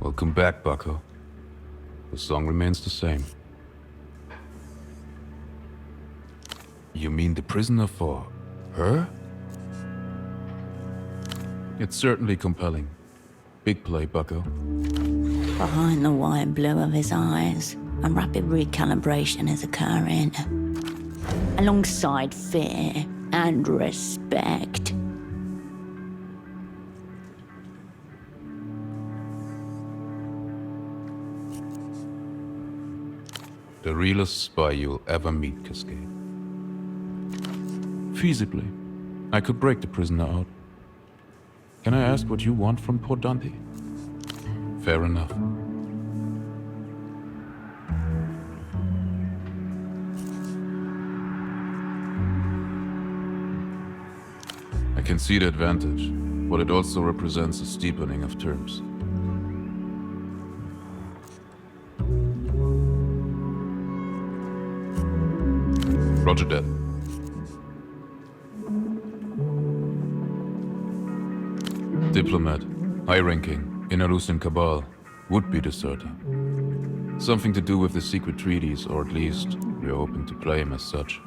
Welcome back, Bucko. The song remains the same. You mean the prisoner for her? It's certainly compelling. Big play, Bucko. Behind the white blue of his eyes, a rapid recalibration is occurring. Alongside fear and respect. The realest spy you'll ever meet, Cascade. Feasibly, I could break the prisoner out. Can I ask what you want from poor Dante? Fair enough. I can see the advantage, but it also represents a steepening of terms. Roger that. Diplomat, high-ranking, in a Russian cabal, would-be deserter. Something to do with the secret treaties, or at least we're hoping to play him as such.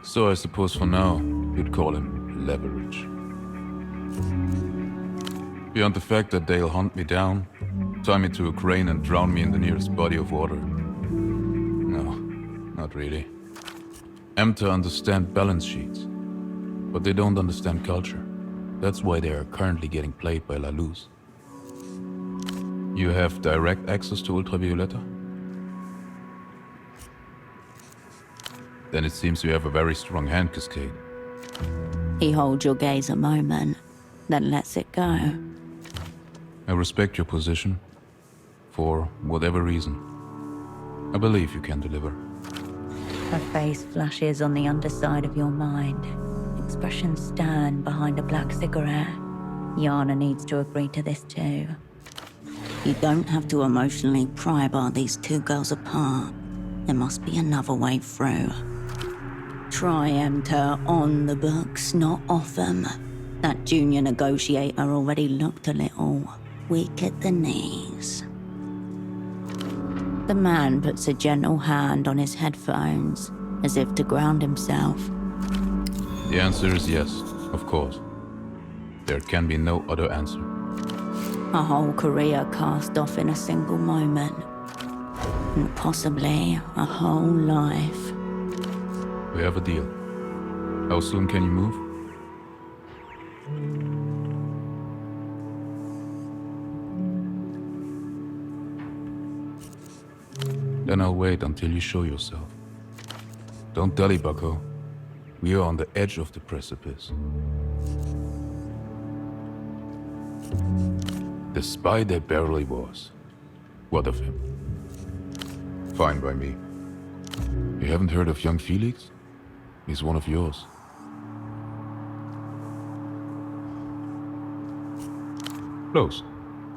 So I suppose for now, you'd call him leverage. Beyond the fact that they'll hunt me down, tie me to a crane and drown me in the nearest body of water. No, not really. Emter understand balance sheets, but they don't understand culture. That's why they are currently getting played by La Luz. You have direct access to Ultravioletta? Then it seems you have a very strong hand, Cascade. He holds your gaze a moment, then lets it go. I respect your position, for whatever reason. I believe you can deliver. Her face flashes on the underside of your mind. Expression stern behind a black cigarette. Yana needs to agree to this too. You don't have to emotionally pry bar these two girls apart. There must be another way through. Try Emter on the books, not off them. That junior negotiator already looked a little weak at the knees. The man puts a gentle hand on his headphones, as if to ground himself. The answer is yes, of course. There can be no other answer. A whole career cast off in a single moment. And possibly a whole life. We have a deal. How soon can you move? Then I'll wait until you show yourself. Don't dally, Bucko. We are on the edge of the precipice. The spy that barely was. What of him? Fine by me. You haven't heard of young Felix? He's one of yours. Close.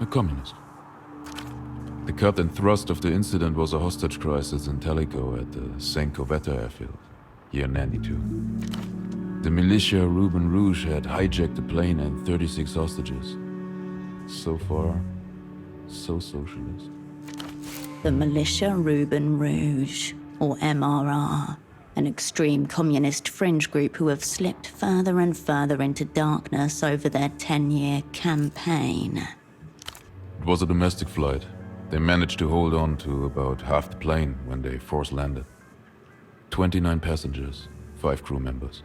A communist. The cut and thrust of the incident was a hostage crisis in Telico at the St. Covetta airfield, year 92. The militia Ruben Rouge had hijacked the plane and 36 hostages. So far, so socialist. The militia Ruben Rouge, or MRR, an extreme communist fringe group who have slipped further and further into darkness over their 10-year campaign. It was a domestic flight. They managed to hold on to about half the plane when they force landed. 29 passengers, 5 crew members.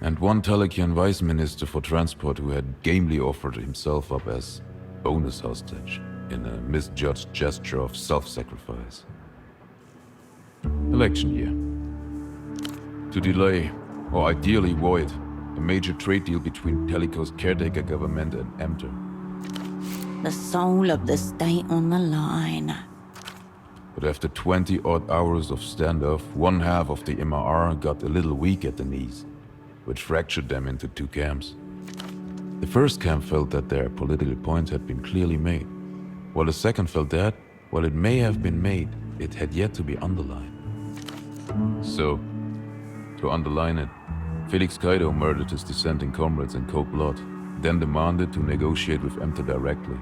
And one Telekian vice minister for transport who had gamely offered himself up as bonus hostage in a misjudged gesture of self-sacrifice. Election year. To delay, or ideally void, a major trade deal between Telico's caretaker government and Emter. The soul of the state on the line. But after 20-odd hours of standoff, one half of the MRR got a little weak at the knees, which fractured them into 2 camps. The first camp felt that their political point had been clearly made, while the second felt that, while it may have been made, it had yet to be underlined. So, to underline it, Felix Kaido murdered his dissenting comrades in cold blood, then demanded to negotiate with Emter directly.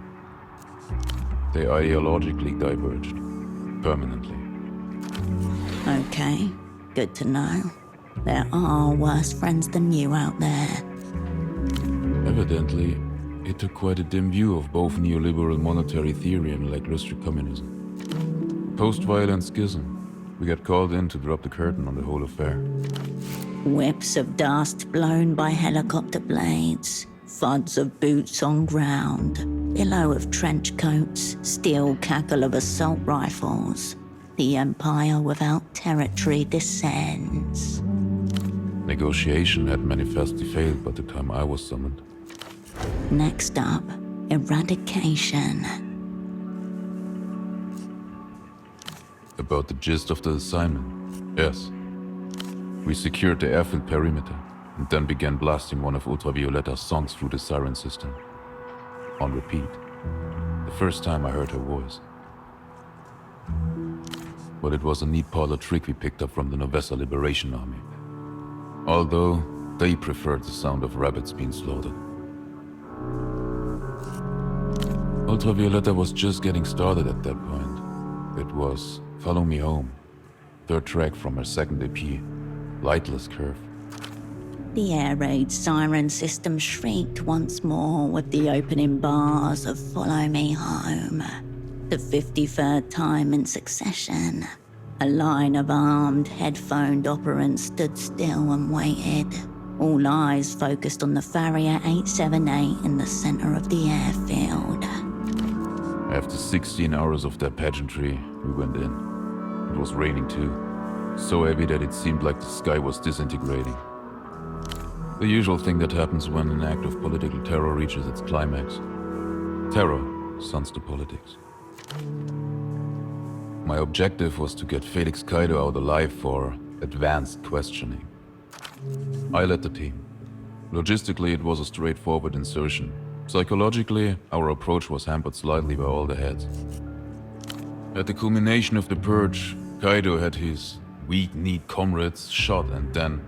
They ideologically diverged. Permanently. Okay, good to know. There are worse friends than you out there. Evidently, it took quite a dim view of both neoliberal monetary theory and lackluster communism. Post-violent schism, we got called in to drop the curtain on the whole affair. Whips of dust blown by helicopter blades, thuds of boots on ground, billow of trench coats, steel cackle of assault rifles. The empire without territory descends. Negotiation had manifestly failed by the time I was summoned. Next up, eradication. About the gist of the assignment, yes. We secured the airfield perimeter and then began blasting one of Ultravioletta's songs through the siren system. On repeat. The first time I heard her voice. But it was a neat parlor trick we picked up from the Novessa Liberation Army. Although, they preferred the sound of rabbits being slaughtered. Ultravioletta was just getting started at that point. It was Follow Me Home, third track from her second EP, Lightless Curve. The air raid siren system shrieked once more with the opening bars of Follow Me Home. The 53rd time in succession, a line of armed, headphoned operants stood still and waited, all eyes focused on the Farrier 878 in the center of the airfield. After 16 hours of that pageantry, we went in. It was raining too, so heavy that it seemed like the sky was disintegrating. The usual thing that happens when an act of political terror reaches its climax. Terror sons to politics. My objective was to get Felix Kaido out alive for advanced questioning. I led the team. Logistically, it was a straightforward insertion. Psychologically, our approach was hampered slightly by all the heads. At the culmination of the purge, Kaido had his weak-kneed comrades shot and then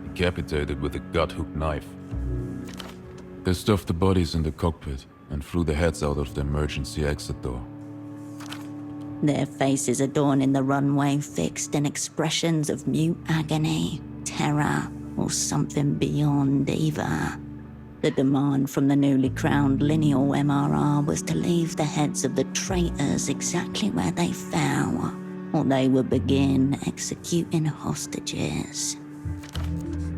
decapitated with a gut-hooked knife. They stuffed the bodies in the cockpit and threw the heads out of the emergency exit door. Their faces adorning the runway fixed in expressions of mute agony, terror, or something beyond either. The demand from the newly crowned lineal MRR was to leave the heads of the traitors exactly where they fell, or they would begin executing hostages.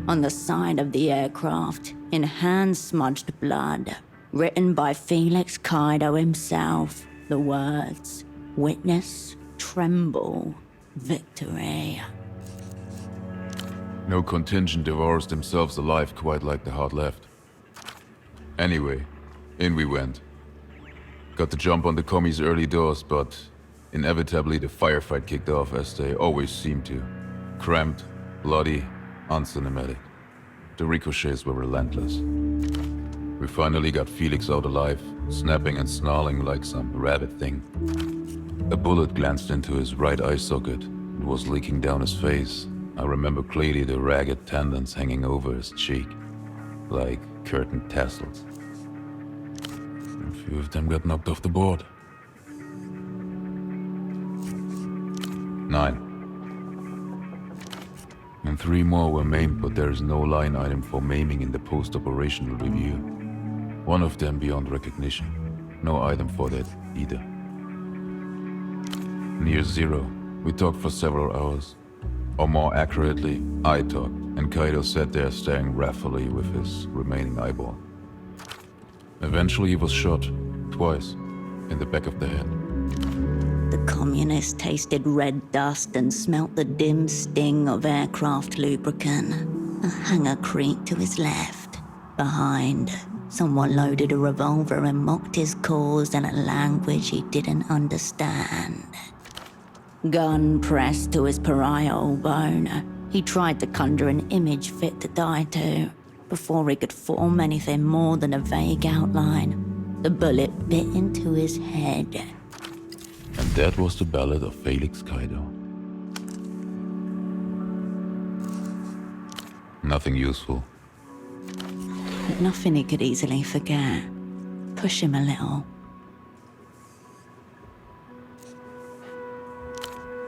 On the side of the aircraft, in hand-smudged blood, written by Felix Kaido himself, the words, "Witness, tremble, victory." No contingent devours themselves alive quite like the hard left. Anyway, in we went. Got the jump on the commies early doors, but inevitably the firefight kicked off as they always seem to. Cramped, bloody, uncinematic. The ricochets were relentless. We finally got Felix out alive, snapping and snarling like some rabid thing. A bullet glanced into his right eye socket and was leaking down his face. I remember clearly the ragged tendons hanging over his cheek, like curtain tassels. A few of them got knocked off the board. 9. And 3 more were maimed, but there is no line item for maiming in the post-operational review. One of them beyond recognition. No item for that either. Near zero, we talked for several hours. Or more accurately, I talked, and Kaido sat there staring wrathfully with his remaining eyeball. Eventually he was shot, twice, in the back of the head. The communist tasted red dust and smelt the dim sting of aircraft lubricant. A hangar creaked to his left. Behind, someone loaded a revolver and mocked his cause in a language he didn't understand. Gun pressed to his parietal bone, he tried to conjure an image fit to die to. Before he could form anything more than a vague outline, the bullet bit into his head. And that was the ballad of Felix Kaido. Nothing useful. But nothing he could easily forget. Push him a little.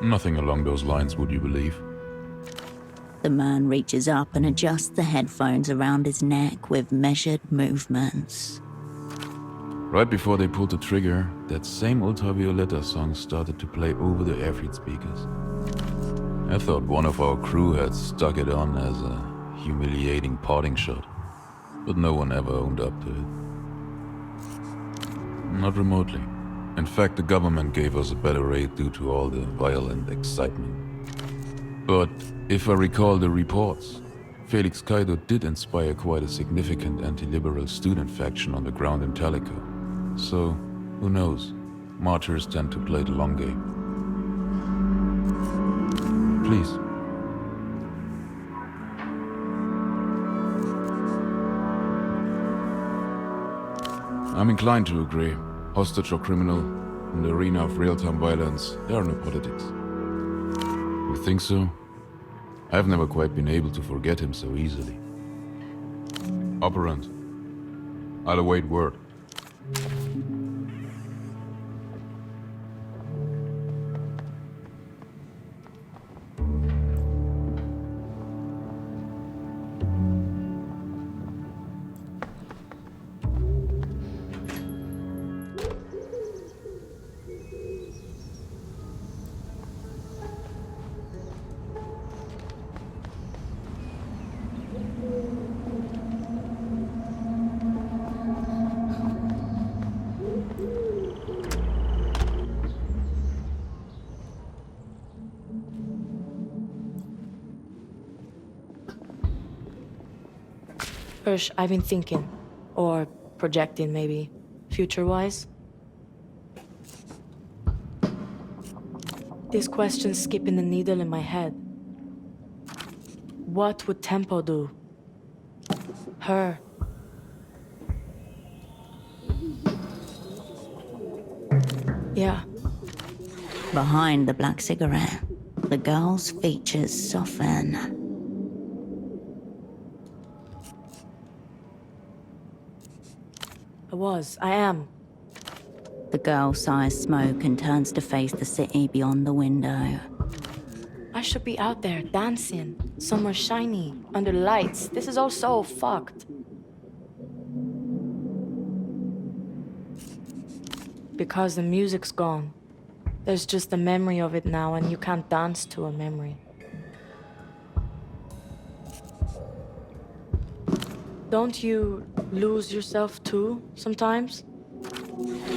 Nothing along those lines, would you believe? The man reaches up and adjusts the headphones around his neck with measured movements. Right before they pulled the trigger, that same Ultravioletta song started to play over the airfield speakers. I thought one of our crew had stuck it on as a humiliating parting shot, but no one ever owned up to it. Not remotely. In fact, the government gave us a better rate due to all the violent excitement. But if I recall the reports, Felix Kaido did inspire quite a significant anti-liberal student faction on the ground in Telico. So, who knows? Martyrs tend to play the long game. Please. I'm inclined to agree. Hostage or criminal, in the arena of real-time violence, there are no politics. You think so? I've never quite been able to forget him so easily. Operant. I'll await word. Hirsch, I've been thinking, or projecting maybe, future-wise. This question's skipping the needle in my head. What would Tempo do? Her. Yeah. Behind the black cigarette, the girl's features soften. I am. The girl sighs smoke and turns to face the city beyond the window. I should be out there dancing, somewhere shiny, under lights. This is all so fucked. Because the music's gone. There's just a memory of it now, and you can't dance to a memory. Don't you lose yourself too, sometimes?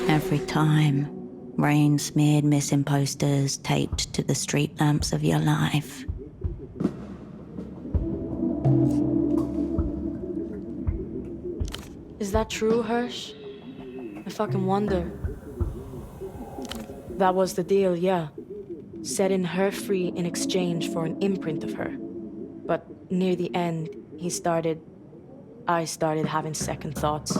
Every time, rain-smeared missing posters taped to the street lamps of your life. Is that true, Hirsch? I fucking wonder. That was the deal, yeah. Setting her free in exchange for an imprint of her. But near the end, I started having second thoughts.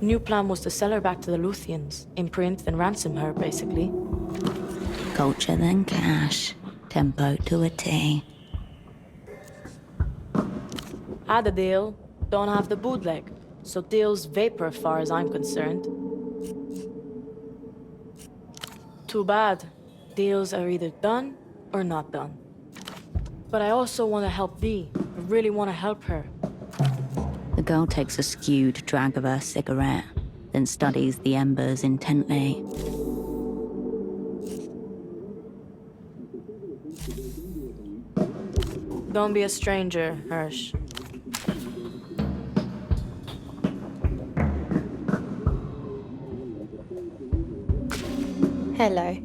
New plan was to sell her back to the Luthians, imprint and ransom her, basically. Culture then cash, Tempo to a T. Had a deal, don't have the bootleg. So deal's vapor far as I'm concerned. Too bad. Deals are either done or not done. But I also want to help V. I really want to help her. The girl takes a skewed drag of her cigarette, then studies the embers intently. Don't be a stranger, Hirsch. Hello.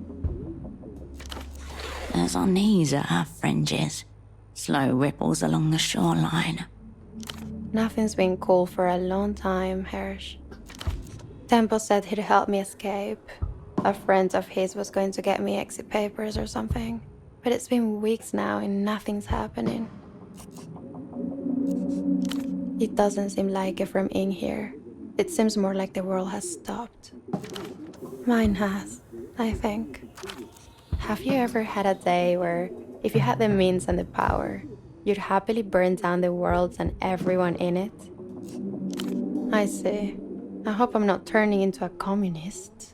There's unease at her fringes, slow ripples along the shoreline. Nothing's been cool for a long time, Hirsch. Tempo said he'd help me escape. A friend of his was going to get me exit papers or something. But it's been weeks now and nothing's happening. It doesn't seem like it from in here. It seems more like the world has stopped. Mine has, I think. Have you ever had a day where, if you had the means and the power, you'd happily burn down the world and everyone in it? I see. I hope I'm not turning into a communist.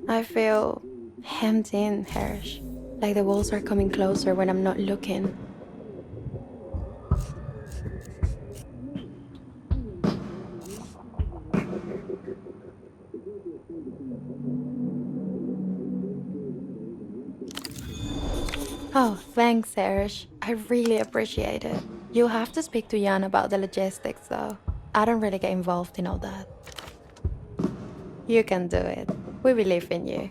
I feel Hemmed in, Hersh. Like the walls are coming closer when I'm not looking. Oh, thanks, Hersh. I really appreciate it. You'll have to speak to Jan about the logistics, though. I don't really get involved in all that. You can do it. We believe in you.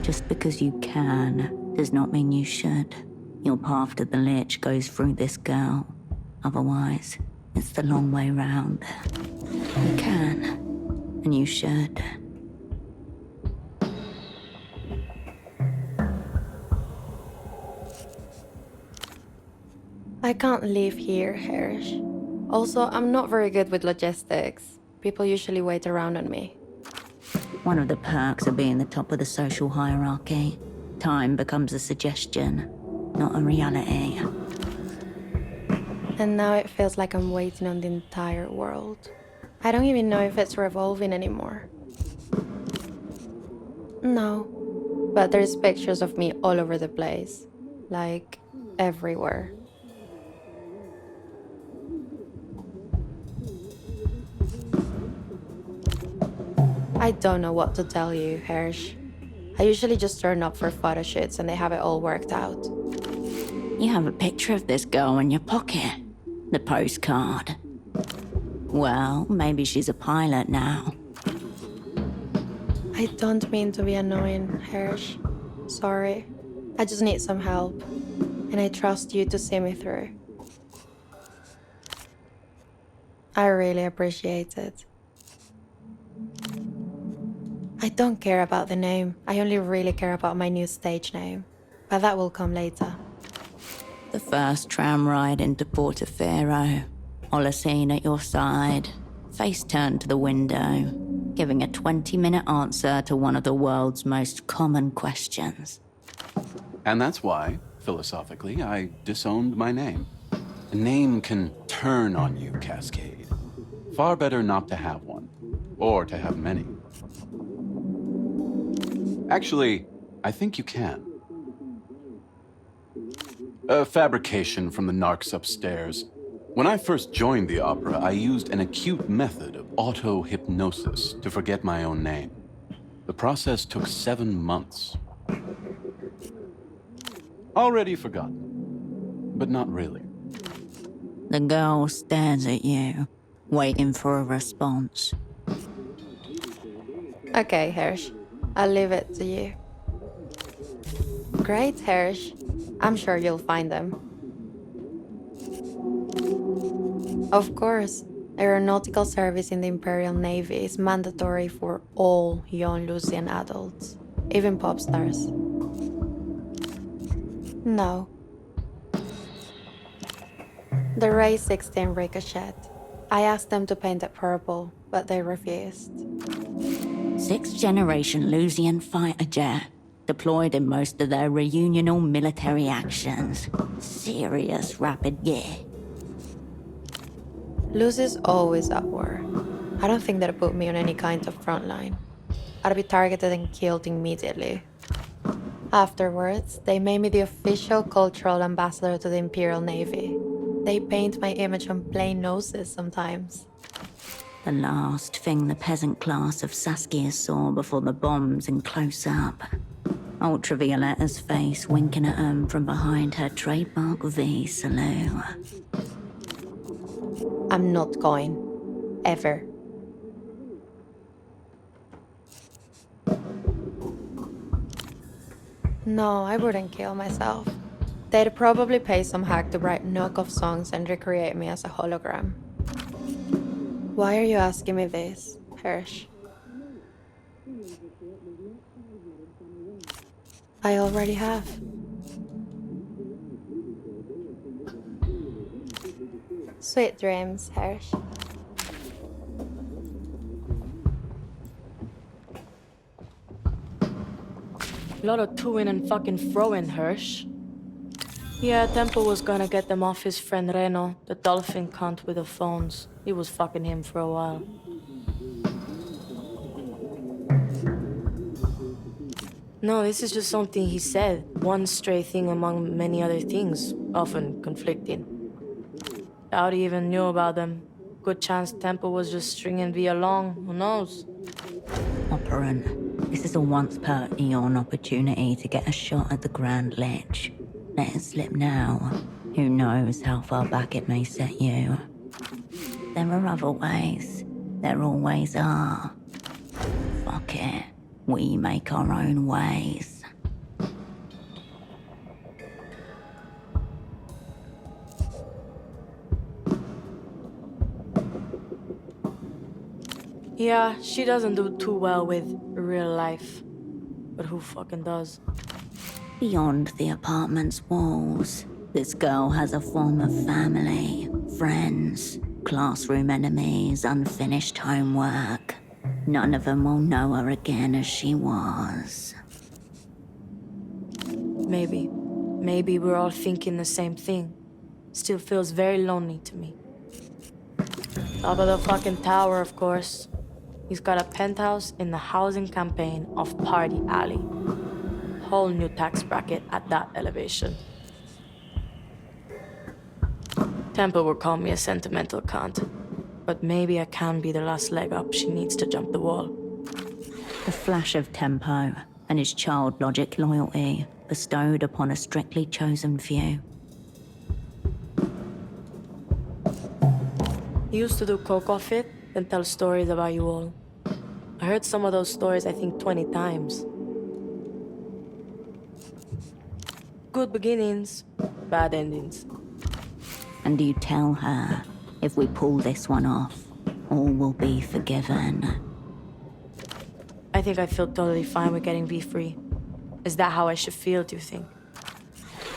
Just because you can does not mean you should. Your path to the Lich goes through this girl. Otherwise, it's the long way round. You can, and you should. I can't live here, Hersh. Also, I'm not very good with logistics. People usually wait around on me. One of the perks of being the top of the social hierarchy. Time becomes a suggestion, not a reality. And now it feels like I'm waiting on the entire world. I don't even know if it's revolving anymore. No. But there's pictures of me all over the place. Like, everywhere. I don't know what to tell you, Hersh. I usually just turn up for photo shoots and they have it all worked out. You have a picture of this girl in your pocket. The postcard. Well, maybe she's a pilot now. I don't mean to be annoying, Hersh. Sorry. I just need some help. And I trust you to see me through. I really appreciate it. I don't care about the name. I only really care about my new stage name. But that will come later. The first tram ride into Portofino. Holocene at your side. Face turned to the window. Giving a 20-minute answer to one of the world's most common questions. And that's why, philosophically, I disowned my name. A name can turn on you, Cascade. Far better not to have one. Or to have many. Actually, I think you can. A fabrication from the narcs upstairs. When I first joined the opera, I used an acute method of auto-hypnosis to forget my own name. The process took 7 months. Already forgotten, but not really. The girl stares at you, waiting for a response. Okay, Hersh. I'll leave it to you. Great, Hersh. I'm sure you'll find them. Of course, aeronautical service in the Imperial Navy is mandatory for all young Lucian adults, even pop stars. No. The Ray 16 Ricochet. I asked them to paint it purple, but they refused. 6th generation Lucian fighter jet. Deployed in most of their reunional military actions. Serious rapid gear. Lucy's always at war. I don't think that'd put me on any kind of front line. I'd be targeted and killed immediately. Afterwards, they made me the official cultural ambassador to the Imperial Navy. They paint my image on plain noses sometimes. The last thing the peasant class of Saskia saw before the bombs in close-up. Ultravioletta's face winking at them from behind her trademark V salute. I'm not going. Ever. No, I wouldn't kill myself. They'd probably pay some hack to write knockoff songs and recreate me as a hologram. Why are you asking me this, Hersh? I already have. Sweet dreams, Hersh. A lot of to-in and fucking fro-in, Hirsch. Yeah, Temple was gonna get them off his friend Reno, the dolphin cunt with the phones. He was fucking him for a while. No, this is just something he said. One stray thing among many other things, often conflicting. Doubt he even knew about them. Good chance Temple was just stringing V along, who knows? Operant, this is a once per eon opportunity to get a shot at the Grand Lich. Let it slip now. Who knows how far back it may set you. There are other ways. There always are. Fuck it. We make our own ways. Yeah, she doesn't do too well with real life. But who fucking does? Beyond the apartment's walls, this girl has a form of family, friends, classroom enemies, unfinished homework. None of them will know her again as she was. Maybe. Maybe we're all thinking the same thing. Still feels very lonely to me. Top of the fucking tower, of course. He's got a penthouse in the housing campaign of Party Alley. Whole new tax bracket at that elevation. Temple will call me a sentimental cunt. But maybe I can be the last leg up she needs to jump the wall. The flash of tempo and his child-logic loyalty bestowed upon a strictly chosen few. He used to do coke off it, then tell stories about you all. I heard some of those stories, I think, 20 times. Good beginnings, bad endings. And you tell her, if we pull this one off, all will be forgiven. I think I feel totally fine with getting V-free. Is that how I should feel, do you think?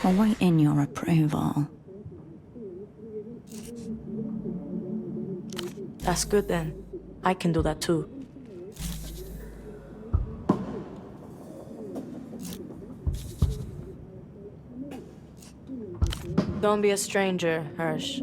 Awaiting your approval. That's good then. I can do that too. Don't be a stranger, Hirsch.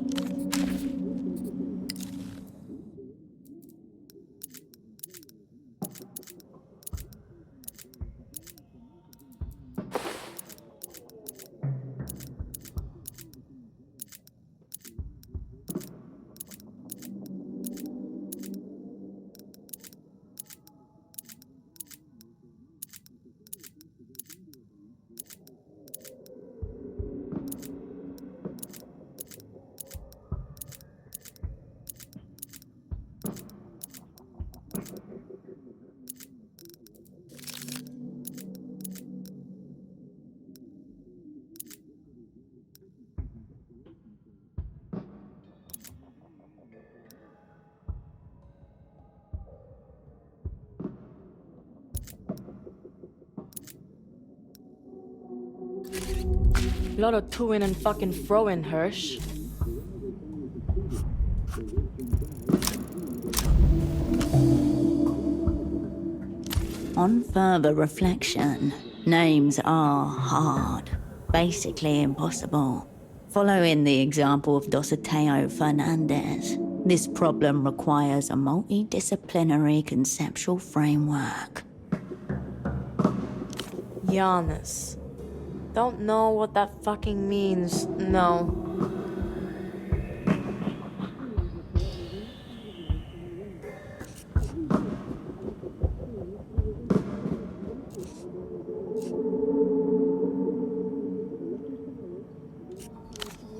Lot of to-in and fucking fro-in, Hirsch. On further reflection, names are hard, basically impossible. Following the example of Dosateo Fernandez, this problem requires a multidisciplinary conceptual framework. Giannis. Don't know what that fucking means, no.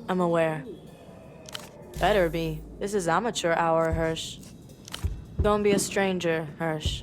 I'm aware. Better be. This is amateur hour, Hirsch. Don't be a stranger, Hirsch.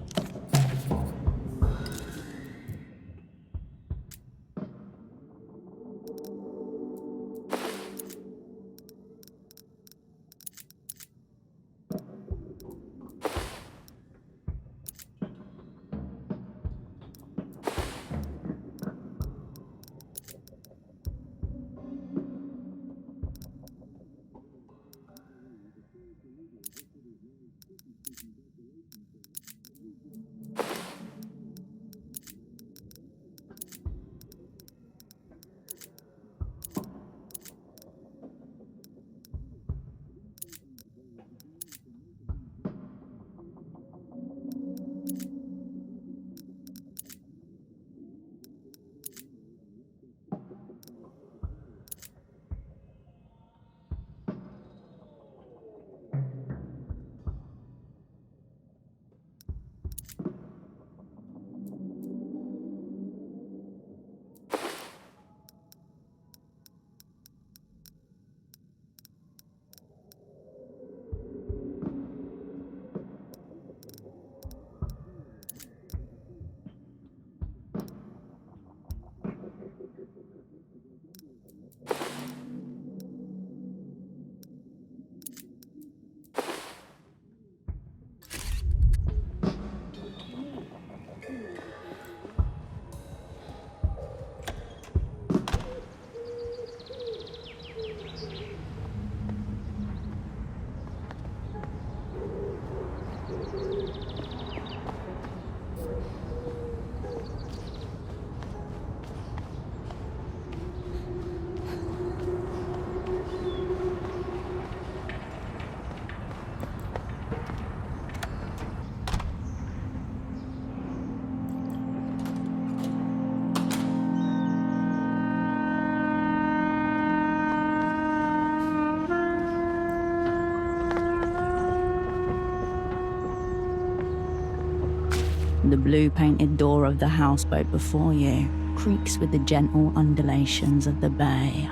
The blue-painted door of the houseboat before you creaks with the gentle undulations of the bay.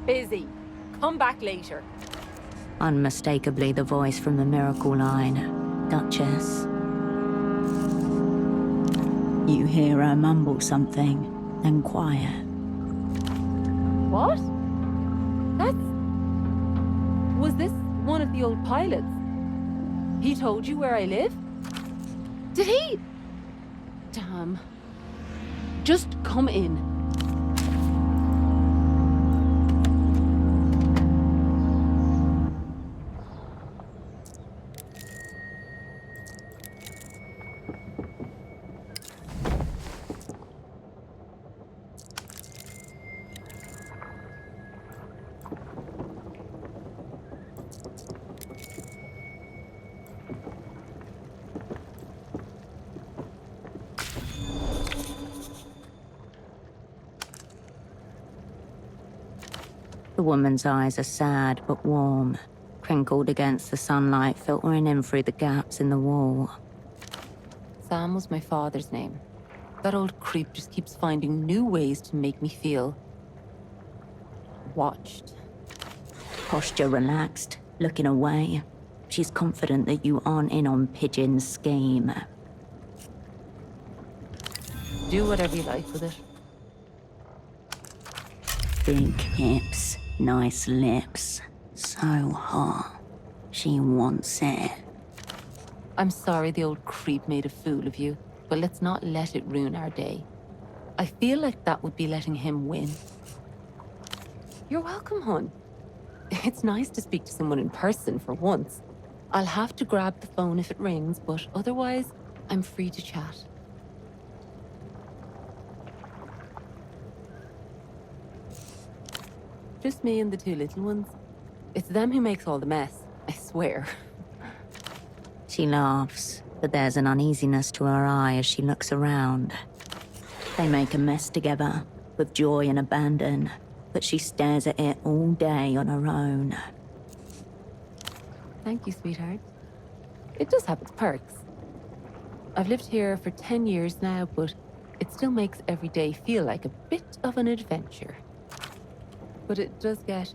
Busy. Come back later. Unmistakably the voice from the Miracle Line, Duchess. You hear her mumble something, then quiet. What? Was this one of the old pilots? He told you where I live? Did he? Damn. Just come in. The woman's eyes are sad but warm, crinkled against the sunlight filtering in through the gaps in the wall. Sam was my father's name. That old creep just keeps finding new ways to make me feel watched. Posture relaxed, looking away. She's confident that you aren't in on Pigeon's scheme. Do whatever you like with it. Big hips, nice lips. So hot. She wants it. I'm sorry the old creep made a fool of you, but let's not let it ruin our day. I feel like that would be letting him win. You're welcome, hon. It's nice to speak to someone in person for once. I'll have to grab the phone if it rings, but otherwise, I'm free to chat. Just me and the two little ones. It's them who makes all the mess, I swear. She laughs, but there's an uneasiness to her eye as she looks around. They make a mess together, with joy and abandon, but she stares at it all day on her own. Thank you, sweetheart. It does have its perks. I've lived here for 10 years now, but it still makes every day feel like a bit of an adventure. But it does get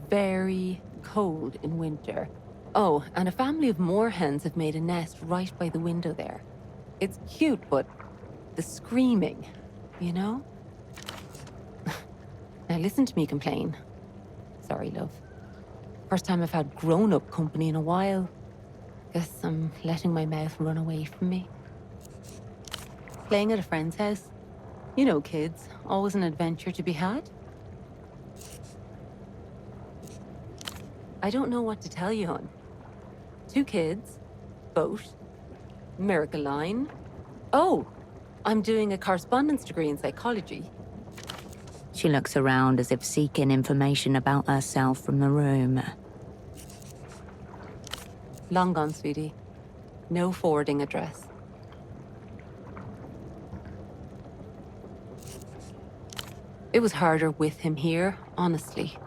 very cold in winter. Oh, and a family of moorhens have made a nest right by the window there. It's cute, but the screaming, you know? Now listen to me complain. Sorry, love. First time I've had grown-up company in a while. Guess I'm letting my mouth run away from me. Playing at a friend's house. You know kids, always an adventure to be had. I don't know what to tell you, hon. 2 kids, boat, Miracle Line. Oh, I'm doing a correspondence degree in psychology. She looks around as if seeking information about herself from the room. Long gone, sweetie. No forwarding address. It was harder with him here, honestly.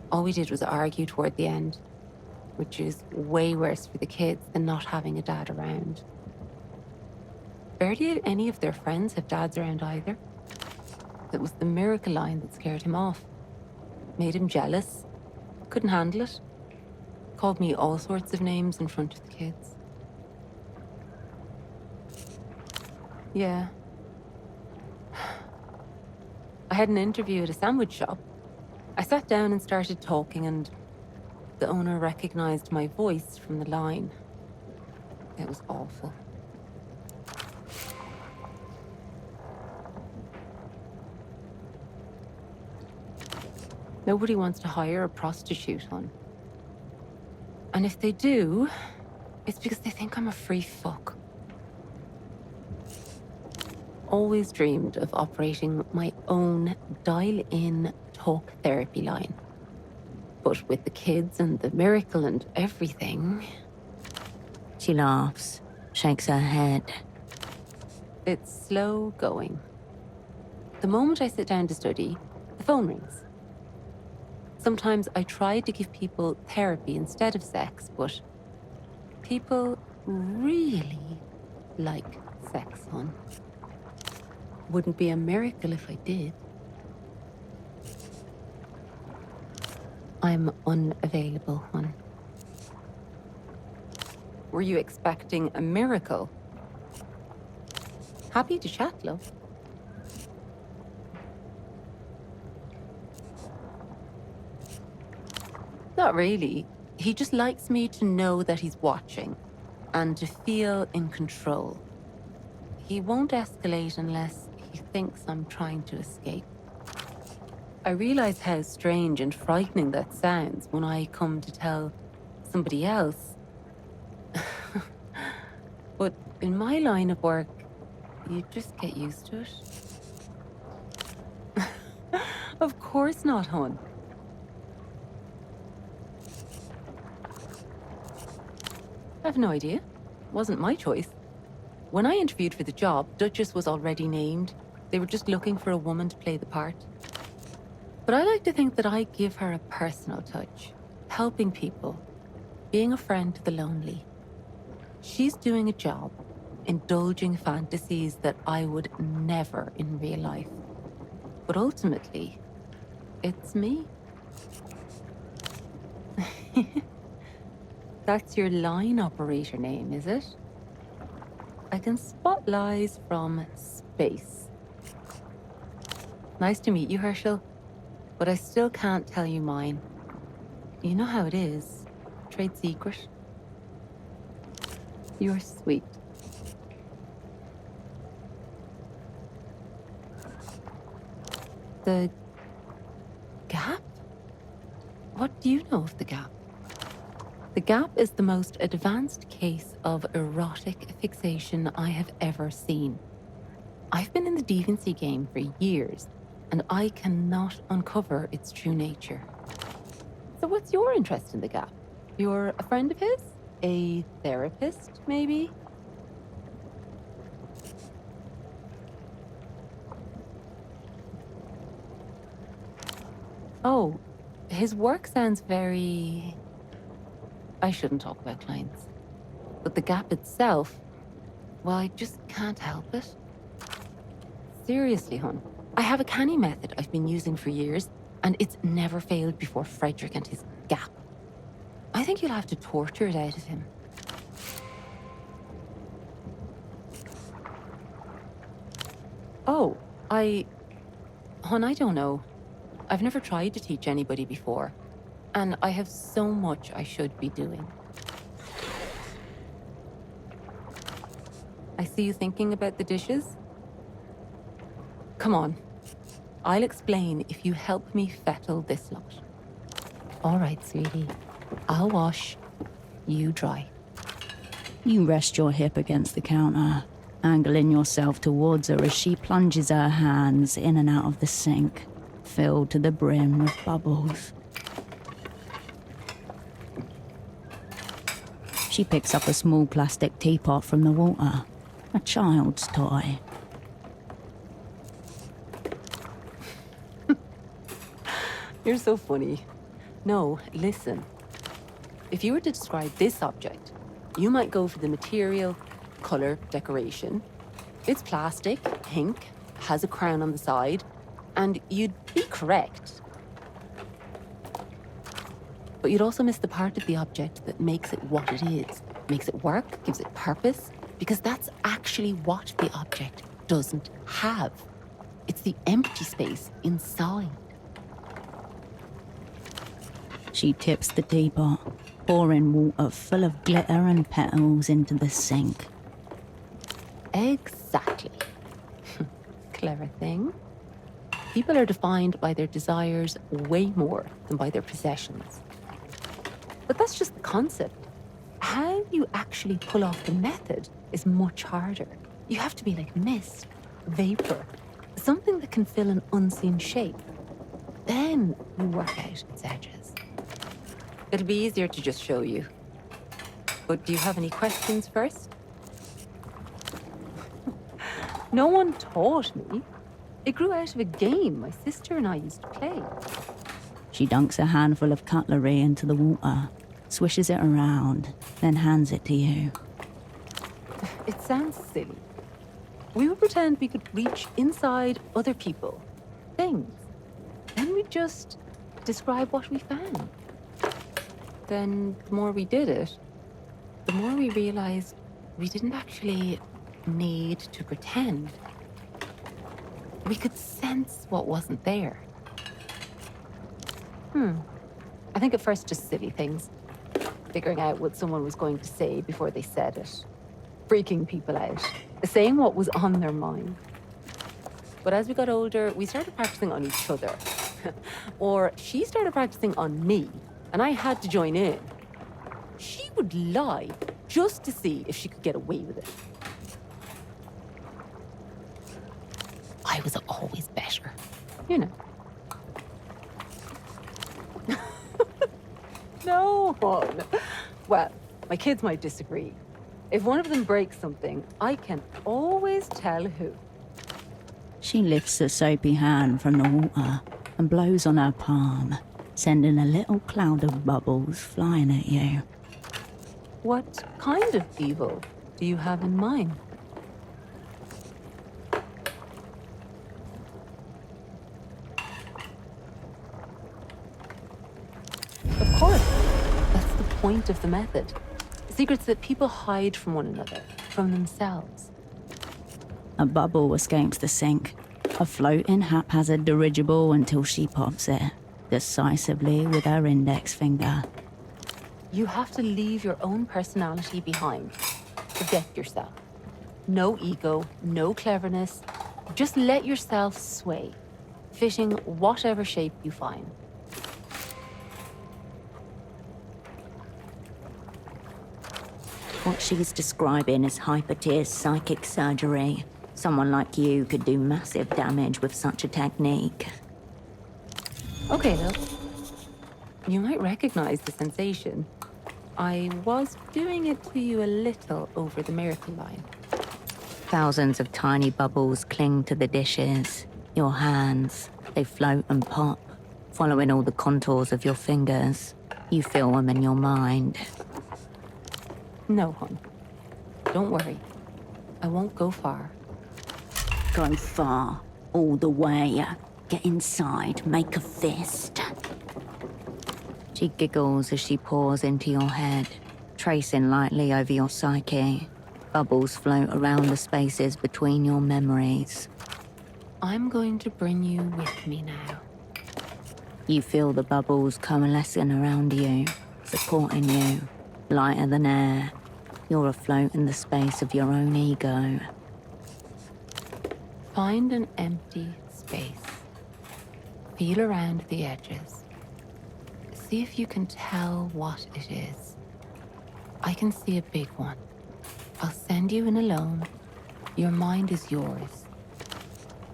All we did was argue toward the end, which is way worse for the kids than not having a dad around. Barely any of their friends have dads around either. It was the Miracle Line that scared him off. Made him jealous. Couldn't handle it. Called me all sorts of names in front of the kids. Yeah. I had an interview at a sandwich shop. I sat down and started talking, and the owner recognized my voice from the line. It was awful. Nobody wants to hire a prostitute, hon. And if they do, it's because they think I'm a free fuck. Always dreamed of operating my own dial-in talk therapy line. But with the kids and the miracle and everything... She laughs, shakes her head. It's slow going. The moment I sit down to study, the phone rings. Sometimes I try to give people therapy instead of sex, but people really like sex, hon. Wouldn't be a miracle if I did. I'm unavailable, hon. Were you expecting a miracle? Happy to chat, love. Not really. He just likes me to know that he's watching and to feel in control. He won't escalate unless he thinks I'm trying to escape. I realize how strange and frightening that sounds when I come to tell somebody else. But in my line of work, you just get used to it. Of course not, hon. I've no idea. Wasn't my choice. When I interviewed for the job, Duchess was already named. They were just looking for a woman to play the part. But I like to think that I give her a personal touch, helping people, being a friend to the lonely. She's doing a job, indulging fantasies that I would never in real life. But ultimately, it's me. That's your line operator name, is it? I can spot lies from space. Nice to meet you, Herschel. But I still can't tell you mine. You know how it is. Trade secret. You're sweet. The Gap? What do you know of the Gap? The Gap is the most advanced case of erotic fixation I have ever seen. I've been in the deviancy game for years, and I cannot uncover its true nature. So what's your interest in the Gap? You're a friend of his? A therapist, maybe? Oh, his work sounds very... I shouldn't talk about clients. But the Gap itself, well, I just can't help it. Seriously, hon. I have a canny method I've been using for years, and it's never failed before Frederick and his Gap. I think you'll have to torture it out of him. Oh, Hon, I don't know. I've never tried to teach anybody before, and I have so much I should be doing. I see you thinking about the dishes. Come on. I'll explain if you help me fettle this lot. All right, sweetie. I'll wash. You dry. You rest your hip against the counter, angling yourself towards her as she plunges her hands in and out of the sink, filled to the brim with bubbles. She picks up a small plastic teapot from the water, a child's toy. You're so funny. No, listen. If you were to describe this object, you might go for the material, color, decoration. It's plastic, pink, has a crown on the side, and you'd be correct. But you'd also miss the part of the object that makes it what it is, makes it work, gives it purpose, because that's actually what the object doesn't have. It's the empty space inside. She tips the teapot, pouring water full of glitter and petals into the sink. Exactly. Clever thing. People are defined by their desires way more than by their possessions. But that's just the concept. How you actually pull off the method is much harder. You have to be like mist, vapor, something that can fill an unseen shape. Then you work out its edges. It'll be easier to just show you. But do you have any questions first? No one taught me. It grew out of a game my sister and I used to play. She dunks a handful of cutlery into the water, swishes it around, then hands it to you. It sounds silly. We would pretend we could reach inside other people, things. Then we'd just describe what we found. Then the more we did it, the more we realized we didn't actually need to pretend. We could sense what wasn't there. I think at first just silly things. Figuring out what someone was going to say before they said it. Freaking people out. Saying what was on their mind. But as we got older, we started practicing on each other. Or she started practicing on me, and I had to join in. She would lie just to see if she could get away with it. I was always better. You know. No, hon. Well, my kids might disagree. If one of them breaks something, I can always tell who. She lifts a soapy hand from the water and blows on her palm, sending a little cloud of bubbles flying at you. What kind of evil do you have in mind? Of course. That's the point of the method. Secrets that people hide from one another, from themselves. A bubble escapes the sink, a floating haphazard dirigible until she pops it, decisively with her index finger. You have to leave your own personality behind. Forget yourself. No ego, no cleverness. Just let yourself sway, fitting whatever shape you find. What she's describing is hyper-tier psychic surgery. Someone like you could do massive damage with such a technique. Okay, look. You might recognize the sensation. I was doing it to you a little over the miracle line. Thousands of tiny bubbles cling to the dishes, your hands. They float and pop, following all the contours of your fingers. You feel them in your mind. No, hon. Don't worry. I won't go far. Go far, all the way. Get inside, make a fist. She giggles as she pours into your head, tracing lightly over your psyche. Bubbles float around the spaces between your memories. I'm going to bring you with me now. You feel the bubbles coalescing around you, supporting you, lighter than air. You're afloat in the space of your own ego. Find an empty space. Feel around the edges. See if you can tell what it is. I can see a big one. I'll send you in alone. Your mind is yours.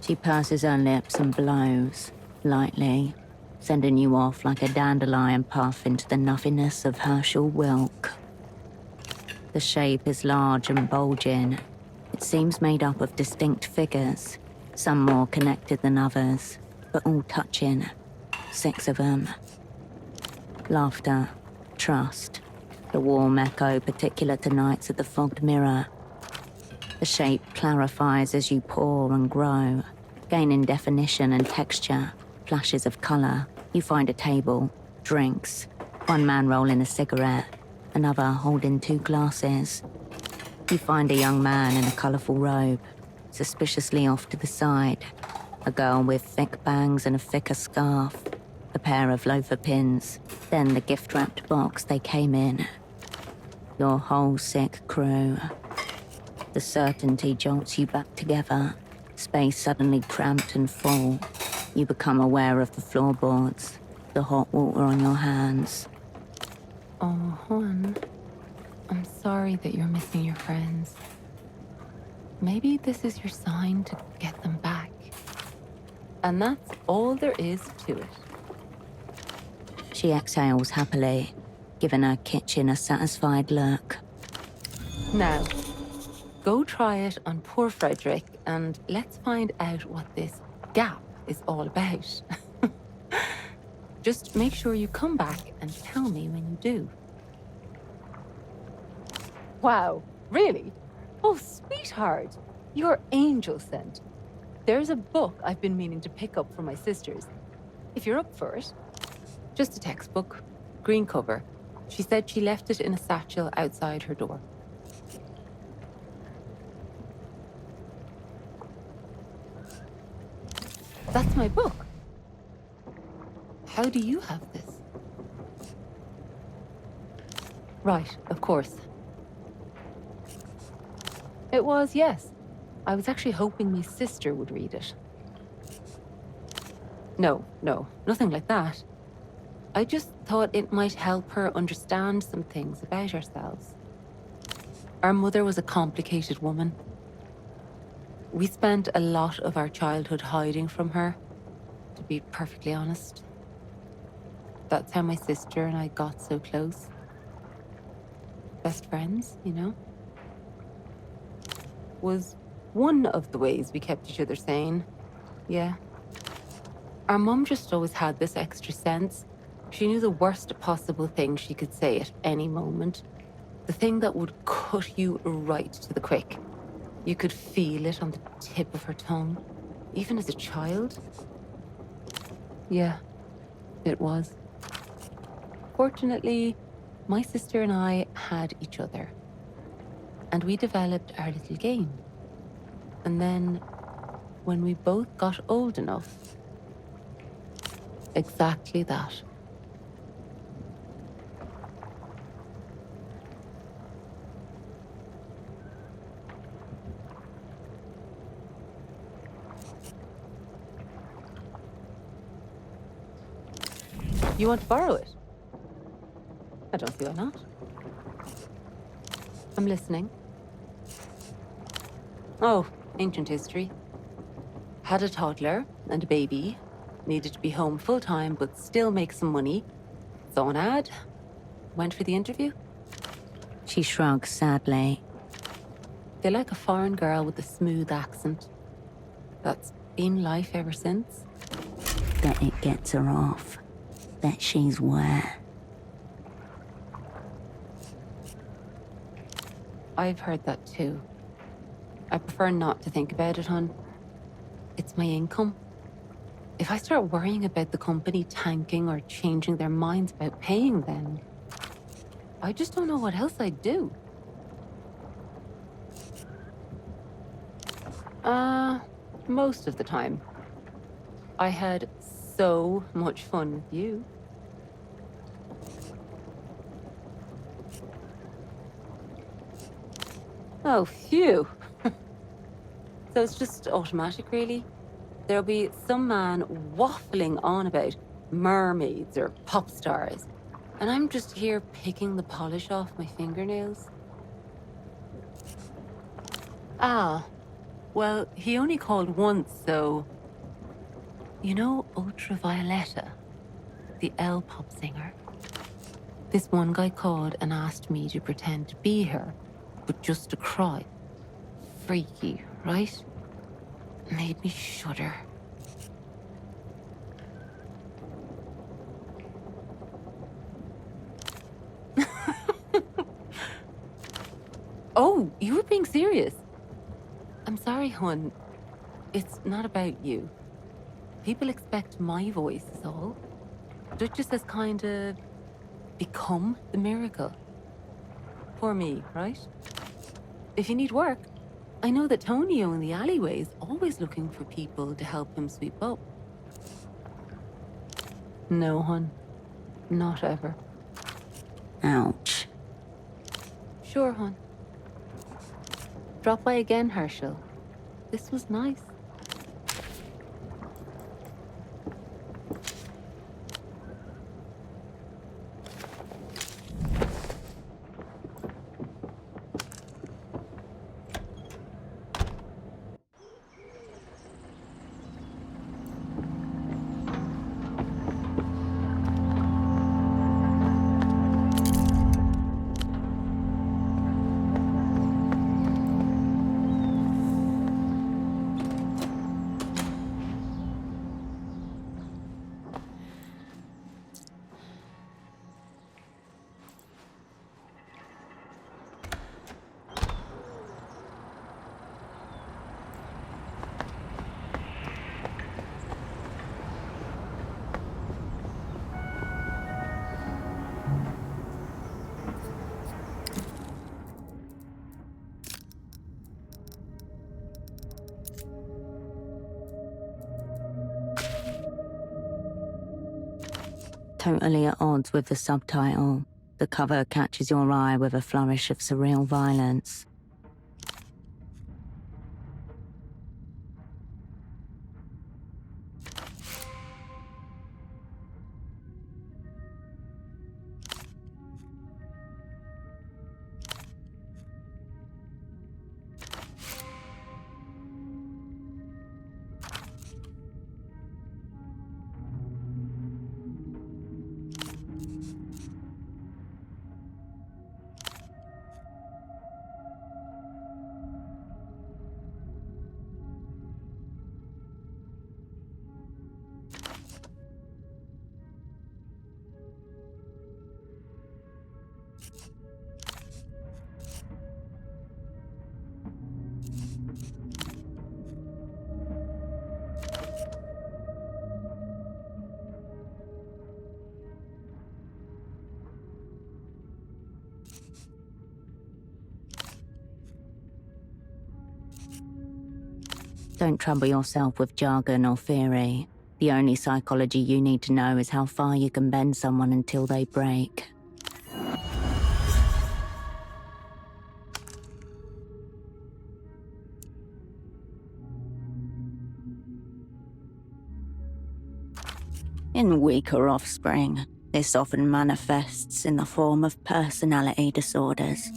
She purses her lips and blows, lightly, sending you off like a dandelion puff into the nothingness of Herschel Wilk. The shape is large and bulging. It seems made up of distinct figures, some more connected than others, but all touching. 6 of them. Laughter, trust, the warm echo particular to nights at the fogged mirror. The shape clarifies as you pour and grow, gaining definition and texture, flashes of color. You find a table, drinks, one man rolling a cigarette, another holding 2 glasses. You find a young man in a colorful robe, suspiciously off to the side. A girl with thick bangs and a thicker scarf. A pair of loafer pins, then the gift-wrapped box they came in. Your whole sick crew. The certainty jolts you back together. Space suddenly cramped and full. You become aware of the floorboards, the hot water on your hands. Oh, hon. I'm sorry that you're missing your friends. Maybe this is your sign to get them back. And that's all there is to it. She exhales happily, giving her kitchen a satisfied look. Now, go try it on poor Frederick, and let's find out what this gap is all about. Just make sure you come back and tell me when you do. Wow, really? Oh, sweetheart, you're angel sent. There's a book I've been meaning to pick up for my sisters. If you're up for it. Just a textbook, green cover. She said she left it in a satchel outside her door. That's my book. How do you have this? Right, of course. It was, yes. I was actually hoping my sister would read it. No, nothing like that. I just thought it might help her understand some things about ourselves. Our mother was a complicated woman. We spent a lot of our childhood hiding from her, to be perfectly honest. That's how my sister and I got so close. Best friends, you know? Was one of the ways we kept each other sane. Yeah. Our mum just always had this extra sense. She knew the worst possible thing she could say at any moment. The thing that would cut you right to the quick. You could feel it on the tip of her tongue, even as a child. Yeah, it was. Fortunately, my sister and I had each other. And we developed our little game. And then, when we both got old enough, exactly that. You want to borrow it? I don't see why not. I'm listening. Oh, ancient history. Had a toddler and a baby. Needed to be home full-time, but still make some money. Saw an ad. Went for the interview. She shrugs sadly. They like a foreign girl with a smooth accent. That's been life ever since. Bet it gets her off. Bet she's where. I've heard that too. I prefer not to think about it, hon. It's my income. If I start worrying about the company tanking or changing their minds about paying them, I just don't know what else I'd do. Most of the time. I had so much fun with you. Oh, phew. So it's just automatic, really? There'll be some man waffling on about mermaids or pop stars, and I'm just here picking the polish off my fingernails. Ah, well, he only called once, so... You know Ultravioletta, the L-pop singer? This one guy called and asked me to pretend to be her, but just to cry. Freaky, right? Made me shudder. Oh, you were being serious. I'm sorry, hon. It's not about you. People expect my voice is all. Duchess has kind of become the miracle. For me, right? If you need work, I know that Tonio in the alleyway is always looking for people to help him sweep up. No, hon. Not ever. Ouch. Sure, hon. Drop by again, Herschel. This was nice. Totally at odds with the subtitle, the cover catches your eye with a flourish of surreal violence. Don't trouble yourself with jargon or theory. The only psychology you need to know is how far you can bend someone until they break. In weaker offspring, this often manifests in the form of personality disorders.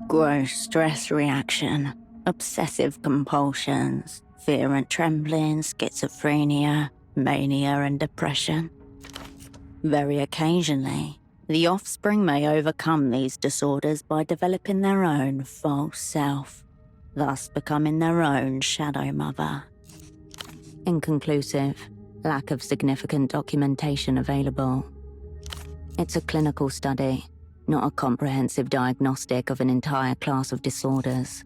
Gross stress reaction, obsessive compulsions, fear and trembling, schizophrenia, mania and depression. Very occasionally, the offspring may overcome these disorders by developing their own false self, thus becoming their own shadow mother. Inconclusive, lack of significant documentation available. It's a clinical study, not a comprehensive diagnostic of an entire class of disorders.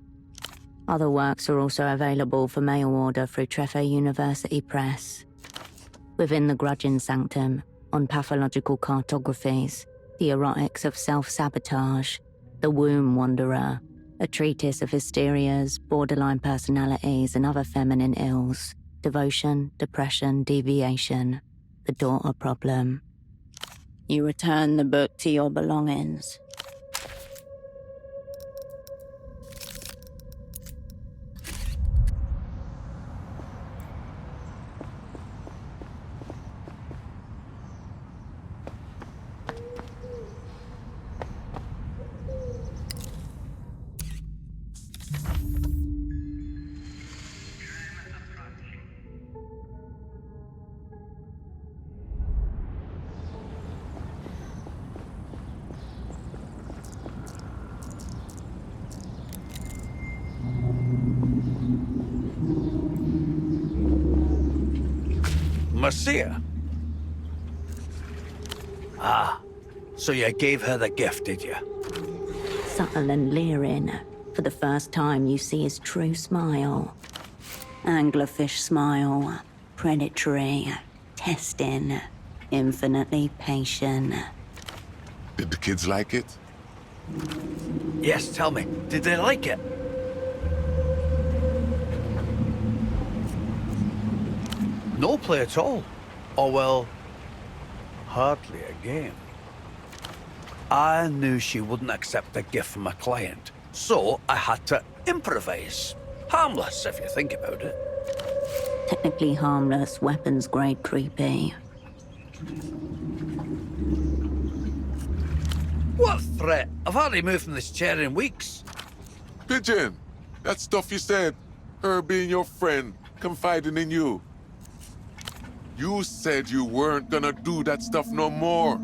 Other works are also available for mail order through Treffer University Press. Within the Grudging Sanctum, on pathological cartographies, the erotics of self-sabotage, the Womb Wanderer, a treatise of hysterias, borderline personalities and other feminine ills, devotion, depression, deviation, the daughter problem. You return the book to your belongings. Marcia? Ah, so you gave her the gift, did you? Subtle and leering, for the first time you see his true smile. Anglerfish smile, predatory, testing, infinitely patient. Did the kids like it? Yes, tell me, did they like it? No play at all. Or well, hardly a game. I knew she wouldn't accept a gift from a client, so I had to improvise. Harmless, if you think about it. Technically harmless, weapons grade creepy. What threat? I've hardly moved from this chair in weeks. Pigeon, that stuff you said, her being your friend, confiding in you. You said you weren't gonna do that stuff no more.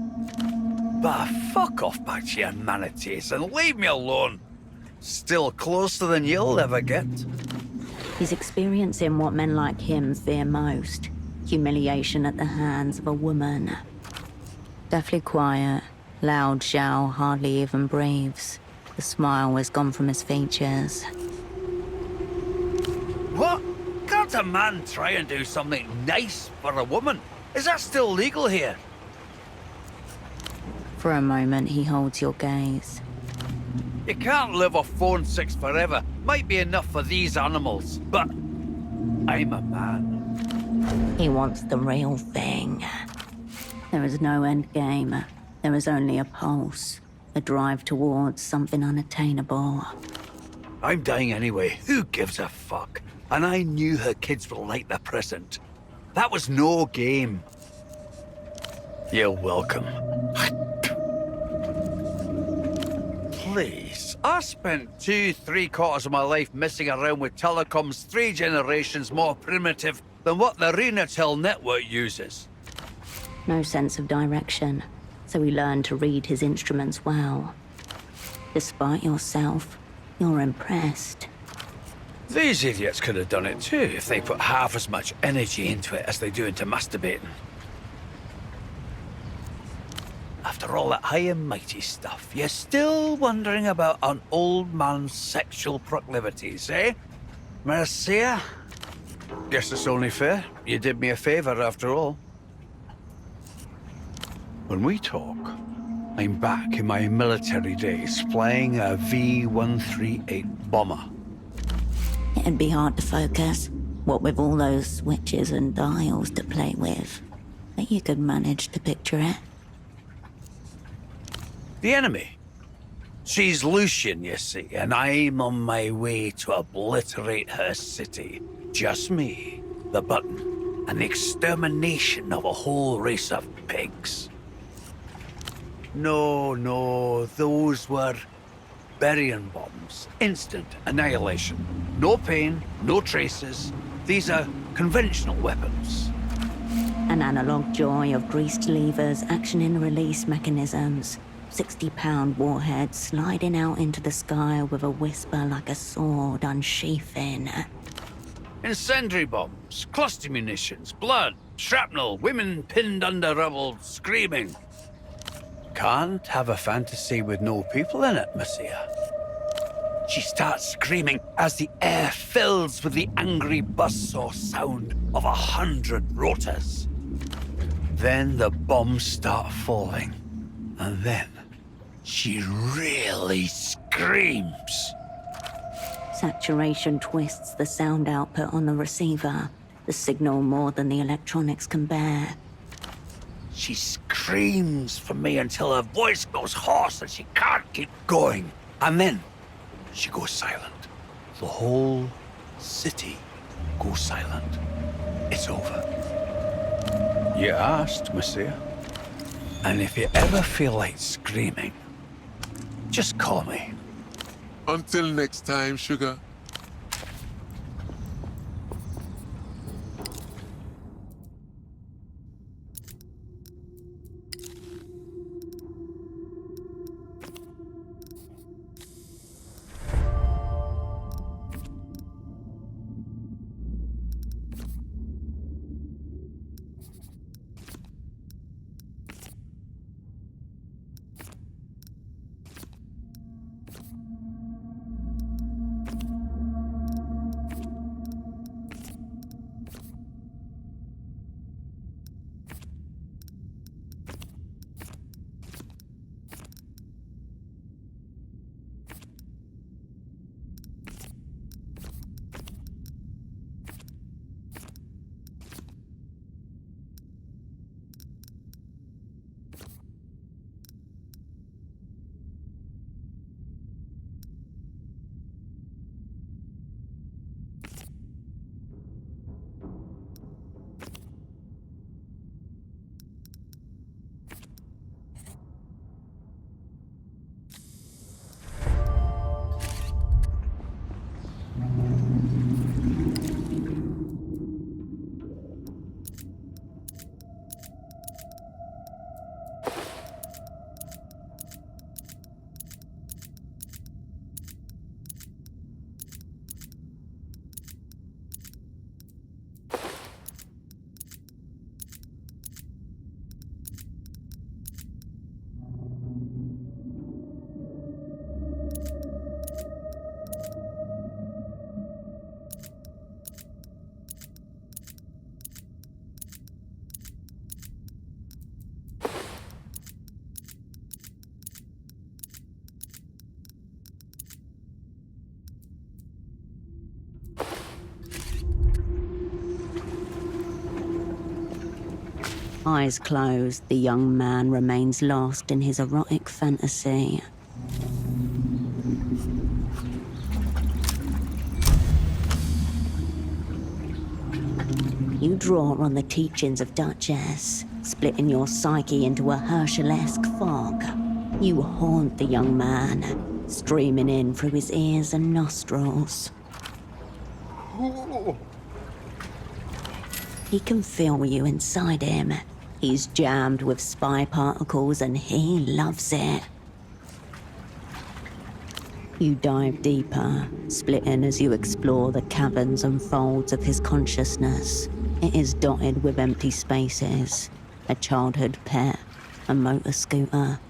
Bah, fuck off back to your manatees and leave me alone. Still closer than you'll ever get. He's experiencing what men like him fear most. Humiliation at the hands of a woman. Deathly quiet, loud Zhao hardly even breathes. The smile has gone from his features. What? Can't a man try and do something nice for a woman? Is that still legal here? For a moment, he holds your gaze. You can't live off phone six forever. Might be enough for these animals, but I'm a man. He wants the real thing. There is no end game. There is only a pulse, a drive towards something unattainable. I'm dying anyway. Who gives a fuck? And I knew her kids were like the present. That was no game. You're welcome. Please, I spent 3/4 of my life messing around with telecoms 3 generations more primitive than what the Renatel network uses. No sense of direction, so we learned to read his instruments well. Despite yourself, you're impressed. These idiots could have done it too if they put half as much energy into it as they do into masturbating. After all that high and mighty stuff, you're still wondering about an old man's sexual proclivities, eh? Marcia? Guess it's only fair. You did me a favor after all. When we talk, I'm back in my military days flying a V-138 bomber. It'd be hard to focus, what with all those switches and dials to play with. But you could manage to picture it. The enemy. She's Lucian, you see, and I'm on my way to obliterate her city. Just me, the button, and the extermination of a whole race of pigs. No, those were burying bombs. Instant annihilation. No pain, no traces. These are conventional weapons. An analog joy of greased levers, action and release mechanisms. 60-pound warhead sliding out into the sky with a whisper like a sword unsheathing. Incendiary bombs, cluster munitions, blood, shrapnel, women pinned under rubble, screaming. Can't have a fantasy with no people in it, Marcia. She starts screaming as the air fills with the angry buzzsaw sound of 100 rotors. Then the bombs start falling, and then she really screams. Saturation twists the sound output on the receiver, the signal more than the electronics can bear. She screams for me until her voice goes hoarse and she can't keep going. And then she goes silent. The whole city goes silent. It's over. You asked, Marcia. And if you ever feel like screaming, just call me. Until next time, sugar. Eyes closed, the young man remains lost in his erotic fantasy. You draw on the teachings of Duchess, splitting your psyche into a Herschel-esque fog. You haunt the young man, streaming in through his ears and nostrils. He can feel you inside him. He's jammed with spy particles and he loves it. You dive deeper, splitting as you explore the caverns and folds of his consciousness. It is dotted with empty spaces, a childhood pet, a motor scooter,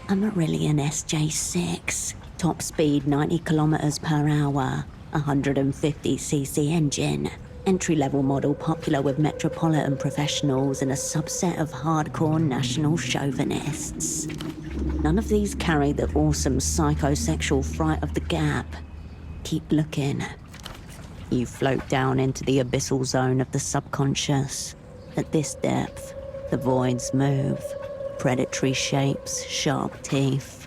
a Marillion SJ6, top speed 90 kilometers per hour, 150cc engine, entry-level model popular with metropolitan professionals and a subset of hardcore national chauvinists. None of these carry the awesome psychosexual fright of the Gap. Keep looking. You float down into the abyssal zone of the subconscious. At this depth, the voids move. Predatory shapes, sharp teeth.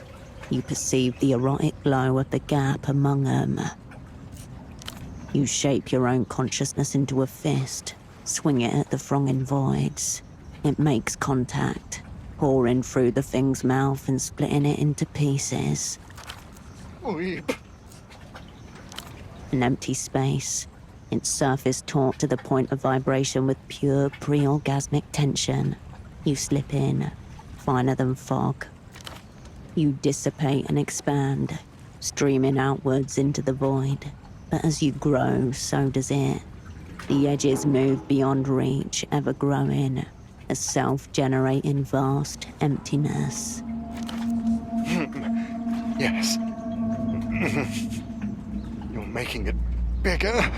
You perceive the erotic glow of the Gap among them. You shape your own consciousness into a fist, swing it at the thronging voids. It makes contact, pouring through the thing's mouth and splitting it into pieces. Weep. An empty space, its surface taut to the point of vibration with pure pre-orgasmic tension. You slip in, finer than fog. You dissipate and expand, streaming outwards into the void. But as you grow, so does it. The edges move beyond reach, ever growing, a self-generating vast emptiness. Yes. You're making it bigger.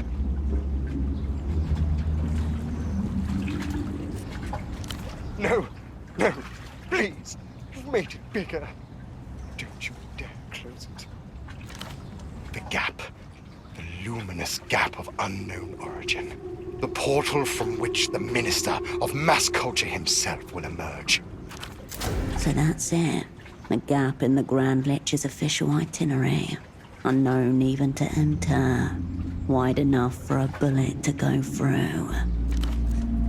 No, please. You've made it bigger. Don't you dare close it. The gap. The luminous gap of unknown origin. The portal from which the minister of mass culture himself will emerge. So that's it. The gap in the Grand Lich's official itinerary. Unknown even to enter. Wide enough for a bullet to go through.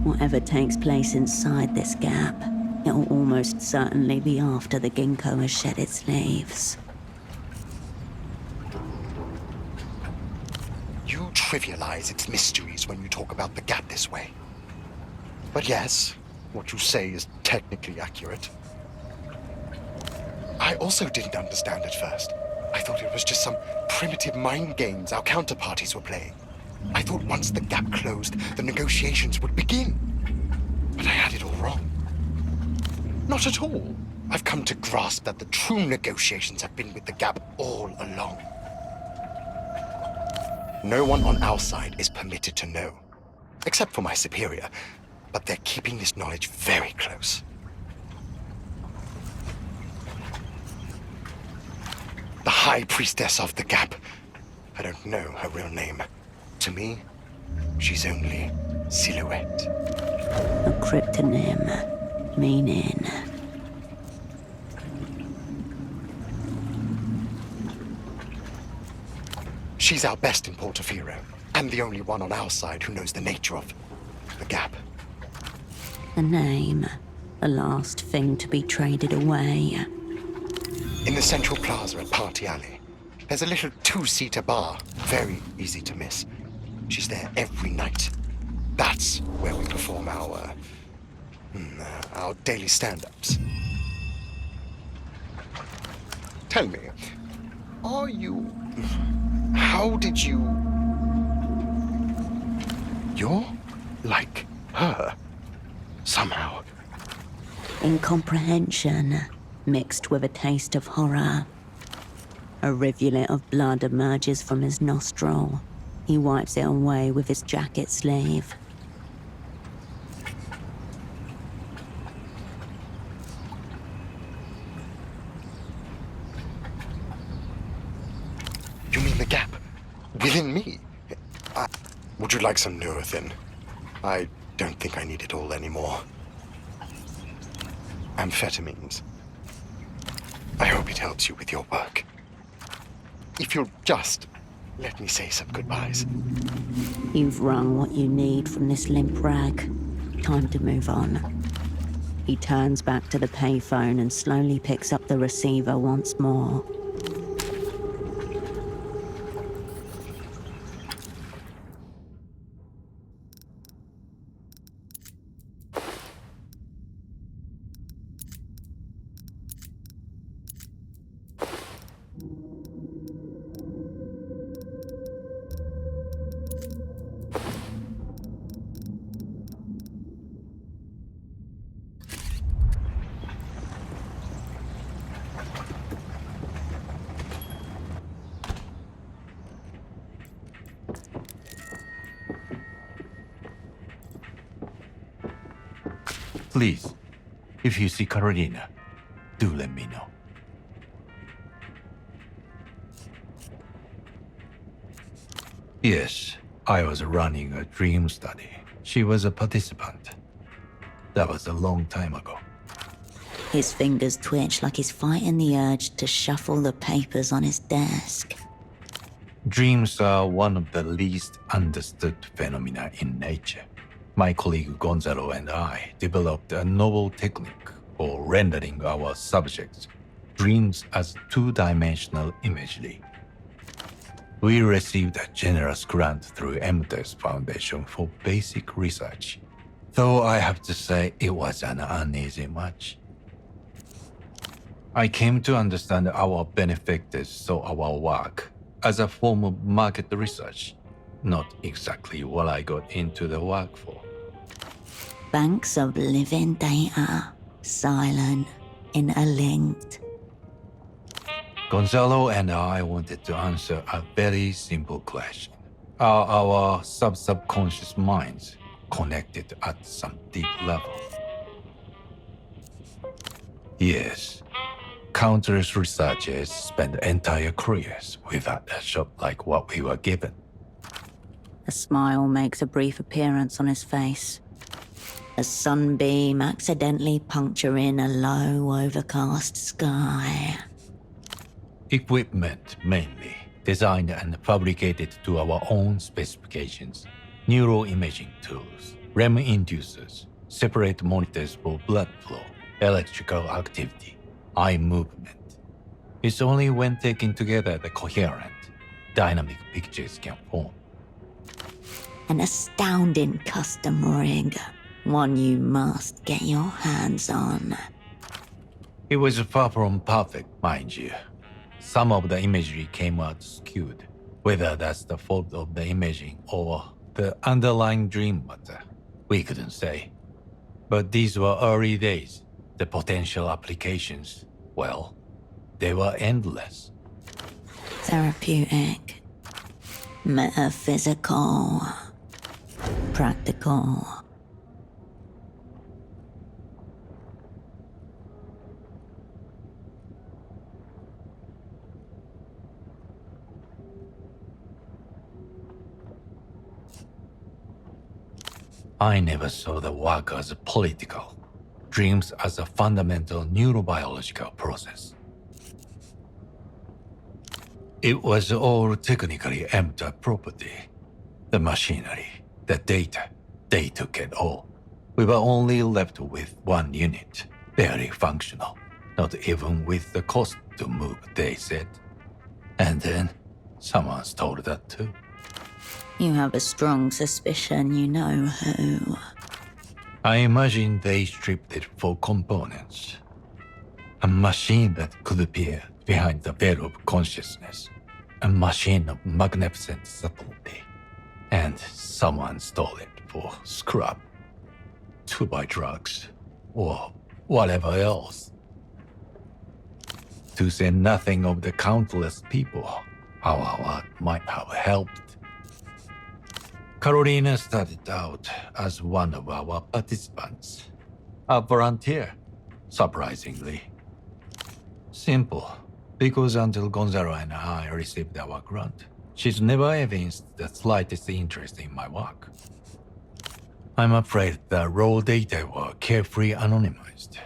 Whatever takes place inside this gap, it'll almost certainly be after the ginkgo has shed its leaves. You trivialize its mysteries when you talk about the gap this way. But yes, what you say is technically accurate. I also didn't understand at first. I thought it was just some primitive mind games our counterparties were playing. I thought once the gap closed, the negotiations would begin. But I had it all wrong. Not at all. I've come to grasp that the true negotiations have been with the gap all along. No one on our side is permitted to know, except for my superior, but they're keeping this knowledge very close. The High Priestess of the Gap. I don't know her real name. To me, she's only Silhouette. A cryptonym, meaning... She's our best in Portofino, and the only one on our side who knows the nature of the gap. The name, the last thing to be traded away. In the central plaza at Party Alley, there's a little two-seater bar, very easy to miss. She's there every night. That's where we perform our daily stand-ups. Tell me, how did you... You're like her, somehow. Incomprehension, mixed with a taste of horror. A rivulet of blood emerges from his nostril. He wipes it away with his jacket sleeve. You mean the gap? Within me? Would you like some Nurofen? I don't think I need it all anymore. amphetamines. I hope it helps you with your work. If you'll just let me say some goodbyes. You've wrung what you need from this limp rag. Time to move on. He turns back to the payphone and slowly picks up the receiver once more. Please, if you see Carolina, do let me know. Yes, I was running a dream study. She was a participant. That was a long time ago. His fingers twitch like he's fighting the urge to shuffle the papers on his desk. Dreams are one of the least understood phenomena in nature. My colleague Gonzalo and I developed a novel technique for rendering our subjects' dreams as two-dimensional imagery. We received a generous grant through MTES Foundation for basic research, though I have to say it was an uneasy match. I came to understand our benefactors saw our work as a form of market research, not exactly what I got into the work for. Banks of living data, silent, interlinked. Gonzalo and I wanted to answer a very simple question. Are our subconscious minds connected at some deep level? Yes. Countless researchers spend entire careers without a shot like what we were given. A smile makes a brief appearance on his face. A sunbeam accidentally puncturing a low, overcast sky. Equipment mainly, designed and fabricated to our own specifications. Neuroimaging tools, REM inducers, separate monitors for blood flow, electrical activity, eye movement. It's only when taken together that coherent, dynamic pictures can form. An astounding custom rig. One you must get your hands on. It was far from perfect, mind you. Some of the imagery came out skewed, whether that's the fault of the imaging or the underlying dream matter. We couldn't say. But these were early days. The potential applications, well, they were endless. Therapeutic. Metaphysical. Practical. I never saw the work as political. Dreams as a fundamental neurobiological process. It was all technically empty property. The machinery, the data, they took it all. We were only left with one unit, barely functional, not even with the cost to move, they said. And then, someone stole that too. You have a strong suspicion you know who. I imagine they stripped it for components. A machine that could appear behind the veil of consciousness. A machine of magnificent subtlety. And someone stole it for scrap. To buy drugs. Or whatever else. To say nothing of the countless people our work might have helped. Carolina started out as one of our participants. A volunteer, surprisingly. Simple, because until Gonzalo and I received our grant, she's never evinced the slightest interest in my work. I'm afraid the raw data were carefully anonymized.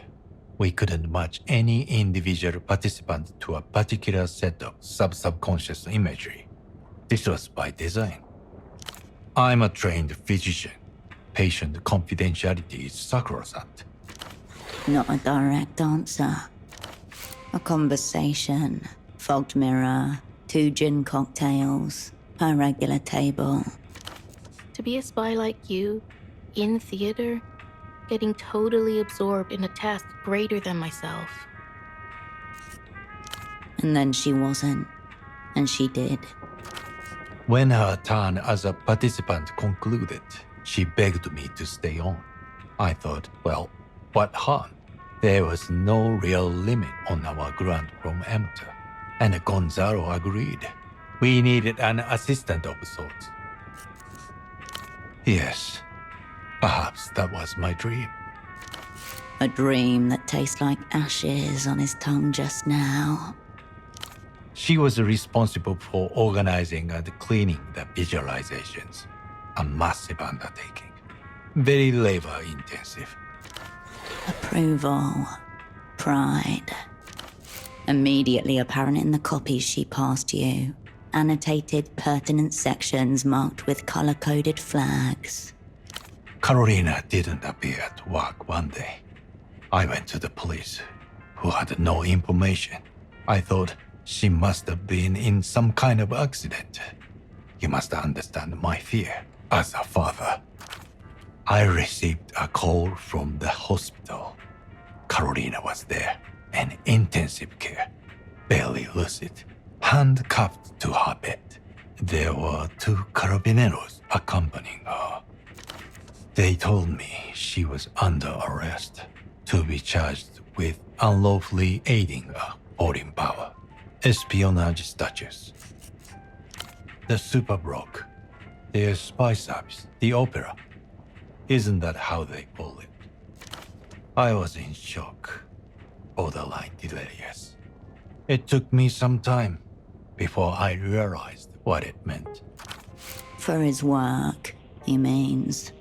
We couldn't match any individual participant to a particular set of subconscious imagery. This was by design. I'm a trained physician. Patient confidentiality is sacrosanct. Not a direct answer. A conversation, fogged mirror, 2 gin cocktails, a regular table. To be a spy like you, in theater, getting totally absorbed in a task greater than myself. And then she wasn't. And she did. When her turn as a participant concluded, she begged me to stay on. I thought, well, what harm? There was no real limit on our grant from amateur. And Gonzalo agreed. We needed an assistant of sorts. Yes, perhaps that was my dream. A dream that tastes like ashes on his tongue just now. She was responsible for organizing and cleaning the visualizations. A massive undertaking. Very labor-intensive. Approval. Pride. Immediately apparent in the copies she passed you. Annotated pertinent sections marked with color-coded flags. Carolina didn't appear at work one day. I went to the police, who had no information. I thought she must have been in some kind of accident. You must understand my fear as a father. I received a call from the hospital. Carolina was there, in intensive care, barely lucid, handcuffed to her bed. There were 2 carabineros accompanying her. They told me she was under arrest to be charged with unlawfully aiding a foreign power, espionage duchess. The super broke, their spy service, the opera. Isn't that how they call it? I was in shock, borderline delirious. It took me some time before I realized what it meant. For his work, he means.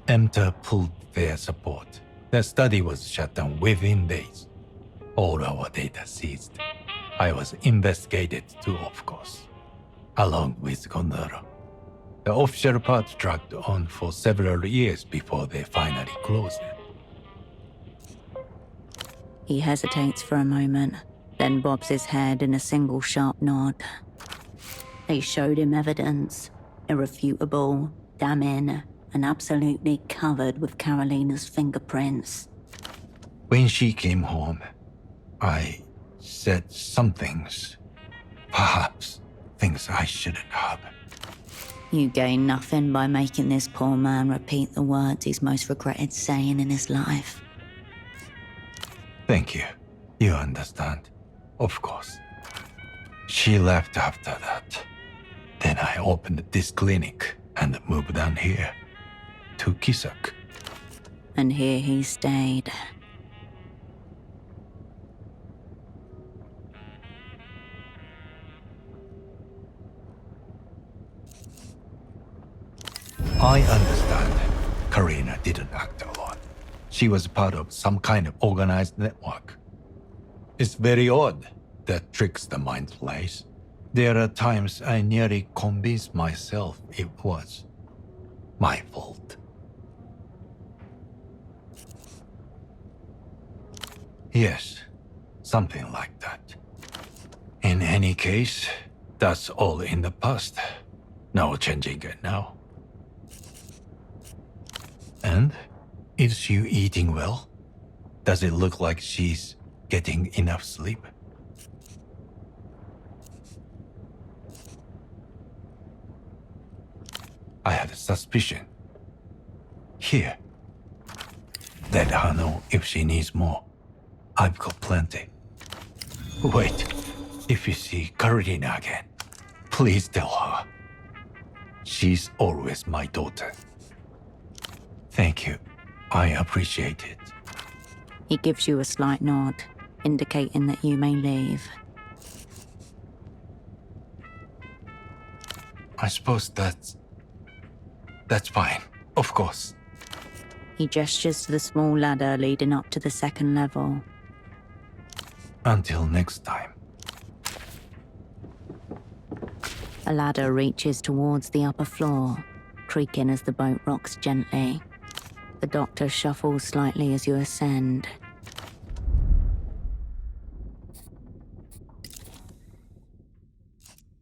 EMTA pulled their support. The study was shut down within days. All our data seized. I was investigated too, of course, along with Gonzalo. The official part dragged on for several years before they finally closed it. He hesitates for a moment, then bobs his head in a single sharp nod. They showed him evidence, irrefutable, damning, and absolutely covered with Carolina's fingerprints. When she came home, I said some things. Perhaps things I shouldn't have. You gain nothing by making this poor man repeat the words he's most regretted saying in his life. Thank you. You understand. Of course. She left after that. Then I opened this clinic and moved down here to Kisak. And here he stayed. I understand. Karina didn't act alone. She was part of some kind of organized network. It's very odd that tricks the mind plays. There are times I nearly convinced myself it was my fault. Yes, something like that. In any case, that's all in the past. No changing it now. And? Is she eating well? Does it look like she's getting enough sleep? I had a suspicion. Here. Let her know if she needs more. I've got plenty. Wait, if you see Carolina again, please tell her. She's always my daughter. Thank you. I appreciate it. He gives you a slight nod, indicating that you may leave. I suppose that's fine, of course. He gestures to the small ladder leading up to the second level. Until next time. A ladder reaches towards the upper floor, creaking as the boat rocks gently. The doctor shuffles slightly as you ascend.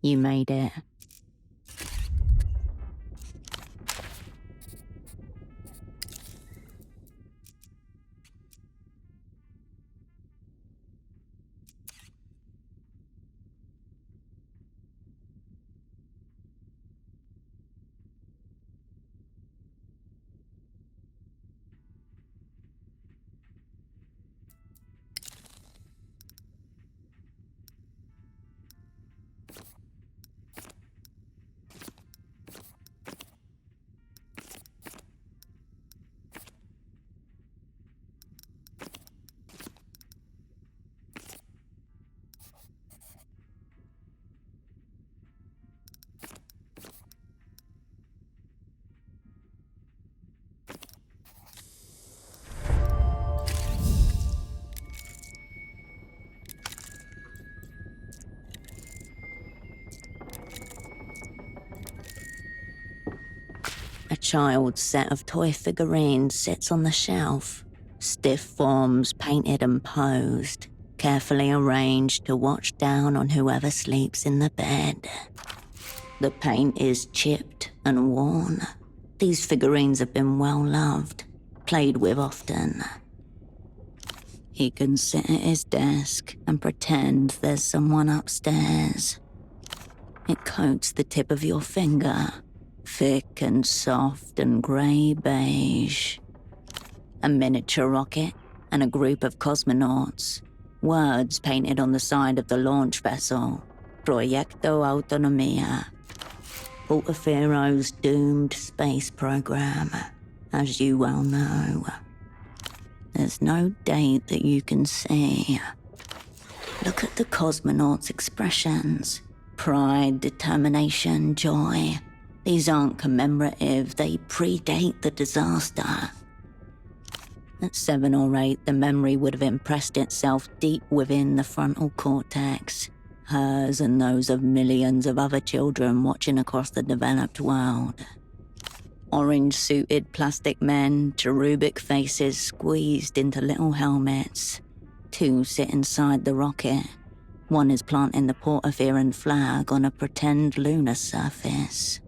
You made it. A child's set of toy figurines sits on the shelf, stiff forms painted and posed, carefully arranged to watch down on whoever sleeps in the bed. The paint is chipped and worn. These figurines have been well loved, played with often. He can sit at his desk and pretend there's someone upstairs. It coats the tip of your finger, thick and soft and grey beige. A miniature rocket and a group of cosmonauts. Words painted on the side of the launch vessel. Proyecto Autonomia. Portafero's doomed space program, as you well know. There's no date that you can see. Look at the cosmonauts' expressions. Pride, determination, joy. These aren't commemorative, they predate the disaster. At 7 or 8, the memory would have impressed itself deep within the frontal cortex, hers and those of millions of other children watching across the developed world. Orange-suited plastic men, cherubic faces squeezed into little helmets. 2 sit inside the rocket. 1 is planting the Portaferan flag on a pretend lunar surface.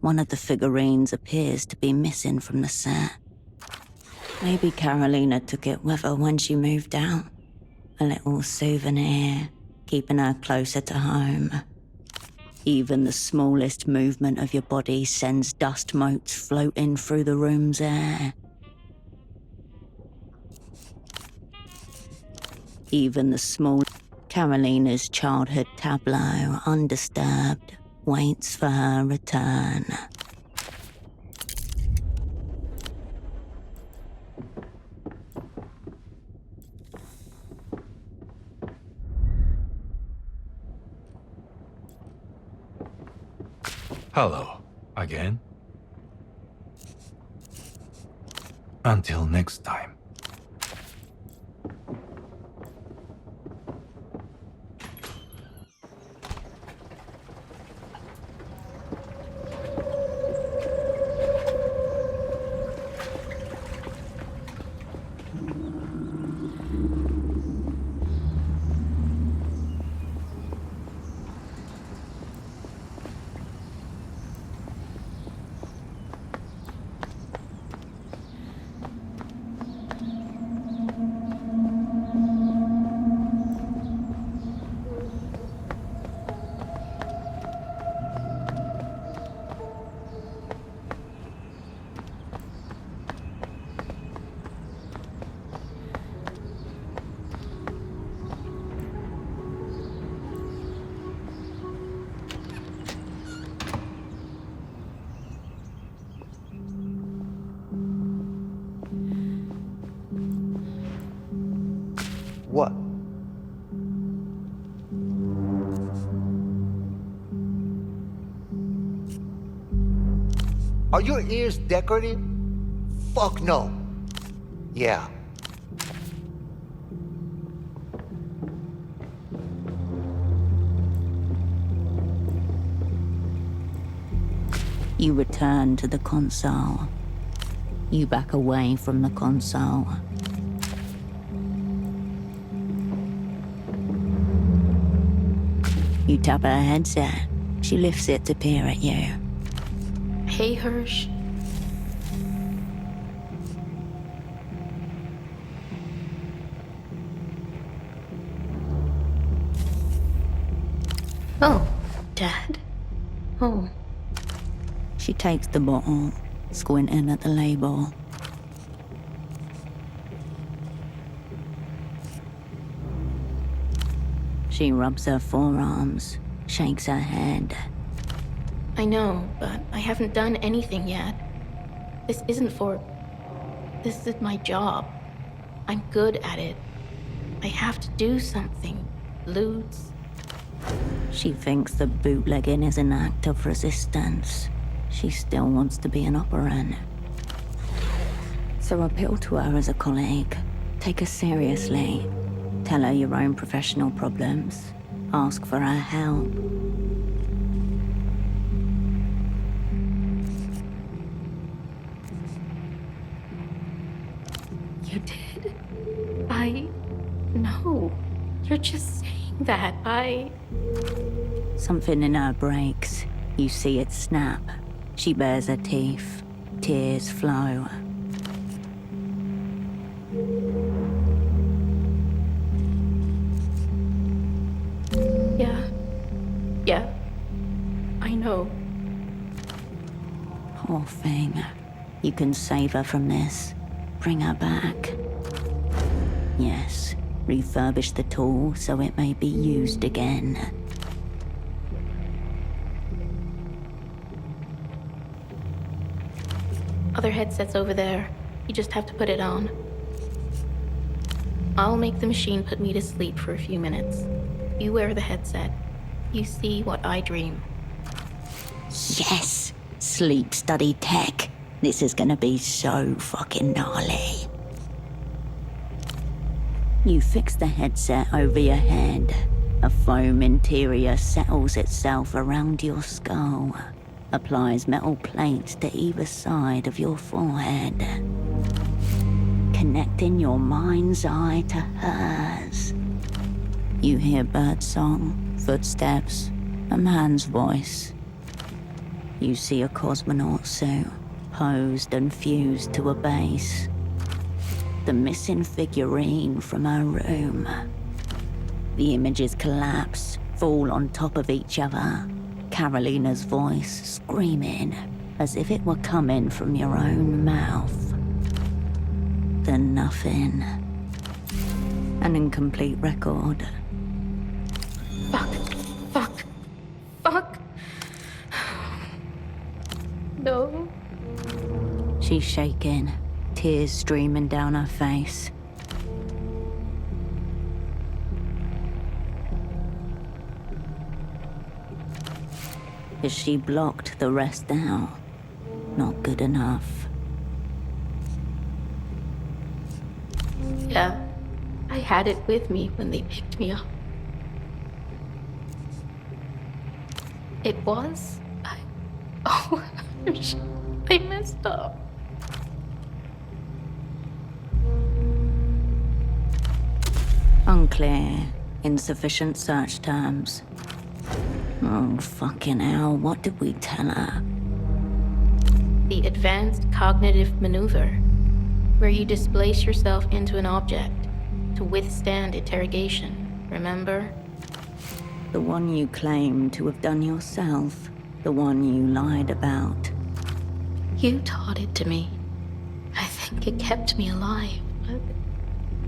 One of the figurines appears to be missing from the set. Maybe Carolina took it with her when she moved out. A little souvenir, keeping her closer to home. Even the smallest movement of your body sends dust motes floating through the room's air. Even the small Carolina's childhood tableau, undisturbed, waits for her return. Hello, again. Until next time. What? Are your ears decorative? fuck no. Yeah. You return to the console. You back away from the console. You tap her headset. She lifts it to peer at you. Hey, Hirsch. Oh, Dad. Oh. She takes the bottle, squinting at the label. She rubs her forearms, shakes her head. I know, but I haven't done anything yet. This isn't for... This is my job. I'm good at it. I have to do something. Loots. She thinks the bootlegging is an act of resistance. She still wants to be an operant. So appeal to her as a colleague. Take her seriously. Tell her your own professional problems. Ask for her help. You did? No. You're just saying that. Something in her breaks. You see it snap. She bares her teeth. Tears flow. Yeah. I know. Poor thing. You can save her from this. Bring her back. Yes. Refurbish the tool so it may be used again. Other headsets over there. You just have to put it on. I'll make the machine put me to sleep for a few minutes. You wear the headset. You see what I dream. Yes! Sleep study tech. This is gonna be so fucking gnarly. You fix the headset over your head. A foam interior settles itself around your skull. Applies metal plates to either side of your forehead. Connecting your mind's eye to hers. You hear birdsong, footsteps, a man's voice. You see a cosmonaut suit, posed and fused to a base. The missing figurine from her room. The images collapse, fall on top of each other. Carolina's voice screaming, as if it were coming from your own mouth. Then nothing. An incomplete record. Fuck. No. She's shaking, tears streaming down her face. As she blocked the rest out. Not good enough. Yeah. I had it with me when they picked me up. It was? I messed up. Unclear. Insufficient search terms. Oh, fucking hell, what did we tell her? The advanced cognitive maneuver, where you displace yourself into an object to withstand interrogation, remember? The one you claim to have done yourself. The one you lied about. You taught it to me. I think it kept me alive, but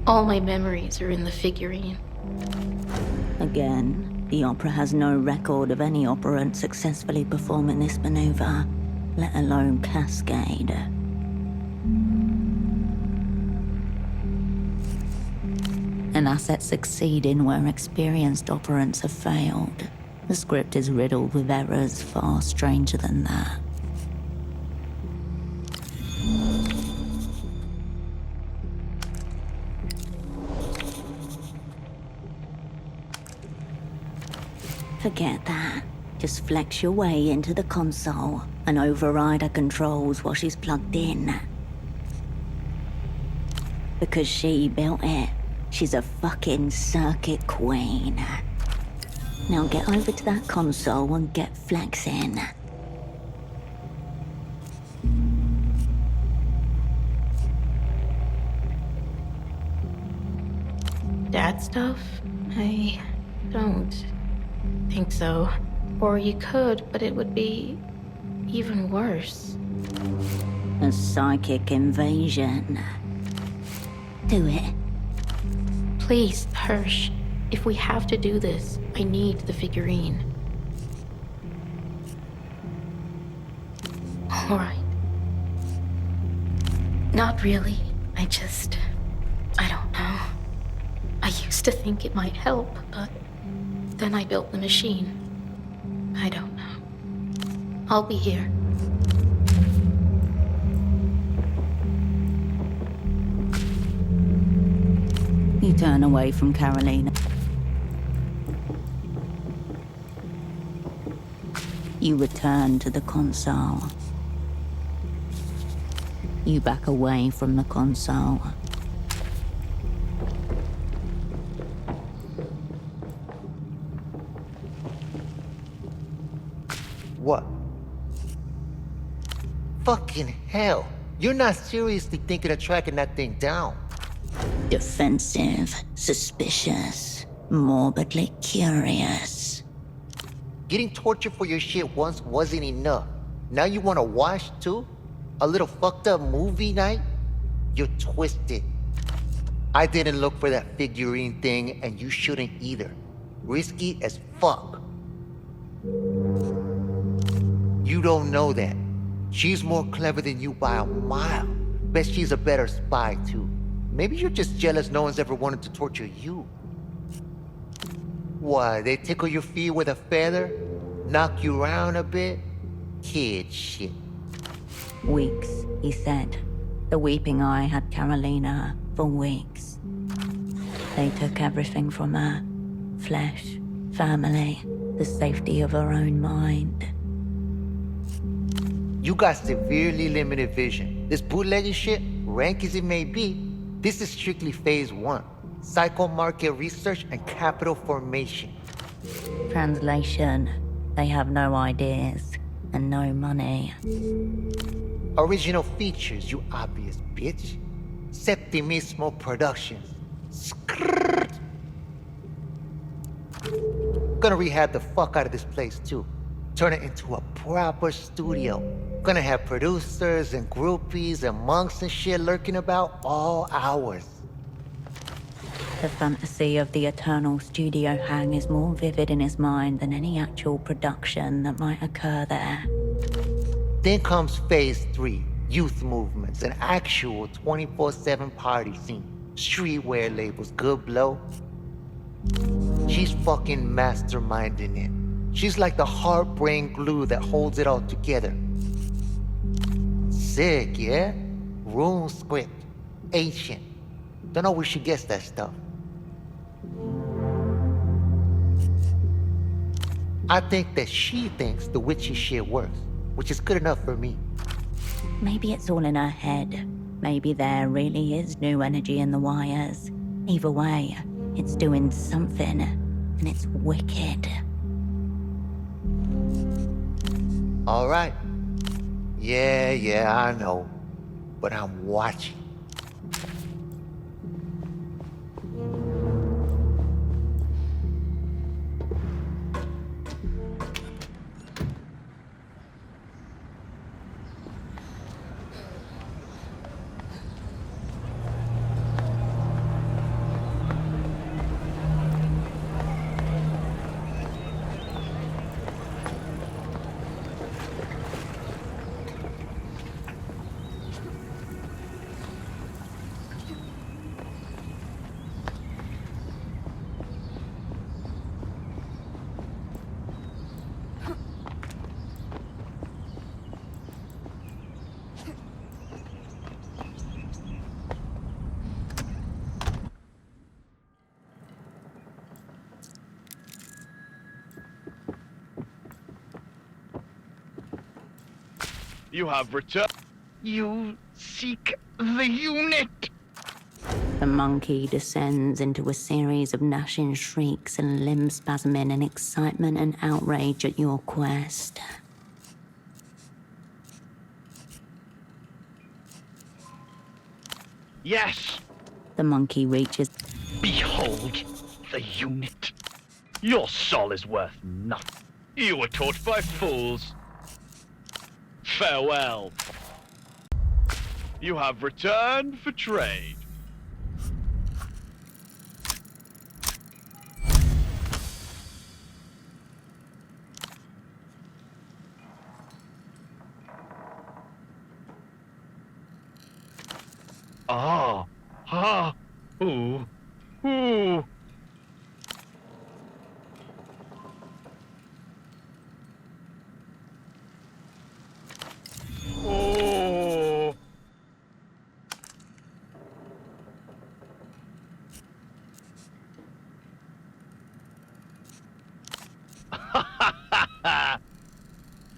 all my memories are in the figurine. Again, the Opera has no record of any operant successfully performing this maneuver, let alone cascade. An asset succeeding where experienced operants have failed. The script is riddled with errors far stranger than that. Forget that. Just flex your way into the console and override her controls while she's plugged in. Because she built it. She's a fucking circuit queen. Now get over to that console and get flexing. Dad stuff? I don't think so. Or you could, but it would be even worse. A psychic invasion. Do it. Please, Hirsch. If we have to do this, I need the figurine. All right. Not really. I don't know. I used to think it might help, but then I built the machine. I don't know. I'll be here. You turn away from Carolina. You return to the console. You back away from the console. What? Fucking hell. You're not seriously thinking of tracking that thing down. Defensive, suspicious, morbidly curious. Getting tortured for your shit once wasn't enough. Now you want to wash too? A little fucked up movie night? You're twisted. I didn't look for that figurine thing, and you shouldn't either. Risky as fuck. You don't know that. She's more clever than you by a mile. Bet she's a better spy too. Maybe you're just jealous no one's ever wanted to torture you. Why, they tickle your feet with a feather? Knock you around a bit? Kid shit. Weeks, he said. The weeping eye had Carolina for weeks. They took everything from her. Flesh, family, the safety of her own mind. You got severely limited vision. This bootlegging shit, rank as it may be, this is strictly phase 1. Psycho market research and capital formation. Translation. They have no ideas and no money. Original features, you obvious bitch. Septimismo Productions. Skrrrt. Gonna rehab the fuck out of this place too. Turn it into a proper studio. Gonna have producers and groupies and monks and shit lurking about all hours. The fantasy of the eternal studio hang is more vivid in his mind than any actual production that might occur there. Then comes phase 3, youth movements, an actual 24/7 party scene. Streetwear labels, good blow. She's fucking masterminding it. She's like the heart-brain glue that holds it all together. Sick, yeah? Rune script. Ancient. Don't know where she gets that stuff. I think that she thinks the witchy shit works, which is good enough for me. Maybe it's all in her head. Maybe there really is new energy in the wires. Either way, it's doing something, and it's wicked. All right. Yeah, I know. But I'm watching. You have returned. You seek the unit. The monkey descends into a series of gnashing shrieks and limb spasming in excitement and outrage at your quest. Yes. The monkey reaches. Behold the unit. Your soul is worth nothing. You were taught by fools. Farewell. You have returned for trade. Ah, ah, ooh, ooh. Oh.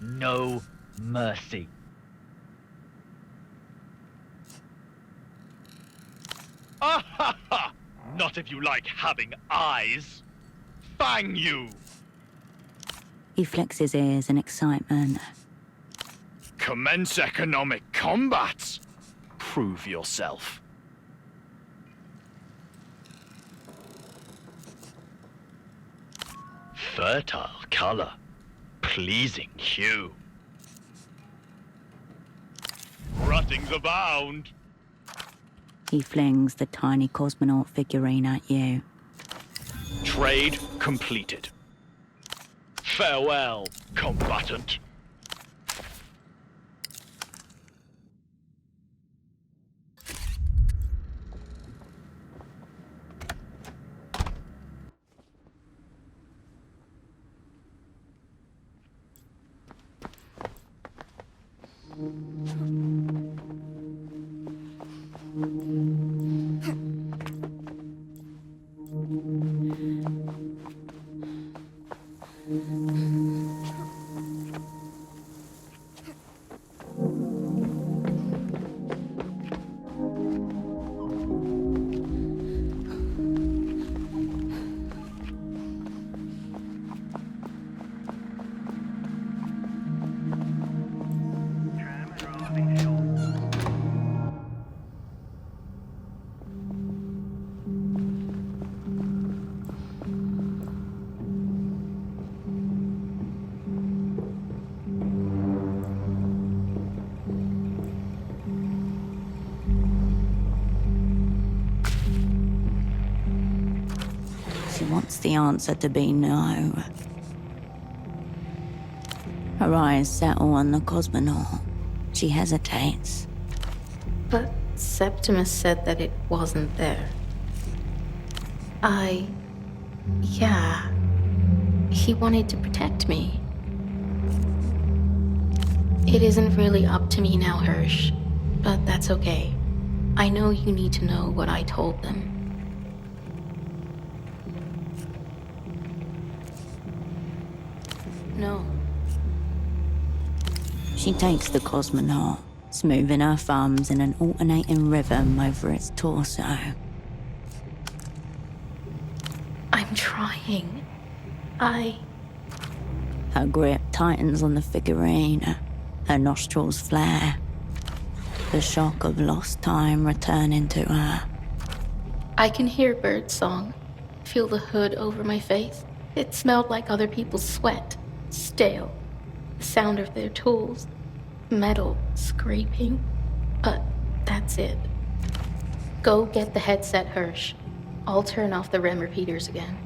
No mercy. Ah ha ha! Not if you like having eyes. Fang you! He flicks his ears in excitement. Commence economic combat. Prove yourself. Fertile color. Pleasing hue. Ruttings abound. He flings the tiny cosmonaut figurine at you. Trade completed. Farewell, combatant. She wants the answer to be no. Her eyes settle on the cosmonaut. She hesitates. But Septimus said that it wasn't there. Yeah. He wanted to protect me. It isn't really up to me now, Hirsch. But that's okay. I know you need to know what I told them. No. She takes the cosmonaut, smoothing her thumbs in an alternating rhythm over its torso. I'm trying. Her grip tightens on the figurine. Her nostrils flare. The shock of lost time returning to her. I can hear birdsong. Feel the hood over my face. It smelled like other people's sweat. Stale. The sound of their tools. Metal scraping. But that's it. Go get the headset, Hirsch. I'll turn off the REM repeaters again.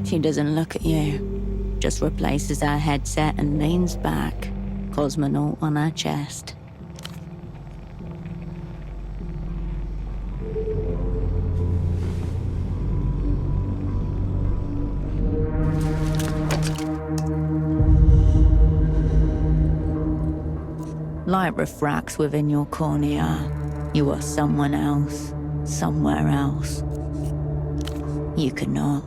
She doesn't look at you, just replaces her headset and leans back, cosmonaut on her chest. Light refracts within your cornea. You are someone else, somewhere else. You cannot.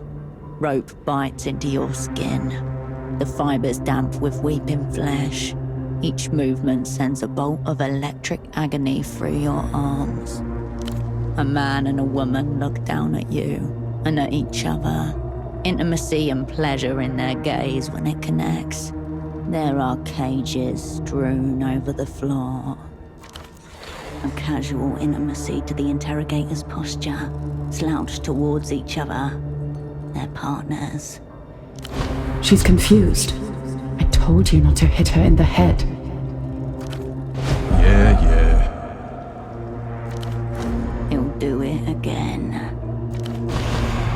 Rope bites into your skin. The fibers damp with weeping flesh. Each movement sends a bolt of electric agony through your arms. A man and a woman look down at you and at each other. Intimacy and pleasure in their gaze when it connects. There are cages strewn over the floor. A casual intimacy to the interrogator's posture, slouched towards each other, their partners. She's confused. I told you not to hit her in the head. Yeah. He'll do it again.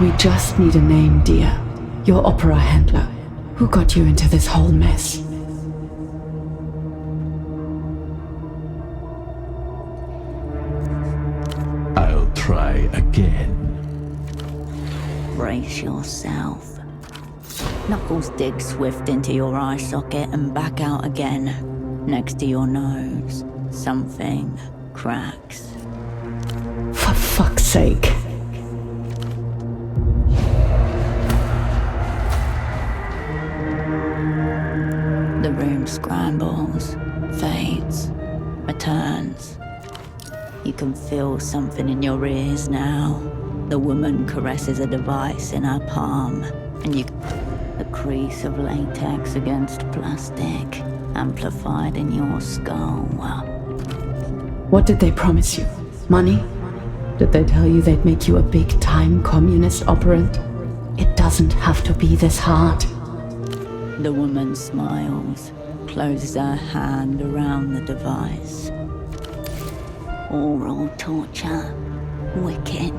We just need a name, dear. Your opera handler. Who got you into this whole mess? I'll try again. Brace yourself. Knuckles dig swift into your eye socket and back out again. Next to your nose, something cracks. For fuck's sake. The room scrambles, fades, returns. You can feel something in your ears now. The woman caresses a device in her palm, and the crease of latex against plastic, amplified in your skull. What did they promise you? Money? Did they tell you they'd make you a big-time communist operant? It doesn't have to be this hard. The woman smiles, closes her hand around the device. Oral torture. Wicked.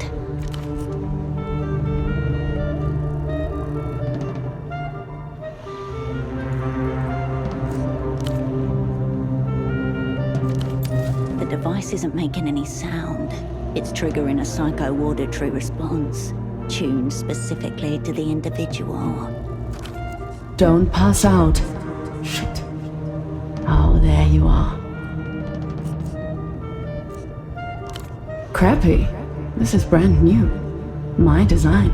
The device isn't making any sound. It's triggering a psycho-auditory response, tuned specifically to the individual. Don't pass out. Shit. Oh, there you are. Crappy. This is brand new. My design.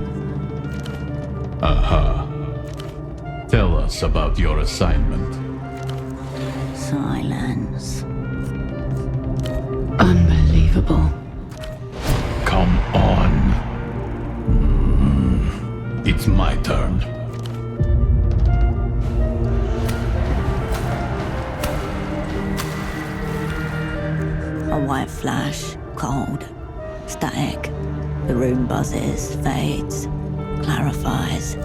Aha. Tell us about your assignment. Silence. Unbelievable. Come on. It's my turn. A white flash, cold, static. The room buzzes, fades, clarifies.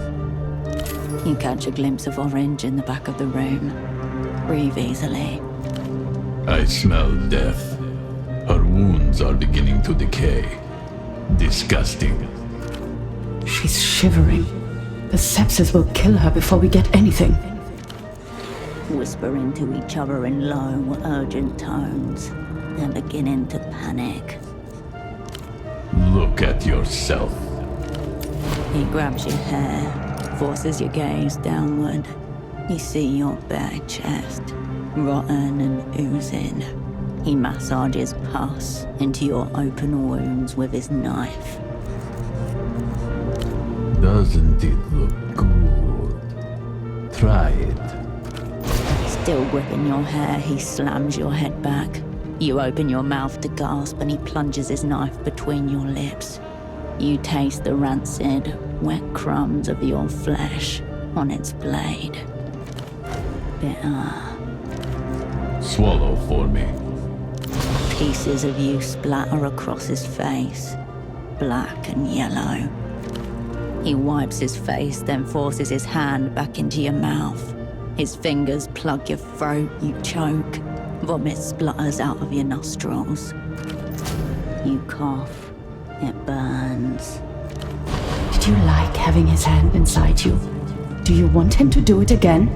You catch a glimpse of orange in the back of the room. Breathe easily. I smell death. Her wounds are beginning to decay. Disgusting. She's shivering. The sepsis will kill her before we get anything. Whisper into each other in low, urgent tones. They're beginning to panic. Look at yourself. He grabs your hair, forces your gaze downward. You see your bare chest, rotten and oozing. He massages pus into your open wounds with his knife. Doesn't it look good? Try it. Still gripping your hair, he slams your head back. You open your mouth to gasp and he plunges his knife between your lips. You taste the rancid, wet crumbs of your flesh on its blade. Bitter. Swallow for me. Pieces of you splatter across his face, black and yellow. He wipes his face, then forces his hand back into your mouth. His fingers plug your throat, you choke. Vomit splutters out of your nostrils. You cough. It burns. Did you like having his hand inside you? Do you want him to do it again?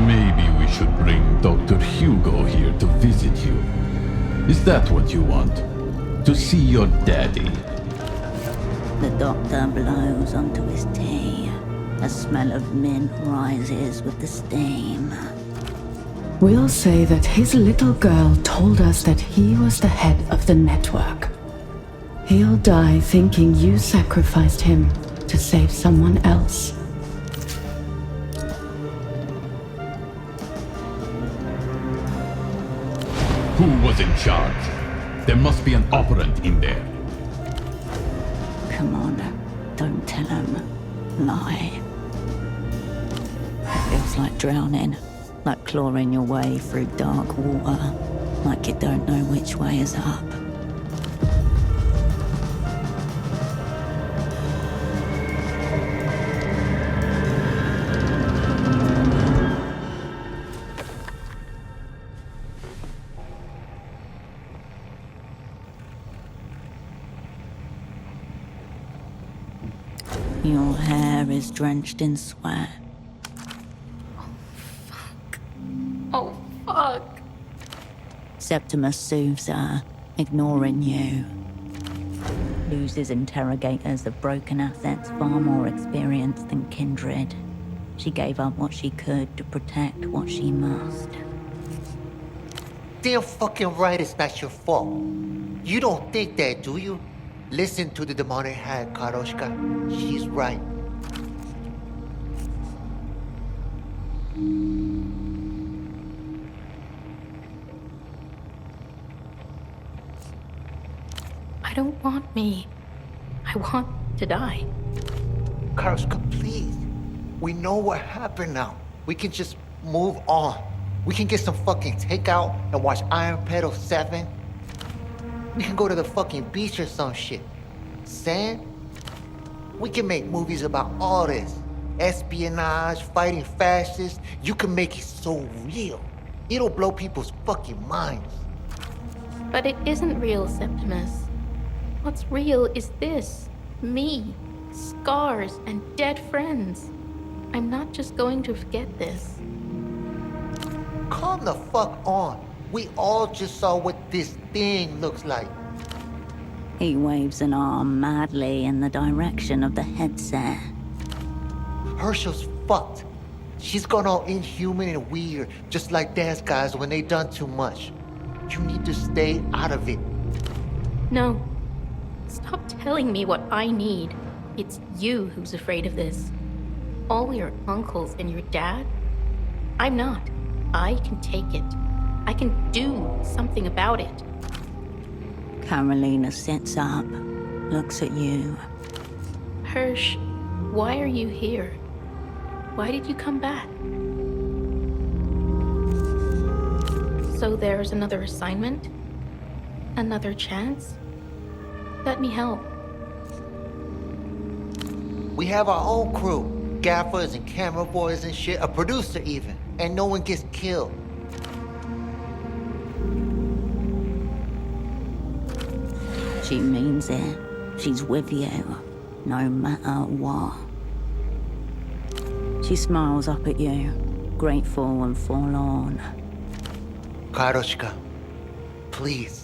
Maybe we should bring Dr. Hugo here to visit you. Is that what you want? To see your daddy? The doctor blows onto his tea. A smell of mint rises with the steam. We'll say that his little girl told us that he was the head of the network. He'll die thinking you sacrificed him to save someone else. Who was in charge? There must be an operant in there. Come on, don't tell him. Lie. It feels like drowning, like clawing your way through dark water, like you don't know which way is up. Your hair is drenched in sweat. Oh, fuck. Septimus soothes her, ignoring you. Luz's interrogators have broken assets far more experienced than Kindred. She gave up what she could to protect what she must. Damn fucking right it's not your fault. You don't think that, do you? Listen to the demonic hag, Karoshka. She's right. I don't want me. I want to die. Karoshka, please. We know what happened now. We can just move on. We can get some fucking takeout and watch Iron Pedal 7. We can go to the fucking beach or some shit. Sand? We can make movies about all this. Espionage, fighting fascists. You can make it so real. It'll blow people's fucking minds. But it isn't real, Septimus. What's real is this. Me. Scars and dead friends. I'm not just going to forget this. Calm the fuck on. We all just saw what this thing looks like. He waves an arm madly in the direction of the headset. Herschel's fucked. She's gone all inhuman and weird, just like dance guys when they done too much. You need to stay out of it. No. Stop telling me what I need. It's you who's afraid of this. All your uncles and your dad? I'm not. I can take it. I can do something about it. Carolina sits up, looks at you. Hirsch, why are you here? Why did you come back? So there's another assignment? Another chance? Let me help. We have our own crew. Gaffers and camera boys and shit. A producer even. And no one gets killed. She means it. She's with you, no matter what. She smiles up at you, grateful and forlorn. Karoshka, please.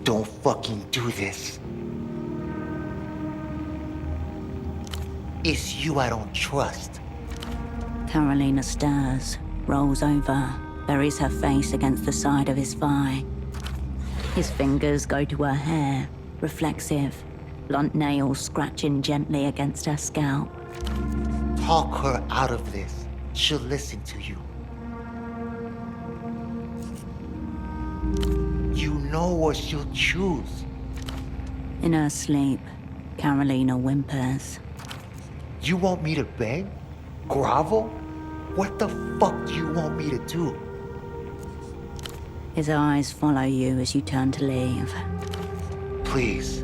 Don't fucking do this. It's you I don't trust. Carolina stirs, rolls over, buries her face against the side of his thigh. His fingers go to her hair, reflexive, blunt nails scratching gently against her scalp. Talk her out of this. She'll listen to you. You know what she'll choose. In her sleep, Carolina whimpers. You want me to beg? Grovel? What the fuck do you want me to do? His eyes follow you as you turn to leave. Please.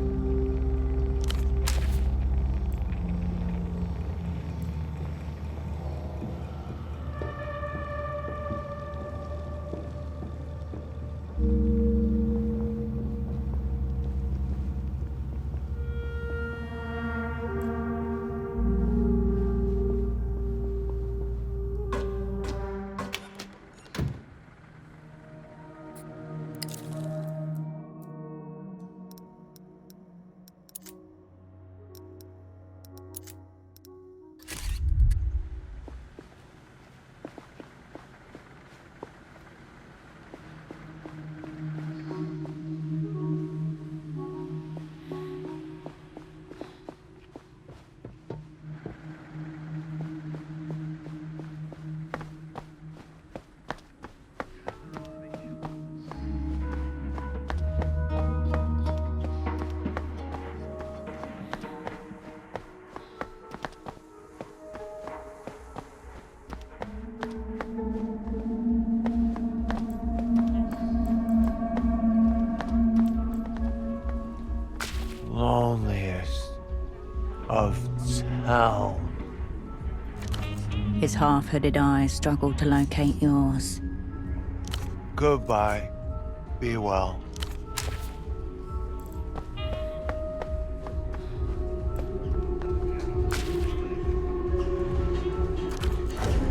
loneliest of town. His half-hooded eyes struggle to locate yours. Goodbye. Be well.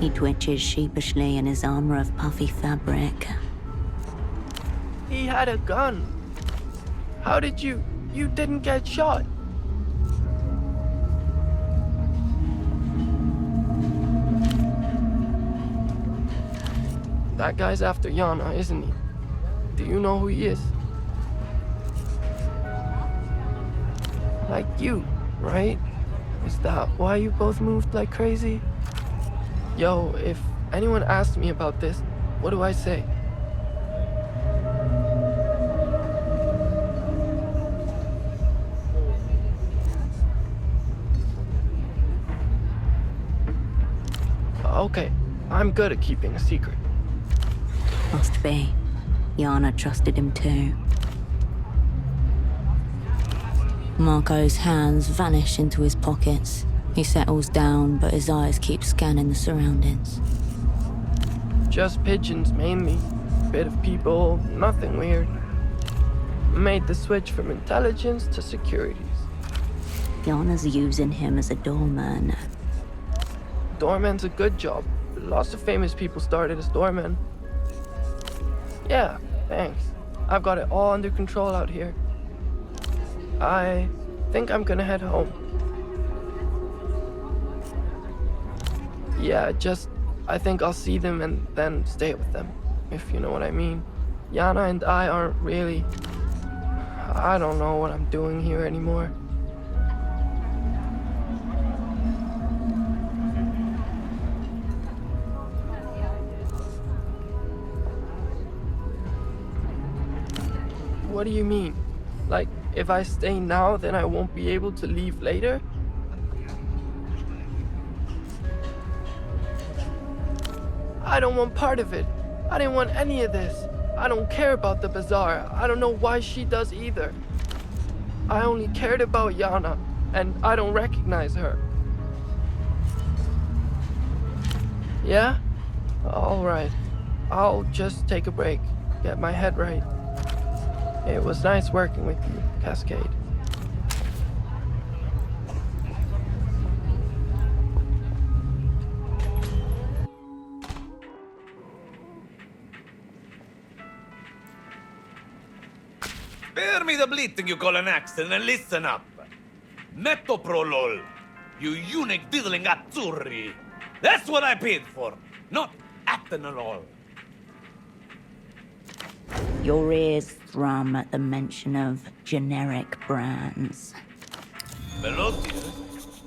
He twitches sheepishly in his armor of puffy fabric. He had a gun. How did you didn't get shot? That guy's after Yana, isn't he? Do you know who he is? Like you, right? Is that why you both moved like crazy? Yo, if anyone asks me about this, what do I say? Okay, I'm good at keeping a secret. Must be. Yana trusted him too. Marco's hands vanish into his pockets. He settles down, but his eyes keep scanning the surroundings. Just pigeons mainly. Bit of people, nothing weird. Made the switch from intelligence to securities. Yana's using him as a doorman. Doorman's a good job. Lots of famous people started as doormen. Yeah, thanks. I've got it all under control out here. I think I'm gonna head home. Yeah, I think I'll see them and then stay with them, if you know what I mean. Yana and I aren't really... I don't know what I'm doing here anymore. What do you mean? Like, if I stay now, then I won't be able to leave later? I don't want part of it. I didn't want any of this. I don't care about the bazaar. I don't know why she does either. I only cared about Yana, and I don't recognize her. Yeah? Alright. I'll just take a break. Get my head right. It was nice working with you, Cascade. Spare me the bleating you call an accent and listen up. Metoprolol, you eunuch diddling azzurri. That's what I paid for, not atenolol. Your ears thrum at the mention of generic brands. Velotius,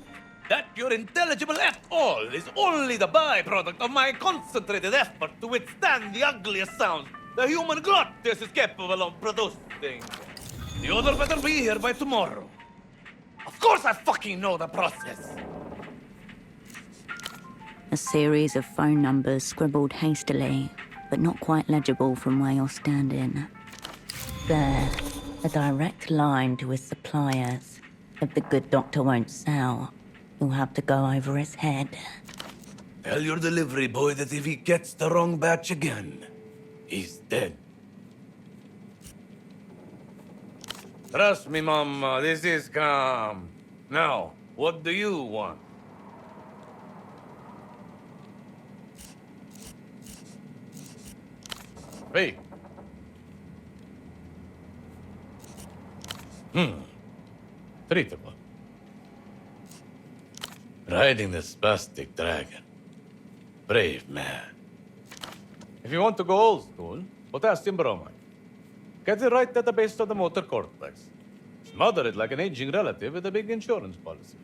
that you're intelligible at all is only the byproduct of my concentrated effort to withstand the ugliest sounds the human glottis is capable of producing. The other better be here by tomorrow. Of course I fucking know the process. A series of phone numbers scribbled hastily, but not quite legible from where you're standing. There, a direct line to his suppliers. If the good doctor won't sell, you'll have to go over his head. Tell your delivery boy that if he gets the wrong batch again, he's dead. Trust me, Mama, this is calm. Now, what do you want? Hey. Treatable. Riding the spastic dragon. Brave man. If you want to go old school, potassium bromide. Get it right at the base of the motor cortex. Smother it like an aging relative with a big insurance policy.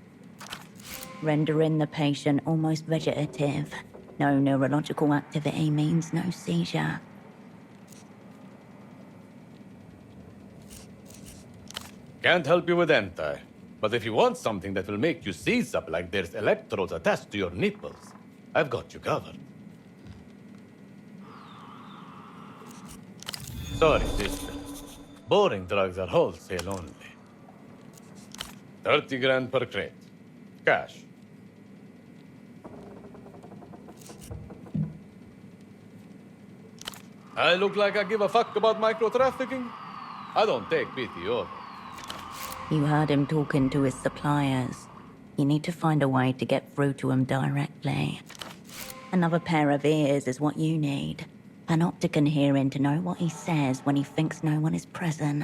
Rendering the patient almost vegetative. No neurological activity means no seizure. Can't help you with anti, but if you want something that will make you seize up like there's electrodes attached to your nipples, I've got you covered. Sorry, sister. Boring drugs are wholesale only. 30 grand per crate. Cash. I look like I give a fuck about micro-trafficking? I don't take pity over. You heard him talking to his suppliers. You need to find a way to get through to him directly. Another pair of ears is what you need. An optic and hearing to know what he says when he thinks no one is present.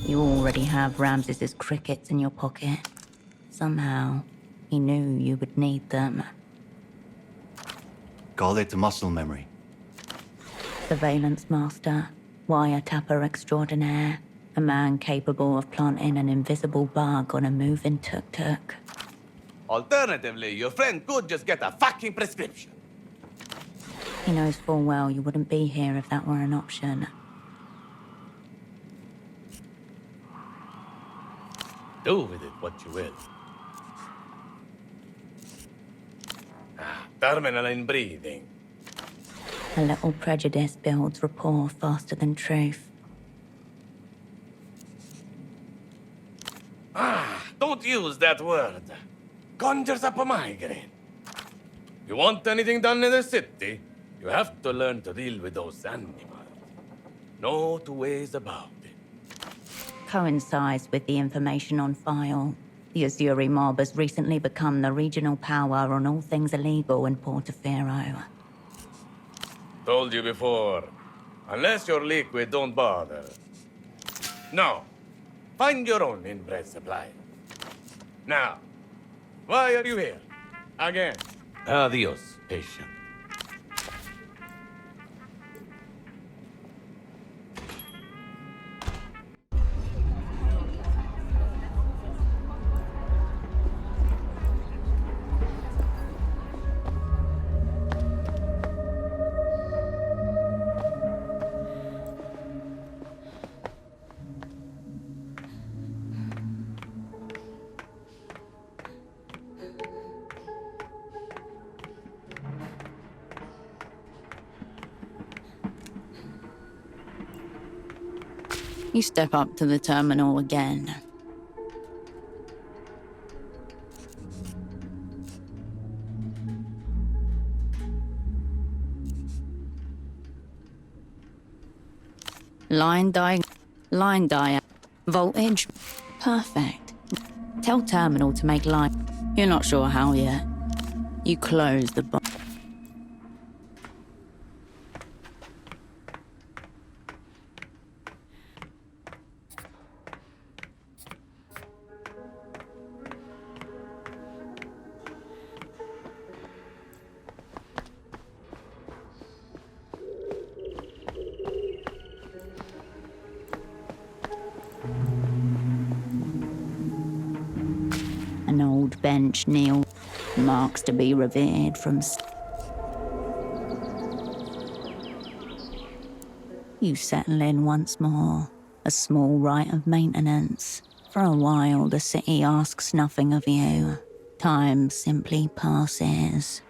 You already have Ramses's crickets in your pocket. Somehow, he knew you would need them. Call it muscle memory. Surveillance master, wiretapper extraordinaire, a man capable of planting an invisible bug on a moving tuk-tuk. Alternatively, your friend could just get a fucking prescription. He knows full well you wouldn't be here if that were an option. Do with it what you will. Terminal in breathing. A little prejudice builds rapport faster than truth. Don't use that word. Conjures up a migraine. You want anything done in the city, you have to learn to deal with those animals. No two ways about it. Coincides with the information on file. The Azuri mob has recently become the regional power on all things illegal in Portofino. Told you before. Unless you're liquid, don't bother. No. Find your own inbred supply. Now, why are you here? Again. Adios, patient. You step up to the terminal again. Line dia, voltage, perfect. Tell terminal to make line. You're not sure how yet. You close the box. An old bench kneel, marks to be revered from. You settle in once more, a small rite of maintenance. For a while, the city asks nothing of you. Time simply passes.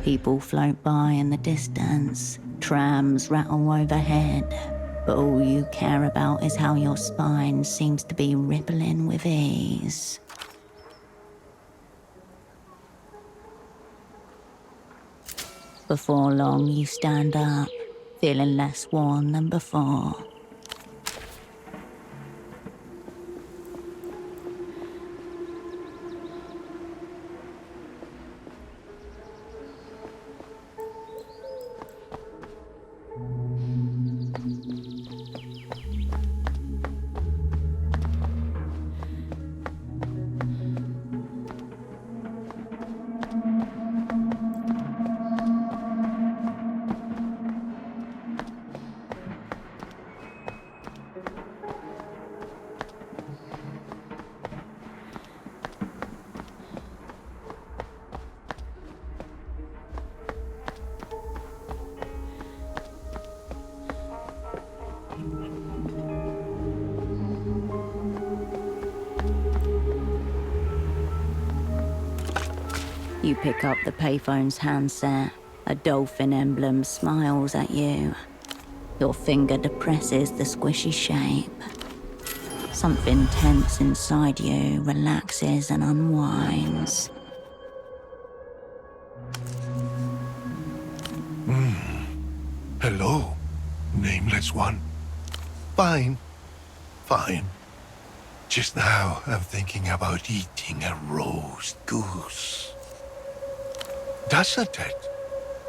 People float by in the distance, trams rattle overhead, but all you care about is how your spine seems to be rippling with ease. Before long, you stand up, feeling less worn than before. You pick up the payphone's handset. A dolphin emblem smiles at you. Your finger depresses the squishy shape. Something tense inside you relaxes and unwinds. Hello, nameless one. Fine, fine. Just now, I'm thinking about eating a roast goose. Doesn't it?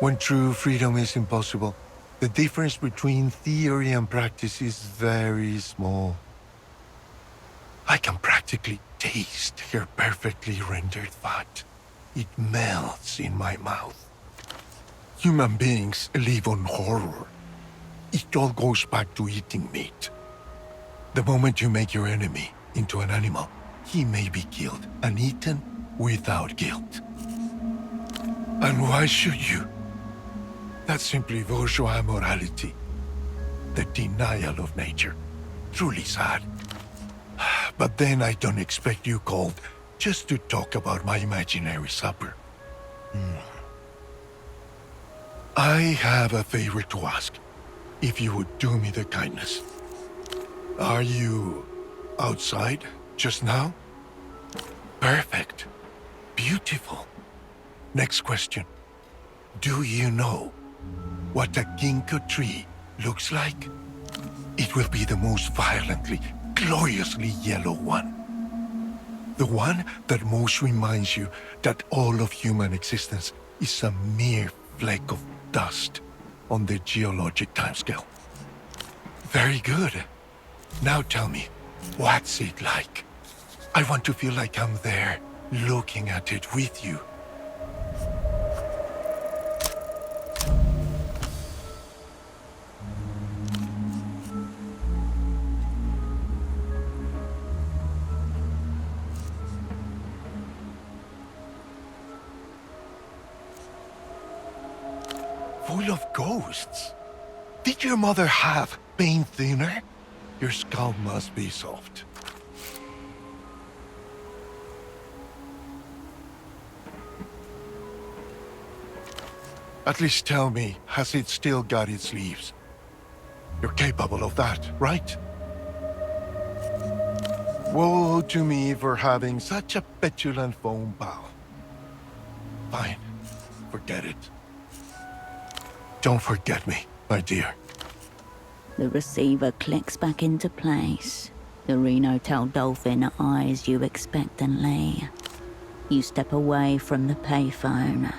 When true freedom is impossible, the difference between theory and practice is very small. I can practically taste her perfectly rendered fat. It melts in my mouth. Human beings live on horror. It all goes back to eating meat. The moment you make your enemy into an animal, he may be killed and eaten without guilt. And why should you? That's simply bourgeois morality. The denial of nature. Truly sad. But then I don't expect you called just to talk about my imaginary supper. I have a favor to ask, if you would do me the kindness. Are you outside just now? Perfect. Beautiful. Next question. Do you know what a ginkgo tree looks like? It will be the most violently, gloriously yellow one. The one that most reminds you that all of human existence is a mere fleck of dust on the geologic timescale. Very good. Now tell me, what's it like? I want to feel like I'm there, looking at it with you. Full of ghosts. Did your mother have pain thinner? Your skull must be soft. At least tell me, has it still got its leaves? You're capable of that, right? Woe to me for having such a petulant foam pal. Fine, forget it. Don't forget me, my dear. The receiver clicks back into place. The Reno tail dolphin eyes you expectantly. You step away from the payphone.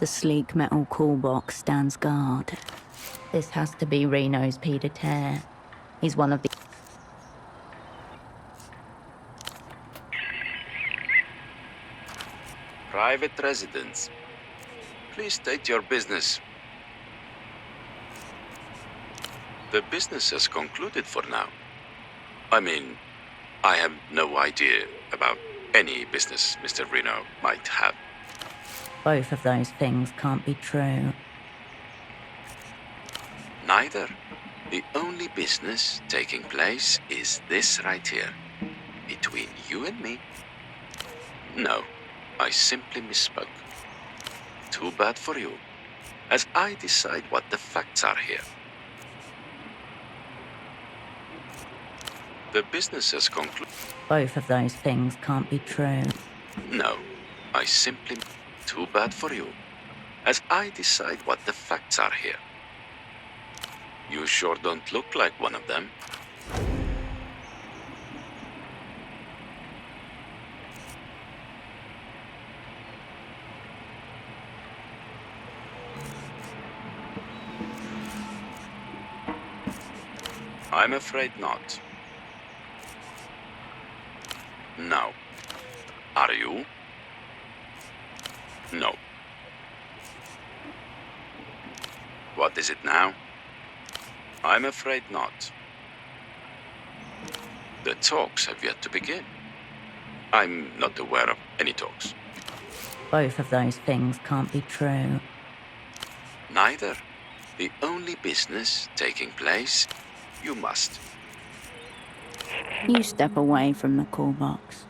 The sleek metal call box stands guard. This has to be Reno's Peter Tear. He's one of the... Private residence. Please state your business. The business has concluded for now. I mean, I have no idea about any business Mr. Reno might have. Both of those things can't be true. Neither. The only business taking place is this right here. Between you and me. No, I simply misspoke. Too bad for you, as I decide what the facts are here. The business has concluded. Both of those things can't be true. No, I simply... Too bad for you, as I decide what the facts are here. You sure don't look like one of them. I'm afraid not. No. Are you? No. What is it now? I'm afraid not. The talks have yet to begin. I'm not aware of any talks. Both of those things can't be true. Neither. The only business taking place, you must. You step away from the call box.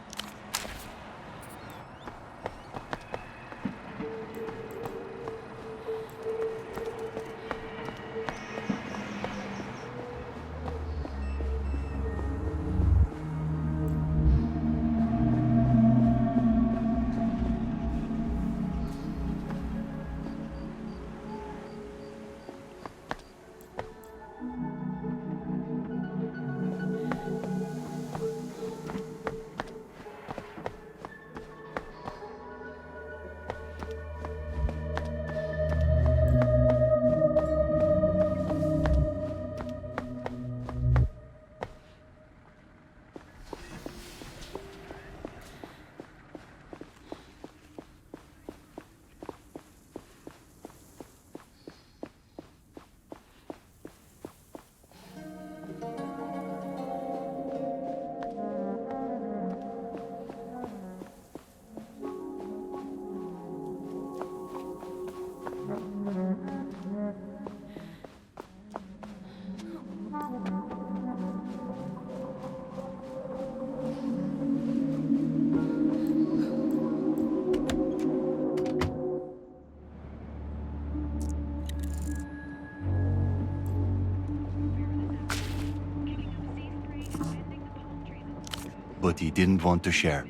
But he didn't want to share.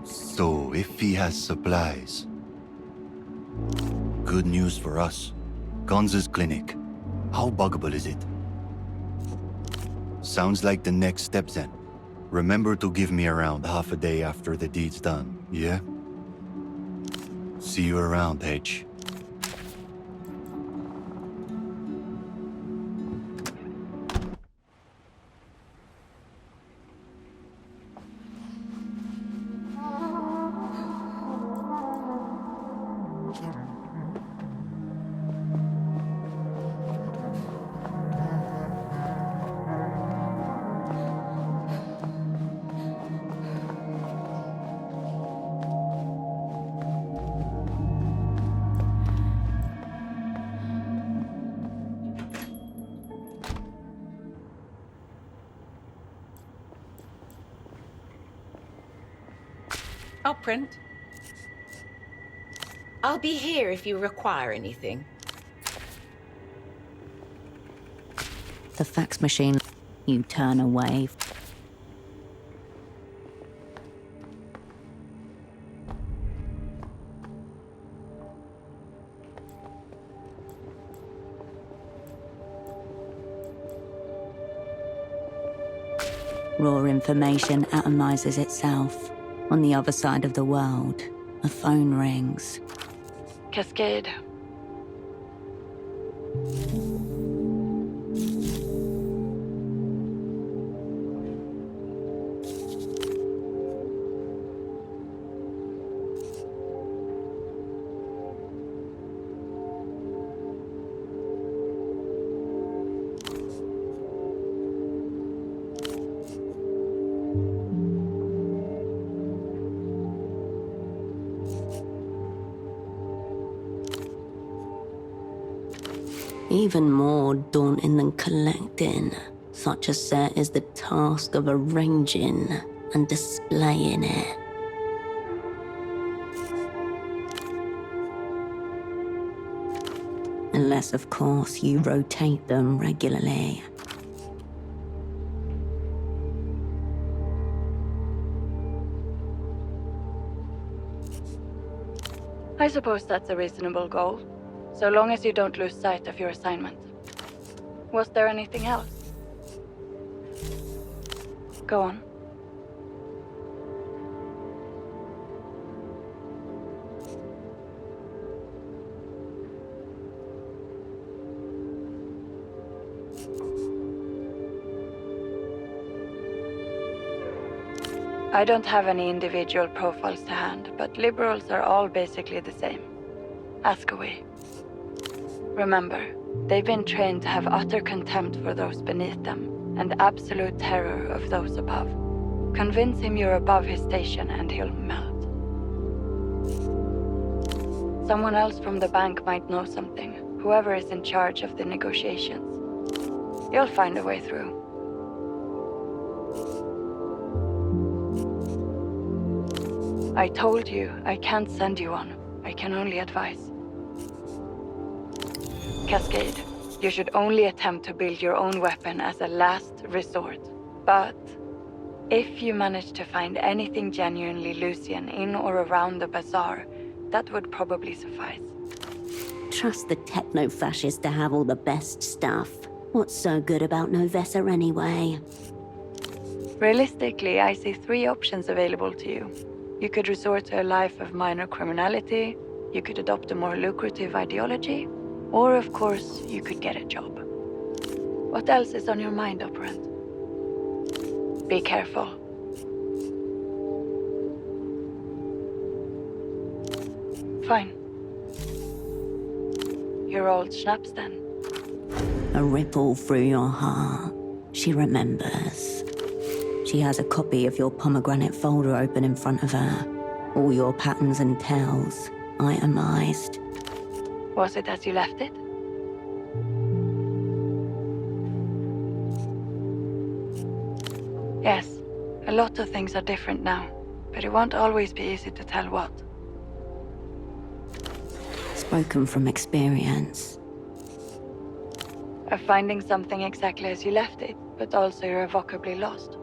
So if he has supplies... Good news for us. Gonza's clinic. How buggable is it? Sounds like the next step then. Remember to give me around half a day after the deed's done, yeah? See you around, H. I'll print. I'll be here if you require anything. The fax machine, you turn away. Raw information atomizes itself. On the other side of the world, a phone rings. Cascade. Even more daunting than collecting, such a set is the task of arranging and displaying it. Unless, of course, you rotate them regularly. I suppose that's a reasonable goal, so long as you don't lose sight of your assignment. Was there anything else? Go on. I don't have any individual profiles to hand, but liberals are all basically the same. Ask away. Remember, they've been trained to have utter contempt for those beneath them, and absolute terror of those above. Convince him you're above his station and he'll melt. Someone else from the bank might know something. Whoever is in charge of the negotiations. You'll find a way through. I told you, I can't send you on. I can only advise. Cascade, you should only attempt to build your own weapon as a last resort. But if you manage to find anything genuinely Lucian in or around the bazaar, that would probably suffice. Trust the techno-fascists to have all the best stuff. What's so good about Novessa anyway? Realistically, I see 3 options available to you. You could resort to a life of minor criminality, you could adopt a more lucrative ideology, or of course, you could get a job. What else is on your mind, Operant? Be careful. Fine. Your old schnapps then. A ripple through your heart. She remembers. She has a copy of your pomegranate folder open in front of her. All your patterns and tells, itemized. Was it as you left it? Yes, a lot of things are different now, but it won't always be easy to tell what. Spoken from experience. Of finding something exactly as you left it, but also irrevocably lost.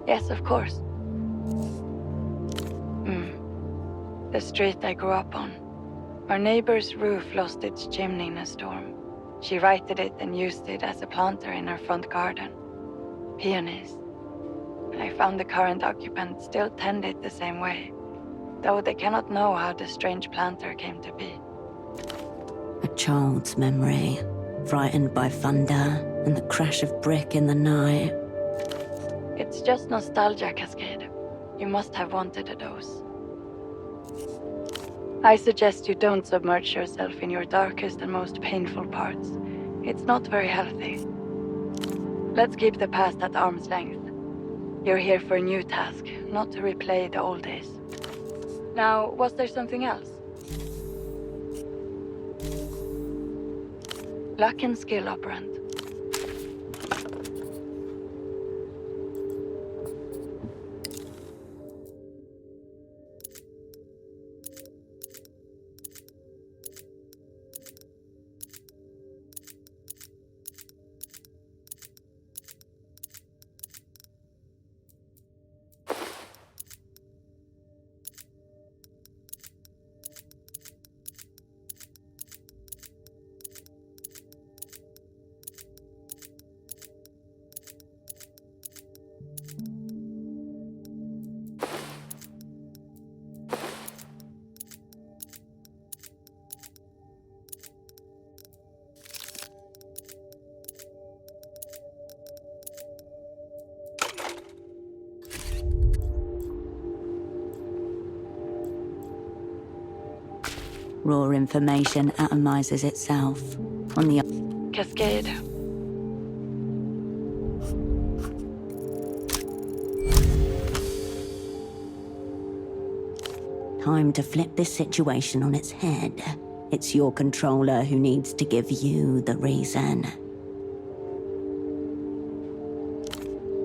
Yes, of course. The street I grew up on. Our neighbor's roof lost its chimney in a storm. She righted it and used it as a planter in her front garden. Peonies. I found the current occupant still tend it the same way, though they cannot know how the strange planter came to be. A child's memory, frightened by thunder and the crash of brick in the night. It's just nostalgia, Cascade. You must have wanted a dose. I suggest you don't submerge yourself in your darkest and most painful parts. It's not very healthy. Let's keep the past at arm's length. You're here for a new task, not to replay the old days. Now, was there something else? Luck and skill, Operant. Raw information atomizes itself. On the Cascade. time to flip this situation on its head. It's your controller who needs to give you the reason.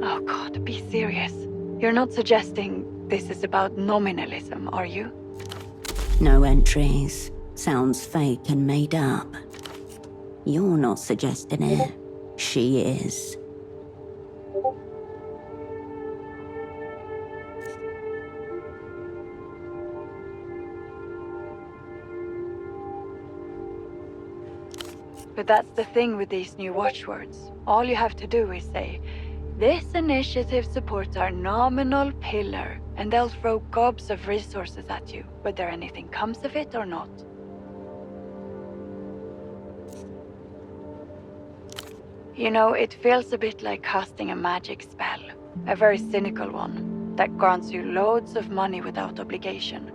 Oh God, be serious. You're not suggesting this is about nominalism, are you? No entries. Sounds fake and made up. You're not suggesting it. She is. But that's the thing with these new watchwords. All you have to do is say, this initiative supports our nominal pillar, and they'll throw gobs of resources at you, whether anything comes of it or not. You know, it feels a bit like casting a magic spell. A very cynical one, that grants you loads of money without obligation.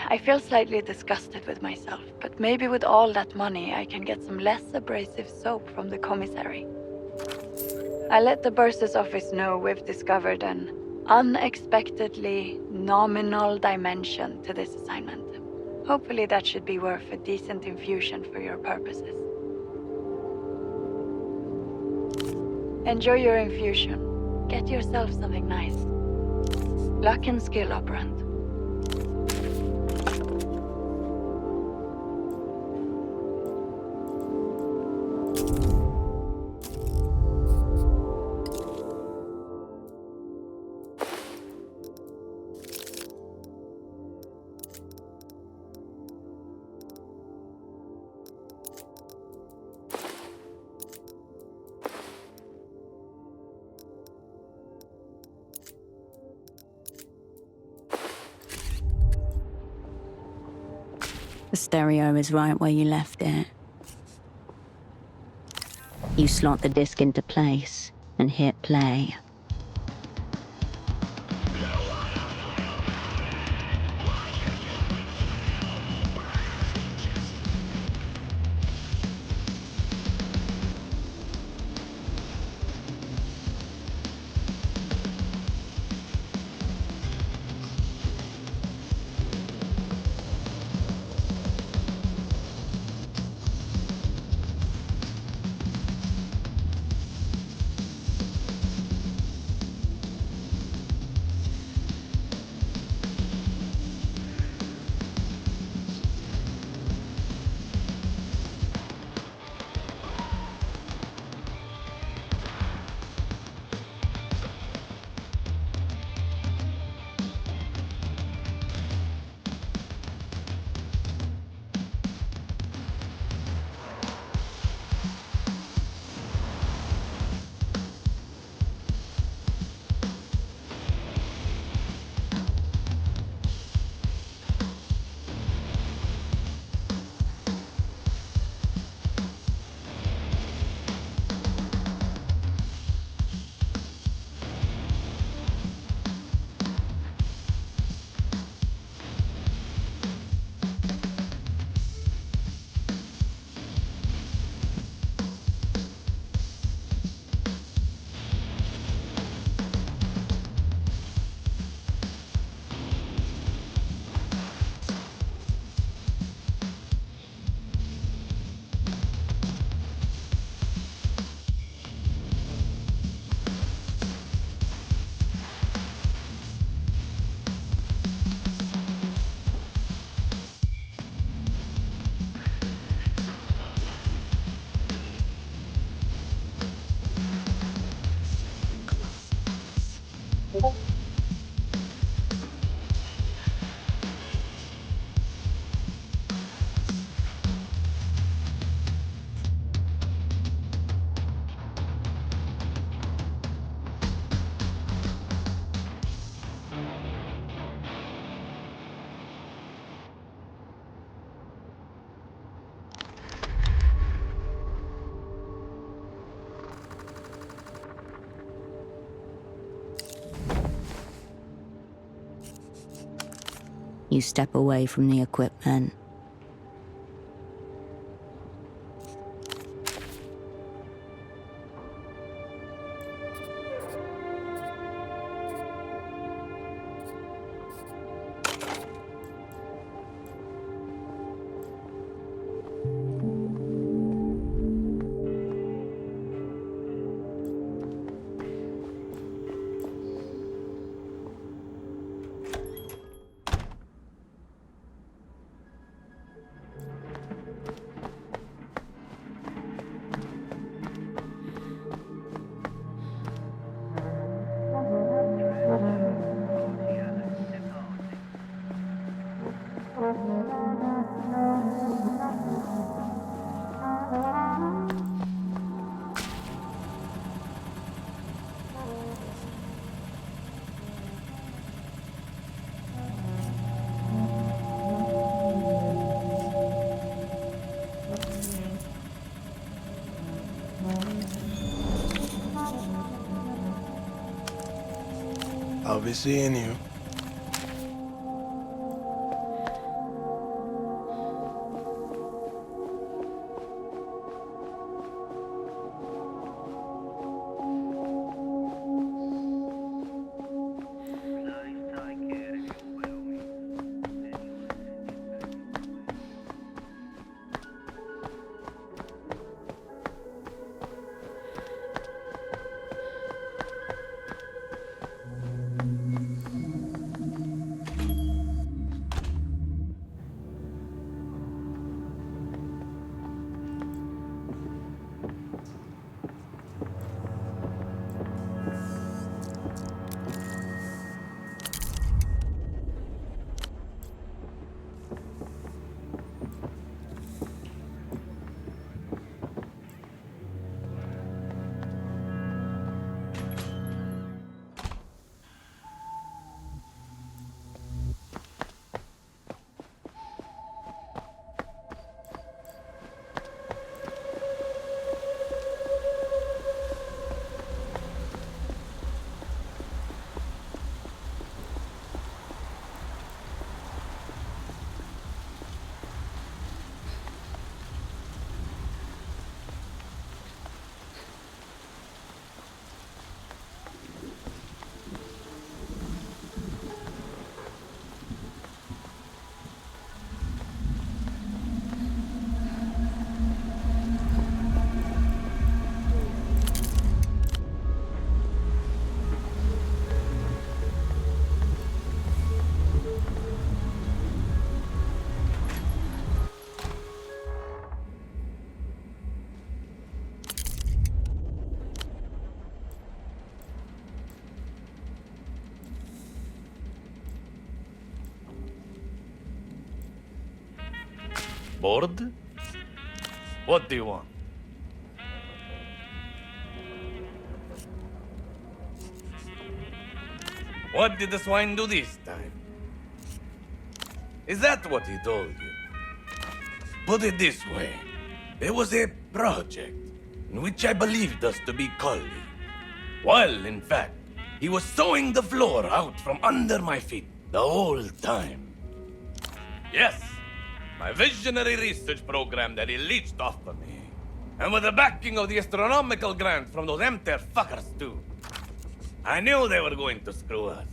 I feel slightly disgusted with myself, but maybe with all that money I can get some less abrasive soap from the commissary. I let the bursar's office know we've discovered an unexpectedly nominal dimension to this assignment. Hopefully that should be worth a decent infusion for your purposes. Enjoy your infusion. Get yourself something nice. Luck and skill, operant. The stereo is right where you left it. You slot the disc into place and hit play. You step away from the equipment. I'll be seeing you. Bored? What do you want? What did the swine do this time? Is that what he told you? Put it this way. There was a project in which I believed us to be colleagues. While, in fact, he was sawing the floor out from under my feet the whole time. Yes, my visionary research program that he leached off of me. And with the backing of the astronomical grant from those empty fuckers too. I knew they were going to screw us,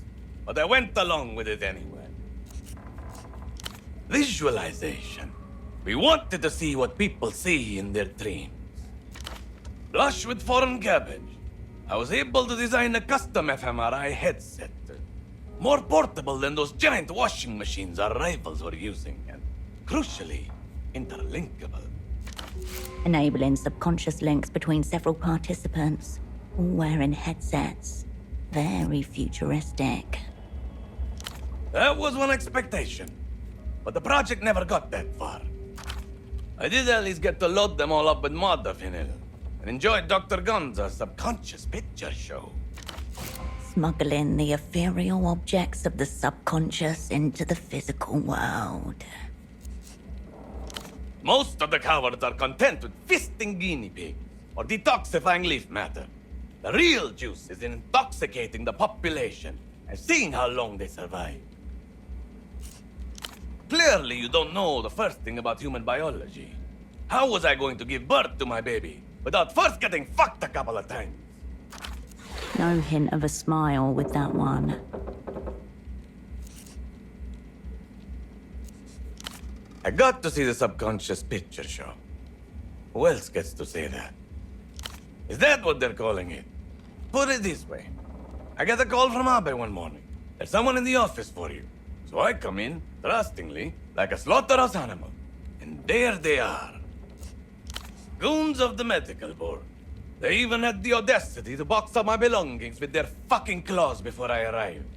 but I went along with it anyway. Visualization. We wanted to see what people see in their dreams. Flush with foreign cabbage, I was able to design a custom fMRI headset. More portable than those giant washing machines our rivals were using, and crucially, interlinkable. Enabling subconscious links between several participants, all wearing headsets. Very futuristic. That was one expectation, but the project never got that far. I did at least get to load them all up with modafinil and enjoy Dr. Gonza's subconscious picture show. Smuggling the ethereal objects of the subconscious into the physical world. Most of the cowards are content with fisting guinea pigs or detoxifying leaf matter. The real juice is in intoxicating the population and seeing how long they survive. Clearly, you don't know the first thing about human biology. How was I going to give birth to my baby without first getting fucked a couple of times? No hint of a smile with that one. I got to see the subconscious picture show. Who else gets to say that? Is that what they're calling it? Put it this way. I get a call from Abe one morning. There's someone in the office for you. So I come in, trustingly, like a slaughterhouse animal. And there they are. Goons of the medical board. They even had the audacity to box up my belongings with their fucking claws before I arrived.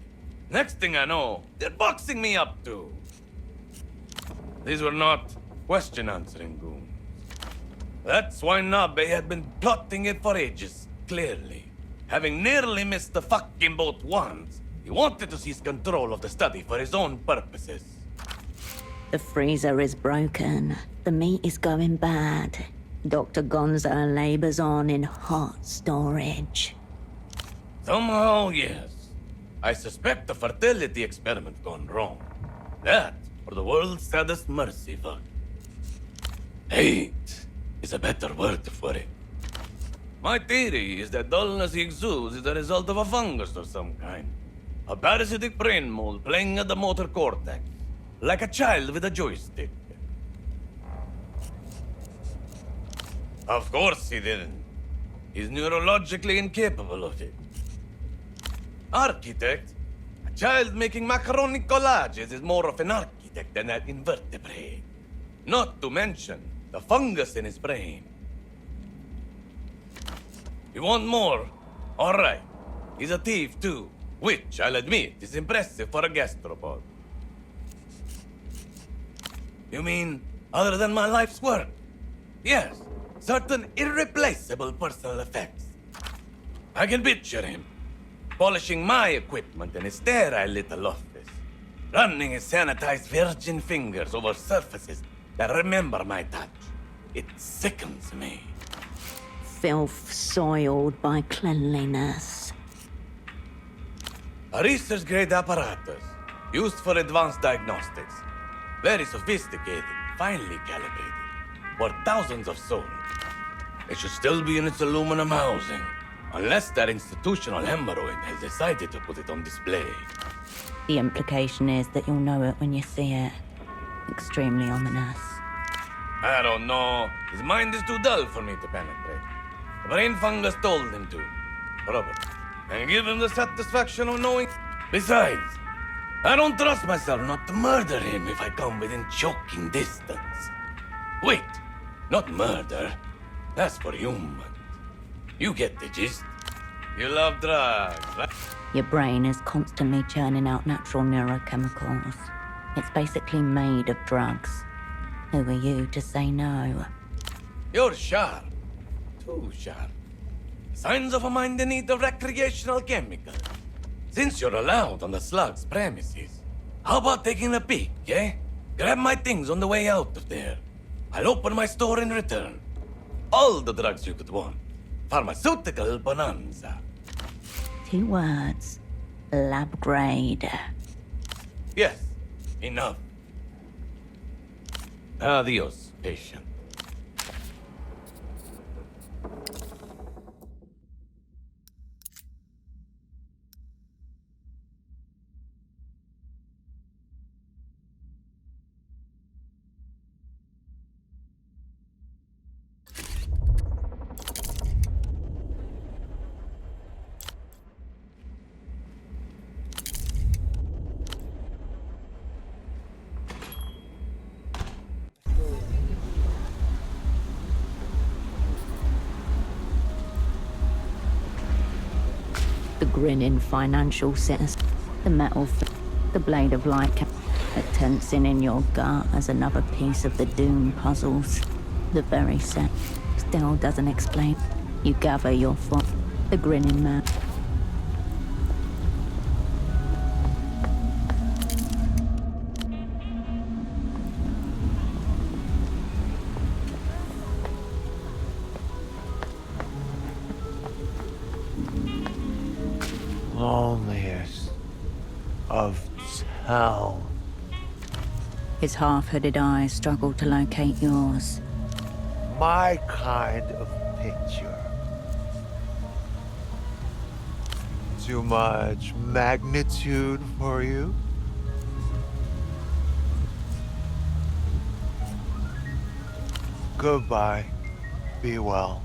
Next thing I know, they're boxing me up too. These were not question-answering goons. That swine Abe had been plotting it for ages, clearly. Having nearly missed the fucking boat once, he wanted to seize control of the study for his own purposes. The freezer is broken. The meat is going bad. Dr. Gonza labors on in hot storage. Somehow, yes. I suspect the fertility experiment gone wrong. That, or the world's saddest mercy fuck. Hate is a better word for it. My theory is that dullness he exudes is the result of a fungus of some kind. A parasitic brain mold playing at the motor cortex, like a child with a joystick. Of course he didn't. He's neurologically incapable of it. Architect? A child making macaroni collages is more of an architect than an invertebrate. Not to mention the fungus in his brain. You want more? All right. He's a thief too, which, I'll admit, is impressive for a gastropod. You mean, other than my life's work? Yes, certain irreplaceable personal effects. I can picture him, polishing my equipment in his sterile little office, running his sanitized virgin fingers over surfaces that remember my touch. It sickens me. Filth soiled by cleanliness. A research-grade apparatus, used for advanced diagnostics. Very sophisticated, finely calibrated, worth thousands of souls. It should still be in its aluminum housing, unless that institutional hemorrhoid has decided to put it on display. The implication is that you'll know it when you see it. Extremely ominous. I don't know. His mind is too dull for me to penetrate. The brain fungus told him to. Probably. And give him the satisfaction of knowing. Besides, I don't trust myself not to murder him if I come within choking distance. Wait, not murder. That's for humans. You get the gist. You love drugs, right? Your brain is constantly churning out natural neurochemicals. It's basically made of drugs. Who are you to say no? You're sharp. Too sharp. Signs of a mind in need of recreational chemical. Since you're allowed on the slug's premises, how about taking a peek, eh? Grab my things on the way out of there. I'll open my store in return. All the drugs you could want. Pharmaceutical bonanza. 2 words. Lab grade. Yes, enough. Adios, patient. The grinning financial sitters, the metal, the blade of light, the tensing in your gut as another piece of the doom puzzles. The very set still doesn't explain. You gather your foot, the grinning man. Loneliest of town. His half-hooded eyes struggle to locate yours. My kind of picture. Too much magnitude for you? Goodbye. Be well.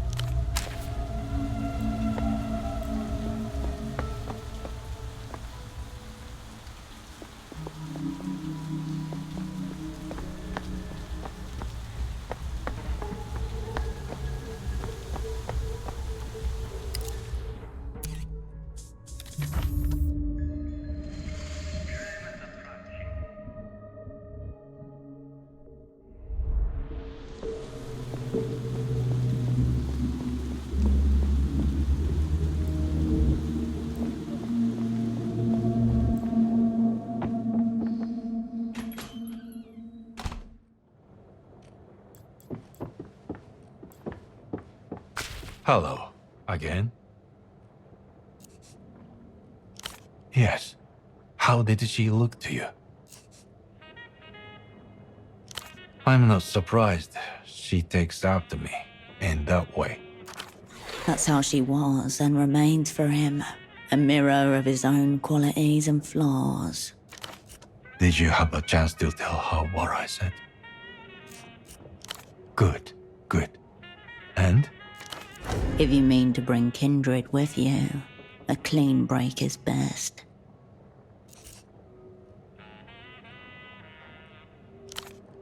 Hello, again? Yes. How did she look to you? I'm not surprised she takes after me in that way. That's how she was and remains for him. A mirror of his own qualities and flaws. Did you have a chance to tell her what I said? Good, good. And? If you mean to bring kindred with you, a clean break is best.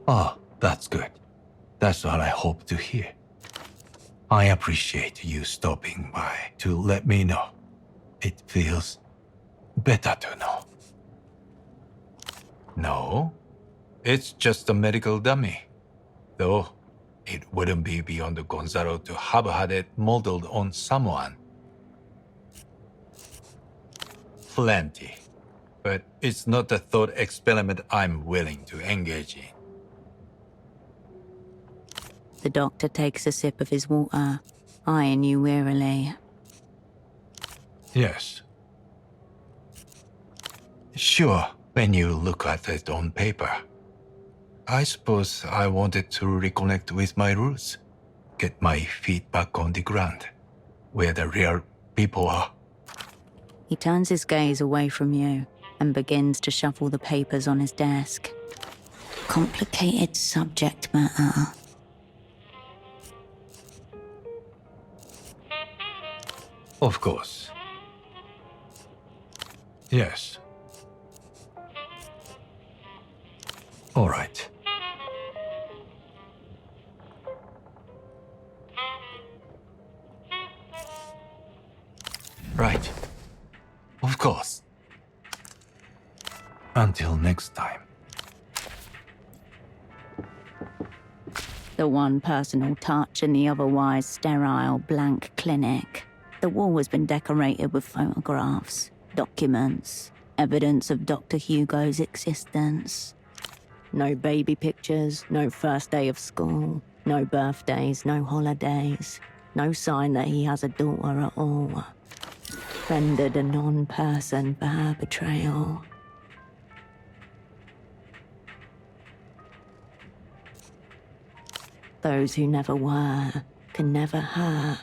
Oh, that's good. That's what I hope to hear. I appreciate you stopping by to let me know. It feels better to know. No, it's just a medical dummy. Though, it wouldn't be beyond Gonzalo to have had it modeled on someone. Plenty. But it's not a thought experiment I'm willing to engage in. The doctor takes a sip of his water, eyeing you wearily. Yes. Sure, when you look at it on paper. I suppose I wanted to reconnect with my roots. Get my feet back on the ground, where the real people are. He turns his gaze away from you and begins to shuffle the papers on his desk. Complicated subject matter. Of course. Yes. All right. Right. Of course. Until next time. The one personal touch in the otherwise sterile, blank clinic. The wall has been decorated with photographs, documents, evidence of Dr. Hugo's existence. No baby pictures, no first day of school, no birthdays, no holidays, no sign that he has a daughter at all. Rendered a non-person for her betrayal. Those who never were can never hurt.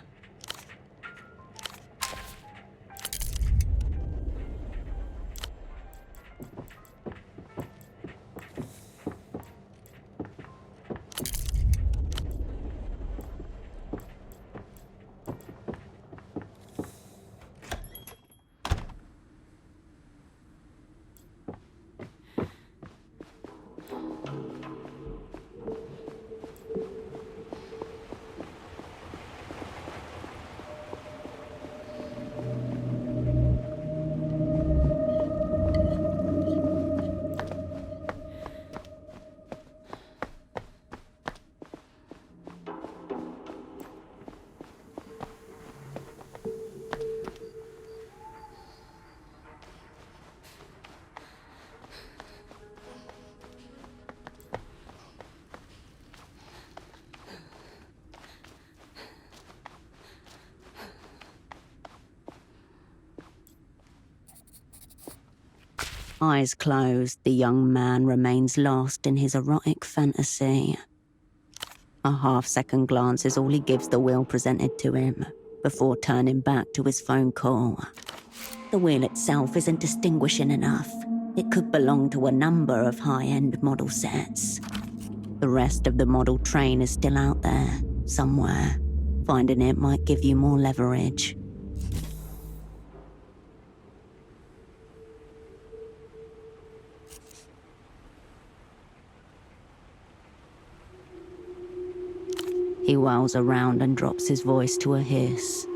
Eyes closed, the young man remains lost in his erotic fantasy. A half-second glance is all he gives the wheel presented to him, before turning back to his phone call. The wheel itself isn't distinguishing enough. It could belong to a number of high-end model sets. The rest of the model train is still out there, somewhere. Finding it might give you more leverage. He whirls around and drops his voice to a hiss.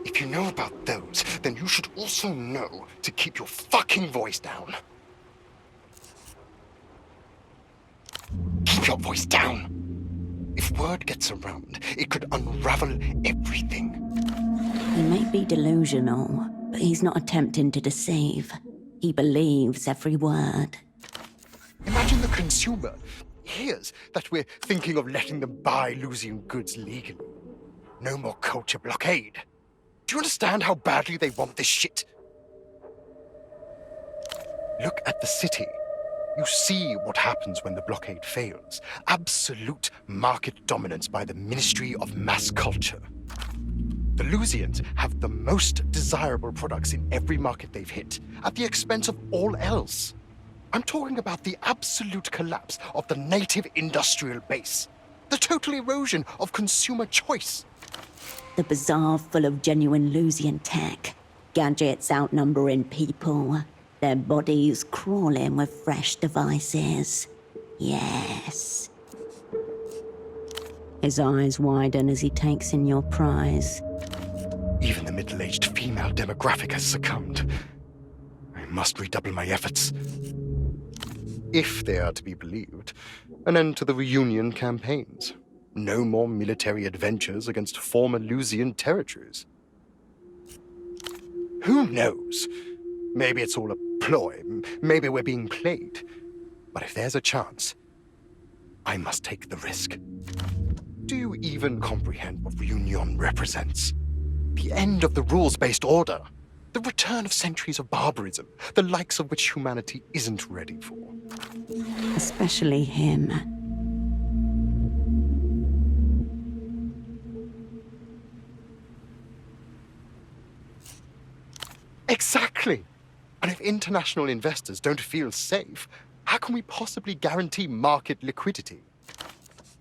If you know about those, then you should also know to keep your fucking voice down. Keep your voice down. If word gets around, it could unravel everything. He may be delusional, but he's not attempting to deceive. He believes every word. Imagine the consumer hears that we're thinking of letting them buy Lusian goods legally. No more culture blockade. Do you understand how badly they want this shit? Look at the city. You see what happens when the blockade fails. Absolute market dominance by the Ministry of Mass Culture. The Lusians have the most desirable products in every market they've hit, at the expense of all else. I'm talking about the absolute collapse of the native industrial base. The total erosion of consumer choice. The bazaar full of genuine Lusian tech. Gadgets outnumbering people. Their bodies crawling with fresh devices. Yes. His eyes widen as he takes in your prize. Even the middle-aged female demographic has succumbed. I must redouble my efforts. If they are to be believed, an end to the reunion campaigns. No more military adventures against former Lusian territories. Who knows? Maybe it's all a ploy. Maybe we're being played. But if there's a chance, I must take the risk. Do you even comprehend what reunion represents? The end of the rules-based order. The return of centuries of barbarism, the likes of which humanity isn't ready for. Especially him. Exactly. And if international investors don't feel safe, how can we possibly guarantee market liquidity?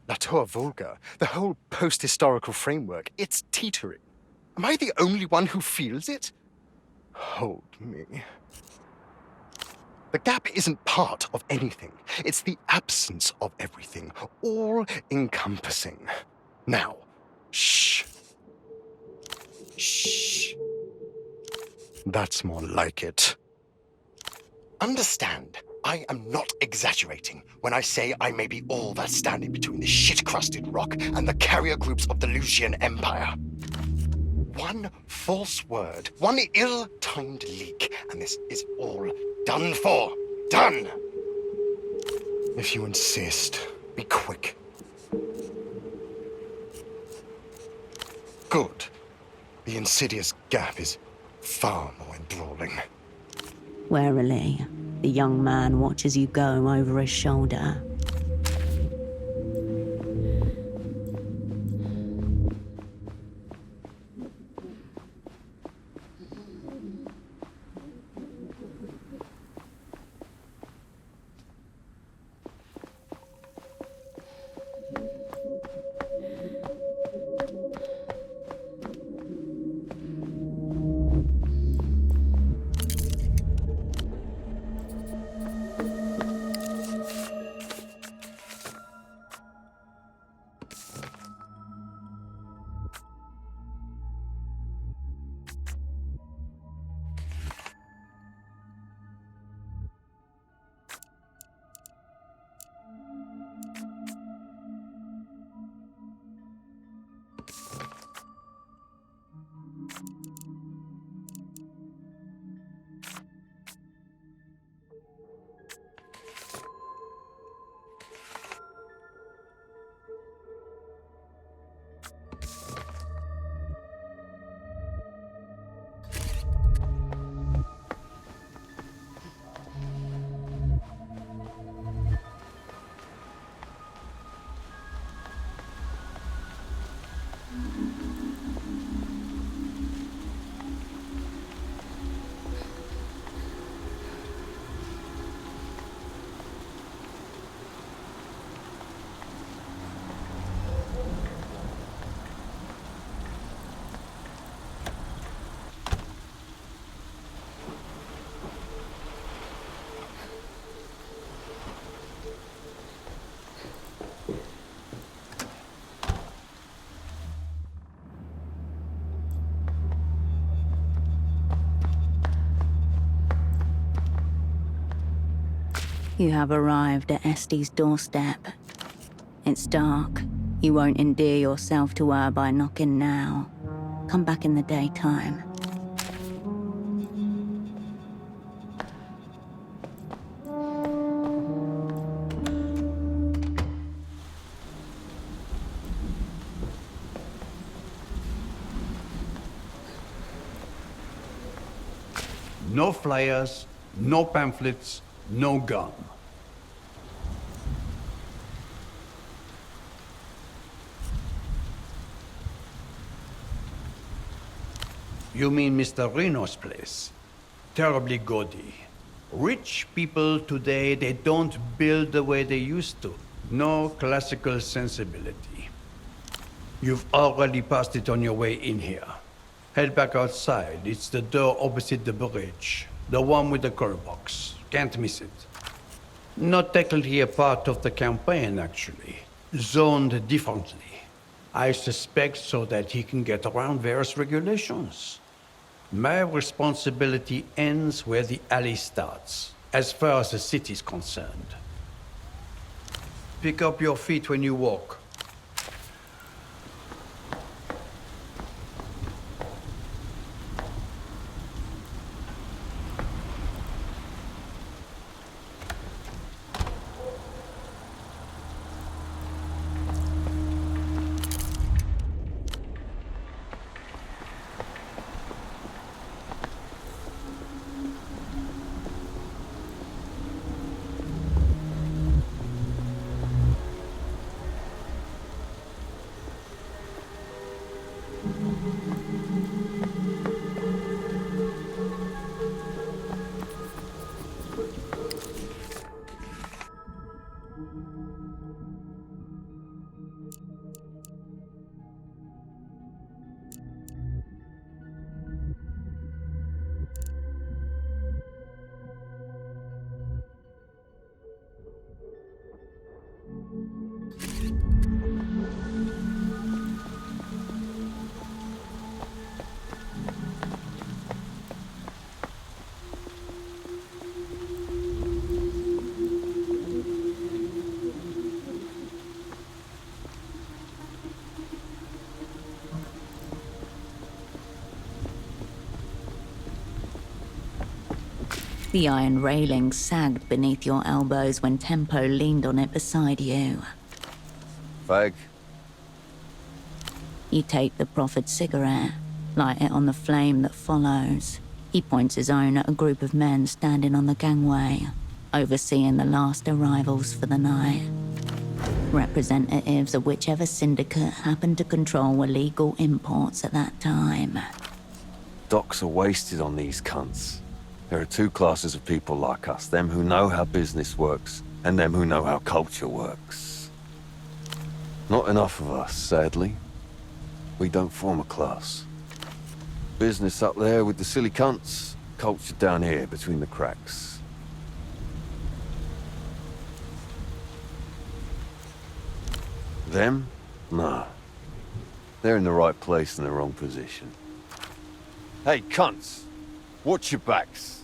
La Tour Volga, the whole post-historical framework, it's teetering. Am I the only one who feels it? Hold me. The gap isn't part of anything. It's the absence of everything, all-encompassing. Now, shh. Shh. That's more like it. Understand, I am not exaggerating when I say I may be all that's standing between the shit-crusted rock and the carrier groups of the Lucian Empire. One false word, one ill-timed leak, and this is all done for. Done! If you insist, be quick. Good. The insidious gap is far more enthralling. Warily, the young man watches you go over his shoulder. You have arrived at Este's doorstep. It's dark. You won't endear yourself to her by knocking now. Come back in the daytime. No flyers, no pamphlets, no gun. You mean Mr. Reno's place? Terribly gaudy. Rich people today, they don't build the way they used to. No classical sensibility. You've already passed it on your way in here. Head back outside. It's the door opposite the bridge. The one with the curb box. Can't miss it. Not technically a part of the campaign, actually. Zoned differently. I suspect so that he can get around various regulations. My responsibility ends where the alley starts, as far as the city's concerned. Pick up your feet when you walk. The iron railing sagged beneath your elbows when Tempo leaned on it beside you. Fag. You take the proffered cigarette, light it on the flame that follows. He points his own at a group of men standing on the gangway, overseeing the last arrivals for the night. Representatives of whichever syndicate happened to control illegal imports at that time. Docks are wasted on these cunts. There are two classes of people like us, them who know how business works, and them who know how culture works. Not enough of us, sadly. We don't form a class. Business up there with the silly cunts, culture down here between the cracks. Them? Nah. They're in the right place in the wrong position. Hey, cunts! Watch your backs!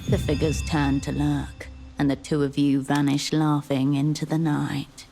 The figures turn to look, and the two of you vanish laughing into the night.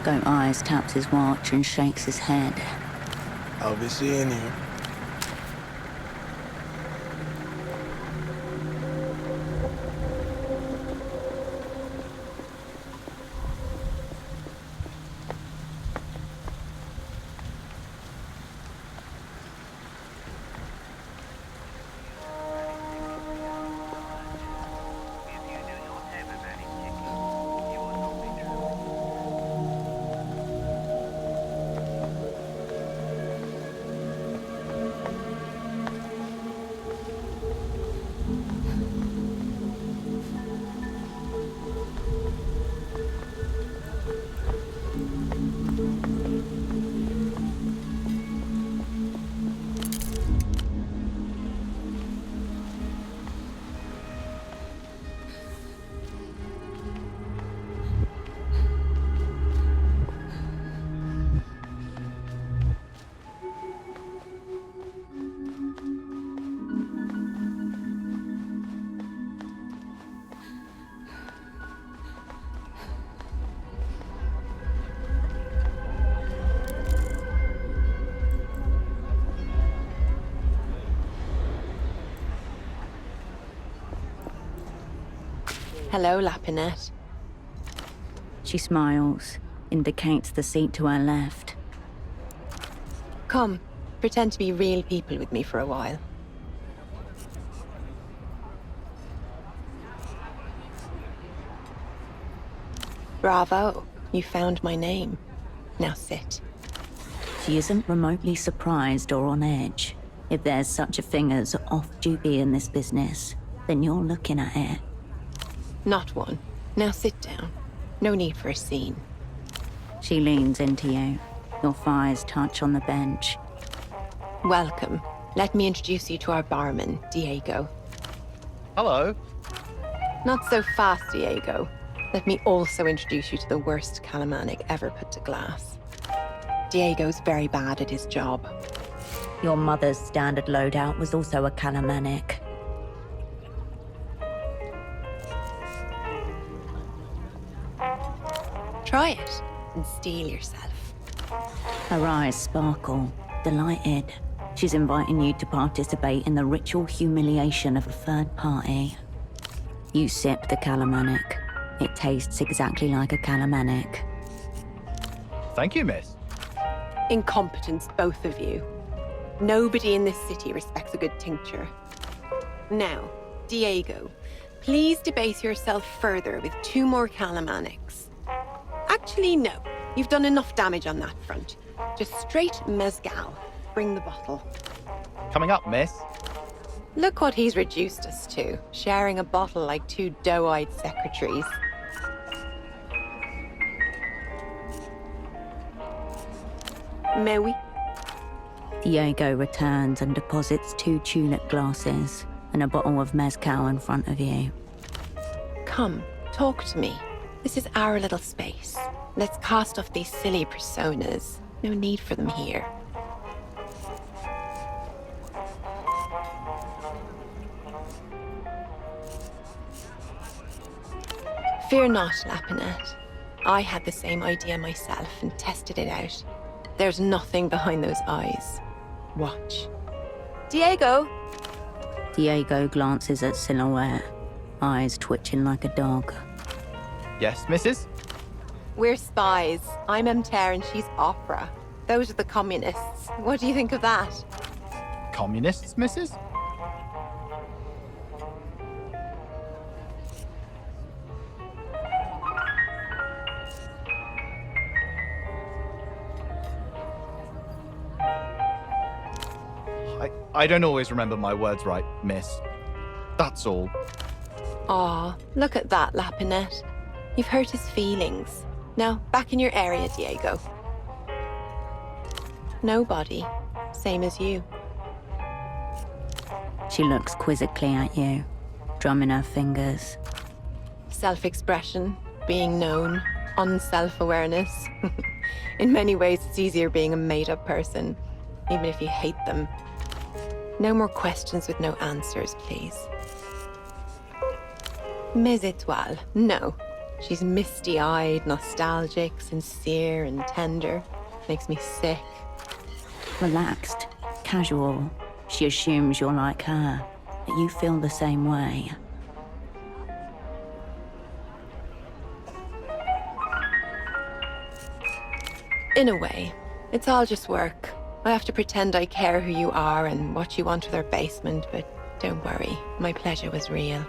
Goat Eyes taps his watch and shakes his head. I'll be seeing you. Hello, Lapinette. She smiles, indicates the seat to her left. Come, pretend to be real people with me for a while. Bravo, you found my name. Now sit. She isn't remotely surprised or on edge. If there's such a thing as off-duty in this business, then you're looking at it. Not one. Now sit down. No need for a scene. She leans into you. Your thighs touch on the bench. Welcome. Let me introduce you to our barman, Diego. Hello. Not so fast, Diego. Let me also introduce you to the worst calamanic ever put to glass. Diego's very bad at his job. Your mother's standard loadout was also a calamanic. Try it and steel yourself. Her eyes sparkle, delighted. She's inviting you to participate in the ritual humiliation of a third party. You sip the calamanic. It tastes exactly like a calamanic. Thank you, miss. Incompetence, both of you. Nobody in this city respects a good tincture. Now, Diego, please debase yourself further with 2 more calamanics. Actually, no. You've done enough damage on that front. Just straight mezcal. Bring the bottle. Coming up, miss. Look what he's reduced us to, sharing a bottle like 2 doe-eyed secretaries. May we? Diego returns and deposits 2 tulip glasses and a bottle of mezcal in front of you. Come, talk to me. This is our little space. Let's cast off these silly personas. No need for them here. Fear not, Lapinette. I had the same idea myself and tested it out. There's nothing behind those eyes. Watch. Diego! Diego glances at Silhouette, eyes twitching like a dog. Yes, missus? We're spies. I'm Emter and she's Opera. Those are the communists. What do you think of that? Communists, missus? I don't always remember my words right, miss. That's all. Aw, look at that, Lapinette. You've hurt his feelings. Now, back in your area, Diego. Nobody. Same as you. She looks quizzically at you, drumming her fingers. Self-expression, being known, unself-awareness. In many ways, it's easier being a made-up person, even if you hate them. No more questions with no answers, please. Mes étoiles, no. She's misty-eyed, nostalgic, sincere, and tender. Makes me sick. Relaxed, casual. She assumes you're like her, that you feel the same way. In a way, it's all just work. I have to pretend I care who you are and what you want with our basement, but don't worry, my pleasure was real.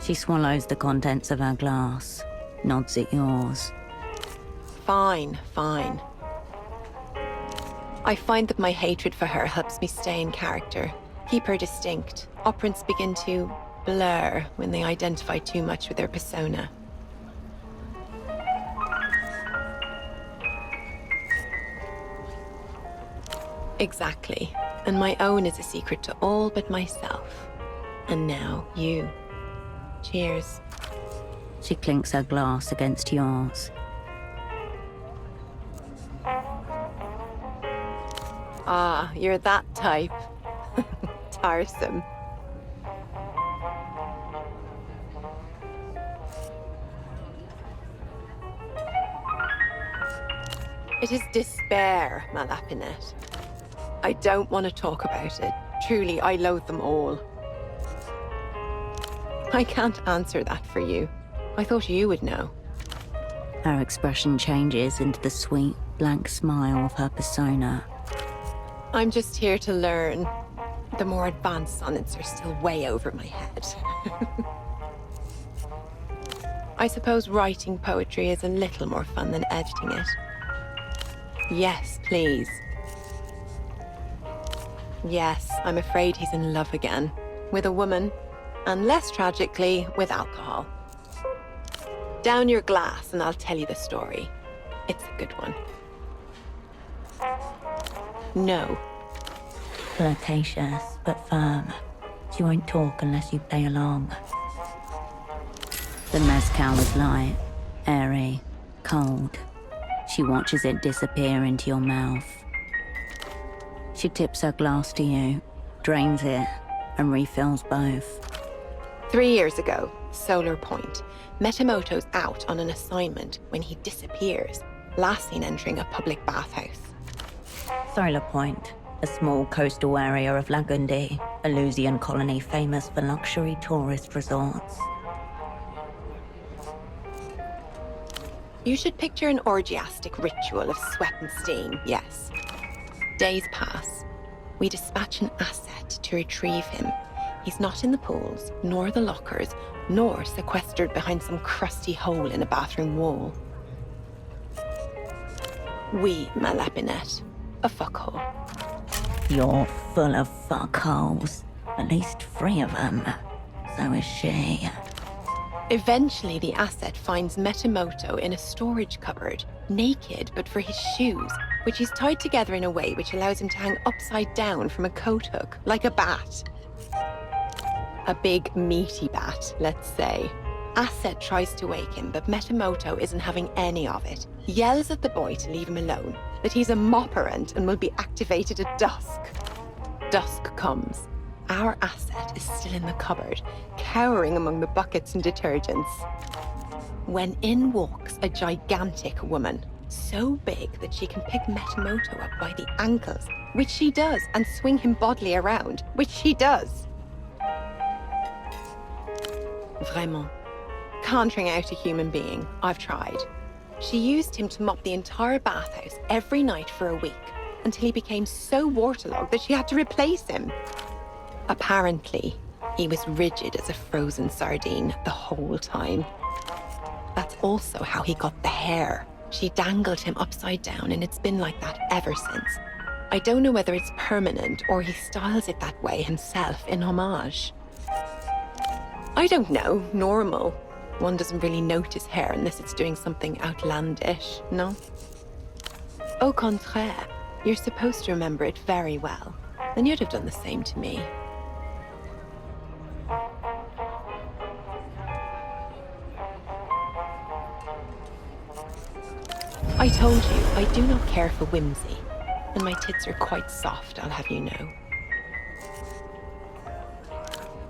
She swallows the contents of her glass, nods at yours. Fine, fine. I find that my hatred for her helps me stay in character, keep her distinct. Operants begin to blur when they identify too much with their persona. Exactly. And my own is a secret to all but myself. And now, you. Cheers. She clinks her glass against yours. Ah, you're that type. Tiresome. It is despair, ma Lapinette. I don't want to talk about it. Truly, I loathe them all. I can't answer that for you. I thought you would know. Her expression changes into the sweet, blank smile of her persona. I'm just here to learn. The more advanced sonnets are still way over my head. I suppose writing poetry is a little more fun than editing it. Yes, please. Yes, I'm afraid he's in love again. With a woman. And less tragically, with alcohol. Down your glass and I'll tell you the story. It's a good one. No. Flirtatious, but firm. She won't talk unless you play along. The mezcal is light, airy, cold. She watches it disappear into your mouth. She tips her glass to you, drains it, and refills both. 3 years ago, Solar Point. Metamoto's out on an assignment when he disappears, last seen entering a public bathhouse. Solar Point, a small coastal area of Lagundi, a Lusian colony famous for luxury tourist resorts. You should picture an orgiastic ritual of sweat and steam, yes. Days pass. We dispatch an asset to retrieve him. He's not in the pools, nor the lockers, nor sequestered behind some crusty hole in a bathroom wall. Oui, ma lapinette. A fuckhole. You're full of fuckholes. At least 3 of them. So is she. Eventually, the asset finds Metamoto in a storage cupboard, naked but for his shoes, which he's tied together in a way which allows him to hang upside down from a coat hook, like a bat. A big, meaty bat, let's say. Asset tries to wake him, but Metamoto isn't having any of it. Yells at the boy to leave him alone, that he's a moperant and will be activated at dusk. Dusk comes. Our asset is still in the cupboard, cowering among the buckets and detergents. When in walks a gigantic woman, so big that she can pick Metamoto up by the ankles, which she does, and swing him bodily around, which she does. Vraiment. Can't wring out a human being. I've tried. She used him to mop the entire bathhouse every night for a week, until he became so waterlogged that she had to replace him. Apparently, he was rigid as a frozen sardine the whole time. That's also how he got the hair. She dangled him upside down, and it's been like that ever since. I don't know whether it's permanent or he styles it that way himself in homage. I don't know. Normal. One doesn't really notice hair unless it's doing something outlandish, no? Au contraire, you're supposed to remember it very well. Then you'd have done the same to me. I told you, I do not care for whimsy. And my tits are quite soft, I'll have you know.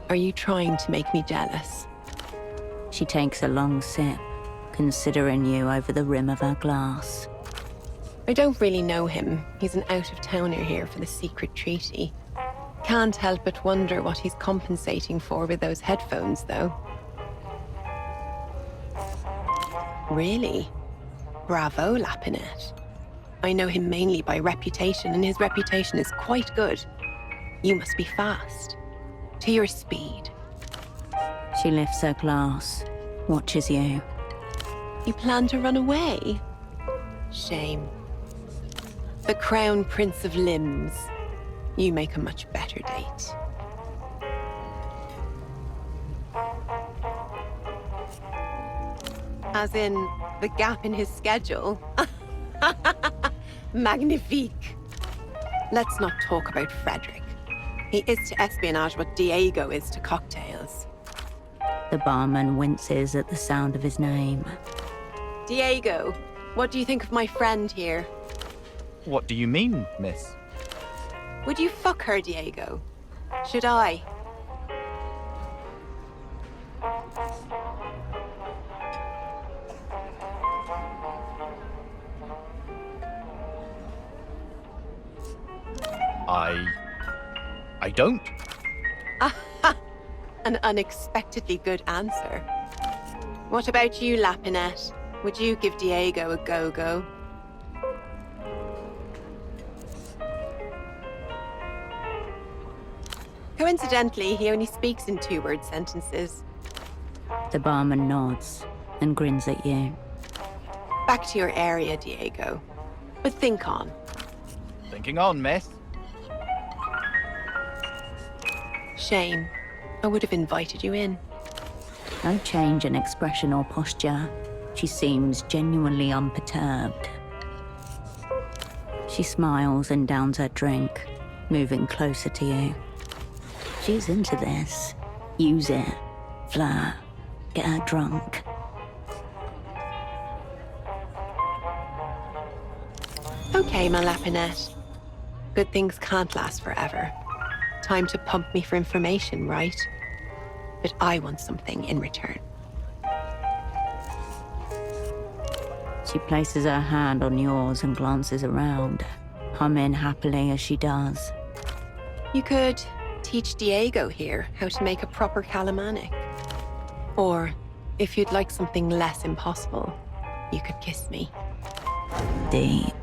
Are you trying to make me jealous? She takes a long sip, considering you over the rim of her glass. I don't really know him. He's an out-of-towner here for the secret treaty. Can't help but wonder what he's compensating for with those headphones, though. Really? Bravo, Lapinette. I know him mainly by reputation, and his reputation is quite good. You must be fast. To your speed. She lifts her glass, watches you. You plan to run away? Shame. The Crown Prince of Limbs. You make a much better date. As in, the gap in his schedule? Magnifique. Let's not talk about Frederick. He is to espionage what Diego is to cocktails. The barman winces at the sound of his name. Diego, what do you think of my friend here? What do you mean, miss? Would you fuck her, Diego? Should I? I don't. An unexpectedly good answer. What about you, Lapinette? Would you give Diego a go-go? Coincidentally, he only speaks in 2-word sentences. The barman nods and grins at you. Back to your area, Diego. But think on. Thinking on, miss. Shame. I would have invited you in. No change in expression or posture. She seems genuinely unperturbed. She smiles and downs her drink, moving closer to you. She's into this. Use it. Flirt. Get her drunk. Okay, my Lapinette. Good things can't last forever. Time to pump me for information, right? But I want something in return. She places her hand on yours and glances around, humming happily as she does. You could teach Diego here how to make a proper calamanic. Or, if you'd like something less impossible, you could kiss me. Deep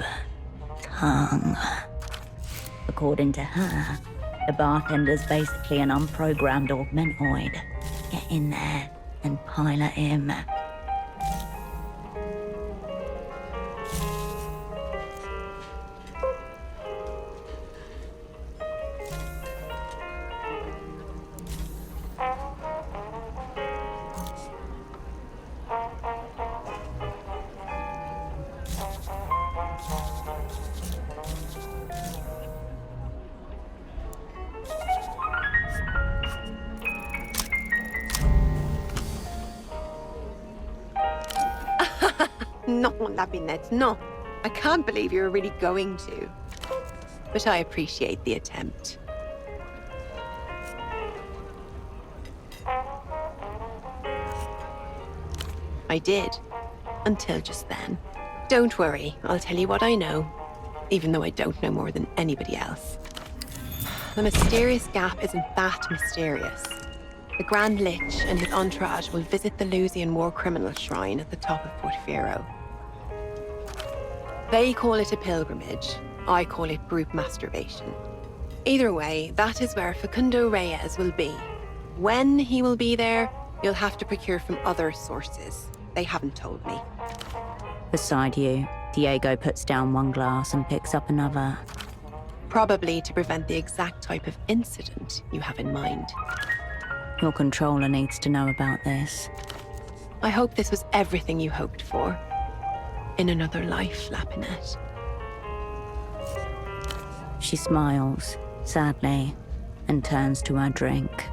tongue. According to her, the bartender's basically an unprogrammed augmentoid. Get in there and pilot him. No, Labinette, no. I can't believe you're really going to. But I appreciate the attempt. I did. Until just then. Don't worry, I'll tell you what I know. Even though I don't know more than anybody else. The mysterious gap isn't that mysterious. The Grand Lich and his entourage will visit the Lusian war criminal shrine at the top of Portofino. They call it a pilgrimage. I call it group masturbation. Either way, that is where Facundo Reyes will be. When he will be there, you'll have to procure from other sources. They haven't told me. Beside you, Diego puts down one glass and picks up another. Probably to prevent the exact type of incident you have in mind. Your controller needs to know about this. I hope this was everything you hoped for. In another life, Lapinette. She smiles, sadly, and turns to her drink.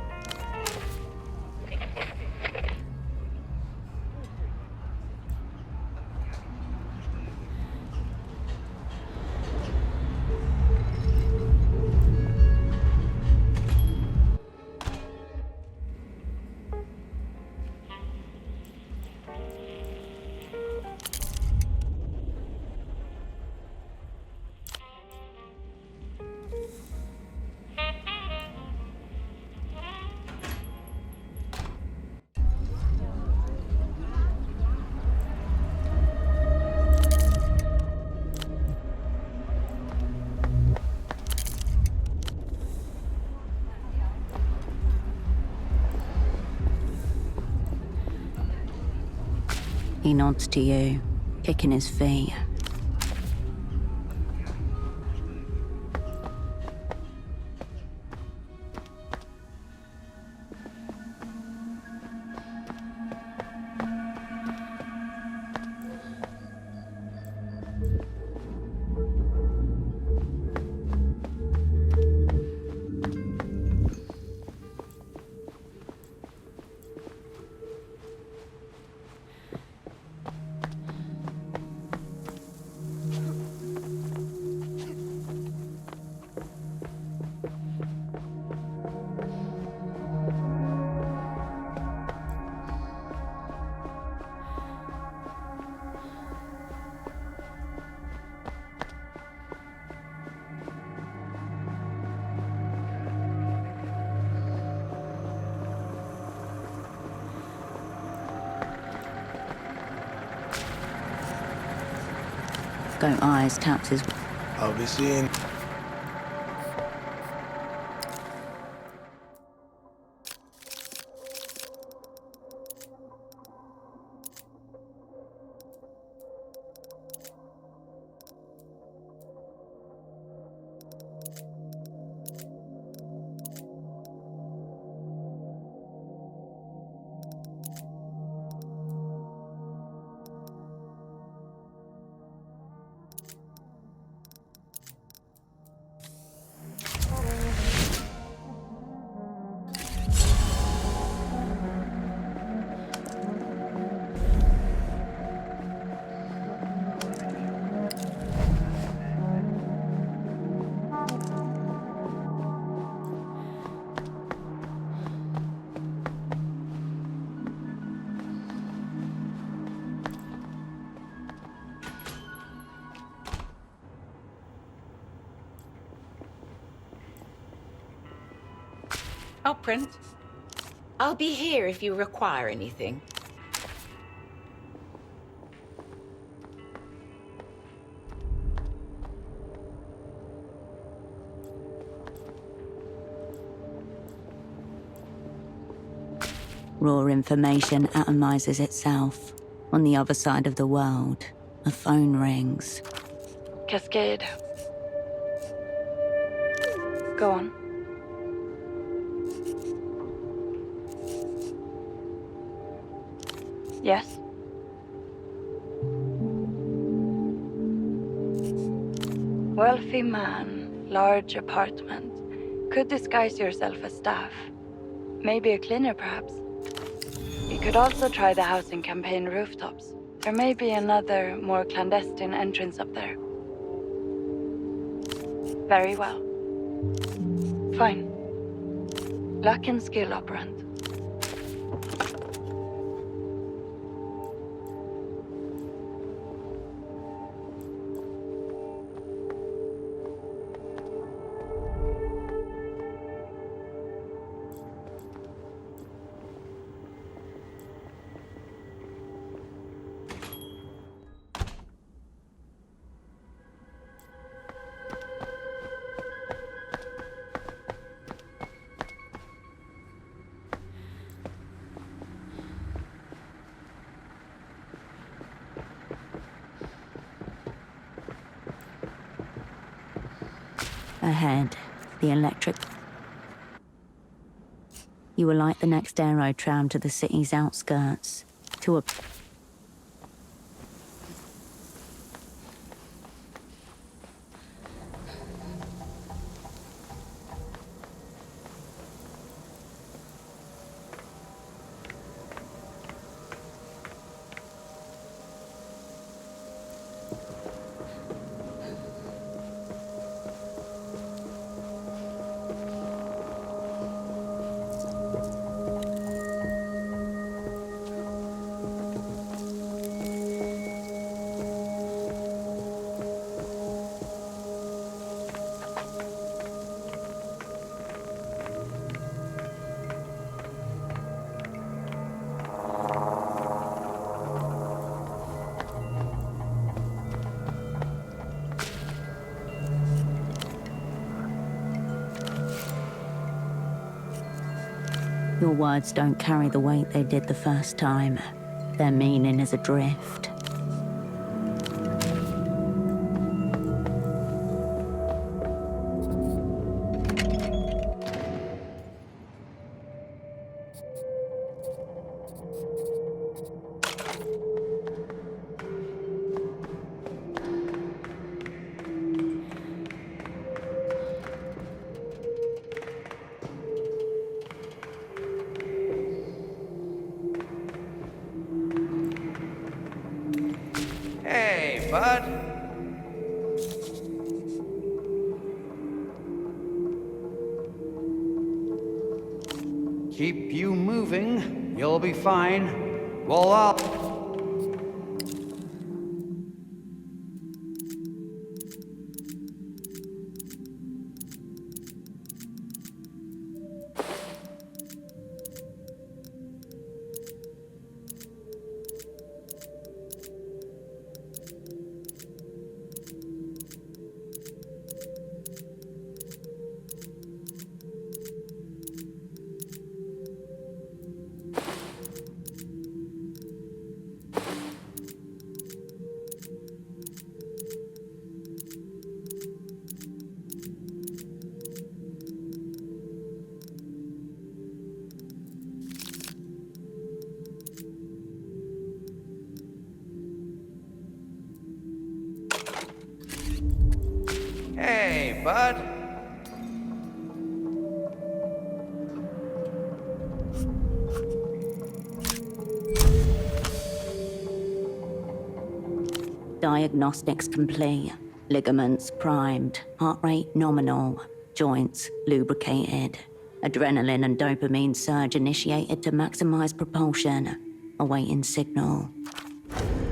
He nods to you, kicking his feet. Goat Eyes taps his... I'll be seeing... I'll print. I'll be here if you require anything. Raw information atomizes itself. On the other side of the world, a phone rings. Cascade. Go on. Yes? Wealthy man, large apartment. Could disguise yourself as staff. Maybe a cleaner, perhaps. You could also try the housing campaign rooftops. There may be another, more clandestine entrance up there. Very well. Fine. Luck and skill, operant. Ahead, the electric... You will light the next aero tram to the city's outskirts, to a... Your words don't carry the weight they did the first time. Their meaning is adrift. Hey, bud. Keep you moving. You'll be fine. Well, I'll... Hey, bud. Diagnostics complete. Ligaments primed. Heart rate nominal. Joints lubricated. Adrenaline and dopamine surge initiated to maximize propulsion. Awaiting signal.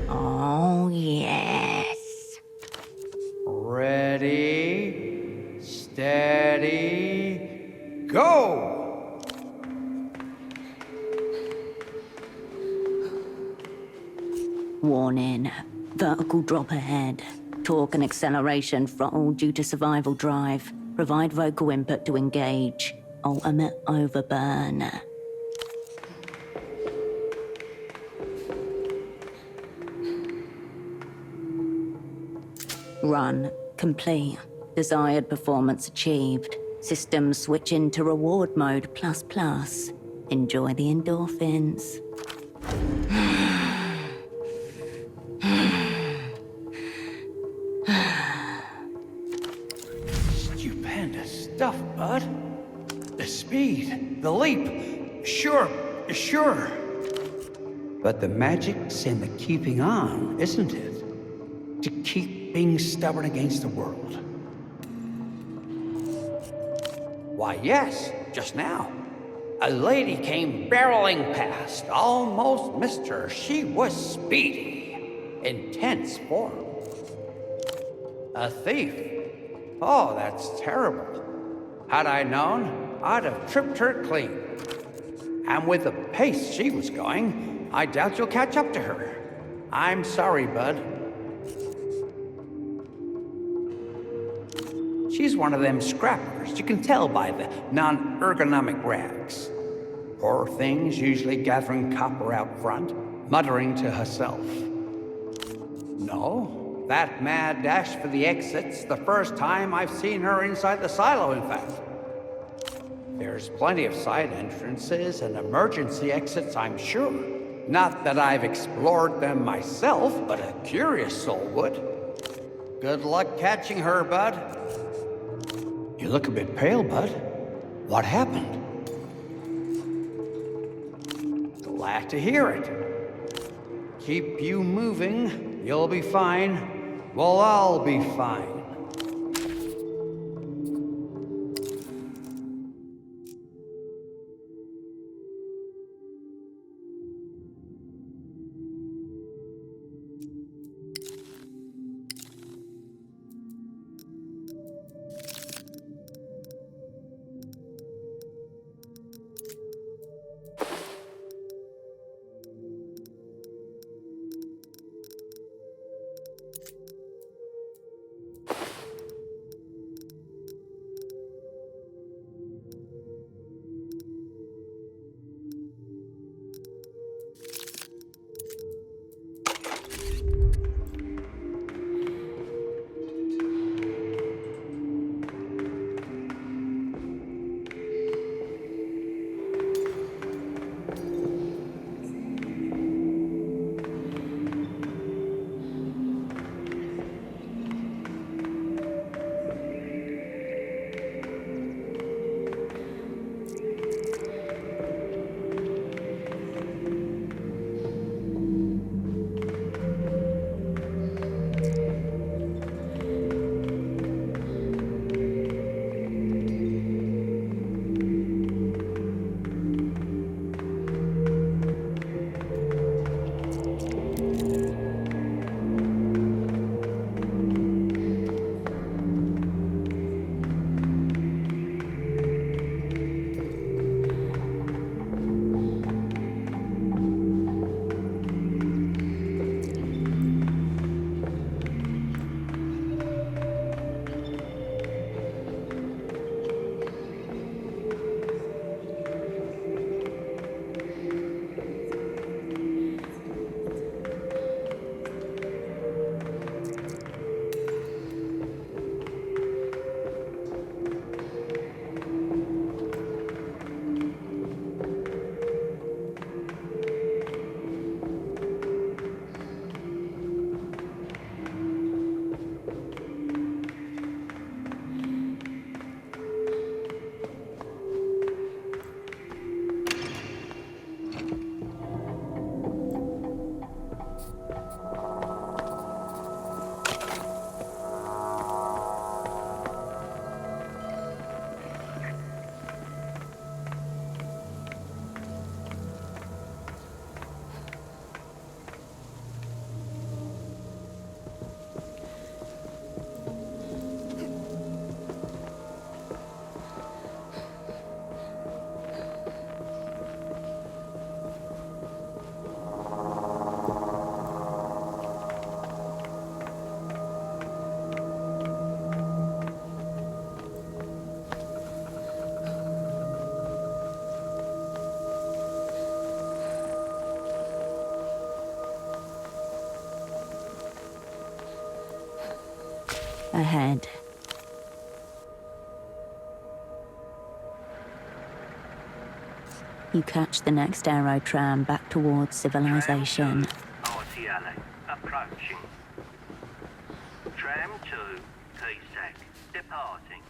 Oh, yes. Ready, steady, go! Warning. Vertical drop ahead. Torque and acceleration throttle due to survival drive. Provide vocal input to engage. Ultimate overburn. Run complete. Desired performance achieved. System switch into reward mode ++. Enjoy the endorphins. Stupendous stuff, bud. The speed, the leap. Sure. But the magic's in the keeping on, isn't it? To keep being stubborn against the world. Why, yes, just now. A lady came barreling past, almost missed her. She was speedy, intense form. A thief. Oh, that's terrible. Had I known, I'd have tripped her clean. And with the pace she was going, I doubt you'll catch up to her. I'm sorry, bud. She's one of them scrappers. You can tell by the non-ergonomic rags. Poor things usually gathering copper out front, muttering to herself. No, that mad dash for the exit's the first time I've seen her inside the silo, in fact. There's plenty of side entrances and emergency exits, I'm sure. Not that I've explored them myself, but a curious soul would. Good luck catching her, bud. You look a bit pale, bud. What happened? Glad to hear it. Keep you moving. You'll be fine. We'll all be fine. ahead. You catch the next aero tram back towards civilization. RTLA, approaching. Tram 2, PSAC, departing.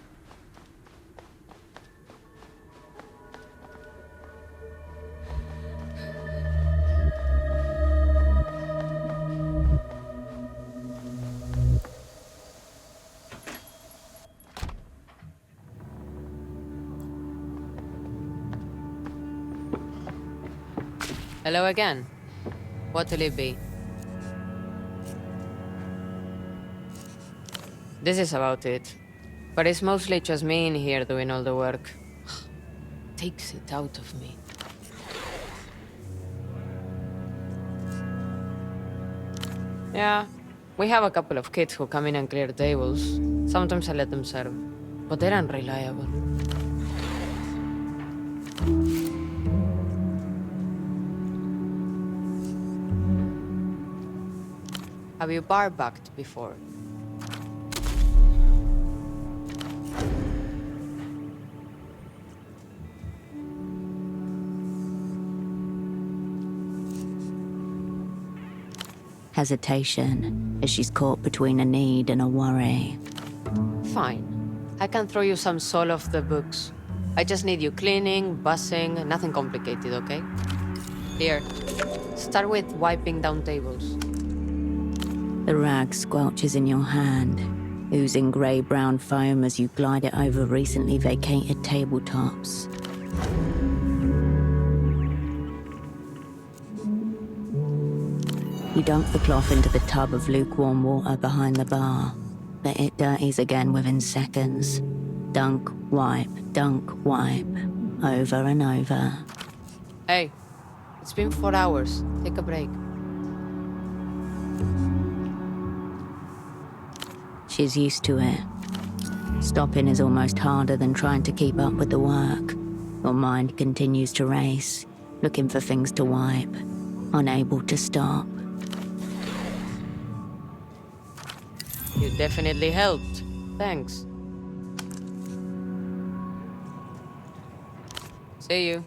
Hello again. What will it be? This is about it. But it's mostly just me in here doing all the work. Takes it out of me. Yeah, we have a couple of kids who come in and clear tables. Sometimes I let them serve, but they're unreliable. Have you bar-backed before? Hesitation, as she's caught between a need and a worry. Fine. I can throw you some soul off the books. I just need you cleaning, bussing, nothing complicated, okay? Here, start with wiping down tables. The rag squelches in your hand, oozing grey-brown foam as you glide it over recently vacated tabletops. You dump the cloth into the tub of lukewarm water behind the bar, but it dirties again within seconds. Dunk, wipe, over and over. Hey, it's been 4 hours. Take a break. She's used to it. Stopping is almost harder than trying to keep up with the work. Your mind continues to race, looking for things to wipe, unable to stop. You definitely helped. Thanks. See you.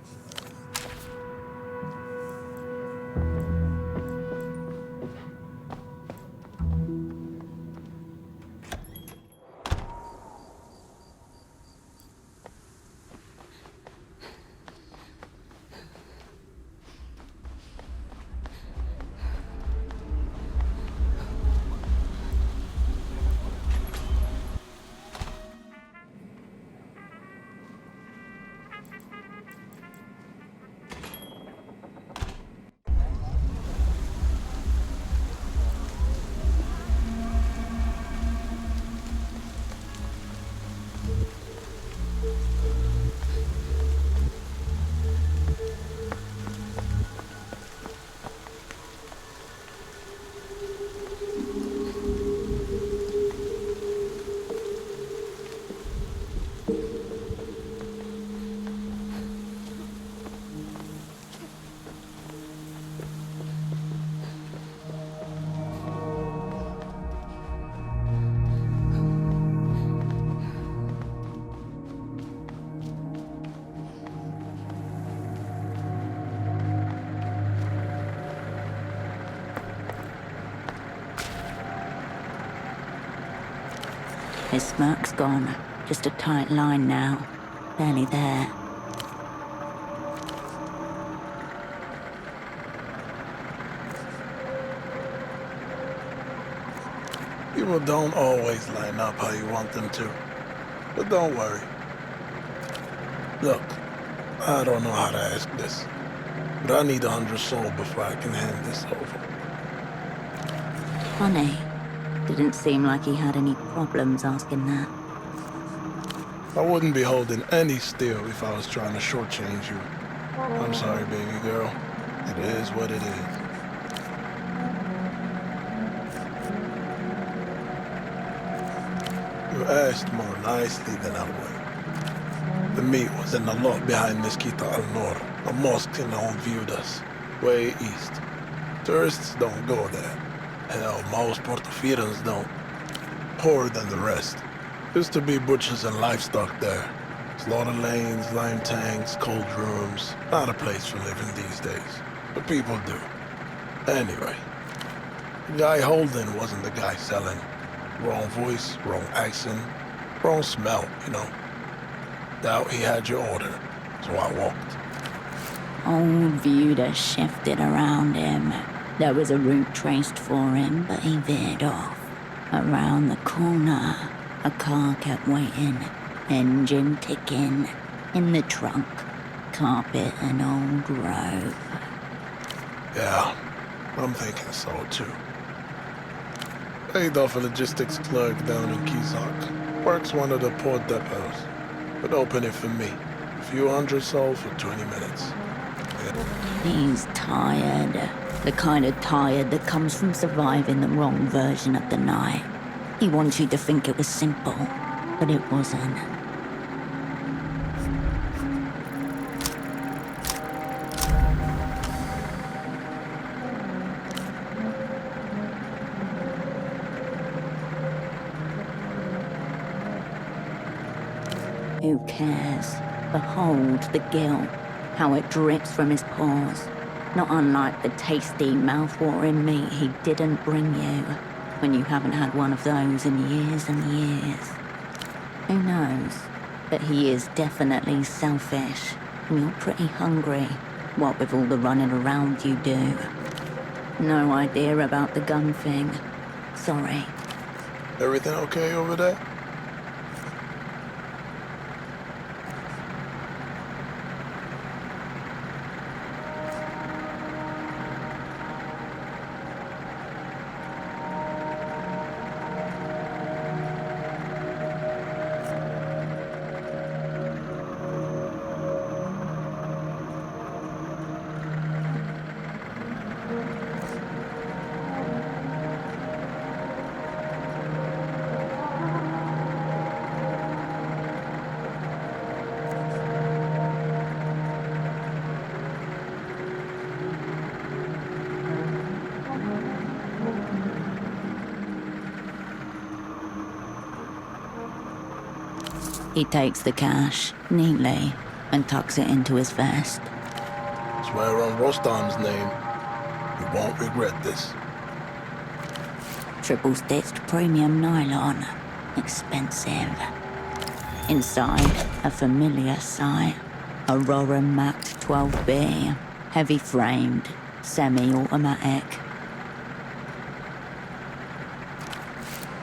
His smirk's gone. Just a tight line now. Barely there. People don't always line up how you want them to. But don't worry. Look, I don't know how to ask this, but I need 100 soul before I can hand this over. Funny. Didn't seem like he had any problems asking that. I wouldn't be holding any steel if I was trying to shortchange you. I'm sorry, baby girl. It is what it is. You asked more nicely than I would. The meat was in the lot behind Mezquita al Nor, a mosque in Old Viudas, way east. Tourists don't go there. Hell, most Portofirans don't. poorer than the rest. Used to be butchers and livestock there. Slaughter lanes, lime tanks, cold rooms. Not a place for living these days. But people do. Anyway, the guy holding wasn't the guy selling. Wrong voice, wrong accent, wrong smell, you know. Doubt he had your order, so I walked. Old Vuda shifted around him. There was a route traced for him, but he veered off. Around the corner, a car kept waiting. Engine ticking. In the trunk, carpet and old robe. Yeah, I'm thinking so too. Paid off a logistics clerk down in Kizak. Works one of the port depots. Would open it for me. A few hundred sold for 20 minutes. He's tired. The kind of tired that comes from surviving the wrong version of the night. He wants you to think it was simple, but it wasn't. Who cares? Behold the guilt, how it drips from his pores. Not unlike the tasty, mouth-watering meat he didn't bring you, when you haven't had one of those in years and years. Who knows? But he is definitely selfish, and you're pretty hungry, what with all the running around you do. No idea about the gun thing. Sorry. Everything okay over there? He takes the cash, neatly, and tucks it into his vest. Swear on Rostam's name. You won't regret this. Triple-stitched premium nylon. Expensive. Inside, a familiar sight. A Roram-mapped 12B. Heavy-framed, semi-automatic.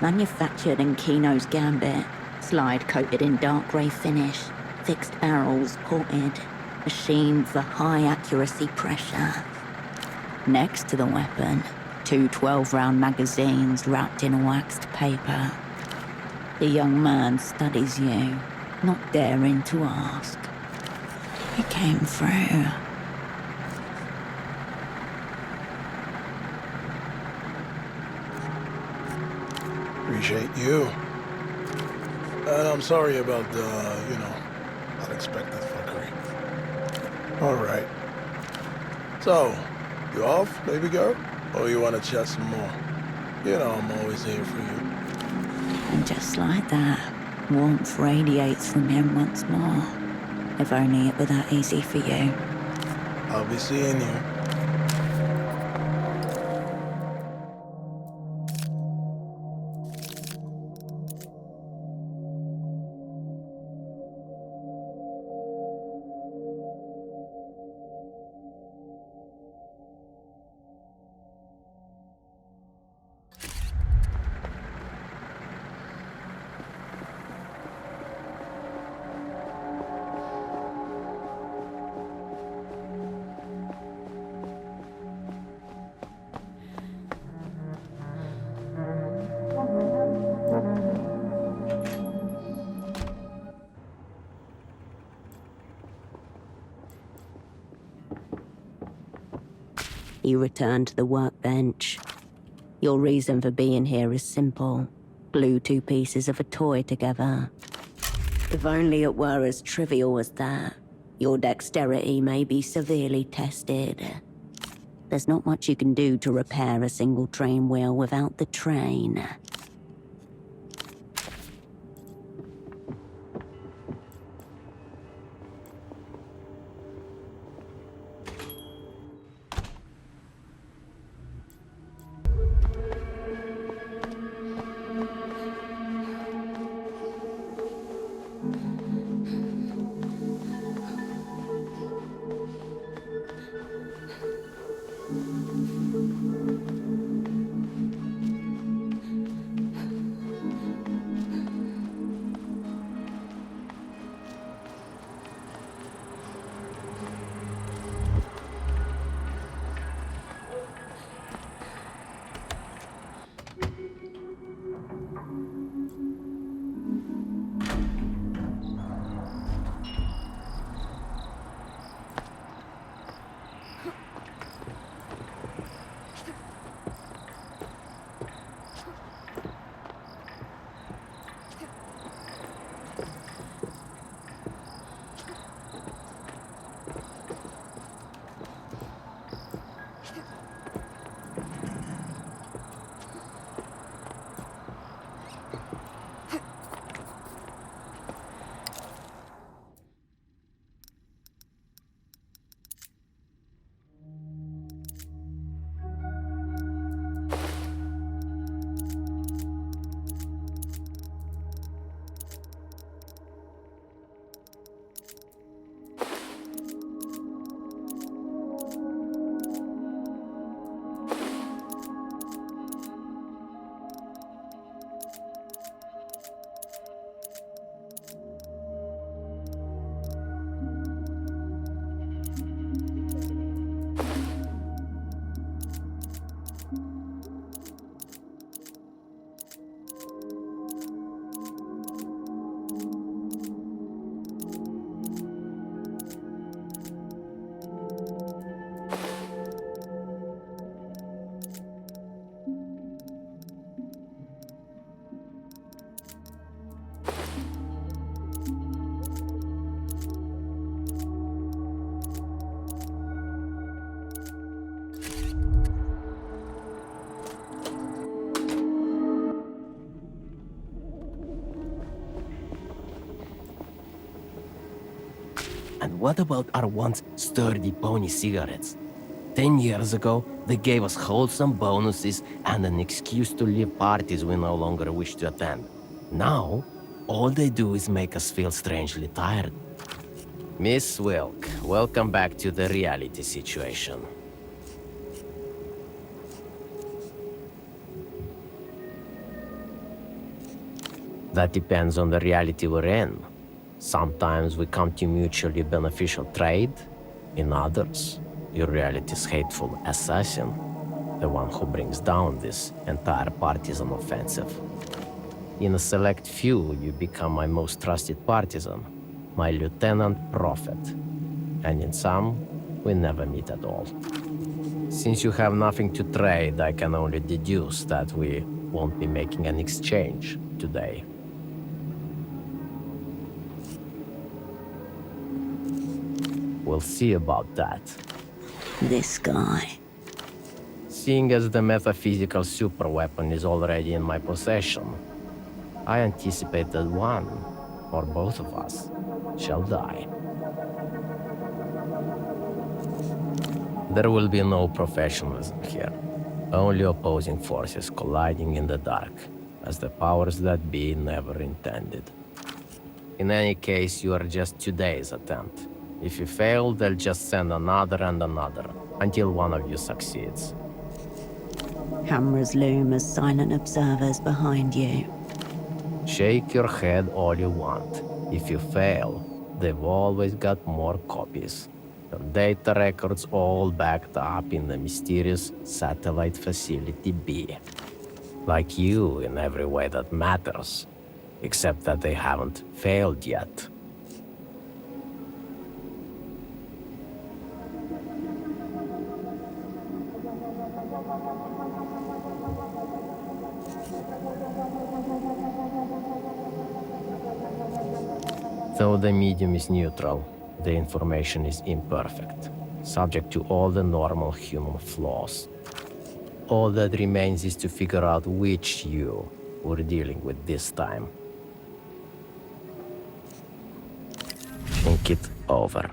Manufactured in Kino's Gambit. Slide coated in dark grey finish, fixed barrels ported, machined for high accuracy pressure. Next to the weapon, two 12-round magazines wrapped in waxed paper. The young man studies you, not daring to ask. He came through. Appreciate you. And I'm sorry about the, unexpected fuckery. All right. So, you off, baby girl? Or you want to chat some more? You know I'm always here for you. And just like that, warmth radiates from him once more. If only it were that easy for you. I'll be seeing you. You return to the workbench. Your reason for being here is simple. Glue two pieces of a toy together. If only it were as trivial as that. Your dexterity may be severely tested. There's not much you can do to repair a single train wheel without the train. what about our once sturdy pony cigarettes? 10 years ago, they gave us wholesome bonuses and an excuse to leave parties we no longer wish to attend. Now, all they do is make us feel strangely tired. Miss Wilk, welcome back to the reality situation. That depends on the reality we're in. Sometimes we come to mutually beneficial trade. In others, your reality's hateful assassin, the one who brings down this entire partisan offensive. In a select few, you become my most trusted partisan, my lieutenant prophet. And in some, we never meet at all. Since you have nothing to trade, I can only deduce that we won't be making an exchange today. We'll see about that. This guy. Seeing as the metaphysical superweapon is already in my possession, I anticipate that one, or both of us, shall die. There will be no professionalism here, only opposing forces colliding in the dark, as the powers that be never intended. In any case, you are just today's attempt. If you fail, they'll just send another and another, until one of you succeeds. Cameras loom as silent observers behind you. Shake your head all you want. If you fail, they've always got more copies. Your data records all backed up in the mysterious satellite facility B. Like you in every way that matters, except that they haven't failed yet. Though the medium is neutral, the information is imperfect, subject to all the normal human flaws. All that remains is to figure out which you we're dealing with this time. Think it over.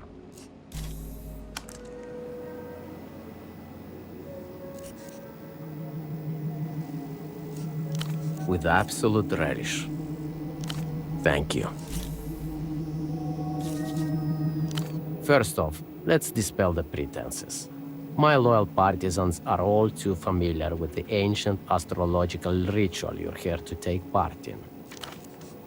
With absolute relish. Thank you. First off, let's dispel the pretenses. My loyal partisans are all too familiar with the ancient astrological ritual you're here to take part in.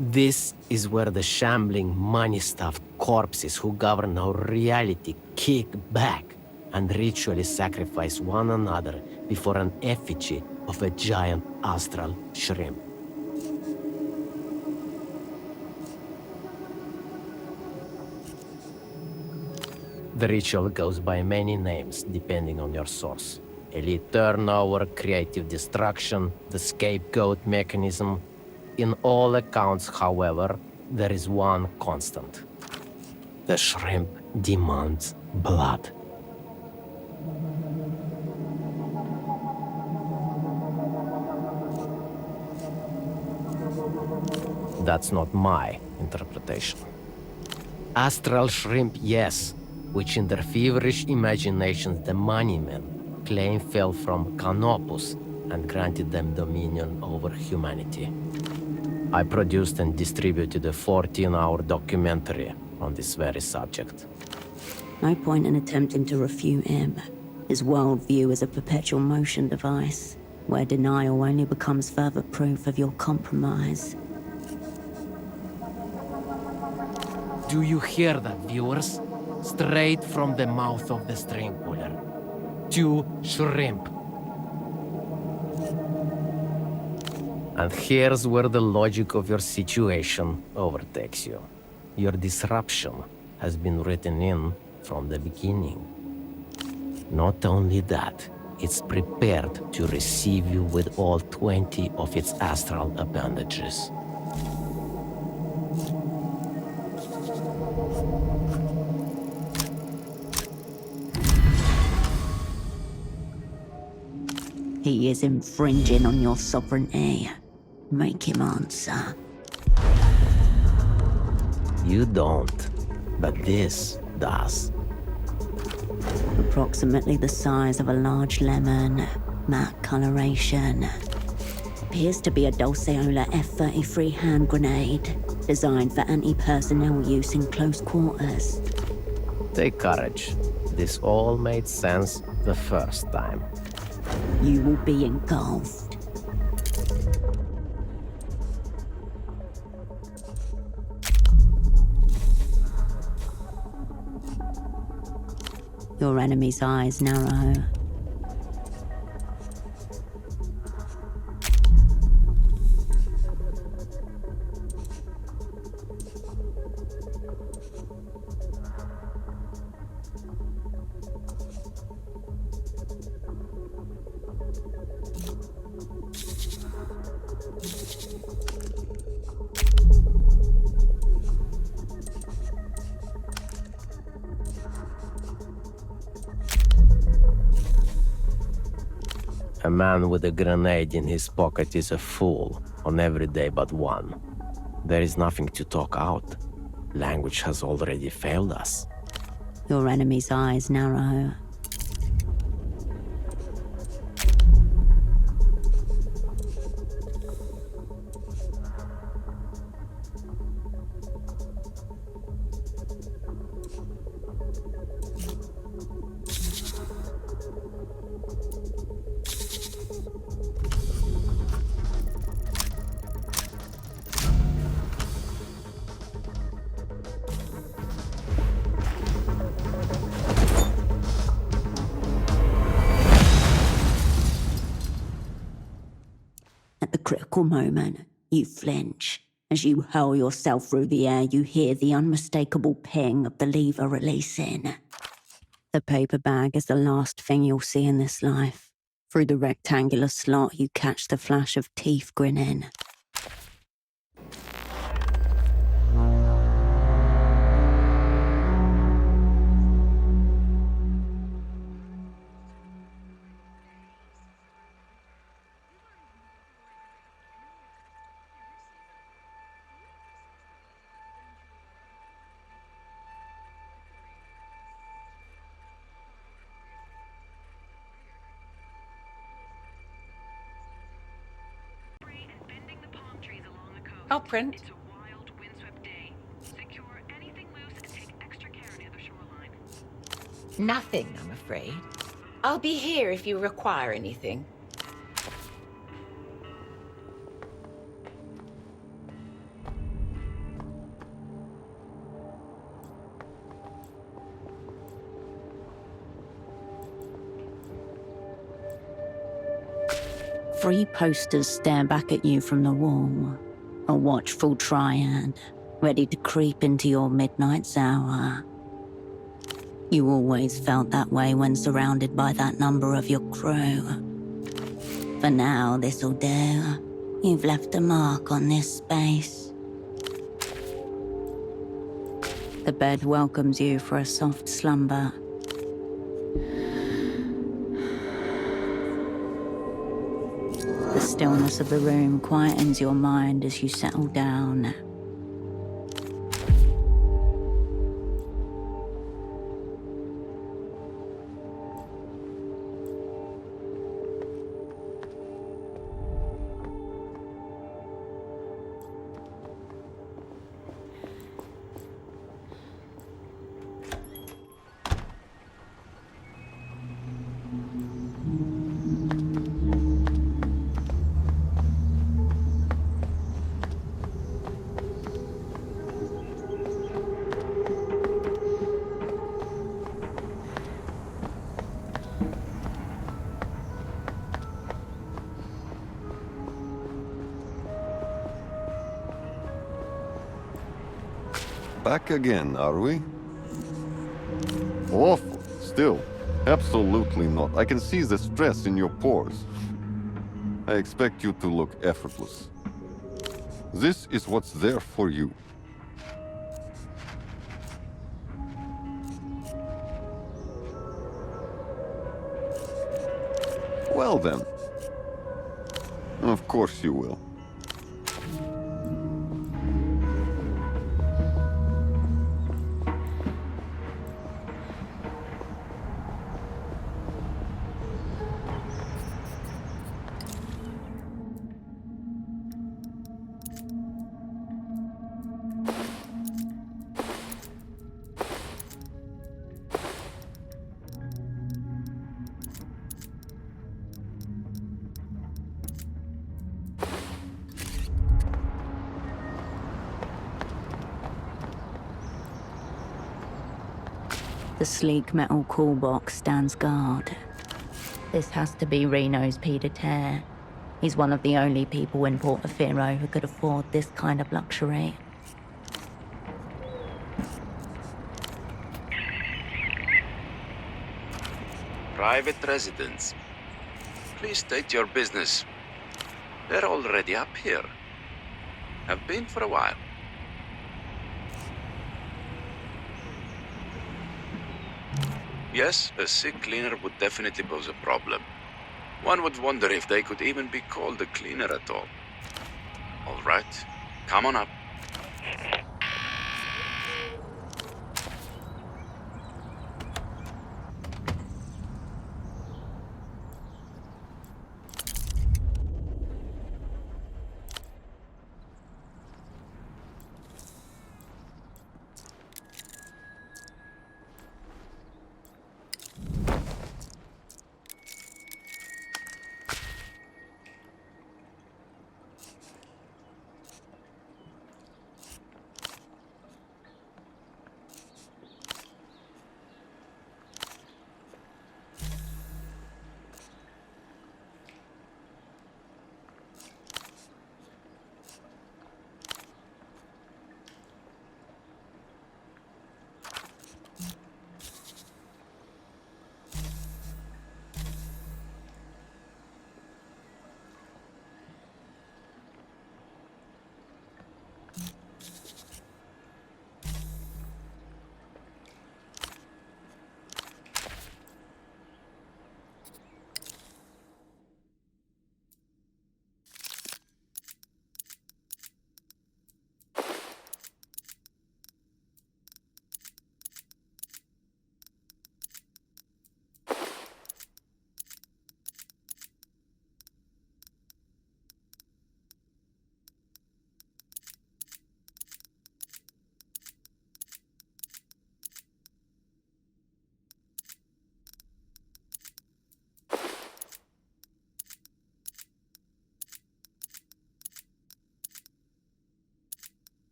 This is where the shambling, money-stuffed corpses who govern our reality kick back and ritually sacrifice one another before an effigy of a giant astral shrimp. The ritual goes by many names, depending on your source. Elite turnover, creative destruction, the scapegoat mechanism. In all accounts, however, there is one constant. The shrimp demands blood. That's not my interpretation. Astral shrimp, yes, which in their feverish imaginations the money men claim fell from Canopus and granted them dominion over humanity. I produced and distributed a 14-hour documentary on this very subject. No point in attempting to refute him. His worldview is a perpetual motion device, where denial only becomes further proof of your compromise. Do you hear that, viewers? Straight from the mouth of the string puller. 2 shrimp. And here's where the logic of your situation overtakes you. Your disruption has been written in from the beginning. Not only that, it's prepared to receive you with all 20 of its astral appendages. He is infringing on your sovereignty. Make him answer. You don't, but this does. Approximately the size of a large lemon, matte coloration. Appears to be a Dulceola F-33 hand grenade, designed for anti-personnel use in close quarters. Take courage. This all made sense the first time. You will be engulfed. Your enemy's eyes narrow. A man with a grenade in his pocket is a fool on every day but one. There is nothing to talk out. Language has already failed us. Your enemy's eyes narrow. At the critical moment, you flinch. As you hurl yourself through the air, you hear the unmistakable ping of the lever releasing. The paper bag is the last thing you'll see in this life. Through the rectangular slot, you catch the flash of teeth grinning. I'll print. Nothing, I'm afraid. I'll be here if you require anything. Three posters stare back at you from the wall. A watchful triad, ready to creep into your midnight hour. You always felt that way when surrounded by that number of your crew. For now, this'll do. You've left a mark on this space. The bed welcomes you for a soft slumber. The stillness of the room quietens your mind as you settle down. Back again, are we? Awful. Still. Absolutely not. I can see the stress in your pores. I expect you to look effortless. This is what's there for you. Well then. Of course you will. The sleek metal call box stands guard. This has to be Reno's pied-à-terre. He's one of the only people in Portofino who could afford this kind of luxury. Private residence. Please state your business. They're already up here. Have been for a while. Yes, a sick cleaner would definitely pose a problem. One would wonder if they could even be called a cleaner at all. All right, come on up.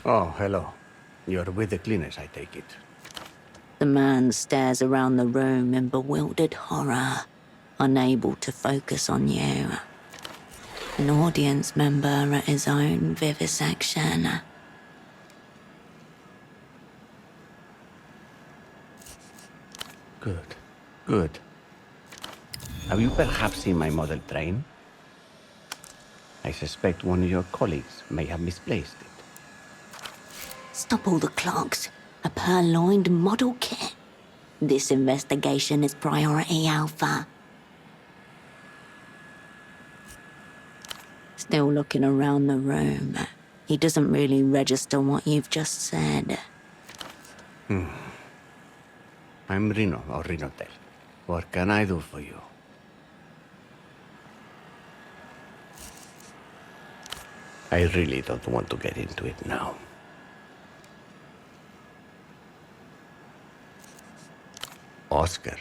Oh, hello. You're with the cleaners, I take it. The man stares around the room in bewildered horror, unable to focus on you. An audience member at his own vivisection. Good. Good. Have you perhaps seen my model train? I suspect one of your colleagues may have misplaced it. Stop all the clocks. A purloined model kit. This investigation is priority alpha. Still looking around the room. He doesn't really register what you've just said. I'm Reno, or Renotel. What can I do for you? I really don't want to get into it now. Oscar,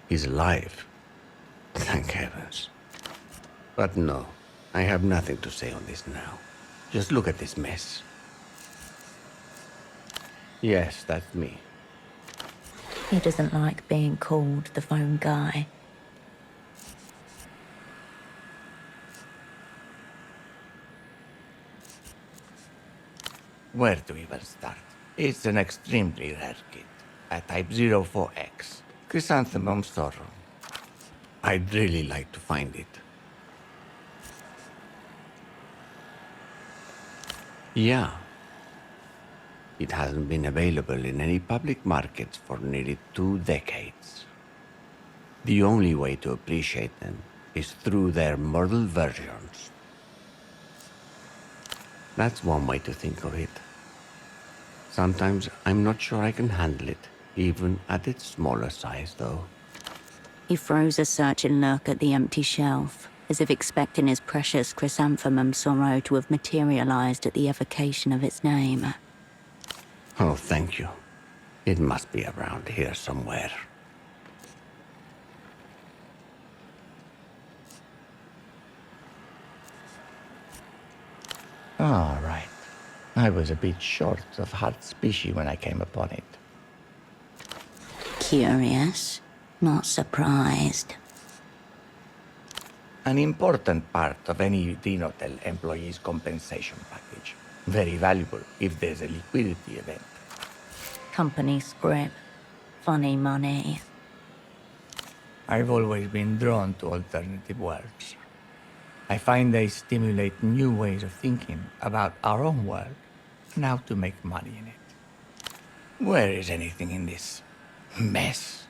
he's alive. Thank heavens. But no, I have nothing to say on this now. Just look at this mess. Yes, that's me. He doesn't like being called the phone guy. Where to even start? It's an extremely rare kit. A type 04X. Chrysanthemum sorrow. I'd really like to find it. Yeah. It hasn't been available in any public markets for nearly 2 decades. The only way to appreciate them is through their model versions. That's one way to think of it. Sometimes I'm not sure I can handle it, even at its smaller size, though. He throws a searching look at the empty shelf, as if expecting his precious chrysanthemum sorrow to have materialized at the evocation of its name. Oh, thank you. It must be around here somewhere. All right. I was a bit short of hard species when I came upon it. Curious, not surprised. An important part of any Dinotel employee's compensation package. Very valuable if there's a liquidity event. Company script. Funny money. I've always been drawn to alternative worlds. I find they stimulate new ways of thinking about our own world and how to make money in it. Where is anything in this mess?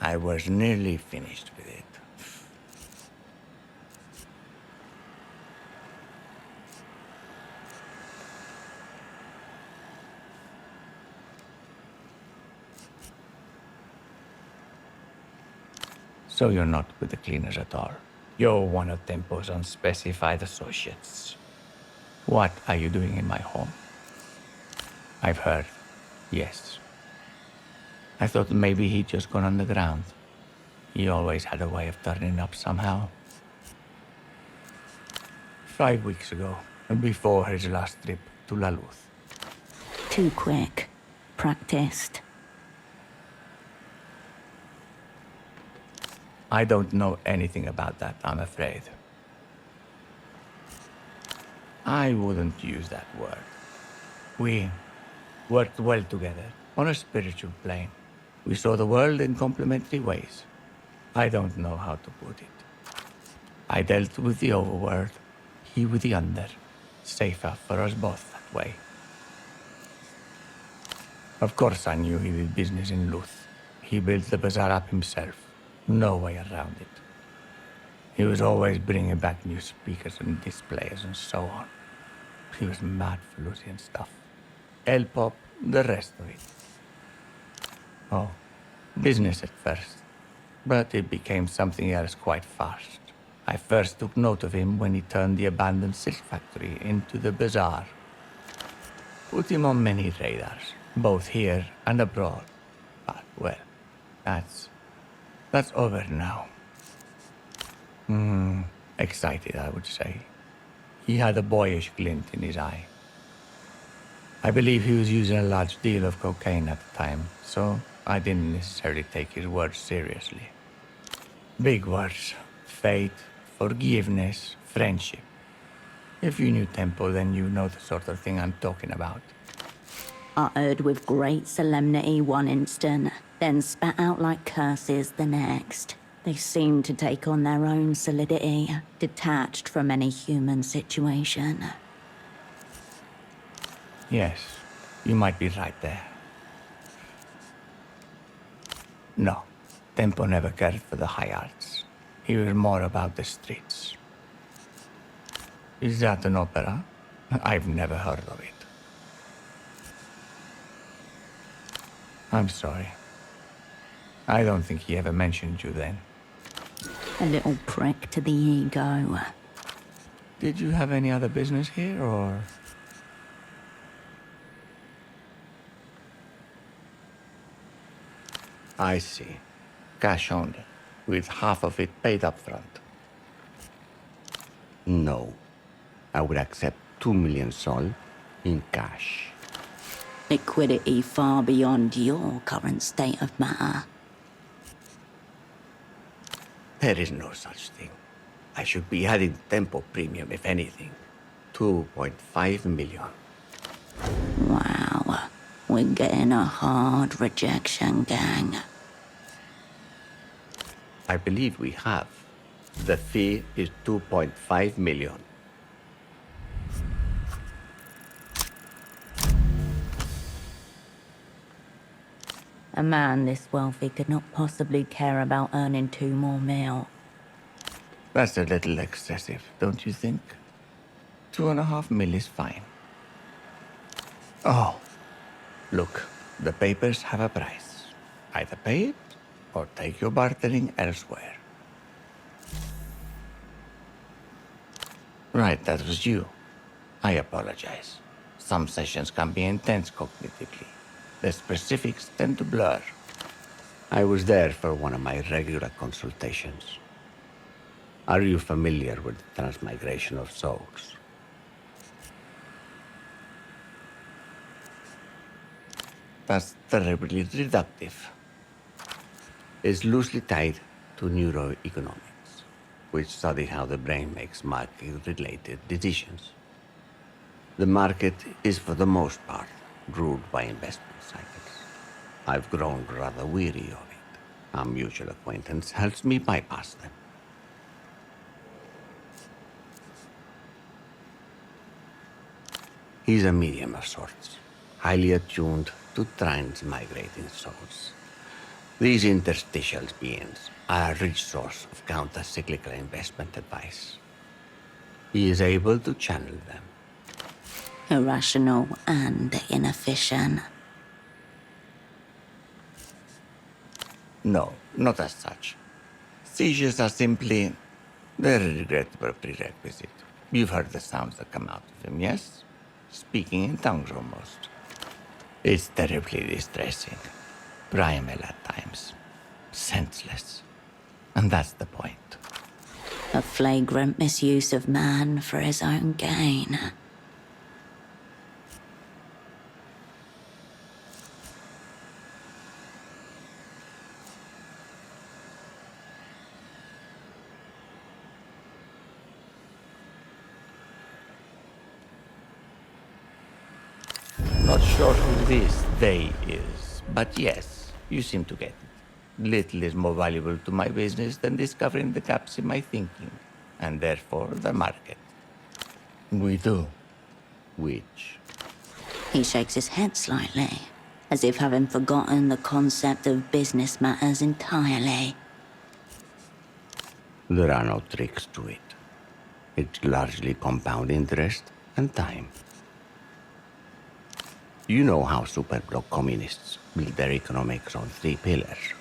I was nearly finished with it. So you're not with the cleaners at all. You're one of Tempo's unspecified associates. What are you doing in my home? I've heard. Yes. I thought maybe he'd just gone underground. He always had a way of turning up somehow. 5 weeks ago, before his last trip to Laluth. Too quick. Practiced. I don't know anything about that, I'm afraid. I wouldn't use that word. We worked well together, on a spiritual plane. We saw the world in complementary ways. I don't know how to put it. I dealt with the overworld, he with the under. Safer for us both that way. Of course I knew he did business in Luth. He built the bazaar up himself. No way around it. He was always bringing back new speakers and displays and so on. He was mad for Lucian stuff. L-pop, the rest of it. Oh, business at first. But it became something else quite fast. I first took note of him when he turned the abandoned silk factory into the bazaar. Put him on many radars, both here and abroad. But, well, that's over now. Excited, I would say. He had a boyish glint in his eye. I believe he was using a large deal of cocaine at the time, so I didn't necessarily take his words seriously. Big words. Faith, forgiveness, friendship. If you knew Tempo, then you know the sort of thing I'm talking about. Uttered with great solemnity one instant, then spat out like curses the next. They seemed to take on their own solidity, detached from any human situation. Yes, you might be right there. No, Tempo never cared for the high arts. He was more about the streets. Is that an opera? I've never heard of it. I'm sorry. I don't think he ever mentioned you then. A little prick to the ego. Did you have any other business here, or...? I see. Cash only, with half of it paid up front. No. I would accept 2 million sol in cash. Liquidity far beyond your current state of matter. There is no such thing. I should be adding Tempo premium, if anything. 2.5 million. Wow. We're getting a hard rejection, gang. I believe we have. The fee is 2.5 million. A man this wealthy could not possibly care about earning 2 more mil. That's a little excessive, don't you think? 2.5 mil is fine. Oh, look, the papers have a price. Either pay it, or take your bartering elsewhere. Right, that was you. I apologize. Some sessions can be intense cognitively. The specifics tend to blur. I was there for one of my regular consultations. Are you familiar with the transmigration of souls? That's terribly reductive. It's loosely tied to neuroeconomics, which study how the brain makes market-related decisions. The market is, for the most part, ruled by investment cycles. I've grown rather weary of it. A mutual acquaintance helps me bypass them. He's a medium of sorts, highly attuned to transmigrating souls. These interstitial beings are a rich source of counter-cyclical investment advice. He is able to channel them. Irrational and inefficient. No, not as such. Seizures are simply... they're a regrettable prerequisite. You've heard the sounds that come out of him, yes? Speaking in tongues almost. It's terribly distressing. Primal at times. Senseless. And that's the point. A flagrant misuse of man for his own gain. Not sure who this they is, but yes, you seem to get it. Little is more valuable to my business than discovering the gaps in my thinking, and therefore the market. We do. Which? He shakes his head slightly, as if having forgotten the concept of business matters entirely. There are no tricks to it. It's largely compound interest and time. You know how superblock communists build their economics on 3 pillars.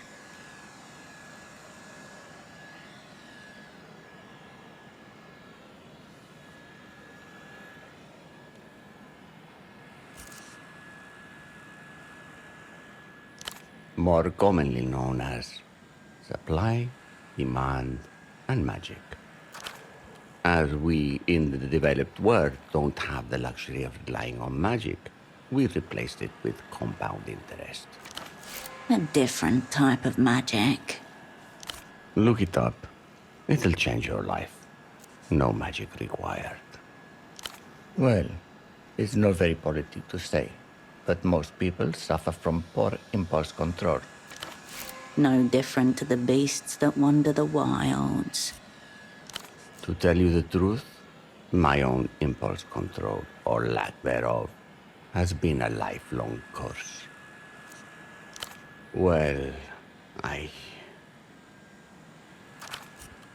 More commonly known as supply, demand, and magic. As we in the developed world don't have the luxury of relying on magic, We replaced it with compound interest. A different type of magic. Look it up. It'll change your life. No magic required. Well, it's not very politic to say, but most people suffer from poor impulse control. No different to the beasts that wander the wilds. To tell you the truth, my own impulse control, or lack thereof, has been a lifelong curse. Well,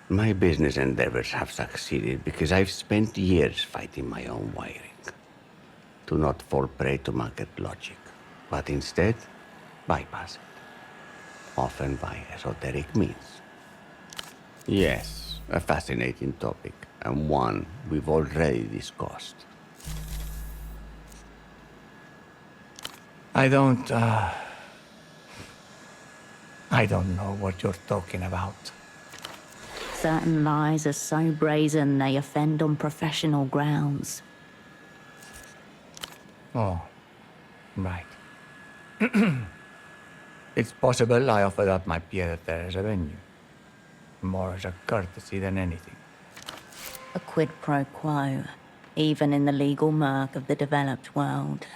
my business endeavors have succeeded because I've spent years fighting my own wiring. To not fall prey to market logic, but instead bypass it. Often by esoteric means. Yes, a fascinating topic, and one we've already discussed. I don't know what you're talking about. Certain lies are so brazen they offend on professional grounds. Oh, right. It's possible I offered up my pied-à-terre as a venue. More as a courtesy than anything. A quid pro quo, even in the legal murk of the developed world.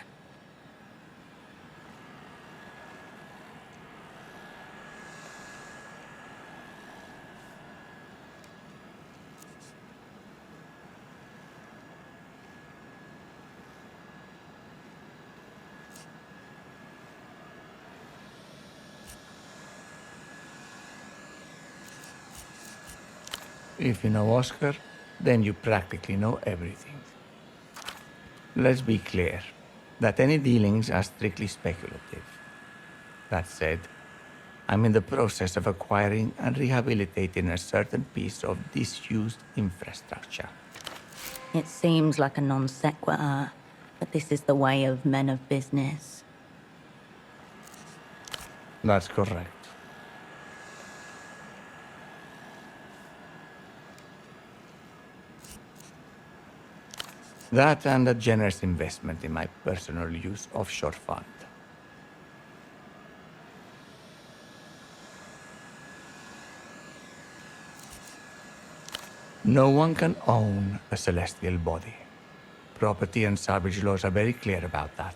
If you know Oscar, then you practically know everything. Let's be clear that any dealings are strictly speculative. That said, I'm in the process of acquiring and rehabilitating a certain piece of disused infrastructure. It seems like a non sequitur, but this is the way of men of business. That's correct. That and a generous investment in my personal use offshore fund. No one can own a celestial body. Property and salvage laws are very clear about that.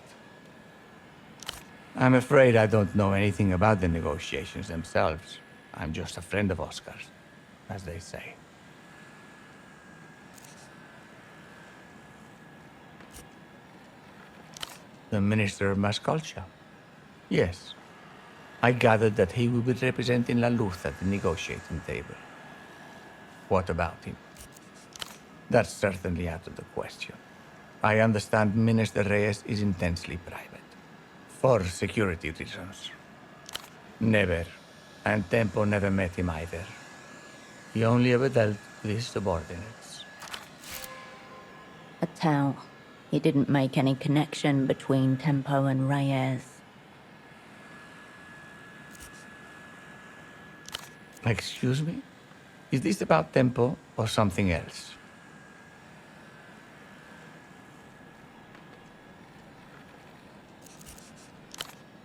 I'm afraid I don't know anything about the negotiations themselves. I'm just a friend of Oscar's, as they say. The Minister of Mass Culture? Yes. I gathered that he will be representing La Luz at the negotiating table. What about him? That's certainly out of the question. I understand Minister Reyes is intensely private. For security reasons. Never. And Tempo never met him either. He only ever dealt with his subordinates. A tell. He didn't make any connection between Tempo and Reyes. Excuse me? Is this about Tempo or something else?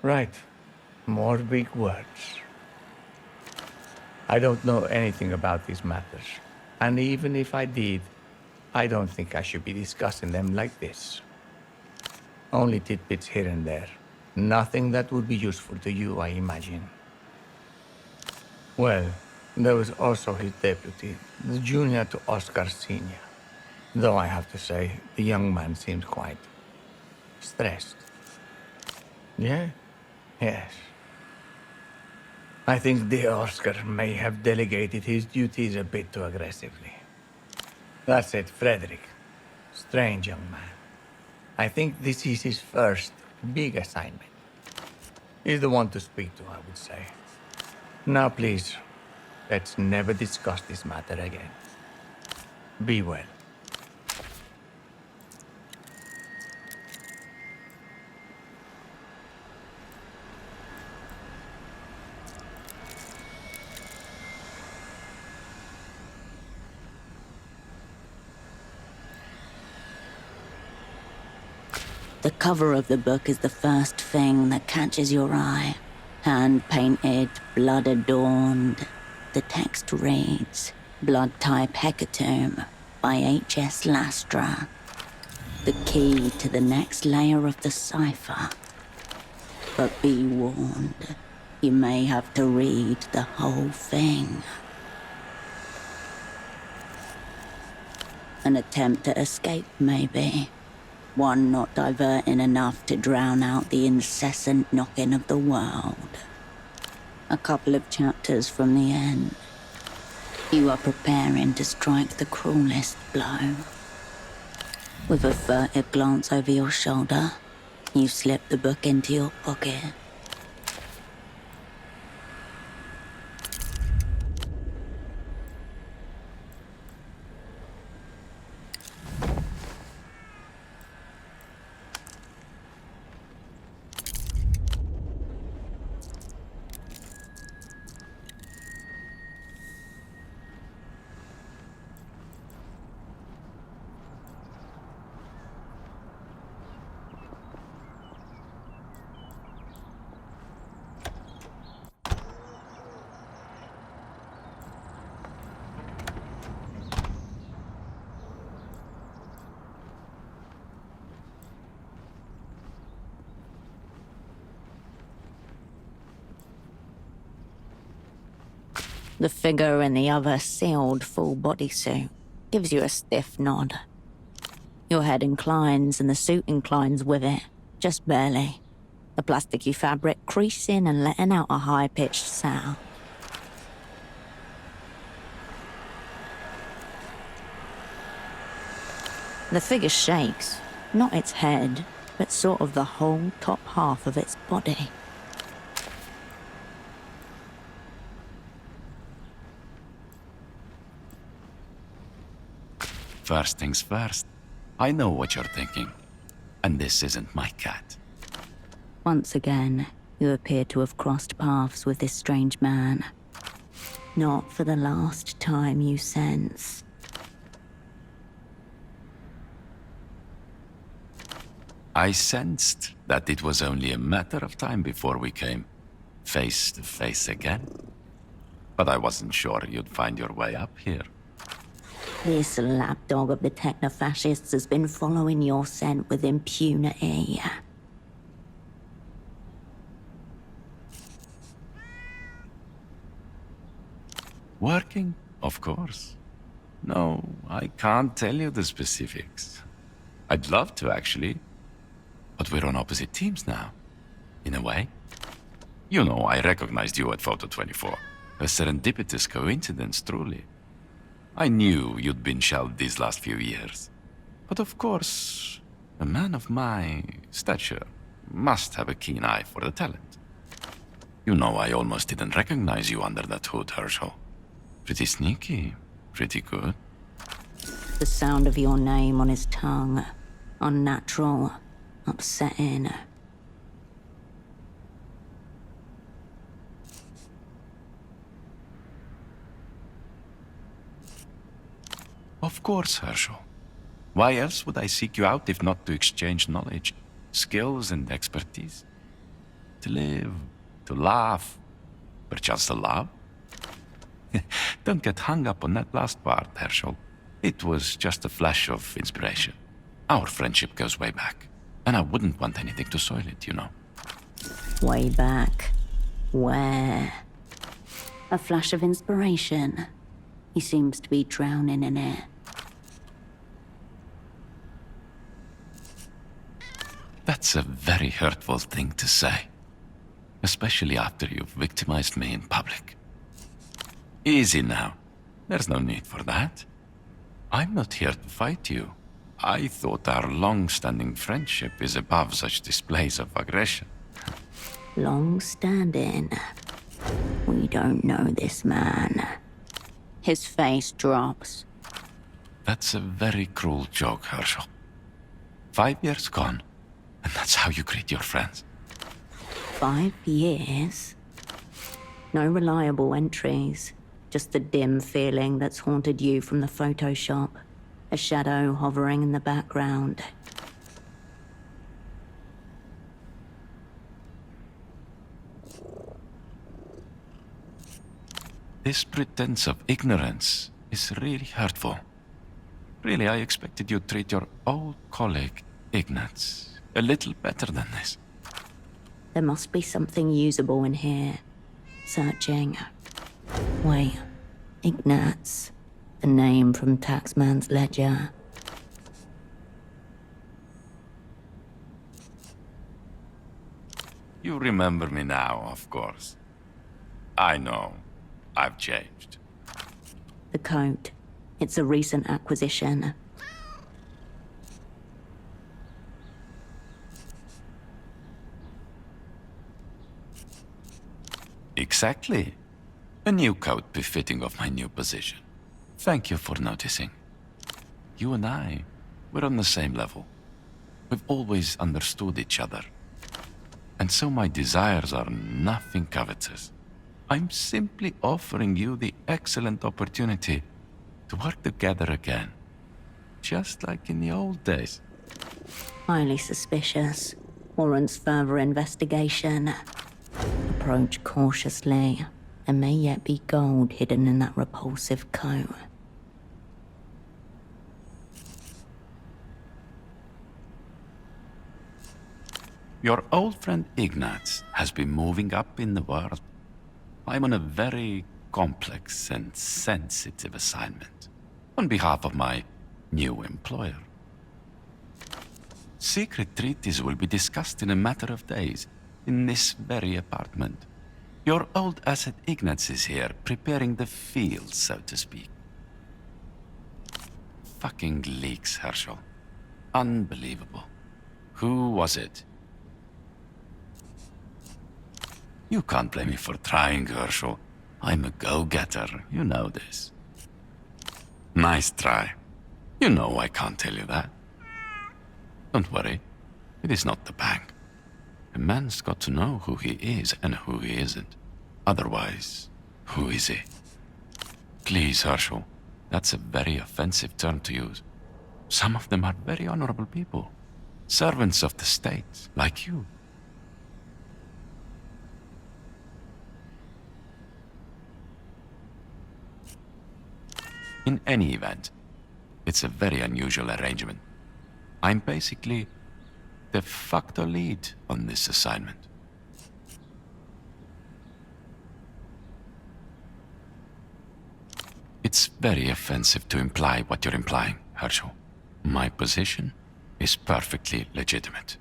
Right. More big words. I don't know anything about these matters. And even if I did, I don't think I should be discussing them like this. Only tidbits here and there. Nothing that would be useful to you, I imagine. Well, there was also his deputy, the junior to Oscar's senior. Though I have to say, the young man seems quite stressed. Yeah? Yes. I think dear Oscar may have delegated his duties a bit too aggressively. That's it, Frederick. Strange young man. I think this is his first big assignment. He's the one to speak to, I would say. Now please, let's never discuss this matter again. Be well. The cover of the book is the first thing that catches your eye. Hand-painted, blood-adorned. The text reads, Blood-type Hecatomb by H.S. Lastra. The key to the next layer of the cipher. But be warned, you may have to read the whole thing. An attempt at escape, maybe. One not diverting enough to drown out the incessant knocking of the world. A couple of chapters from the end. You are preparing to strike the cruelest blow. With a furtive glance over your shoulder, you slip the book into your pocket. The figure in the other sealed full bodysuit gives you a stiff nod. Your head inclines and the suit inclines with it, just barely. The plasticky fabric creasing and letting out a high-pitched sound. The figure shakes, not its head, but sort of the whole top half of its body. First things first, I know what you're thinking. And this isn't my cat. Once again, you appear to have crossed paths with this strange man. Not for the last time, you sense. I sensed that it was only a matter of time before we came face to face again. But I wasn't sure you'd find your way up here. This lapdog of the techno-fascists has been following your scent with impunity. Working, of course. No, I can't tell you the specifics. I'd love to, actually. But we're on opposite teams now, in a way. You know, I recognized you at Photo 24. A serendipitous coincidence, truly. I knew you'd been shelved these last few years. But of course, a man of my stature must have a keen eye for the talent. You know, I almost didn't recognize you under that hood, Herschel. Pretty sneaky, pretty good. The sound of your name on his tongue. Unnatural, upsetting. Of course, Herschel. Why else would I seek you out if not to exchange knowledge, skills, and expertise? To live, to laugh, perchance to love? Don't get hung up on that last part, Herschel. It was just a flash of inspiration. Our friendship goes way back, and I wouldn't want anything to soil it, you know. Way back. Where? A flash of inspiration. He seems to be drowning in it. That's a very hurtful thing to say. Especially after you've victimized me in public. Easy now. There's no need for that. I'm not here to fight you. I thought our long-standing friendship is above such displays of aggression. Long-standing. We don't know this man. His face drops. That's a very cruel joke, Herschel. 5 years gone, and that's how you greet your friends. 5 years? No reliable entries. Just the dim feeling that's haunted you from the Photoshop. A shadow hovering in the background. This pretense of ignorance is really hurtful. Really, I expected you'd treat your old colleague, Ignatz, a little better than this. There must be something usable in here. Searching. Wait. Ignatz. A name from Taxman's ledger. You remember me now, of course. I know. I've changed. The coat. It's a recent acquisition. Exactly. A new coat befitting of my new position. Thank you for noticing. You and I, we're on the same level. We've always understood each other. And so my desires are nothing covetous. I'm simply offering you the excellent opportunity to work together again. Just like in the old days. Highly suspicious. Warrants further investigation. Approach cautiously. There may yet be gold hidden in that repulsive coat. Your old friend Ignatz has been moving up in the world. I'm on a very complex and sensitive assignment on behalf of my new employer. Secret treaties will be discussed in a matter of days in this very apartment. Your old asset Ignatz is here, preparing the field, so to speak. Fucking leaks, Herschel. Unbelievable. Who was it? You can't blame me for trying, Herschel. I'm a go-getter, you know this. Nice try. You know I can't tell you that. Don't worry, it is not the bank. A man's got to know who he is and who he isn't. Otherwise, who is he? Please, Herschel, that's a very offensive term to use. Some of them are very honorable people. Servants of the state, like you. In any event, it's a very unusual arrangement. I'm basically de facto lead on this assignment. It's very offensive to imply what you're implying, Herschel. My position is perfectly legitimate.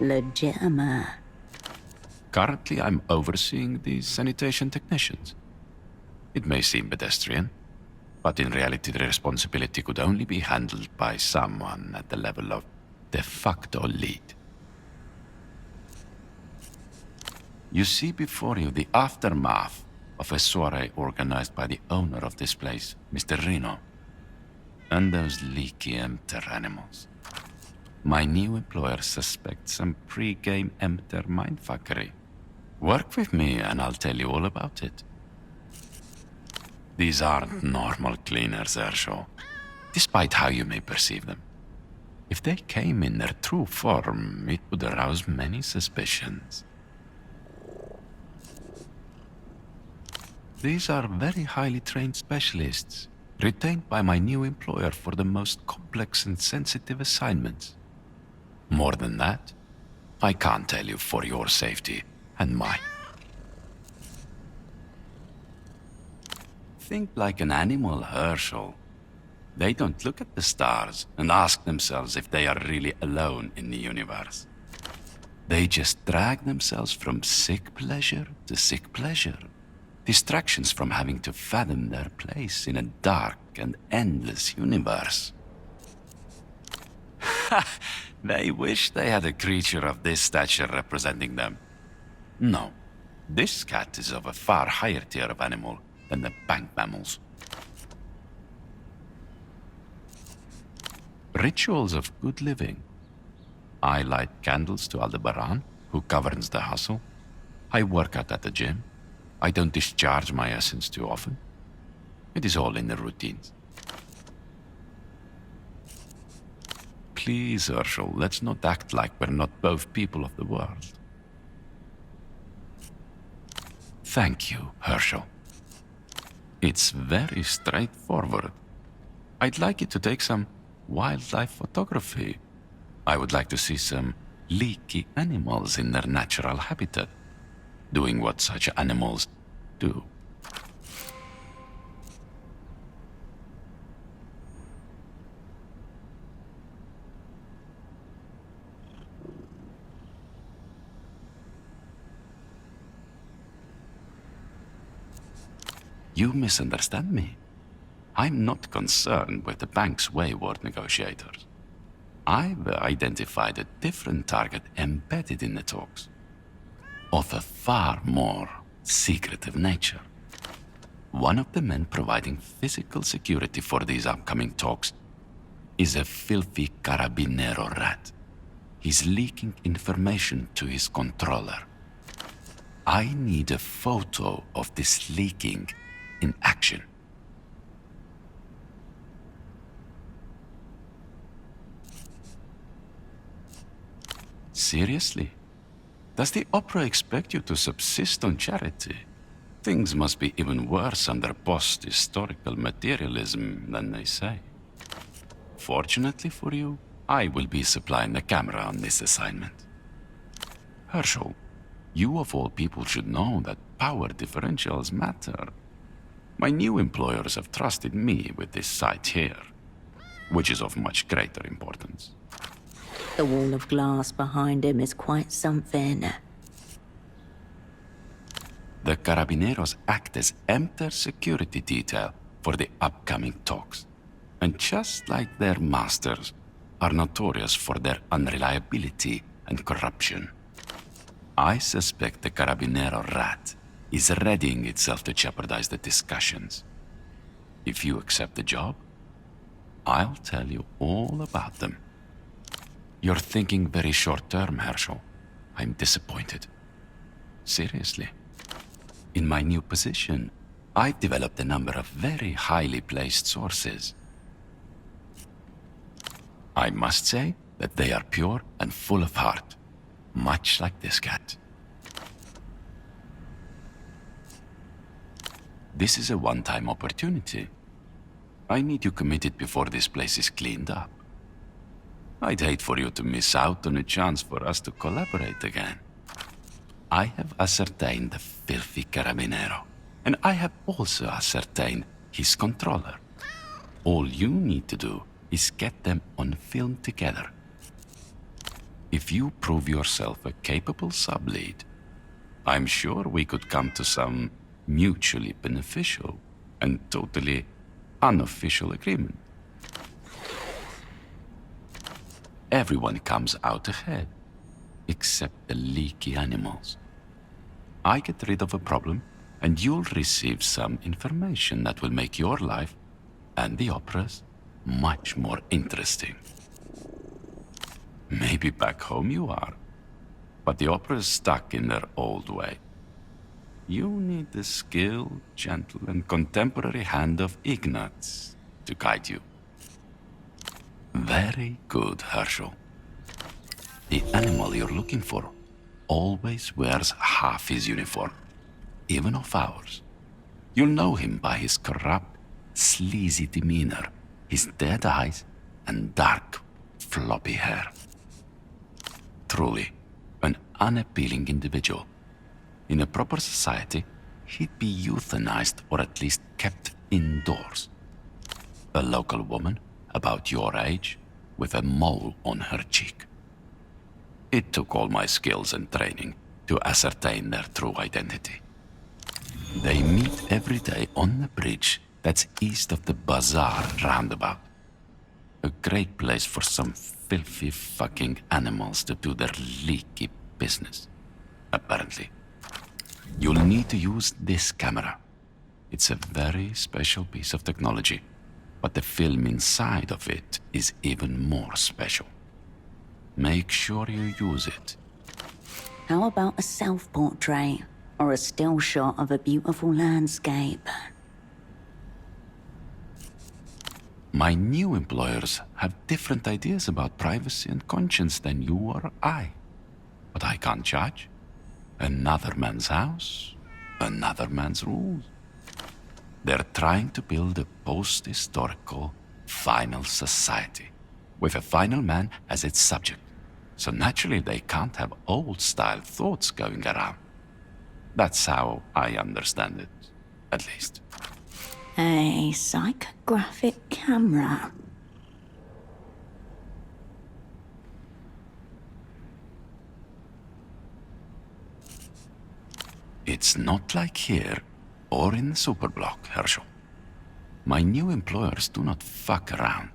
Legitimate? Currently, I'm overseeing the sanitation technicians. It may seem pedestrian, but in reality the responsibility could only be handled by someone at the level of de facto lead. You see before you the aftermath of a soiree organized by the owner of this place, Mr. Reno, and those leaky empter animals. My new employer suspects some pre-game empter mindfuckery. Work with me and I'll tell you all about it. These aren't normal cleaners, Herschel, despite how you may perceive them. If they came in their true form, it would arouse many suspicions. These are very highly trained specialists, retained by my new employer for the most complex and sensitive assignments. More than that, I can't tell you for your safety and mine. Think like an animal, Herschel. They don't look at the stars and ask themselves if they are really alone in the universe. They just drag themselves from sick pleasure to sick pleasure. Distractions from having to fathom their place in a dark and endless universe. They wish they had a creature of this stature representing them. No, this cat is of a far higher tier of animal than the bank mammals. Rituals of good living. I light candles to Aldebaran, who governs the hustle. I work out at the gym. I don't discharge my essence too often. It is all in the routines. Please, Herschel, let's not act like we're not both people of the world. Thank you, Herschel. It's very straightforward. I'd like you to take some wildlife photography. I would like to see some leaky animals in their natural habitat, doing what such animals do. You misunderstand me. I'm not concerned with the bank's wayward negotiators. I've identified a different target embedded in the talks, of a far more secretive nature. One of the men providing physical security for these upcoming talks is a filthy carabinero rat. He's leaking information to his controller. I need a photo of this leaking in action. Seriously? Does the opera expect you to subsist on charity? Things must be even worse under post-historical materialism than they say. Fortunately for you, I will be supplying the camera on this assignment. Herschel, you of all people should know that power differentials matter. My new employers have trusted me with this site here, which is of much greater importance. The wall of glass behind him is quite something. The Carabineros act as empty security detail for the upcoming talks. And just like their masters, are notorious for their unreliability and corruption. I suspect the Carabinero rat is readying itself to jeopardize the discussions. If you accept the job, I'll tell you all about them. You're thinking very short-term, Herschel. I'm disappointed. Seriously. In my new position, I've developed a number of very highly placed sources. I must say that they are pure and full of heart, much like this cat. This is a one-time opportunity. I need you committed before this place is cleaned up. I'd hate for you to miss out on a chance for us to collaborate again. I have ascertained the filthy Carabinero, and I have also ascertained his controller. All you need to do is get them on film together. If you prove yourself a capable sub-lead, I'm sure we could come to some mutually beneficial and totally unofficial agreement. Everyone comes out ahead, except the leaky animals. I get rid of a problem, and you'll receive some information that will make your life and the opera's much more interesting. Maybe back home you are, but the opera's stuck in their old way. You need the skilled, gentle, and contemporary hand of Ignatz to guide you. Very good, Herschel. The animal you're looking for always wears half his uniform, even of ours. You'll know him by his corrupt, sleazy demeanor, his dead eyes, and dark, floppy hair. Truly, an unappealing individual. In a proper society, he'd be euthanized or at least kept indoors. A local woman, about your age, with a mole on her cheek. It took all my skills and training to ascertain their true identity. They meet every day on the bridge that's east of the bazaar roundabout. A great place for some filthy fucking animals to do their leaky business, apparently. You'll need to use this camera. It's a very special piece of technology, but the film inside of it is even more special. Make sure you use it. How about a self-portrait or a still shot of a beautiful landscape? My new employers have different ideas about privacy and conscience than you or I. But I can't judge. Another man's house, another man's rules. They're trying to build a post-historical final society, with a final man as its subject. So naturally they can't have old-style thoughts going around. That's how I understand it, at least. A psychographic camera. It's not like here or in Superblock, Herschel. My new employers do not fuck around.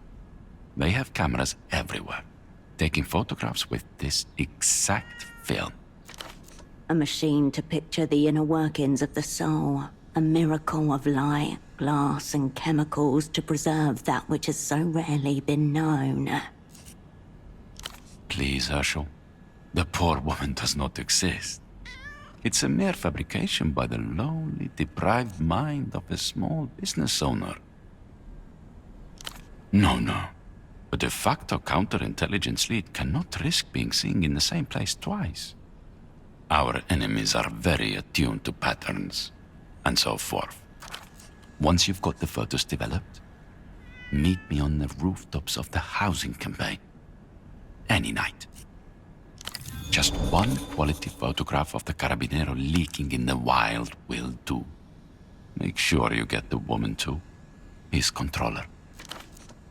They have cameras everywhere, taking photographs with this exact film. A machine to picture the inner workings of the soul. A miracle of light, glass, and chemicals to preserve that which has so rarely been known. Please, Herschel. The poor woman does not exist. It's a mere fabrication by the lonely, deprived mind of a small business owner. No. A de facto counterintelligence lead cannot risk being seen in the same place twice. Our enemies are very attuned to patterns, and so forth. Once you've got the photos developed, meet me on the rooftops of the housing campaign. Any night. Just one quality photograph of the Carabinero leaking in the wild will do. Make sure you get the woman too, his controller.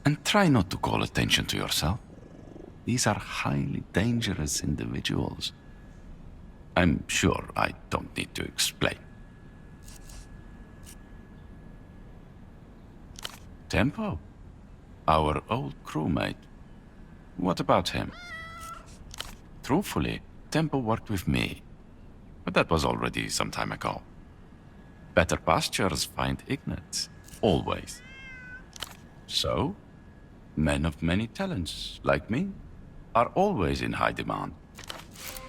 And try not to call attention to yourself. These are highly dangerous individuals. I'm sure I don't need to explain. Tempo, our old crewmate. What about him? Truthfully, Tempo worked with me, but that was already some time ago. Better pastures find Ignates, always. So, men of many talents, like me, are always in high demand.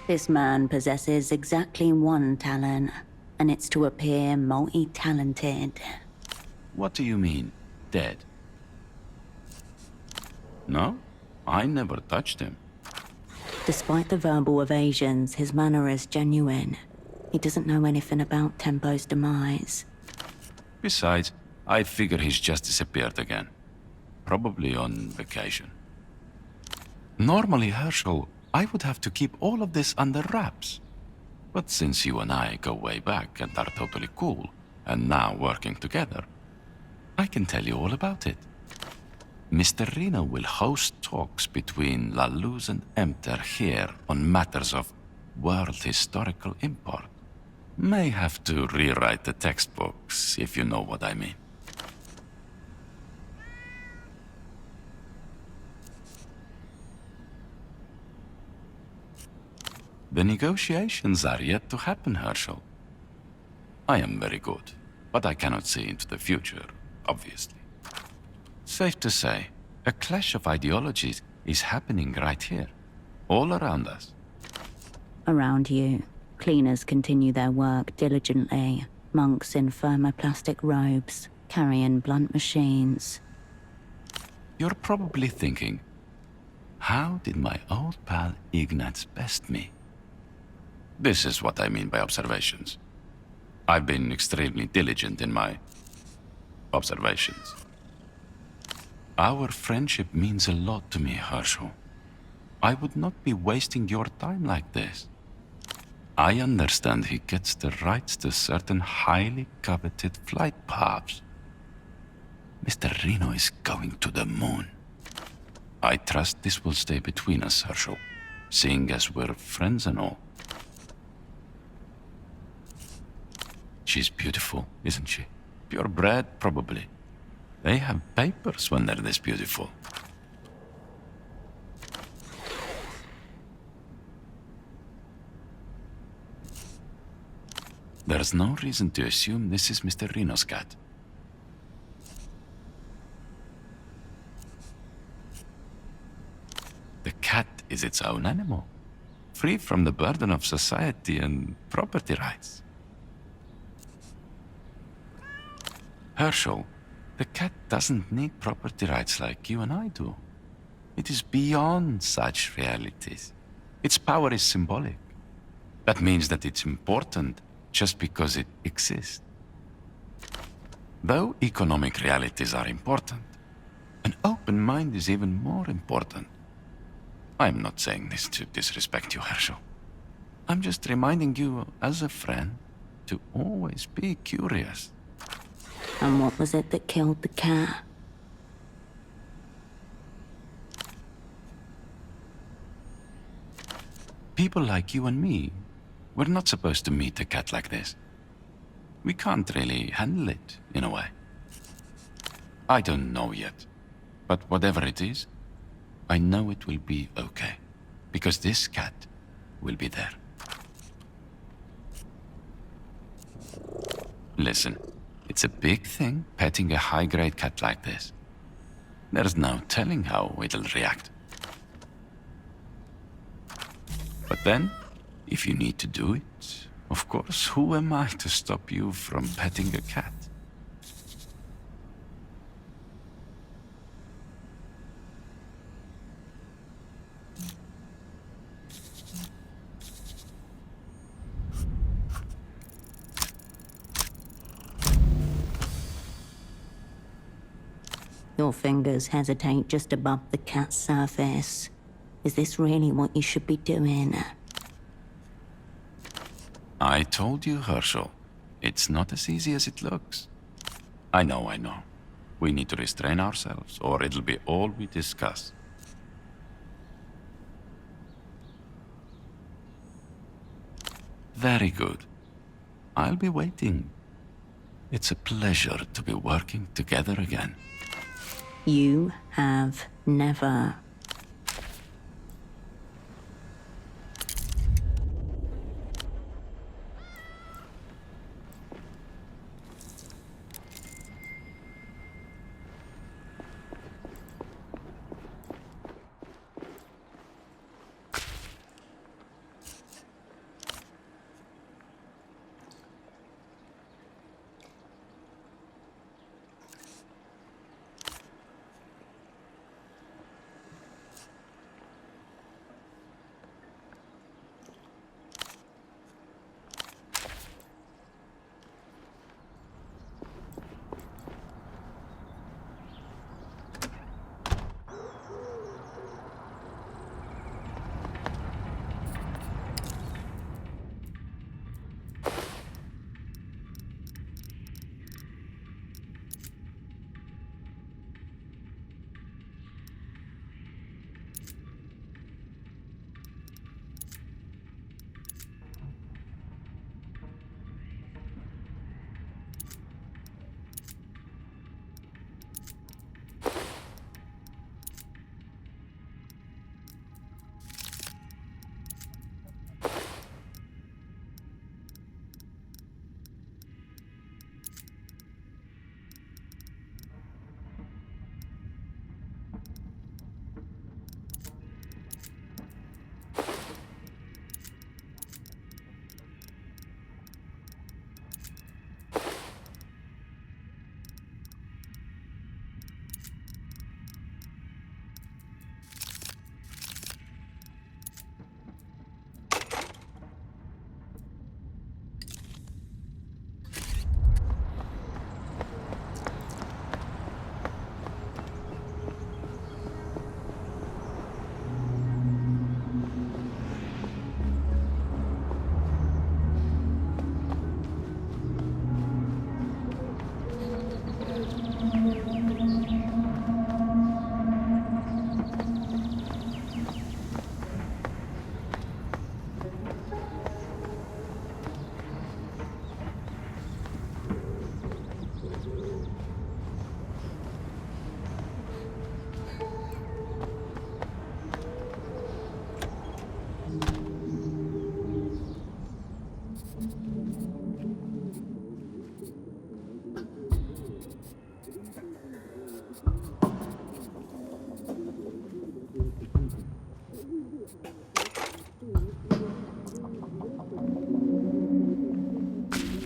This man possesses exactly one talent, and it's to appear multi-talented. What do you mean, dead? No, I never touched him. Despite the verbal evasions, his manner is genuine. He doesn't know anything about Tempo's demise. Besides, I figure he's just disappeared again. Probably on vacation. Normally, Herschel, I would have to keep all of this under wraps. But since you and I go way back and are totally cool, and now working together, I can tell you all about it. Mr. Reno will host talks between La Luz and Emter here on matters of world historical import. May have to rewrite the textbooks, if you know what I mean. The negotiations are yet to happen, Herschel. I am very good, but I cannot see into the future, obviously. Safe to say, a clash of ideologies is happening right here, all around us. Around you, cleaners continue their work diligently. Monks in thermoplastic robes, carrying blunt machines. You're probably thinking, how did my old pal Ignatz best me? This is what I mean by observations. I've been extremely diligent in my observations. Our friendship means a lot to me, Herschel. I would not be wasting your time like this. I understand he gets the rights to certain highly coveted flight paths. Mr. Reno is going to the moon. I trust this will stay between us, Herschel, seeing as we're friends and all. She's beautiful, isn't she? Purebred, probably. They have papers when they're this beautiful. There's no reason to assume this is Mr. Reno's cat. The cat is its own animal, free from the burden of society and property rights. Herschel, the cat doesn't need property rights like you and I do. It is beyond such realities. Its power is symbolic. That means that it's important just because it exists. Though economic realities are important, an open mind is even more important. I'm not saying this to disrespect you, Herschel. I'm just reminding you, as a friend, to always be curious. And what was it that killed the cat? People like you and me, we're not supposed to meet a cat like this. We can't really handle it, in a way. I don't know yet, but whatever it is, I know it will be okay, because this cat will be there. Listen, it's a big thing petting a high-grade cat like this. There's no telling how it'll react. But then, if you need to do it, of course, who am I to stop you from petting a cat? Your fingers hesitate just above the cat's surface. Is this really what you should be doing? I told you, Herschel. It's not as easy as it looks. I know. We need to restrain ourselves, or it'll be all we discuss. Very good. I'll be waiting. It's a pleasure to be working together again. You have never.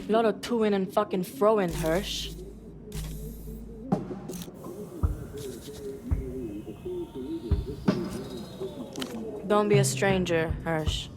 Lot of to-in and fucking fro-in, Hirsch. Don't be a stranger, Hirsch.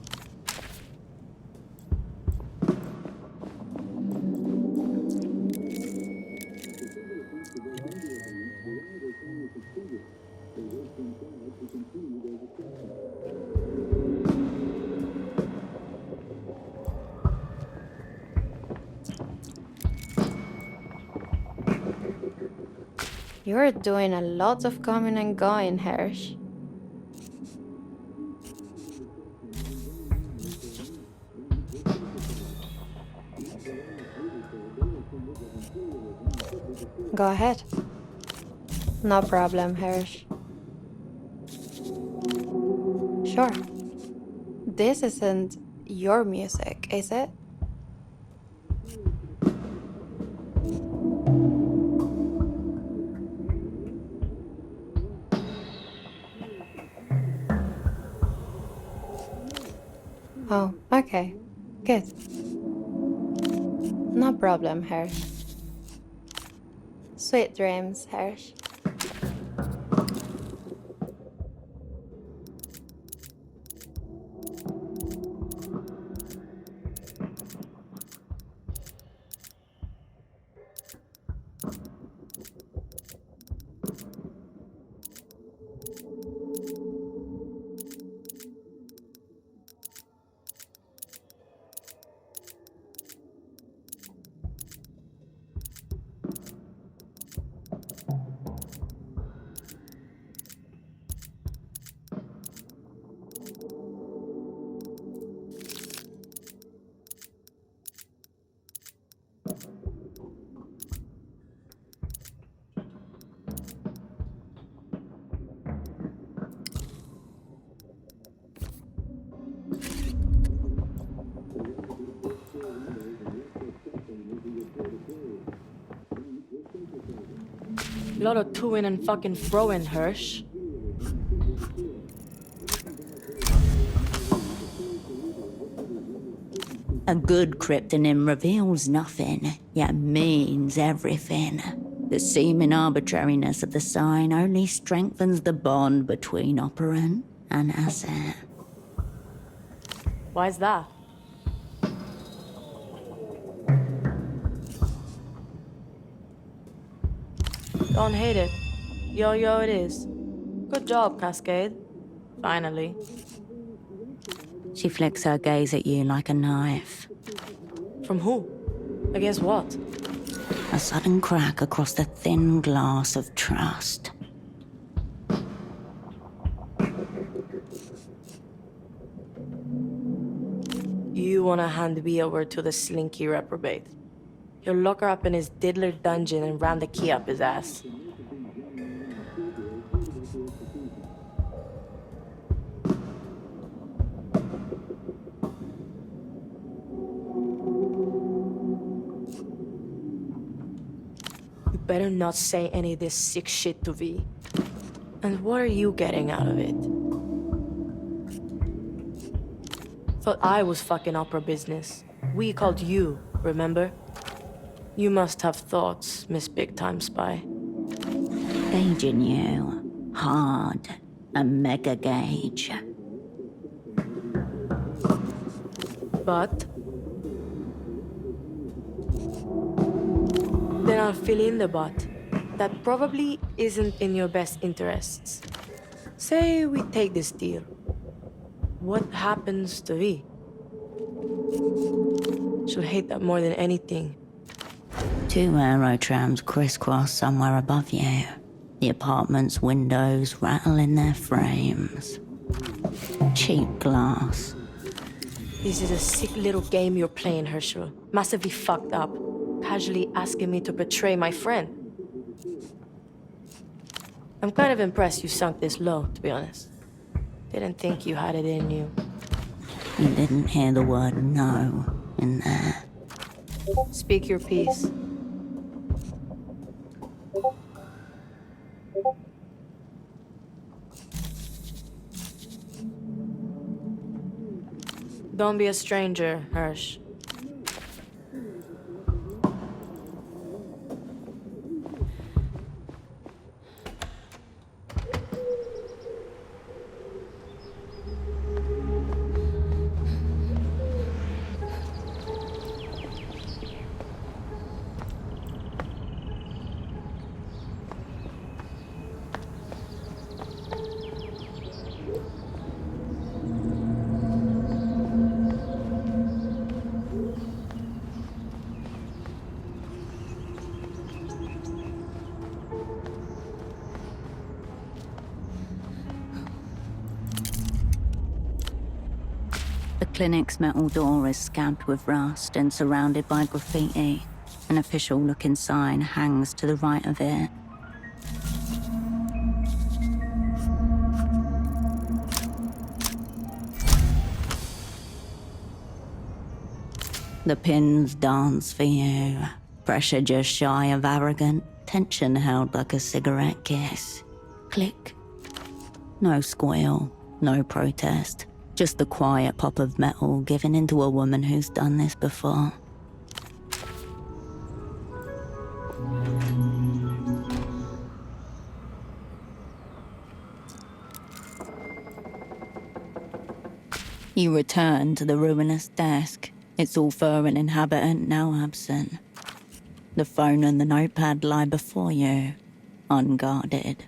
You're doing a lot of coming and going, Hirsch. Go ahead. No problem, Hirsch. Sure. This isn't your music, is it? Oh, okay. Good. No problem, Hirsch. Sweet dreams, Hirsch. Lot of to-in and fucking throw-in, Hirsch. A good cryptonym reveals nothing, yet means everything. The seeming arbitrariness of the sign only strengthens the bond between operand and asset. Why's that? Don't hate it. Yo, it is. Good job, Cascade. Finally. She flicks her gaze at you like a knife. From who? Against what? A sudden crack across the thin glass of trust. You wanna hand me over to the slinky reprobate. You'll lock her up in his diddler dungeon and ram the key up his ass. You better not say any of this sick shit to V. And what are you getting out of it? Thought I was fucking opera business. We called you, remember? You must have thoughts, Miss Big Time Spy. Gauging you. Hard. A mega gauge. But then I'll fill in the but. That probably isn't in your best interests. Say we take this deal. What happens to V? She'll hate that more than anything. 2 aerotrams crisscross somewhere above you. The apartment's windows rattle in their frames. Cheap glass. This is a sick little game you're playing, Herschel. Massively fucked up. Casually asking me to betray my friend. I'm kind of impressed you sunk this low, to be honest. Didn't think you had it in you. You didn't hear the word no in there. Speak your piece. Don't be a stranger, Hirsch. The clinic's metal door is scabbed with rust and surrounded by graffiti. An official-looking sign hangs to the right of it. The pins dance for you. Pressure just shy of arrogant. Tension held like a cigarette kiss. Click. No squeal, no protest. Just the quiet pop of metal given into a woman who's done this before. You return to the ruinous desk. Its all-furring inhabitant now absent. The phone and the notepad lie before you, unguarded.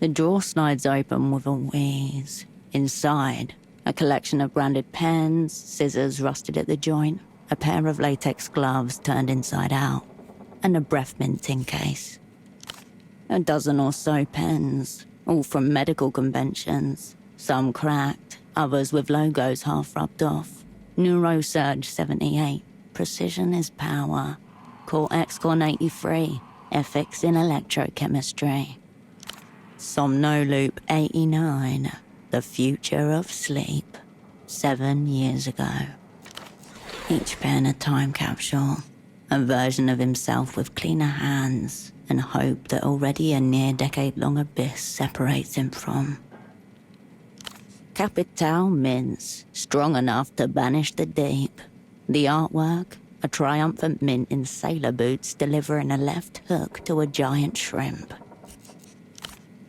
The drawer slides open with a wheeze. Inside, a collection of branded pens, scissors rusted at the joint, a pair of latex gloves turned inside out, and a breath minting case. A dozen or so pens, all from medical conventions, some cracked, others with logos half rubbed off. Neurosurge 78, precision is power. Cortexcon 83, ethics in electrochemistry. Somnoloop 89, the future of sleep, 7 years ago. Each pen a time capsule, a version of himself with cleaner hands and hope that already a near-decade-long abyss separates him from. Capital mints, strong enough to banish the deep. The artwork, a triumphant mint in sailor boots delivering a left hook to a giant shrimp.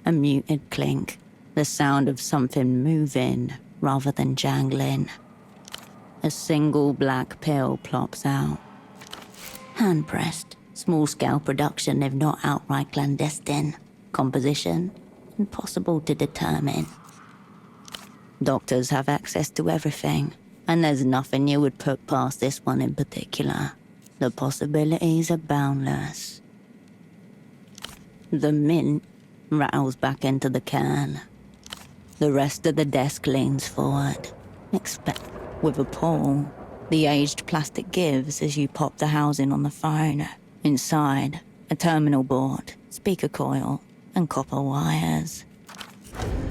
A muted clink, the sound of something moving rather than jangling. A single black pill plops out. Hand-pressed, small-scale production if not outright clandestine. Composition, impossible to determine. Doctors have access to everything, and there's nothing you would put past this one in particular. The possibilities are boundless. The mint rattles back into the can. The rest of the desk leans forward, with a pull. The aged plastic gives as you pop the housing on the phone. Inside, a terminal board, speaker coil, and copper wires.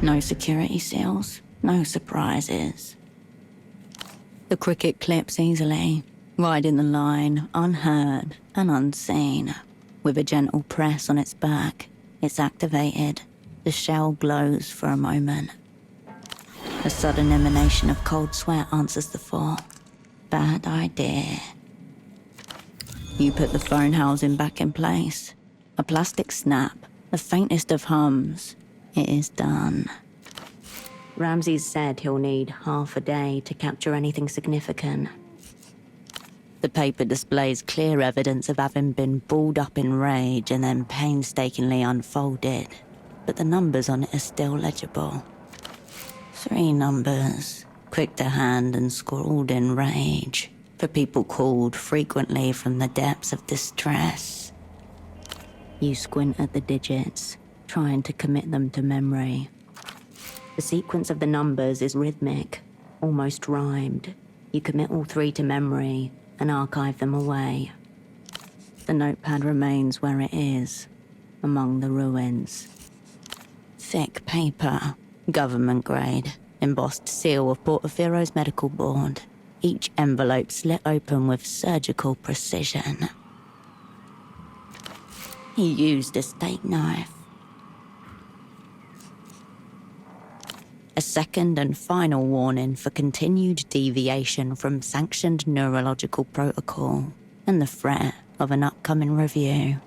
No security seals, no surprises. The cricket clips easily, riding the line, unheard and unseen. With a gentle press on its back, it's activated. The shell glows for a moment. A sudden emanation of cold sweat answers the fall. Bad idea. You put the phone housing back in place. A plastic snap, the faintest of hums. It is done. Ramses said he'll need half a day to capture anything significant. The paper displays clear evidence of having been balled up in rage and then painstakingly unfolded, but the numbers on it are still legible. 3 numbers, quick to hand and scrawled in rage, for people called frequently from the depths of distress. You squint at the digits, trying to commit them to memory. The sequence of the numbers is rhythmic, almost rhymed. You commit all 3 to memory and archive them away. The notepad remains where it is, among the ruins. Thick paper, government grade, embossed seal of Portofiero's medical board. Each envelope slit open with surgical precision. He used a steak knife. A second and final warning for continued deviation from sanctioned neurological protocol and the threat of an upcoming review.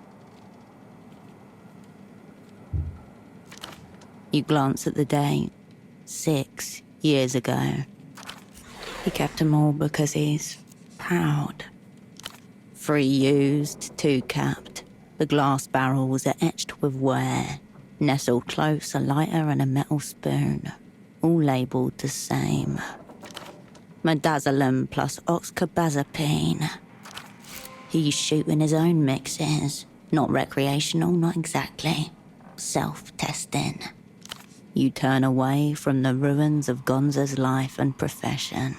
You glance at the date. 6 years ago. He kept them all because he's proud. 3 used, 2 capped. The glass barrels are etched with wear. Nestled close, a lighter and a metal spoon. All labelled the same. Midazolam plus oxcarbazepine. He's shooting his own mixes. Not recreational, not exactly. Self-testing. You turn away from the ruins of Gonza's life and profession.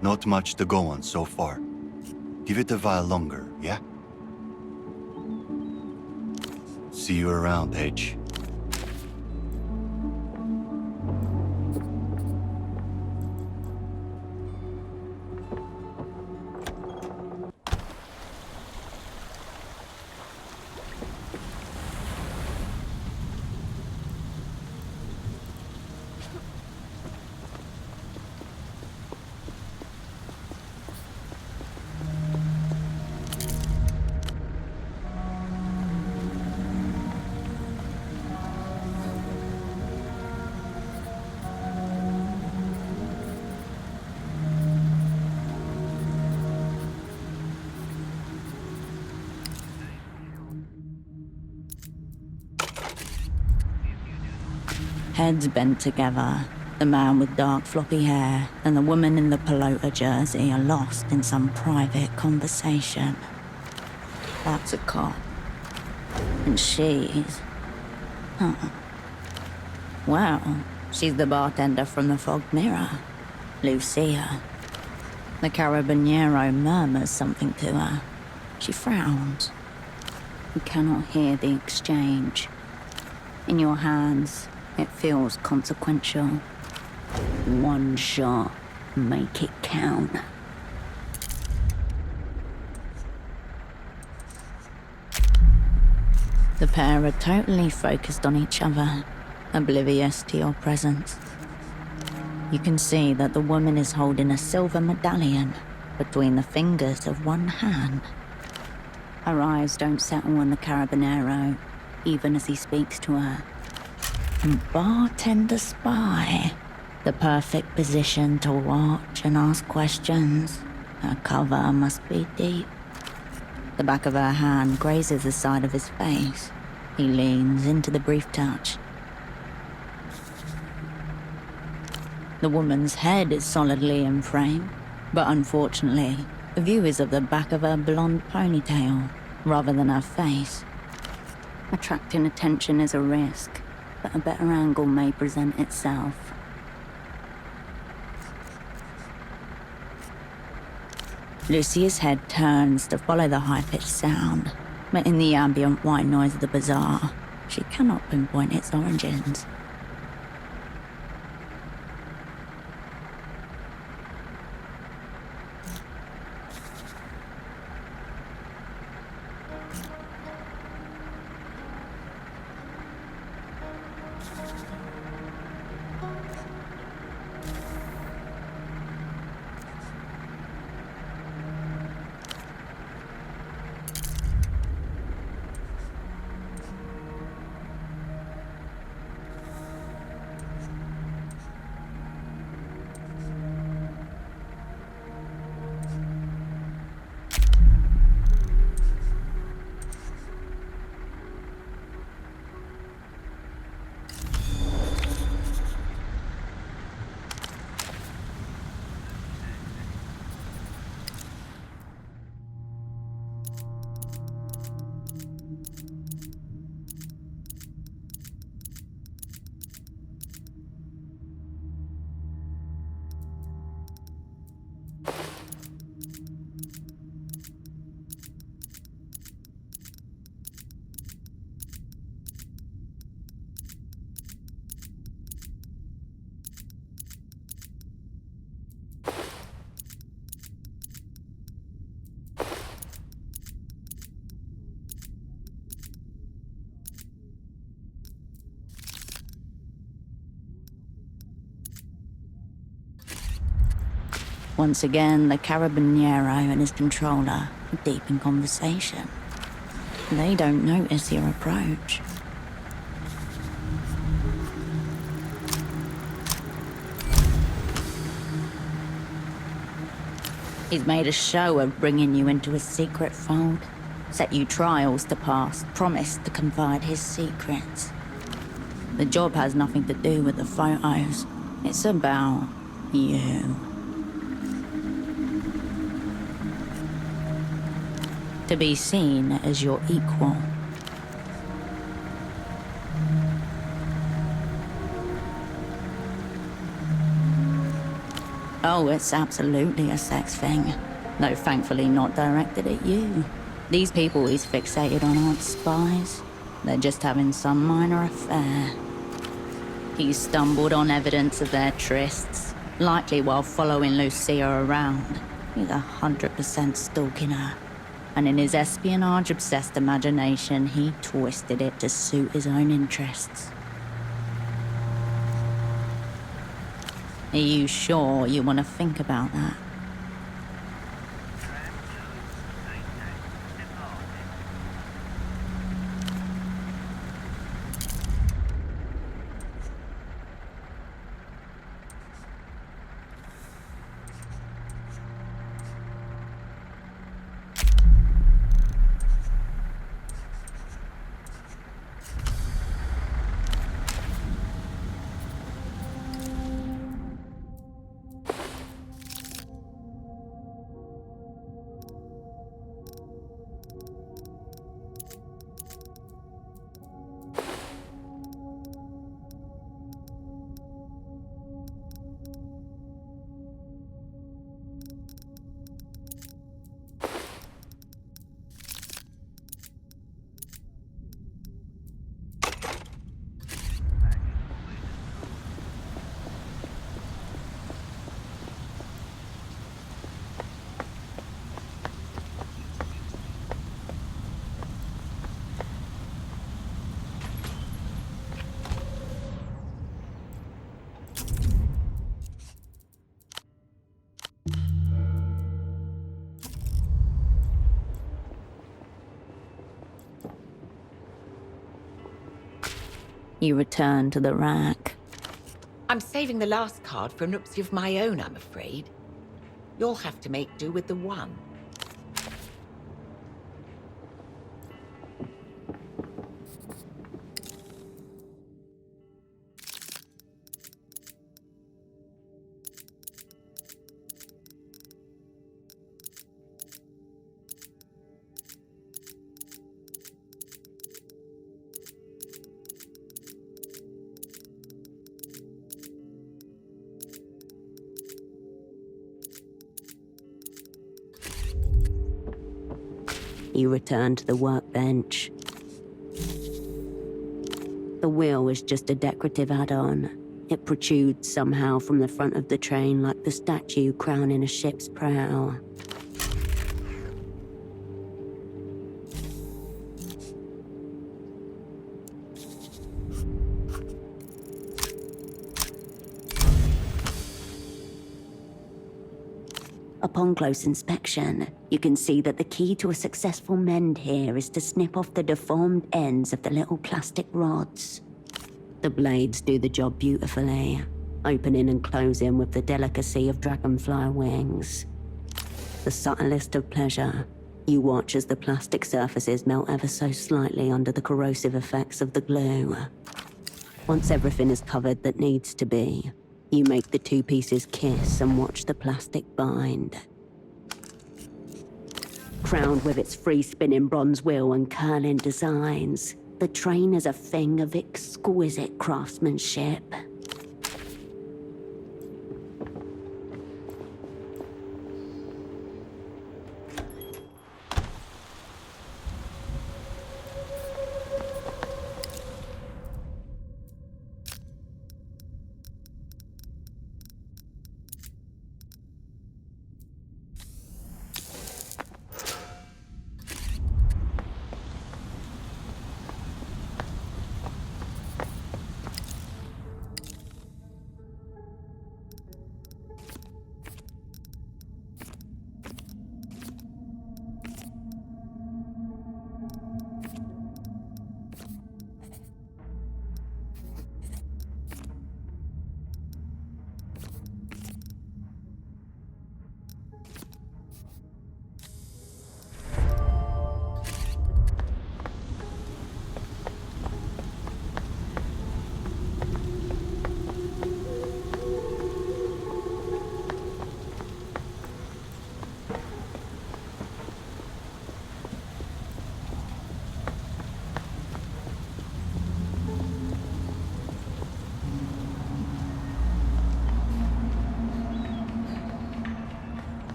Not much to go on so far. Give it a while longer, yeah? See you around, H. Heads bent together, the man with dark floppy hair and the woman in the pelota jersey are lost in some private conversation. That's a cop. And she's... Huh. Well, she's the bartender from the Fog Mirror, Lucia. The Carabiniero murmurs something to her. She frowns. You cannot hear the exchange. In your hands, it feels consequential. One shot, make it count. The pair are totally focused on each other, oblivious to your presence. You can see that the woman is holding a silver medallion between the fingers of one hand. Her eyes don't settle on the Carabinero, even as he speaks to her. And bartender spy, the perfect position to watch and ask questions. Her cover must be deep. The back of her hand grazes the side of his face. He leans into the brief touch. The woman's head is solidly in frame, but unfortunately, the view is of the back of her blonde ponytail, rather than her face. Attracting attention is a risk, but a better angle may present itself. Lucia's head turns to follow the high-pitched sound, but in the ambient white noise of the bazaar, she cannot pinpoint its origins. Once again, the Carabiniero and his controller are deep in conversation. They don't notice your approach. He's made a show of bringing you into his secret fold, set you trials to pass, promised to confide his secrets. The job has nothing to do with the photos. It's about you. To be seen as your equal. Oh, it's absolutely a sex thing. Though thankfully not directed at you. These people he's fixated on aren't spies. They're just having some minor affair. He's stumbled on evidence of their trysts, likely while following Lucia around. He's 100% stalking her. And in his espionage-obsessed imagination, he twisted it to suit his own interests. Are you sure you want to think about that? You return to the rack. I'm saving the last card for an oopsie of my own, I'm afraid. You'll have to make do with the one. You return to the workbench. The wheel is just a decorative add-on. It protrudes somehow from the front of the train like the statue crowning a ship's prow. Upon close inspection, you can see that the key to a successful mend here is to snip off the deformed ends of the little plastic rods. The blades do the job beautifully, opening and closing with the delicacy of dragonfly wings. The subtlest of pleasure, you watch as the plastic surfaces melt ever so slightly under the corrosive effects of the glue. Once everything is covered that needs to be, you make the two pieces kiss and watch the plastic bind. Crowned with its free-spinning bronze wheel and curling designs, the train is a thing of exquisite craftsmanship.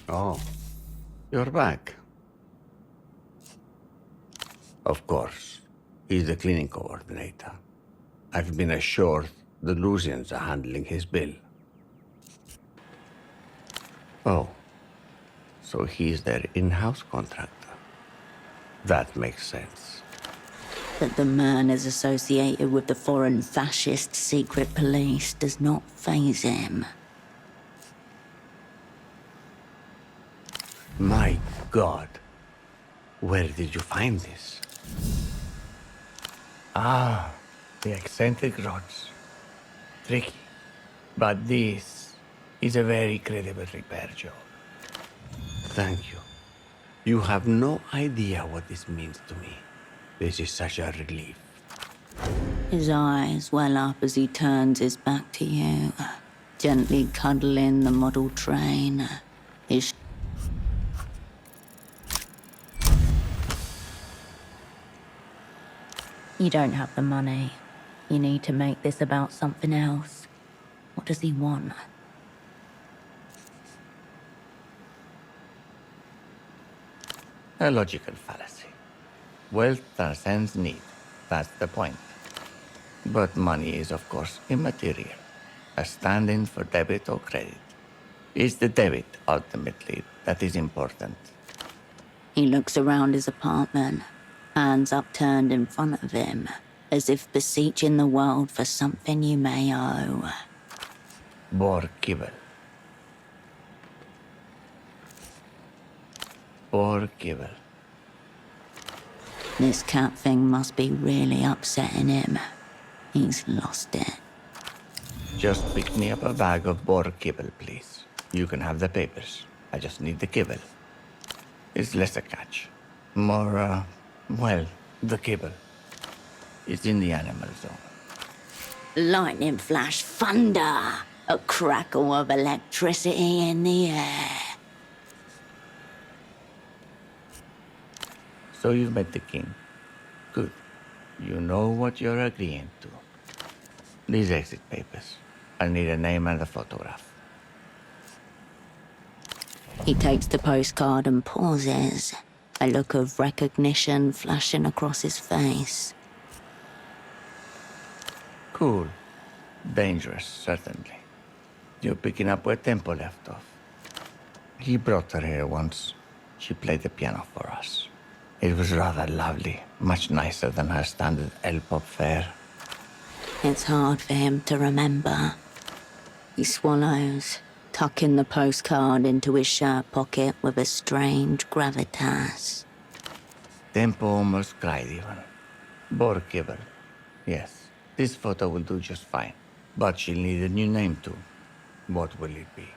Oh, you're back. Of course. He's the cleaning coordinator. I've been assured the Lucians are handling his bill. Oh, so he's their in-house contractor. That makes sense. That the man is associated with the foreign fascist secret police does not faze him. My God. Where did you find this? Ah, the eccentric rods. Tricky. But this is a very credible repair job. Thank you. You have no idea what this means to me. This is such a relief. His eyes well up as he turns his back to you, gently cuddling the model train. His You don't have the money. You need to make this about something else. What does he want? A logical fallacy. Wealth transcends need. That's the point. But money is, of course, immaterial. A stand-in for debit or credit. It's the debit, ultimately, that is important. He looks around his apartment, hands upturned in front of him, as if beseeching the world for something you may owe. Borkibel. Borkibel. This cat thing must be really upsetting him. He's lost it. Just pick me up a bag of boar kibble, please. You can have the papers. I just need the kibble. It's less a catch. More, well, the kibble. It's in the animal zone. Lightning flash thunder. A crackle of electricity in the air. So you've met the king. Good. You know what you're agreeing to. These exit papers. I need a name and a photograph. He takes the postcard and pauses, a look of recognition flashing across his face. Cool. Dangerous, certainly. You're picking up where Tempo left off. He brought her here once. She played the piano for us. It was rather lovely, much nicer than her standard L-pop fare. It's hard for him to remember. He swallows, tucking the postcard into his shirt pocket with a strange gravitas. Tempo almost cried even. Borkibel. Yes, this photo will do just fine. But she'll need a new name too. What will it be?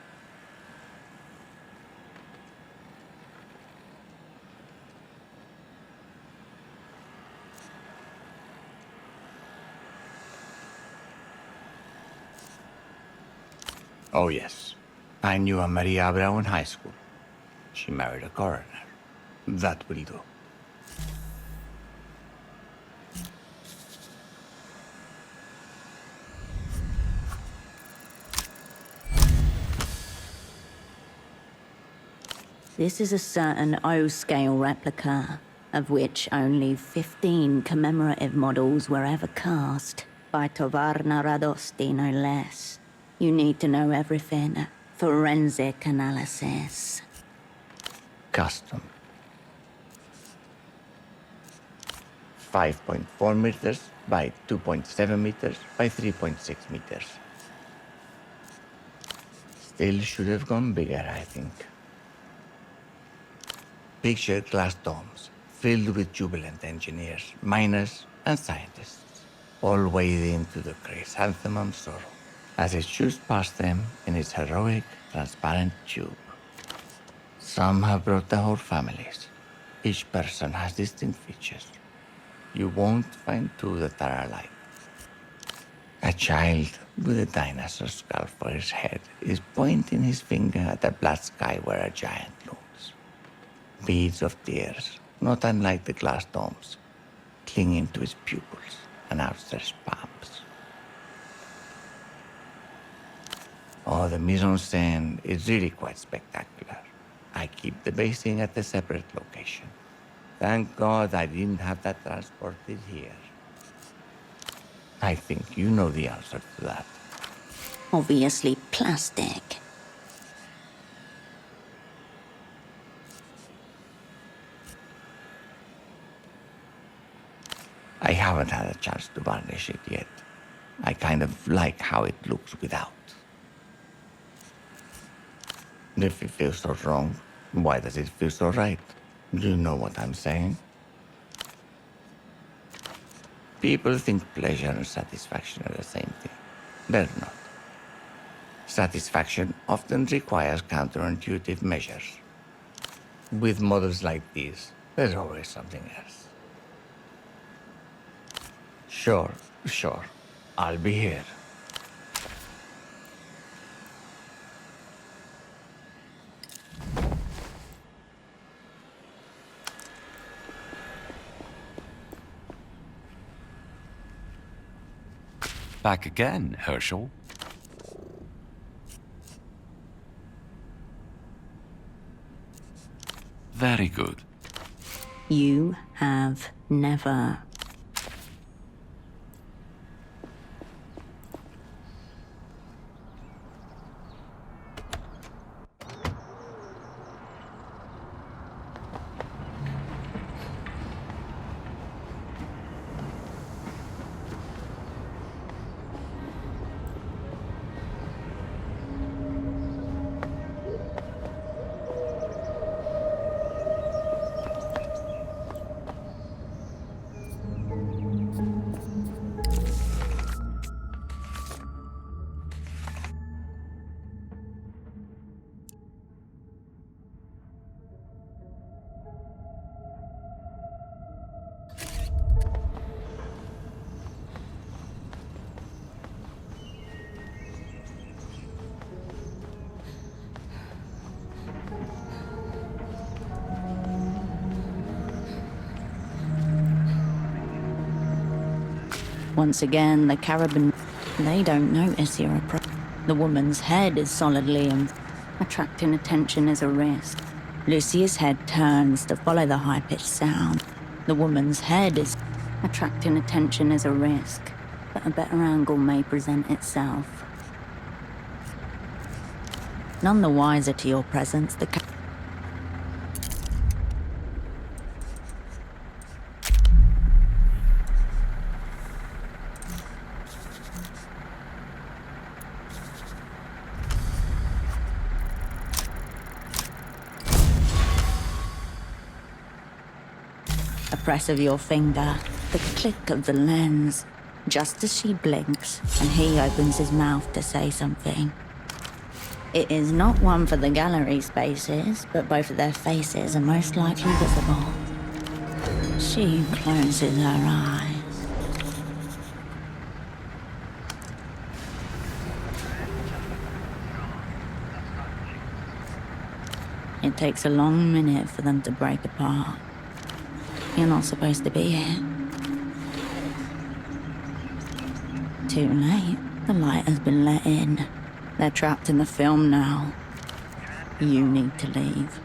Oh yes, I knew a Maria Abreu in high school. She married a coroner. That will do. This is a certain O-scale replica, of which only 15 commemorative models were ever cast, by Tovarna Radosti, no less. You need to know everything. Forensic analysis. Custom. 5.4 meters by 2.7 meters by 3.6 meters. Still should have gone bigger, I think. Picture glass domes filled with jubilant engineers, miners, and scientists, all wading into the chrysanthemum sorrow as it shoots past them in its heroic, transparent tube. Some have brought their whole families. Each person has distinct features. You won't find two that are alike. A child with a dinosaur skull for his head is pointing his finger at the black sky where a giant looms. Beads of tears, not unlike the glass domes, clinging to his pupils and outstretched palms. Oh, the mise-en-scène is really quite spectacular. I keep the basing at a separate location. Thank God I didn't have that transported here. I think you know the answer to that. Obviously plastic. I haven't had a chance to varnish it yet. I kind of like how it looks without. If it feels so wrong, why does it feel so right? Do you know what I'm saying? People think pleasure and satisfaction are the same thing. They're not. Satisfaction often requires counterintuitive measures. With models like these, there's always something else. Sure. I'll be here. Back again, Herschel. Very good. You have never. Once again, the Caribbean, they don't notice you're the woman's head is solidly and attracting attention is a risk. Lucia's head turns to follow the high-pitched sound. The woman's head is attracting attention is a risk, but a better angle may present itself. None the wiser to your presence, the press of your finger, the click of the lens, just as she blinks and he opens his mouth to say something. It is not one for the gallery spaces, but both of their faces are most likely visible. She closes her eyes. It takes a long minute for them to break apart. You're not supposed to be here. Too late. The light has been let in. They're trapped in the film now. You need to leave.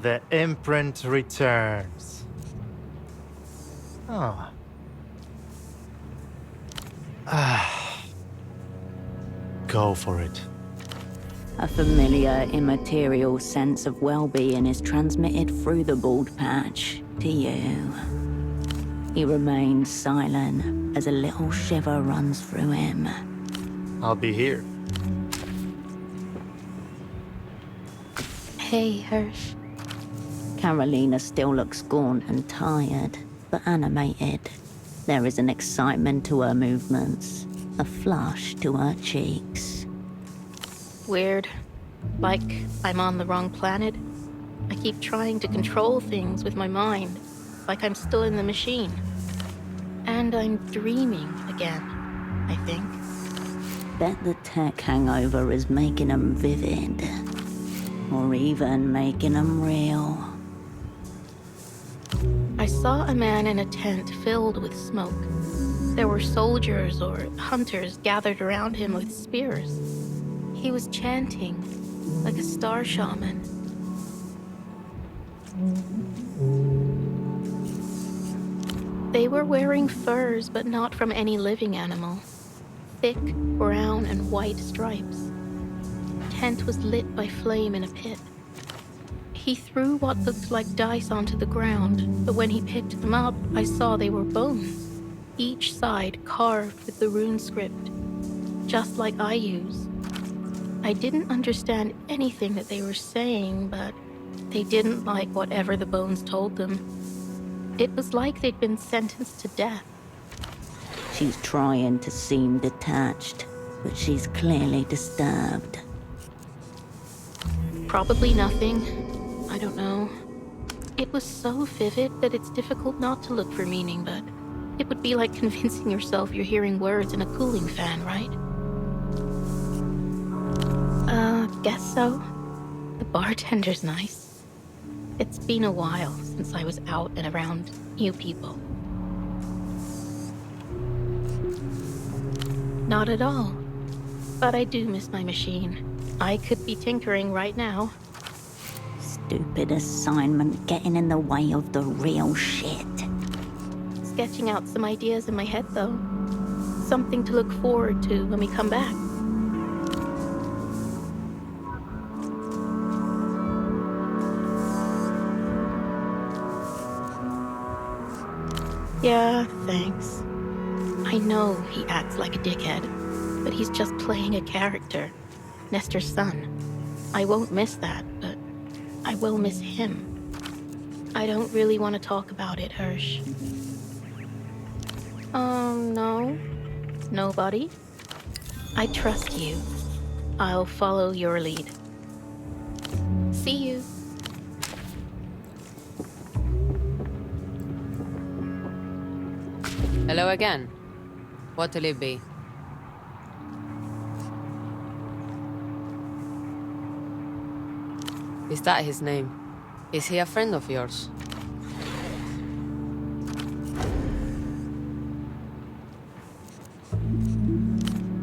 The imprint returns. Oh. Go for it. A familiar, immaterial sense of well-being is transmitted through the bald patch to you. He remains silent as a little shiver runs through him. I'll be here. Hey, Hirsch. Carolina still looks gaunt and tired, but animated. There is an excitement to her movements, a flush to her cheeks. Weird. Like I'm on the wrong planet. I keep trying to control things with my mind, like I'm still in the machine. And I'm dreaming again, I think. Bet the tech hangover is making them vivid. Or even making them real. I saw a man in a tent filled with smoke. There were soldiers or hunters gathered around him with spears. He was chanting, like a star shaman. They were wearing furs, but not from any living animal. Thick, brown, and white stripes. The tent was lit by flame in a pit. He threw what looked like dice onto the ground, but when he picked them up, I saw they were bones, each side carved with the rune script, just like I use. I didn't understand anything that they were saying, but they didn't like whatever the bones told them. It was like they'd been sentenced to death. She's trying to seem detached, but she's clearly disturbed. Probably nothing. I don't know. It was so vivid that it's difficult not to look for meaning, but it would be like convincing yourself you're hearing words in a cooling fan, right? Guess so. The bartender's nice. It's been a while since I was out and around new people. Not at all. But I do miss my machine. I could be tinkering right now. Stupid assignment getting in the way of the real shit. Sketching out some ideas in my head, though. Something to look forward to when we come back. Yeah, thanks. I know he acts like a dickhead, but he's just playing a character. Nestor's son. I won't miss that, but I will miss him. I don't really want to talk about it, Hirsch. No. Nobody? I trust you. I'll follow your lead. See you. Hello again. What'll it be? Is that his name? Is he a friend of yours?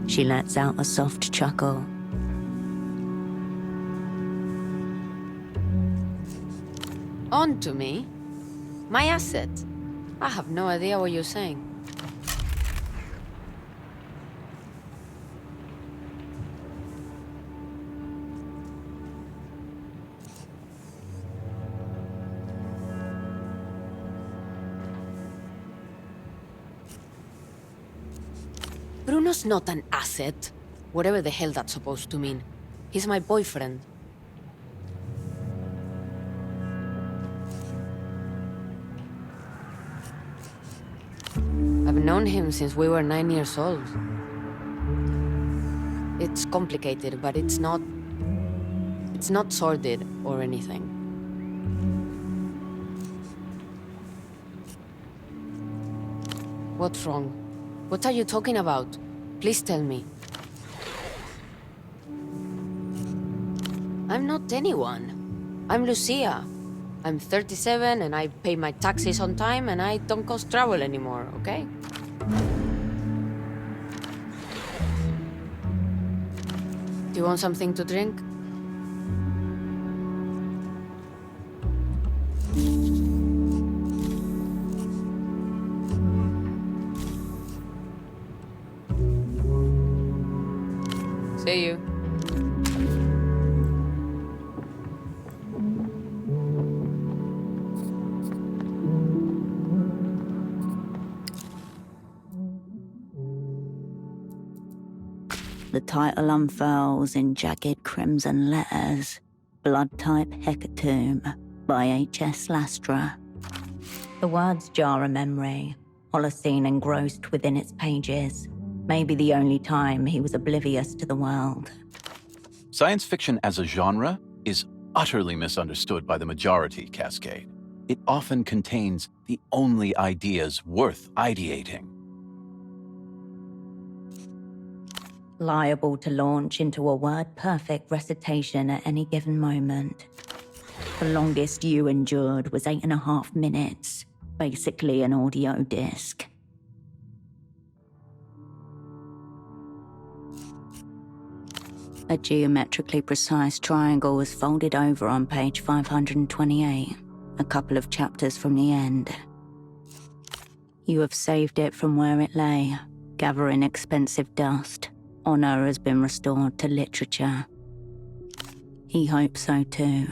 She lets out a soft chuckle. On to me? My asset? I have no idea what you're saying. Bruno's not an asset. Whatever the hell that's supposed to mean. He's my boyfriend. I've known him since we were 9 years old. It's complicated, but it's not sordid or anything. What's wrong? What are you talking about? Please tell me. I'm not anyone. I'm Lucia. I'm 37 and I pay my taxes on time and I don't cost trouble anymore, okay? Do you want something to drink? See you. The title unfurls in jagged crimson letters. Blood type Hecatomb by H.S. Lastra. The words jar a memory, Holocene engrossed within its pages. Maybe the only time he was oblivious to the world. Science fiction as a genre is utterly misunderstood by the majority, Cascade. It often contains the only ideas worth ideating. Liable to launch into a word-perfect recitation at any given moment. The longest you endured was 8.5 minutes, basically an audio disc. A geometrically precise triangle was folded over on page 528, a couple of chapters from the end. You have saved it from where it lay, gathering expensive dust. Honor has been restored to literature. He hopes so too.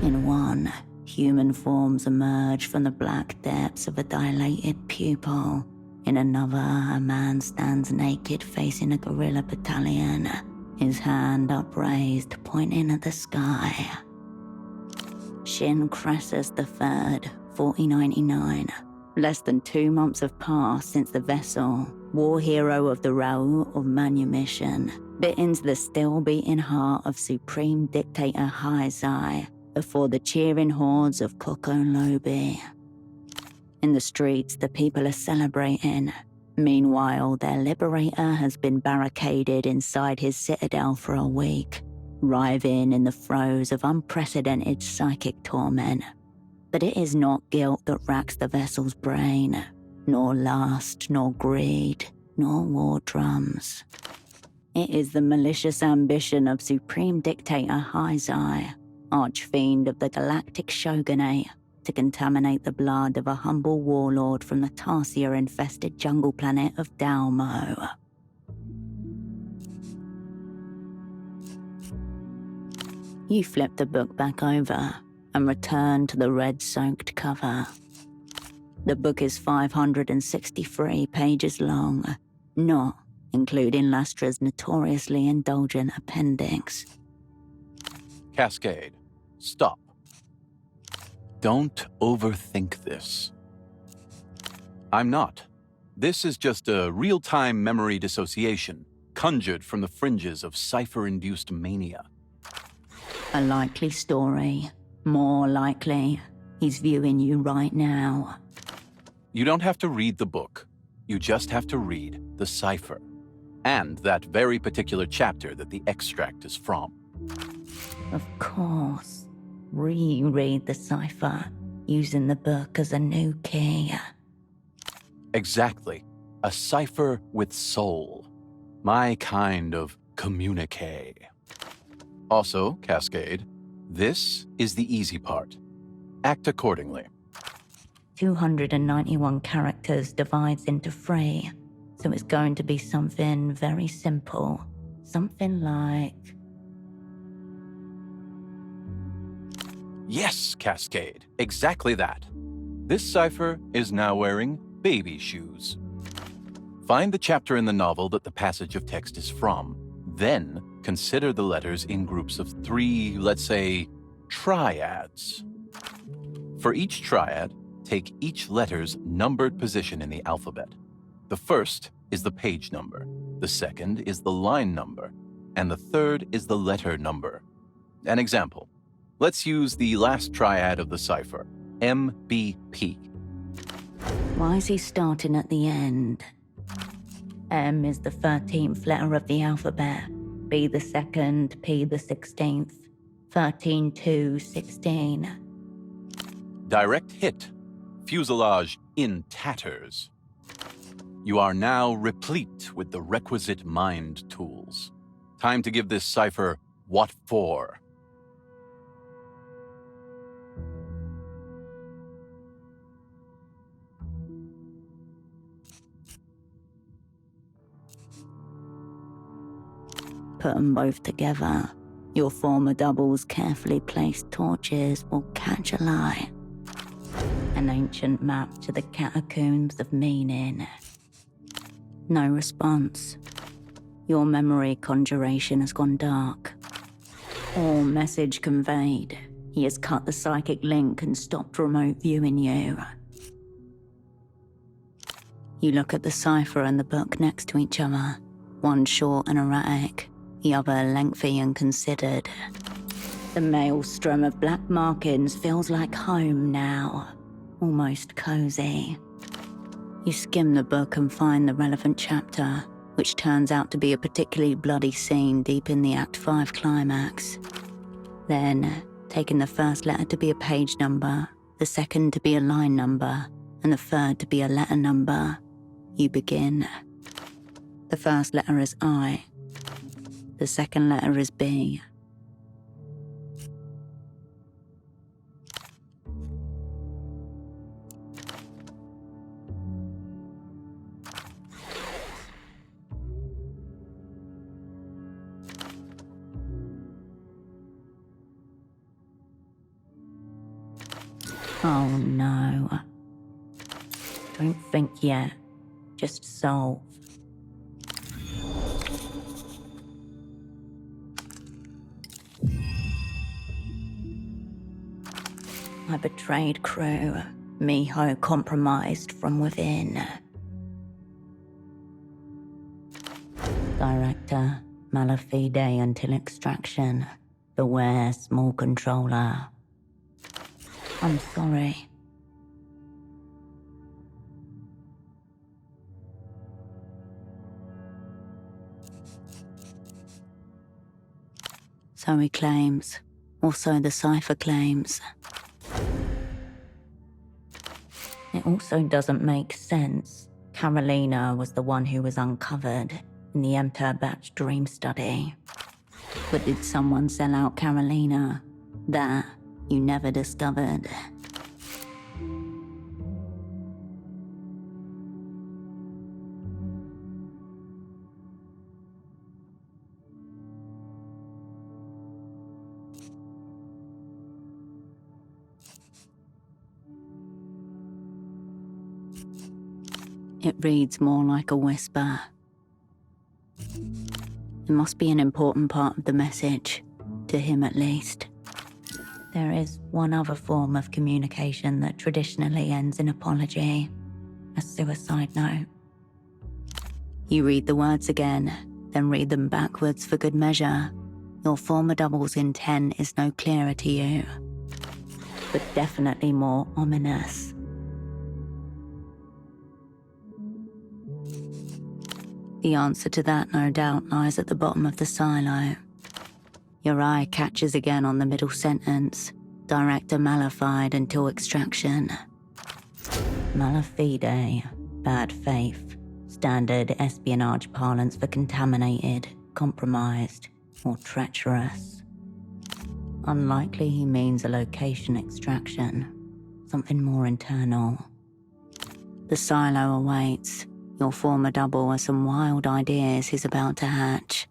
In one, human forms emerge from the black depths of a dilated pupil. In another, a man stands naked facing a guerrilla battalion, his hand upraised, pointing at the sky. Shin Crassus III, 4099. Less than 2 months have passed since the vessel, war hero of the Raoult of Manumission, bit into the still-beating heart of Supreme Dictator Haizai before the cheering hordes of Kokolobi. In the streets, the people are celebrating. Meanwhile, their liberator has been barricaded inside his citadel for a week, writhing in the throes of unprecedented psychic torment. But it is not guilt that racks the vessel's brain, nor lust, nor greed, nor war drums. It is the malicious ambition of Supreme Dictator Haizai, archfiend of the galactic shogunate, to contaminate the blood of a humble warlord from the Tarsier-infested jungle planet of Dalmo. You flip the book back over and return to the red-soaked cover. The book is 563 pages long, not including Lastra's notoriously indulgent appendix. Cascade, stop. Don't overthink this. I'm not. This is just a real-time memory dissociation, conjured from the fringes of cipher-induced mania. A likely story. More likely, he's viewing you right now. You don't have to read the book. You just have to read the cipher. And that very particular chapter that the extract is from. Of course. Reread the cipher, using the book as a new key. Exactly. A cipher with soul. My kind of communique. Also, Cascade, this is the easy part. Act accordingly. 291 characters divides into 3, so it's going to be something very simple. Something like... Yes, Cascade, exactly that. This cipher is now wearing baby shoes. Find the chapter in the novel that the passage of text is from. Then consider the letters in groups of 3, let's say, triads. For each triad, take each letter's numbered position in the alphabet. The first is the page number, the second is the line number, and the third is the letter number. An example. Let's use the last triad of the cipher, MBP. Why is he starting at the end? M is the 13th letter of the alphabet, B the 2nd, P the 16th, 13, 2, 16. Direct hit. Fuselage in tatters. You are now replete with the requisite mind tools. Time to give this cipher what for. Put them both together. Your former double's carefully placed torches will catch a light. An ancient map to the catacombs of meaning. No response. Your memory conjuration has gone dark. All message conveyed. He has cut the psychic link and stopped remote viewing you. You look at the cipher and the book next to each other. One short and erratic, the other lengthy and considered. The maelstrom of black markings feels like home now, almost cozy. You skim the book and find the relevant chapter, which turns out to be a particularly bloody scene deep in the Act 5 climax. Then, taking the first letter to be a page number, the second to be a line number, and the third to be a letter number, you begin. The first letter is I. The second letter is B. Oh no. Don't think yet. Just solve. I betrayed crew. Miho compromised from within. Director, Malafide until extraction. Beware, small controller. I'm sorry. So he claims. Also the cipher claims. It also doesn't make sense. Carolina was the one who was uncovered in the Emter-Batch dream study. But did someone sell out Carolina? That you never discovered. It reads more like a whisper. It must be an important part of the message, to him at least. There is one other form of communication that traditionally ends in apology, a suicide note. You read the words again, then read them backwards for good measure. Your former double's intent is no clearer to you, but definitely more ominous. The answer to that, no doubt, lies at the bottom of the silo. Your eye catches again on the middle sentence. Director Malified until extraction. Malafide, bad faith. Standard espionage parlance for contaminated, compromised, or treacherous. Unlikely he means a location extraction. Something more internal. The silo awaits. Your former double has some wild ideas he's about to hatch.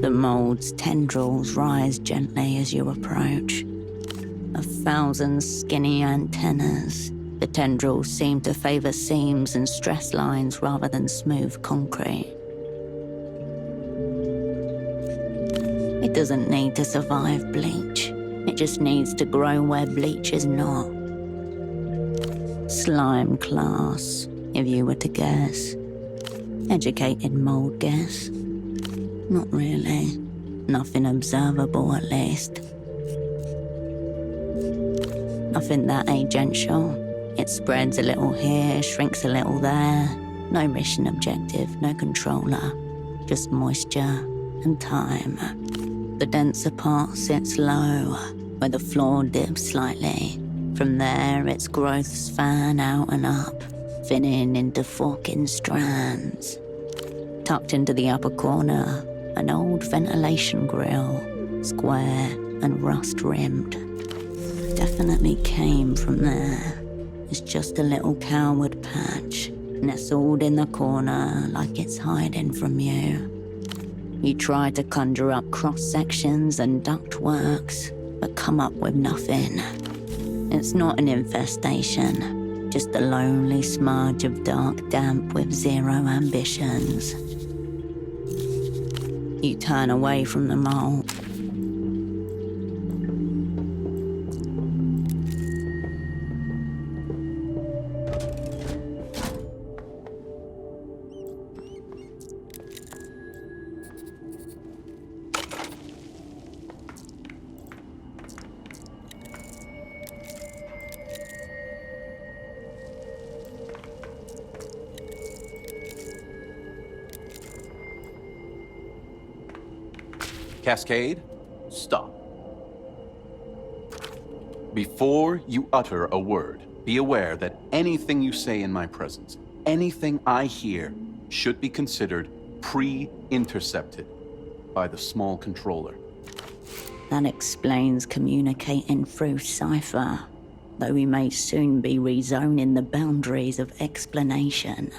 The mold's tendrils rise gently as you approach. 1,000 skinny antennas. The tendrils seem to favor seams and stress lines rather than smooth concrete. It doesn't need to survive bleach. It just needs to grow where bleach is not. Slime class, if you were to guess. Educated mold guess. Not really. Nothing observable, at least. Nothing that agential. It spreads a little here, shrinks a little there. No mission objective, no controller. Just moisture and time. The denser part sits low, where the floor dips slightly. From there, its growths fan out and up, thinning into forking strands. Tucked into the upper corner, an old ventilation grill, square and rust-rimmed. Definitely came from there. It's just a little coward patch, nestled in the corner like it's hiding from you. You try to conjure up cross-sections and ductworks, but come up with nothing. It's not an infestation, just a lonely smudge of dark damp with zero ambitions. You turn away from the mold. Cascade, stop. Before you utter a word, be aware that anything you say in my presence, anything I hear, should be considered pre-intercepted by the small controller. That explains communicating through cipher, though we may soon be rezoning the boundaries of explanation.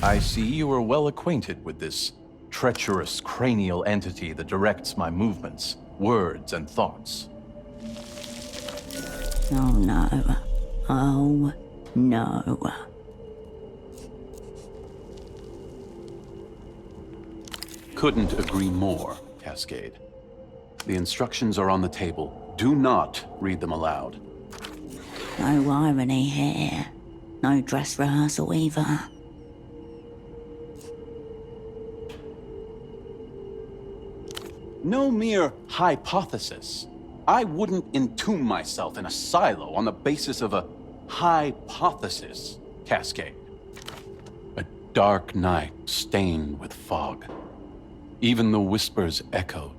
I see you are well acquainted with this treacherous cranial entity that directs my movements, words, and thoughts. Oh no. Oh no. Couldn't agree more, Cascade. The instructions are on the table. Do not read them aloud. No irony here. No dress rehearsal either. No mere hypothesis. I wouldn't entomb myself in a silo on the basis of a hypothesis, Cascade. A dark night stained with fog. Even the whispers echoed.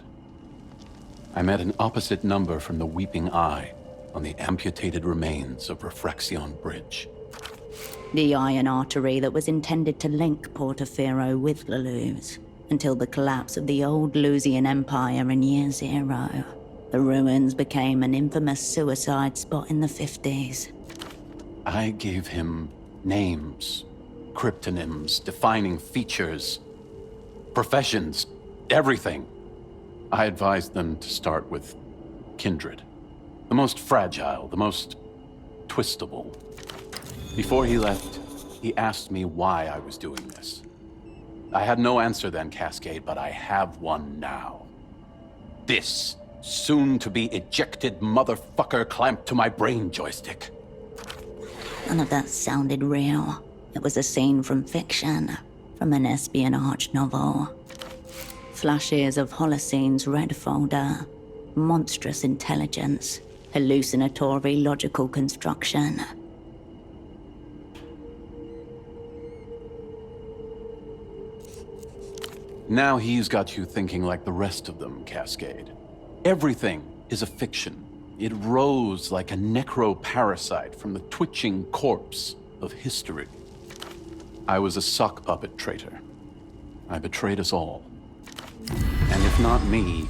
I met an opposite number from the Weeping Eye on the amputated remains of Refraction Bridge. The iron artery that was intended to link Portofino with Lelou's until the collapse of the old Lusian Empire in Year Zero. The ruins became an infamous suicide spot in the 50s. I gave him names, cryptonyms, defining features, professions, everything. I advised them to start with Kindred. The most fragile, the most twistable. Before he left, he asked me why I was doing this. I had no answer then, Cascade, but I have one now. This soon-to-be ejected motherfucker clamped to my brain joystick. None of that sounded real. It was a scene from fiction, from an espionage novel. Flashes of Holocene's red folder, monstrous intelligence, hallucinatory logical construction. Now he's got you thinking like the rest of them, Cascade. Everything is a fiction. It rose like a necro-parasite from the twitching corpse of history. I was a sock puppet traitor. I betrayed us all. And if not me,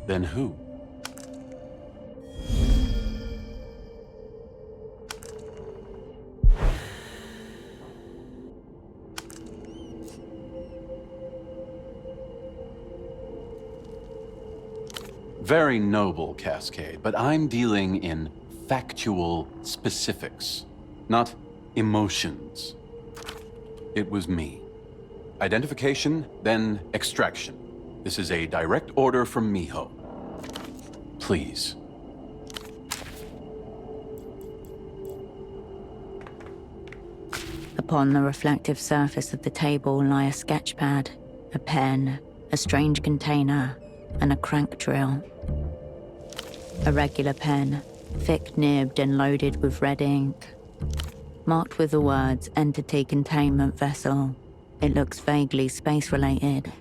then who? Very noble, Cascade, but I'm dealing in factual specifics, not emotions. It was me. Identification, then extraction. This is a direct order from Miho. Please. Upon the reflective surface of the table lie a sketch pad, a pen, a strange container, and a crank drill. A regular pen, thick-nibbed and loaded with red ink. Marked with the words Entity Containment Vessel. It looks vaguely space-related.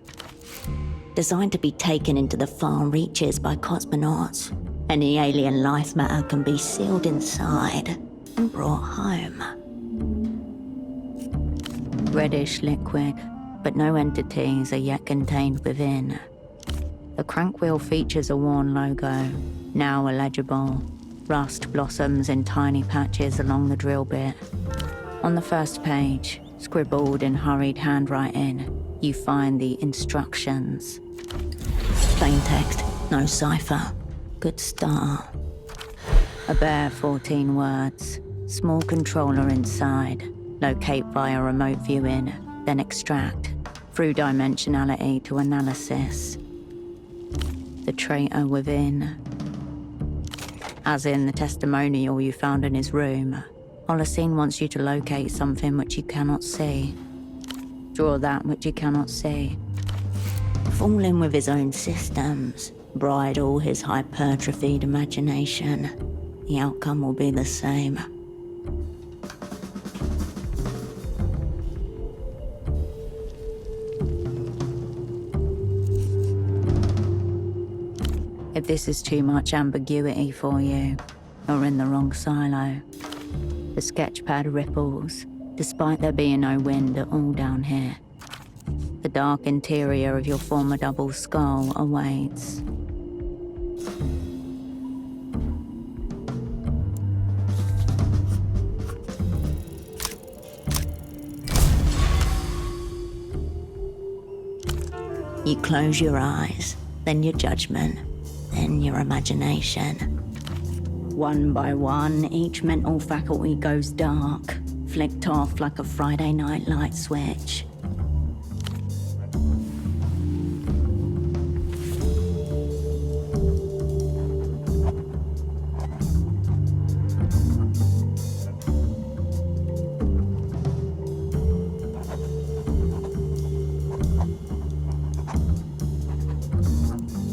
Designed to be taken into the far reaches by cosmonauts. Any alien life matter can be sealed inside and brought home. Reddish liquid, but no entities are yet contained within. The crank wheel features a worn logo, now illegible. Rust blossoms in tiny patches along the drill bit. On the first page, scribbled in hurried handwriting, you find the instructions. Plain text, no cipher. Good start. A bare 14 words. Small controller inside. Locate via remote viewing, then extract. Through dimensionality to analysis. The traitor within. As in the testimonial you found in his room, Holocene wants you to locate something which you cannot see. Draw that which you cannot see. Fall in with his own systems. Bridle his hypertrophied imagination. The outcome will be the same. If this is too much ambiguity for you, you're in the wrong silo. The sketchpad ripples, despite there being no wind at all down here. The dark interior of your former double skull awaits. You close your eyes, then your judgment, then your imagination. One by one, each mental faculty goes dark, flicked off like a Friday night light switch.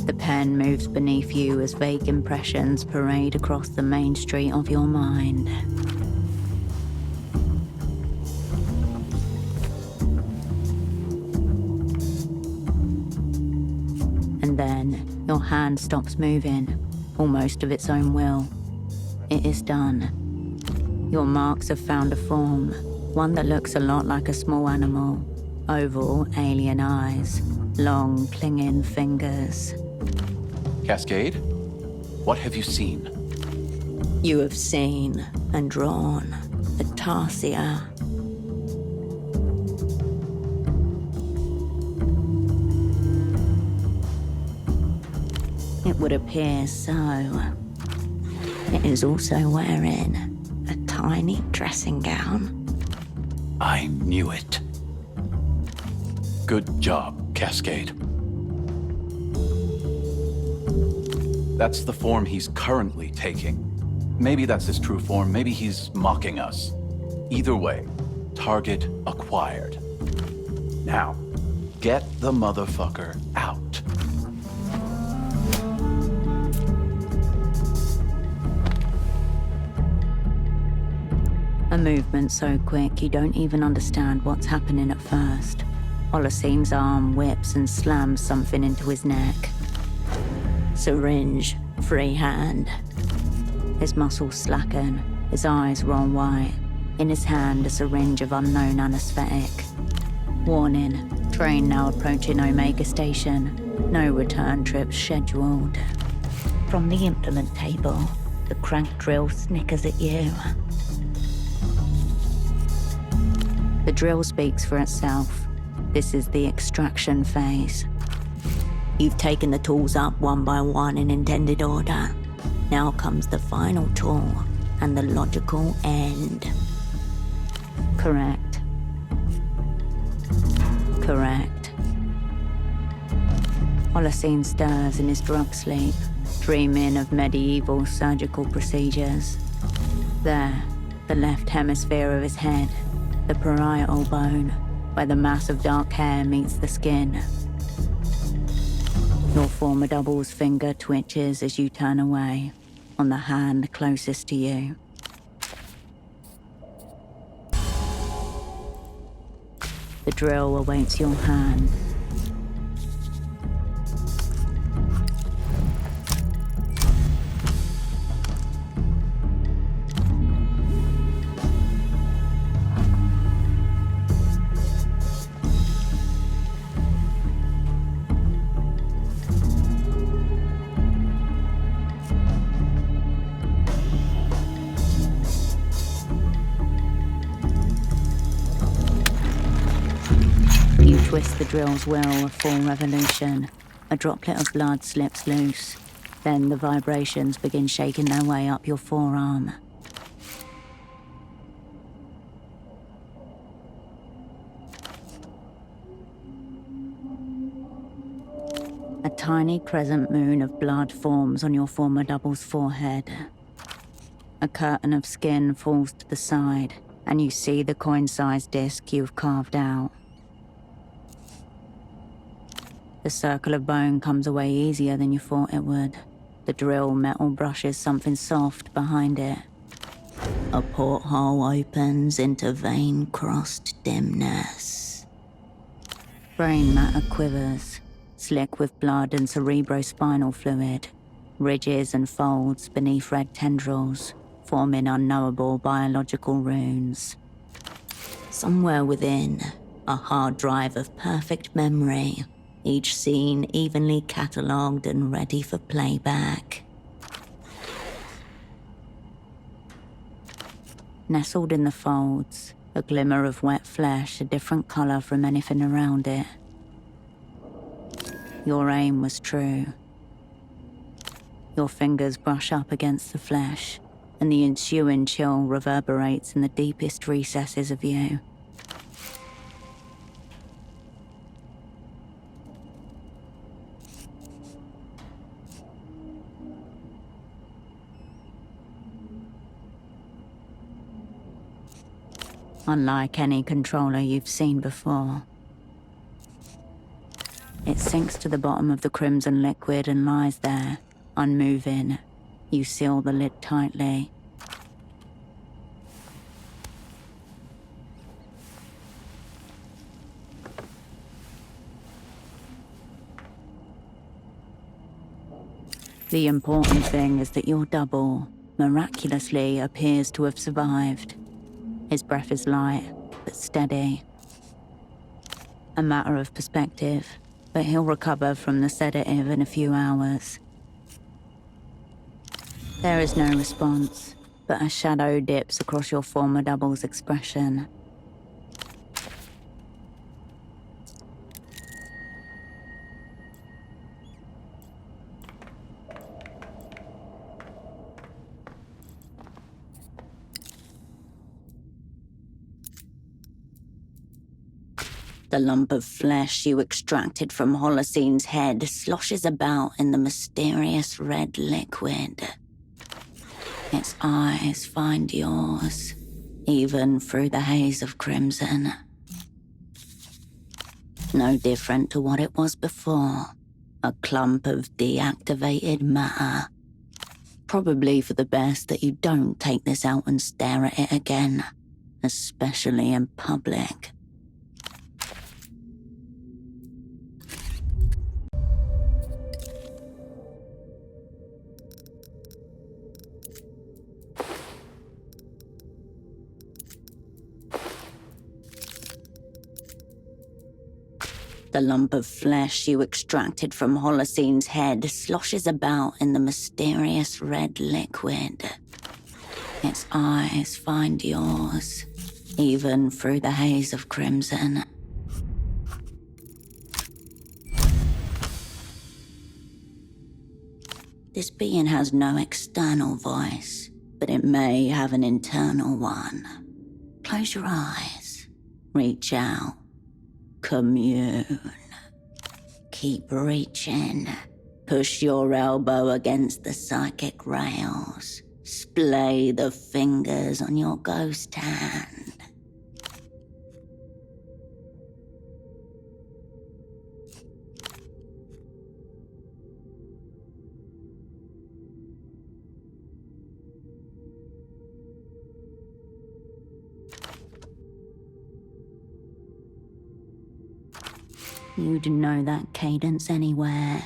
The pen moves beneath you as vague impressions parade across the main street of your mind. And then, your hand stops moving, almost of its own will. It is done. Your marks have found a form, one that looks a lot like a small animal. Oval, alien eyes, long, clinging fingers. Cascade, what have you seen? You have seen and drawn the tarsia. It would appear so. It is also wearing a tiny dressing gown. I knew it. Good job, Cascade. That's the form he's currently taking. Maybe that's his true form, maybe he's mocking us. Either way, target acquired. Now, get the motherfucker out. A movement so quick you don't even understand what's happening at first. Holocene's arm whips and slams something into his neck. Syringe, free hand. His muscles slacken, his eyes roll white. In his hand, a syringe of unknown anesthetic. Warning, train now approaching Omega Station. No return trips scheduled. From the implement table, the crank drill snickers at you. The drill speaks for itself. This is the extraction phase. You've taken the tools up one by one in intended order. Now comes the final tool and the logical end. Correct. Correct. Holocene stirs in his drug sleep, dreaming of medieval surgical procedures. There, the left hemisphere of his head, the parietal bone, where the mass of dark hair meets the skin. Your former double's finger twitches as you turn away, on the hand closest to you. The drill awaits your hand. Twist the drill's wheel a full revolution. A droplet of blood slips loose. Then the vibrations begin shaking their way up your forearm. A tiny crescent moon of blood forms on your former double's forehead. A curtain of skin falls to the side, and you see the coin-sized disc you've carved out. The circle of bone comes away easier than you thought it would. The drill metal brushes something soft behind it. A porthole opens into vein-crossed dimness. Brain matter quivers, slick with blood and cerebrospinal fluid. Ridges and folds beneath red tendrils, forming unknowable biological runes. Somewhere within, a hard drive of perfect memory. Each scene evenly catalogued and ready for playback. Nestled in the folds, a glimmer of wet flesh, a different color from anything around it. Your aim was true. Your fingers brush up against the flesh, and the ensuing chill reverberates in the deepest recesses of you. Unlike any controller you've seen before. It sinks to the bottom of the crimson liquid and lies there, unmoving. You seal the lid tightly. The important thing is that your double, miraculously, appears to have survived. His breath is light, but steady. A matter of perspective, but he'll recover from the sedative in a few hours. There is no response, but a shadow dips across your former double's expression. The lump of flesh you extracted from Holocene's head sloshes about in the mysterious red liquid. Its eyes find yours, even through the haze of crimson. No different to what it was before. A clump of deactivated matter. Probably for the best that you don't take this out and stare at it again, especially in public. The lump of flesh you extracted from Holocene's head sloshes about in the mysterious red liquid. Its eyes find yours, even through the haze of crimson. This being has no external voice, but it may have an internal one. Close your eyes. Reach out. Commune. Keep reaching. Push your elbow against the psychic rails. Splay the fingers on your ghost hand. You'd know that cadence anywhere.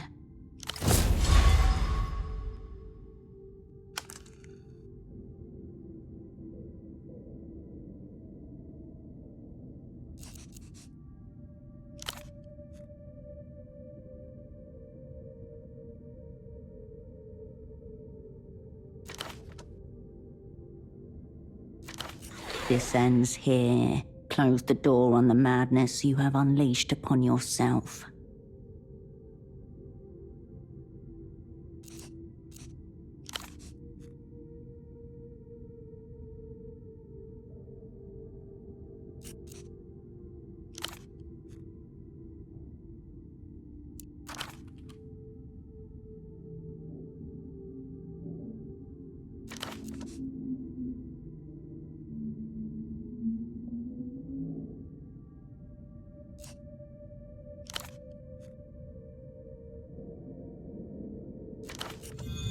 This ends here. Close the door on the madness you have unleashed upon yourself.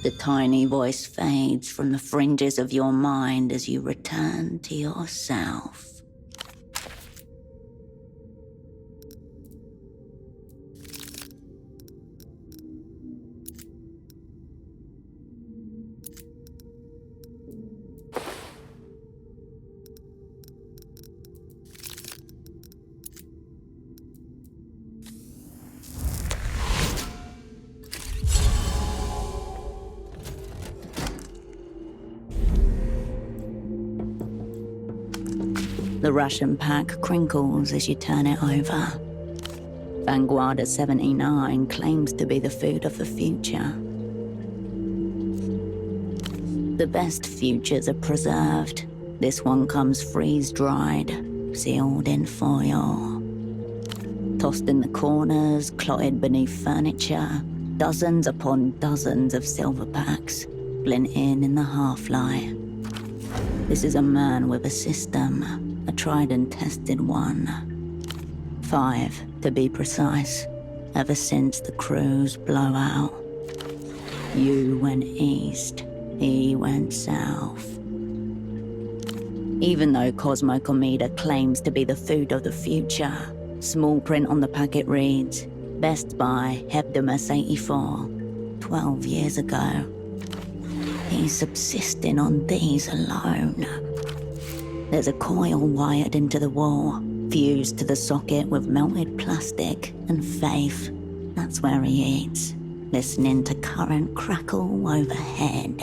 The tiny voice fades from the fringes of your mind as you return to yourself. The ration pack crinkles as you turn it over. Vanguardia 79 claims to be the food of the future. The best futures are preserved. This one comes freeze-dried, sealed in foil. Tossed in the corners, clotted beneath furniture, dozens upon dozens of silver packs blend in the half-light. This is a man with a system. A tried and tested one. 5, to be precise, ever since the crew's blowout. You went east, he went south. Even though Cosmo Comida claims to be the food of the future, small print on the packet reads, Best by Hebdomas 84, 12 years ago. He's subsisting on these alone. There's a coil wired into the wall, fused to the socket with melted plastic and faith. That's where he eats, listening to current crackle overhead.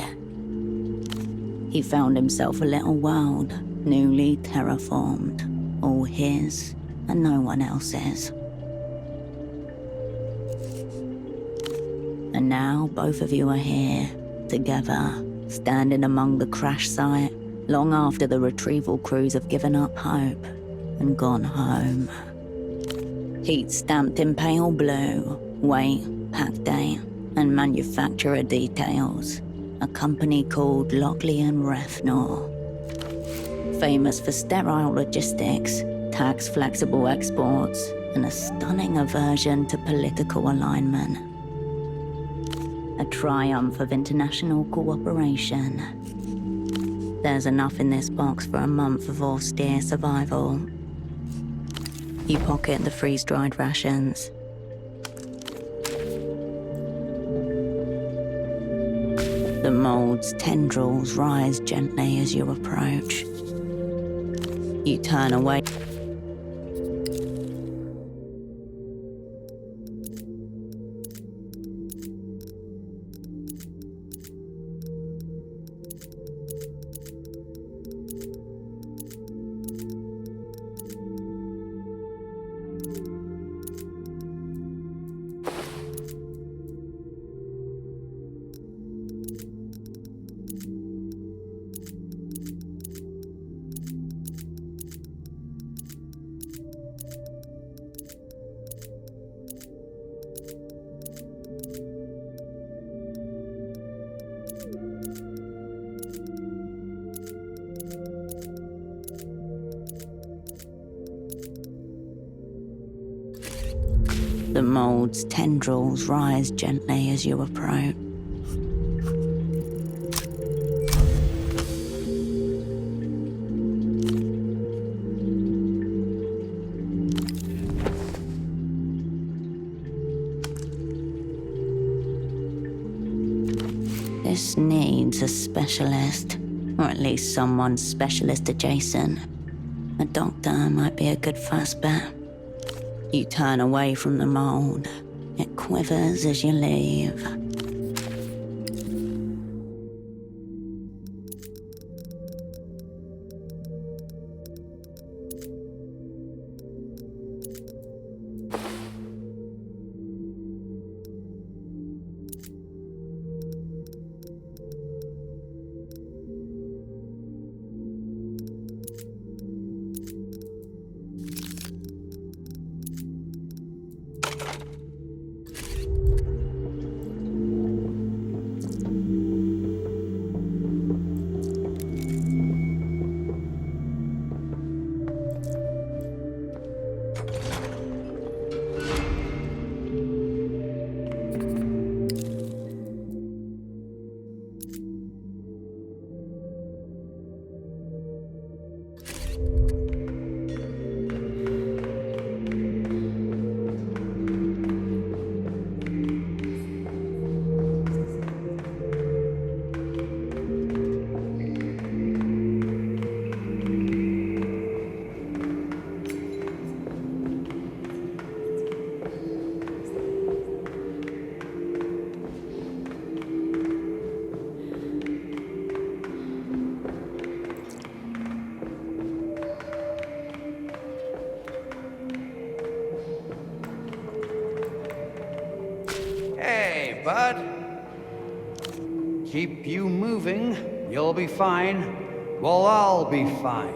He found himself a little world, newly terraformed, all his and no one else's. And now both of you are here, together, standing among the crash site, long after the retrieval crews have given up hope and gone home. Heat stamped in pale blue, weight, pack date, and manufacturer details. A company called Lockley and Refnor. Famous for sterile logistics, tax-flexible exports, and a stunning aversion to political alignment. A triumph of international cooperation. There's enough in this box for a month of austere survival. You pocket the freeze-dried rations. The mold's tendrils rise gently as you approach. You turn away. The mold's tendrils rise gently as you approach. This needs a specialist, or at least someone specialist adjacent. A doctor might be a good first bet. You turn away from the mold. It quivers as you leave. Hey, bud. Keep you moving. You'll be fine. We'll all be fine.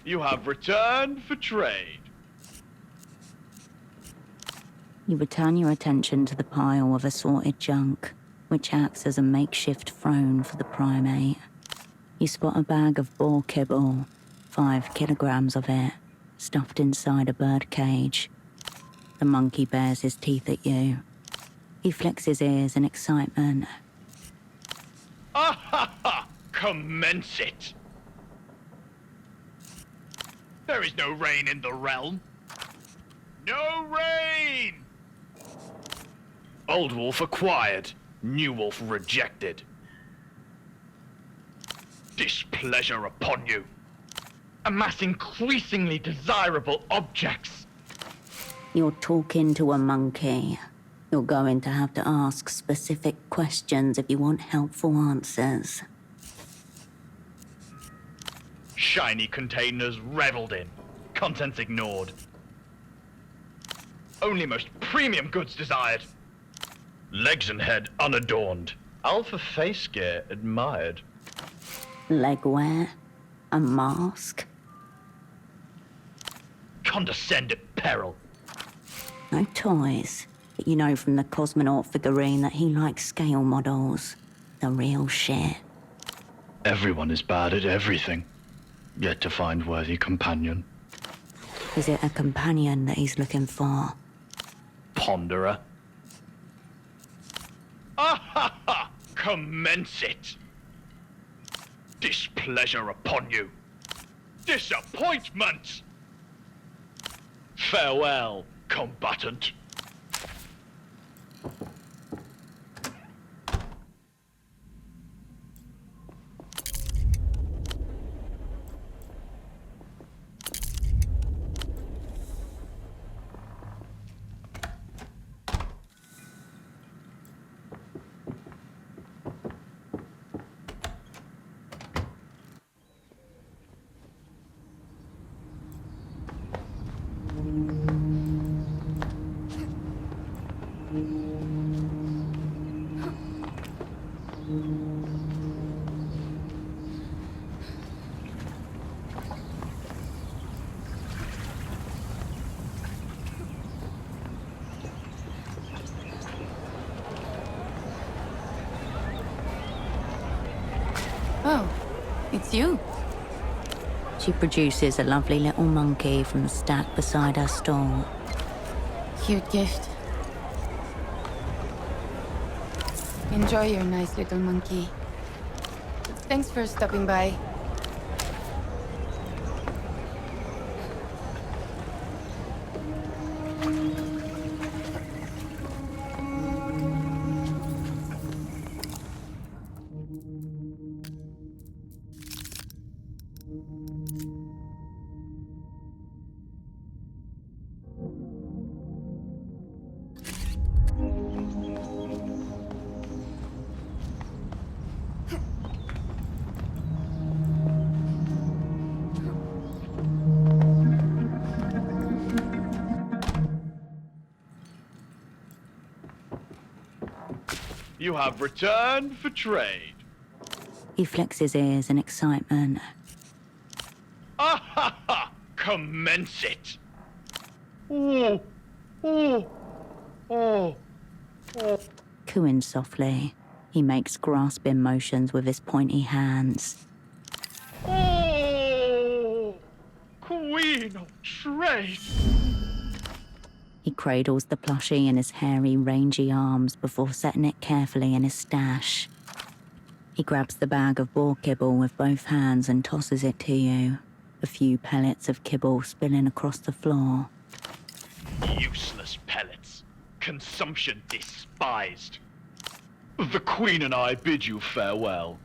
You have returned for trade. You return your attention to the pile of assorted junk, which acts as a makeshift throne for the primate. You spot a bag of boar kibble, 5 kilograms of it, stuffed inside a bird cage. The monkey bares his teeth at you. He flicks his ears in excitement. Ah ha ha! Commence it! There is no rain in the realm. No rain! Old wolf acquired, new wolf rejected. Displeasure upon you. Amass increasingly desirable objects. You're talking to a monkey. You're going to have to ask specific questions if you want helpful answers. Shiny containers reveled in, contents ignored. Only most premium goods desired. Legs and head unadorned. Alpha face gear admired. Legwear? A mask? Condescend at peril. No toys. But you know from the cosmonaut figurine that he likes scale models. The real shit. Everyone is bad at everything. Yet to find worthy companion. Is it a companion that he's looking for? Ponderer. Ah ha ha! Commence it! Displeasure upon you. Disappointment! Farewell, combatant. Oh, it's you. She produces a lovely little monkey from the stack beside her stall. Cute gift. Enjoy your nice little monkey. Thanks for stopping by. You have returned for trade. He flicks his ears in excitement. Ah ha ha! Commence it! Oh, oh, oh, oh. Cooing softly, he makes grasping motions with his pointy hands. Oh! Queen of trade! He cradles the plushie in his hairy, rangy arms before setting it carefully in his stash. He grabs the bag of boar kibble with both hands and tosses it to you, a few pellets of kibble spilling across the floor. Useless pellets. Consumption despised. The Queen and I bid you farewell.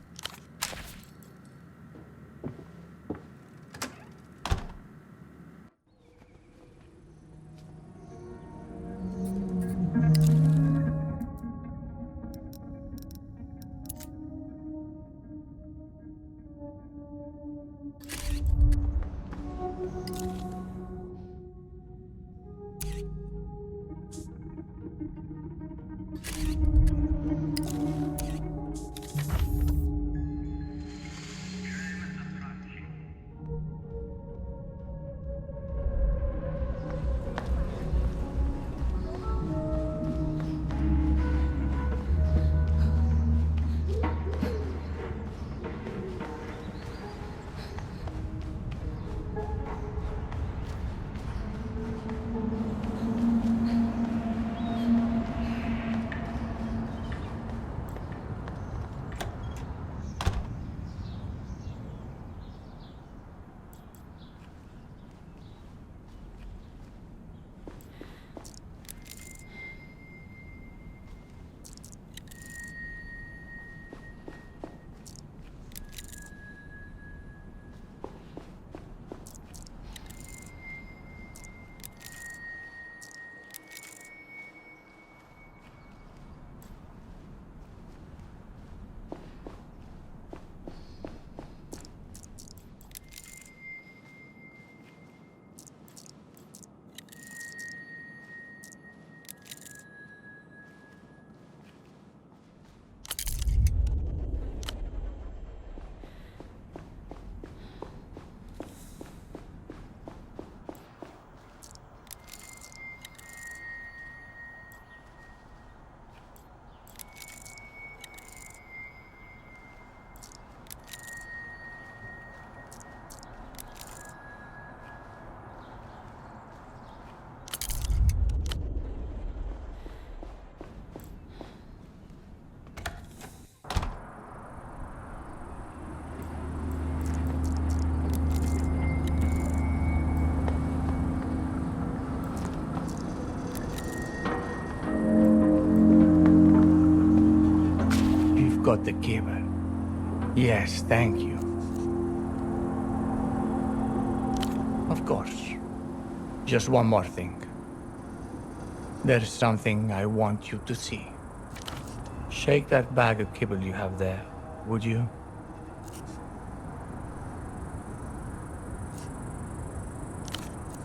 got the kibble. Yes, thank you. Of course. Just one more thing. There's something I want you to see. Shake that bag of kibble you have there, would you?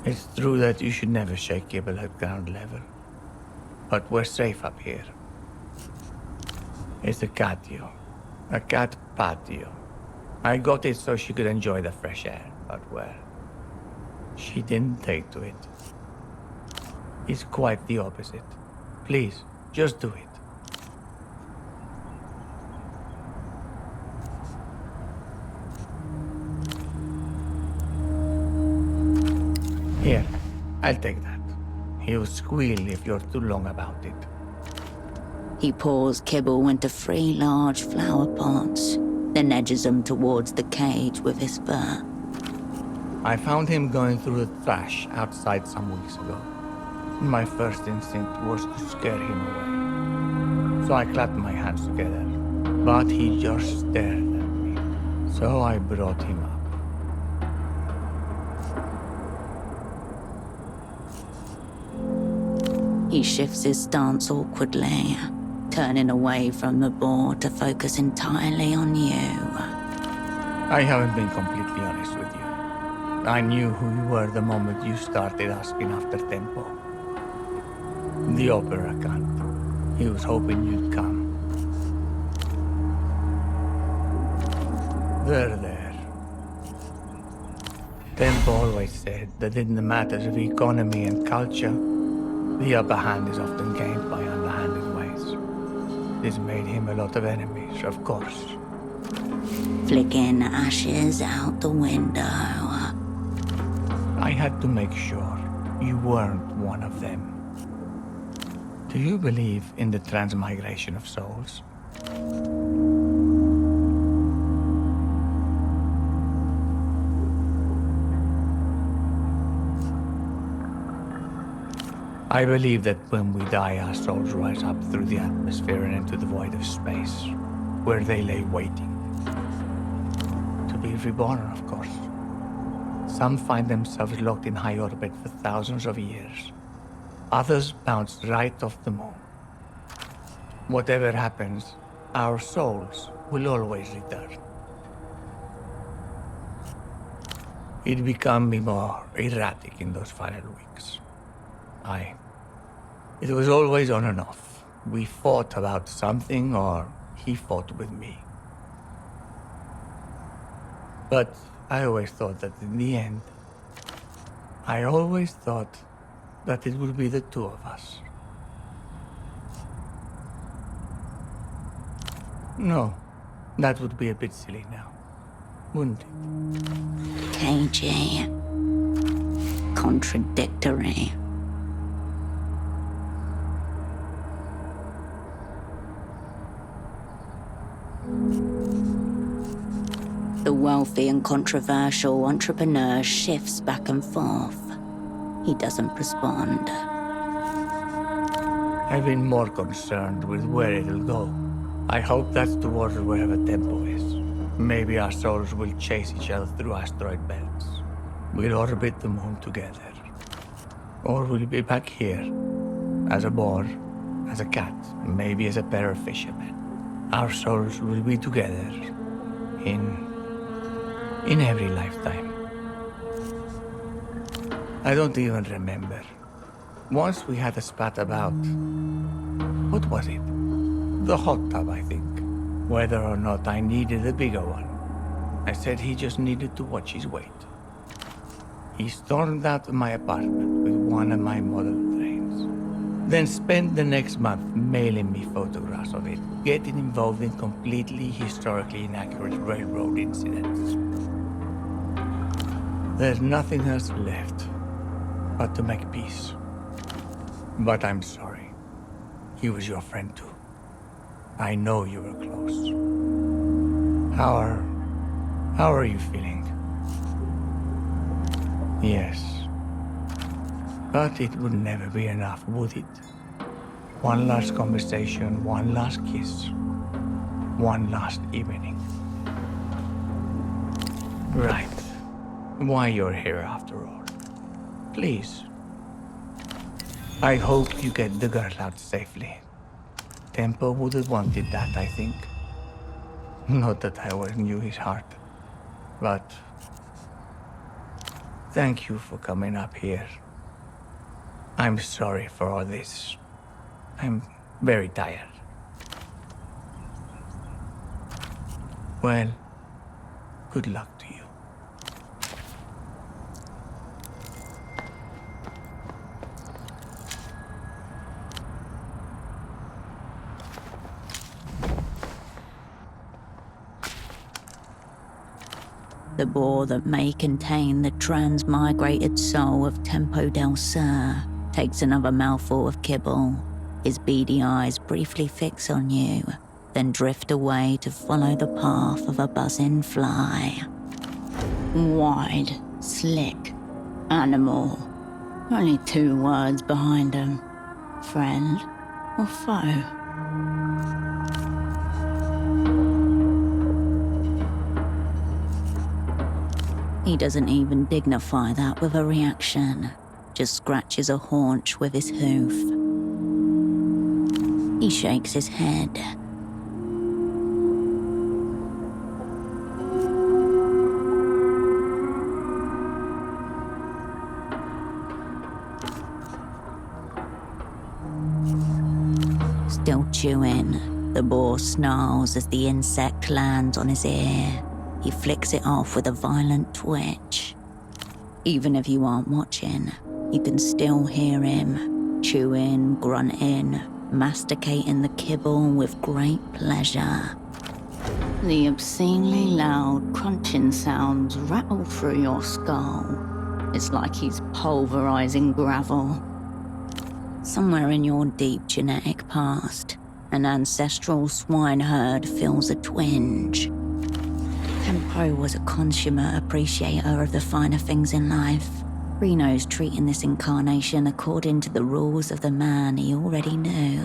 It's true that you should never shake kibble at ground level, but we're safe up here. It's a catio, a cat patio. I got it so she could enjoy the fresh air, but well, she didn't take to it. It's quite the opposite. Please, just do it. Here, I'll take that. He'll squeal if you're too long about it. He pours kibble into 3 large flower pots, then edges them towards the cage with his fur. I found him going through the trash outside some weeks ago. My first instinct was to scare him away. So I clapped my hands together, but he just stared at me. So I brought him up. He shifts his stance awkwardly, turning away from the board to focus entirely on you. I haven't been completely honest with you. I knew who you were the moment you started asking after tempo. The opera cunt. He was hoping you'd come. There. Tempo always said that in the matters of economy and culture, the upper hand is often gained by underhanded ways. This made him a lot of enemies, of course. Flicking ashes out the window. I had to make sure you weren't one of them. Do you believe in the transmigration of souls? I believe that when we die, our souls rise up through the atmosphere and into the void of space, where they lay waiting. To be reborn, of course. Some find themselves locked in high orbit for thousands of years. Others bounce right off the moon. Whatever happens, our souls will always return. It became more erratic in those final weeks. It was always on and off. We fought about something, or he fought with me. But I always thought that in the end, it would be the two of us. No, that would be a bit silly now, wouldn't it? Cagey. Contradictory. The wealthy and controversial entrepreneur shifts back and forth. He doesn't respond. I've been more concerned with where it'll go. I hope that's towards wherever Tempo is. Maybe our souls will chase each other through asteroid belts. We'll orbit the moon together. Or we'll be back here, as a boar, as a cat, maybe as a pair of fishermen. Our souls will be together in every lifetime. I don't even remember. Once we had a spat about... what was it? The hot tub, I think. Whether or not I needed a bigger one. I said he just needed to watch his weight. He stormed out of my apartment with one of my model trains. Then spent the next month mailing me photographs of it, getting involved in completely historically inaccurate railroad incidents. There's nothing else left but to make peace. But I'm sorry. He was your friend too. I know you were close. How are you feeling? Yes. But it would never be enough, would it? One last conversation, one last kiss. one last evening. Right. Why you're here after all. Please. I hope you get the girl out safely. Tempo would have wanted that, I think. Not that I always knew his heart, but thank you for coming up here. I'm sorry for all this. I'm very tired. Well, good luck to you. The boar that may contain the transmigrated soul of Tempo del Sur takes another mouthful of kibble. His beady eyes briefly fix on you, then drift away to follow the path of a buzzing fly. Wide, slick, animal. Only 2 words behind him. Friend or foe? He doesn't even dignify that with a reaction, just scratches a haunch with his hoof. He shakes his head. Still chewing, the boar snarls as the insect lands on his ear. He flicks it off with a violent twitch. Even if you aren't watching, you can still hear him, chewing, grunting, masticating the kibble with great pleasure. The obscenely loud crunching sounds rattle through your skull. It's like he's pulverizing gravel. Somewhere in your deep genetic past, an ancestral swineherd feels a twinge. Tempo was a consummate appreciator of the finer things in life. Reno's treating this incarnation according to the rules of the man he already knew.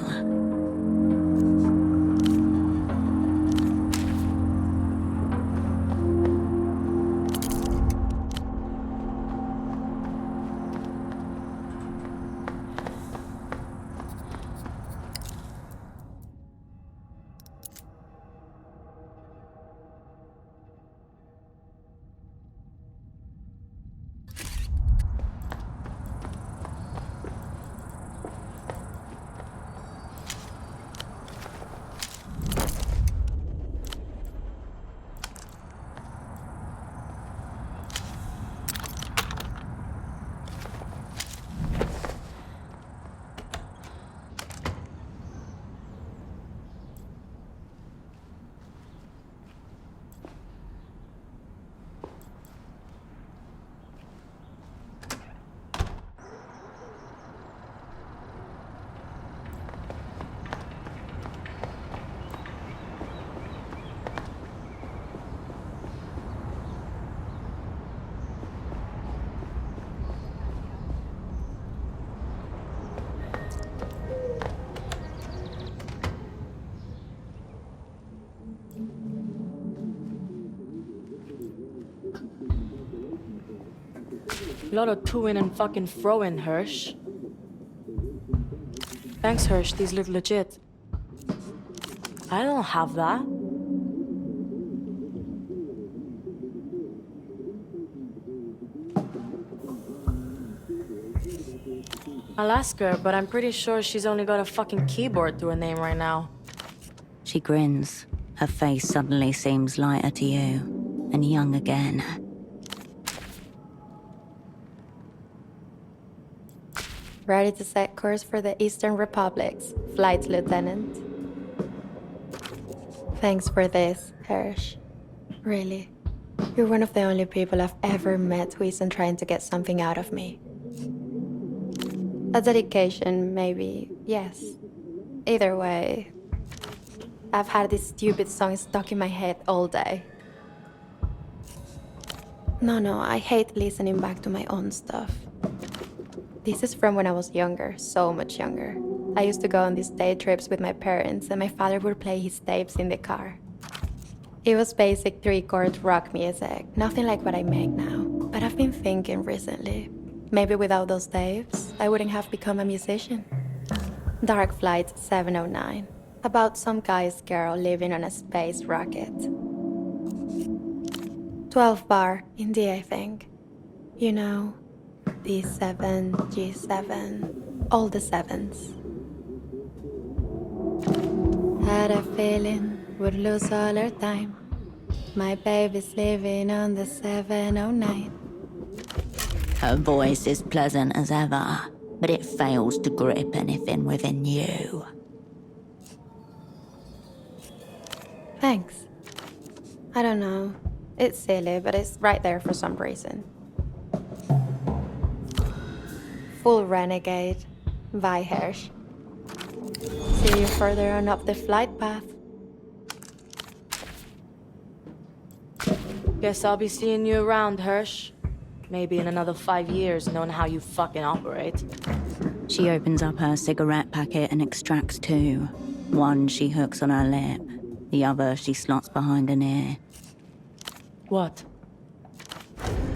A lot of to-in and fucking throw-in, Hirsch. Thanks, Hirsch. These look legit. I don't have that. I'll ask her, but I'm pretty sure she's only got a fucking keyboard to her name right now. She grins. Her face suddenly seems lighter to you, and young again. Ready to set course for the Eastern Republics, Flight Lieutenant. Thanks for this, Hirsch. Really. You're one of the only people I've ever met who isn't trying to get something out of me. A dedication, maybe, yes. Either way, I've had this stupid song stuck in my head all day. No, I hate listening back to my own stuff. This is from when I was younger, so much younger. I used to go on these day trips with my parents, and my father would play his tapes in the car. It was basic 3-chord rock music, nothing like what I make now. But I've been thinking recently, maybe without those tapes, I wouldn't have become a musician. Dark Flight 709, about some guy's girl living on a space rocket. 12-bar in D, I think. You know, D7, G7, all the sevens. Had a feeling would lose all her time. My baby's living on the 709. Her voice is pleasant as ever, but it fails to grip anything within you. Thanks. I don't know. It's silly, but it's right there for some reason. Full renegade. Bye, Hirsch. See you further on up the flight path. Guess I'll be seeing you around, Hirsch. Maybe in another 5 years, knowing how you fucking operate. She opens up her cigarette packet and extracts 2. One she hooks on her lip. The other she slots behind an ear. What?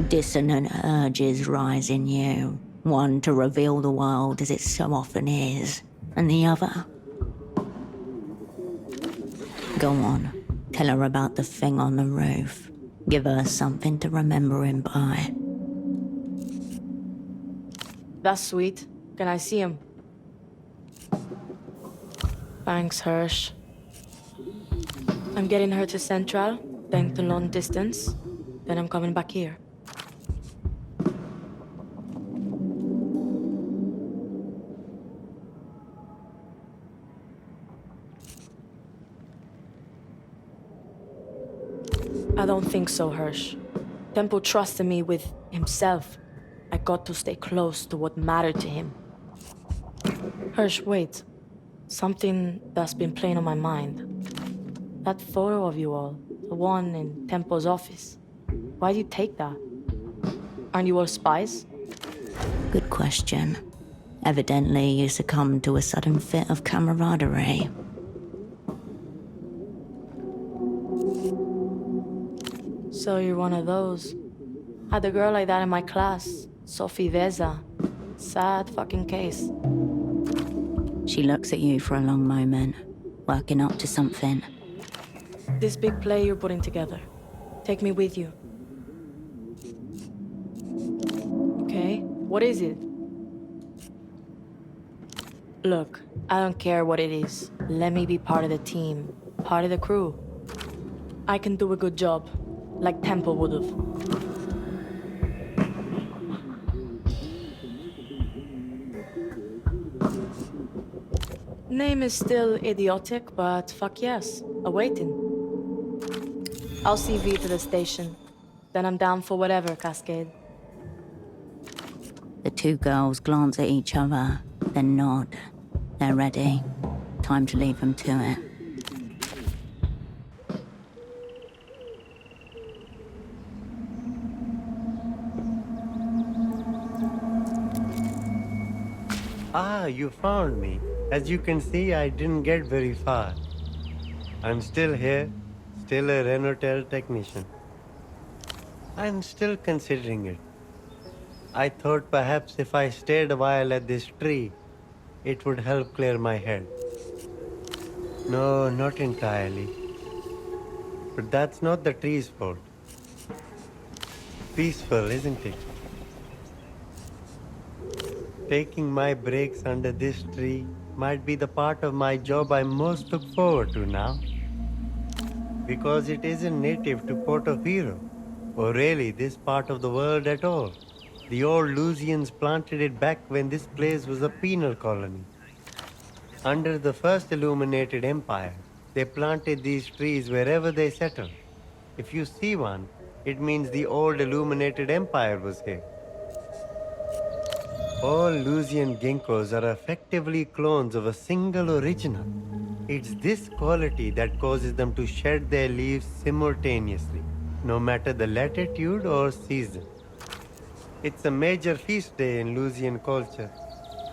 Dissonant urges rise in you. One to reveal the world as it so often is, and the other... Go on, tell her about the thing on the roof. Give her something to remember him by. That's sweet. Can I see him? Thanks, Hirsch. I'm getting her to Central, then to long distance. Then I'm coming back here. I don't think so, Hirsch. Temple trusted me with himself. I got to stay close to what mattered to him. Hirsch, wait. Something that's been playing on my mind. That photo of you all, the one in Temple's office. Why'd you take that? Aren't you all spies? Good question. Evidently, you succumbed to a sudden fit of camaraderie. So you're one of those. Had a girl like that in my class, Sophie Veza. Sad fucking case. She looks at you for a long moment, working up to something. This big play you're putting together. Take me with you. Okay, what is it? Look, I don't care what it is. Let me be part of the team, part of the crew. I can do a good job, like Temple would've. Name is still idiotic, but fuck yes, awaiting. I'll CV to the station. Then I'm down for whatever, Cascade. The 2 girls glance at each other, then nod. They're ready. Time to leave them to it. Ah, you found me. As you can see, I didn't get very far. I'm still here, still a Renotel technician. I'm still considering it. I thought perhaps if I stayed a while at this tree, it would help clear my head. No, not entirely. But that's not the tree's fault. Peaceful, isn't it? Taking my breaks under this tree might be the part of my job I most look forward to now. Because it isn't native to Portofino, or really this part of the world at all. The old Lusians planted it back when this place was a penal colony. Under the first Illuminated Empire, they planted these trees wherever they settled. If you see one, it means the old Illuminated Empire was here. All Lusian ginkgos are effectively clones of a single original. It's this quality that causes them to shed their leaves simultaneously, no matter the latitude or season. It's a major feast day in Lusian culture.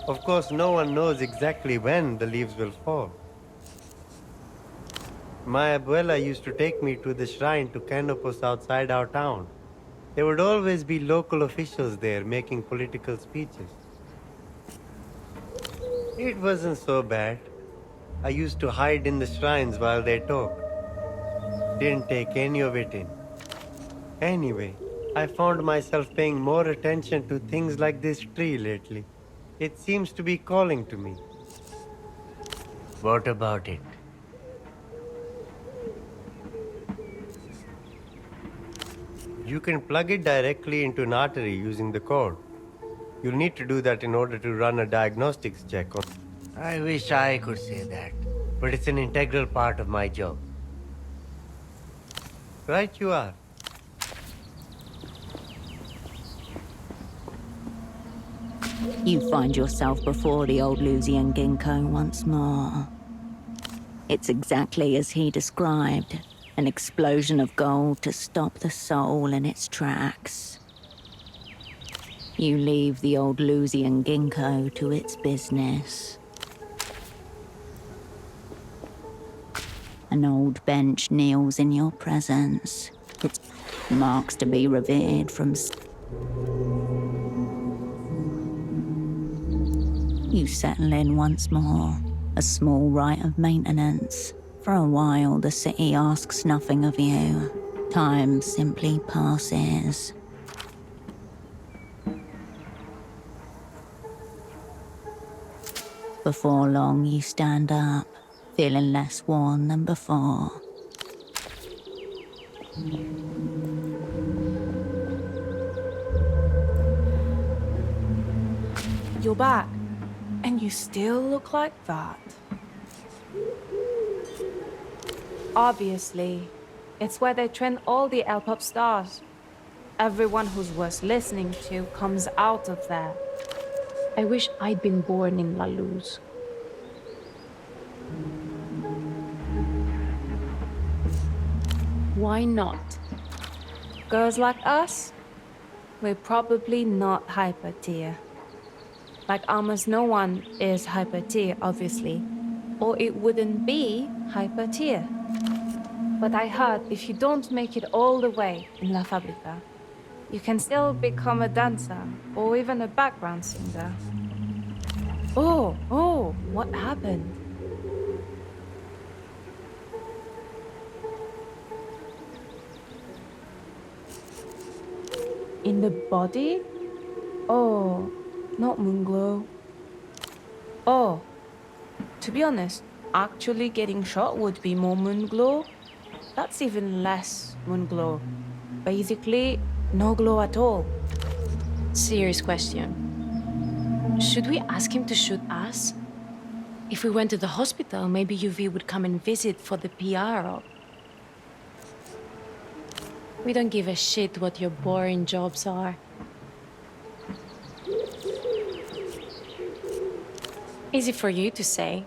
Of course, no one knows exactly when the leaves will fall. My abuela used to take me to the shrine to Canopus outside our town. There would always be local officials there making political speeches. It wasn't so bad. I used to hide in the shrines while they talked. Didn't take any of it in. Anyway, I found myself paying more attention to things like this tree lately. It seems to be calling to me. What about it? You can plug it directly into an artery using the cord. You'll need to do that in order to run a diagnostics check on. I wish I could say that, but it's an integral part of my job. Right you are. You find yourself before the old Lusian ginkgo once more. It's exactly as he described, an explosion of gold to stop the soul in its tracks. You leave the old Lusian ginkgo to its business. An old bench kneels in your presence. Its marks to be revered from... You settle in once more, a small rite of maintenance. For a while, the city asks nothing of you. Time simply passes. Before long, you stand up, feeling less worn than before. You're back, and you still look like that. Obviously, it's where they train all the L-pop stars. Everyone who's worth listening to comes out of there. I wish I'd been born in La Luz. Why not? Girls like us? We're probably not hyper tier. Like almost no one is hyper tier, obviously. Or it wouldn't be hyper tier. But I heard if you don't make it all the way in La Fabrica, you can still become a dancer or even a background singer. Oh, what happened? In the body? Oh, not Moonglow. Oh, to be honest, actually getting shot would be more Moonglow. That's even less Moonglow. Basically, no glow at all. Serious question. Should we ask him to shoot us? If we went to the hospital, maybe UV would come and visit for the PR op. We don't give a shit what your boring jobs are. Easy for you to say.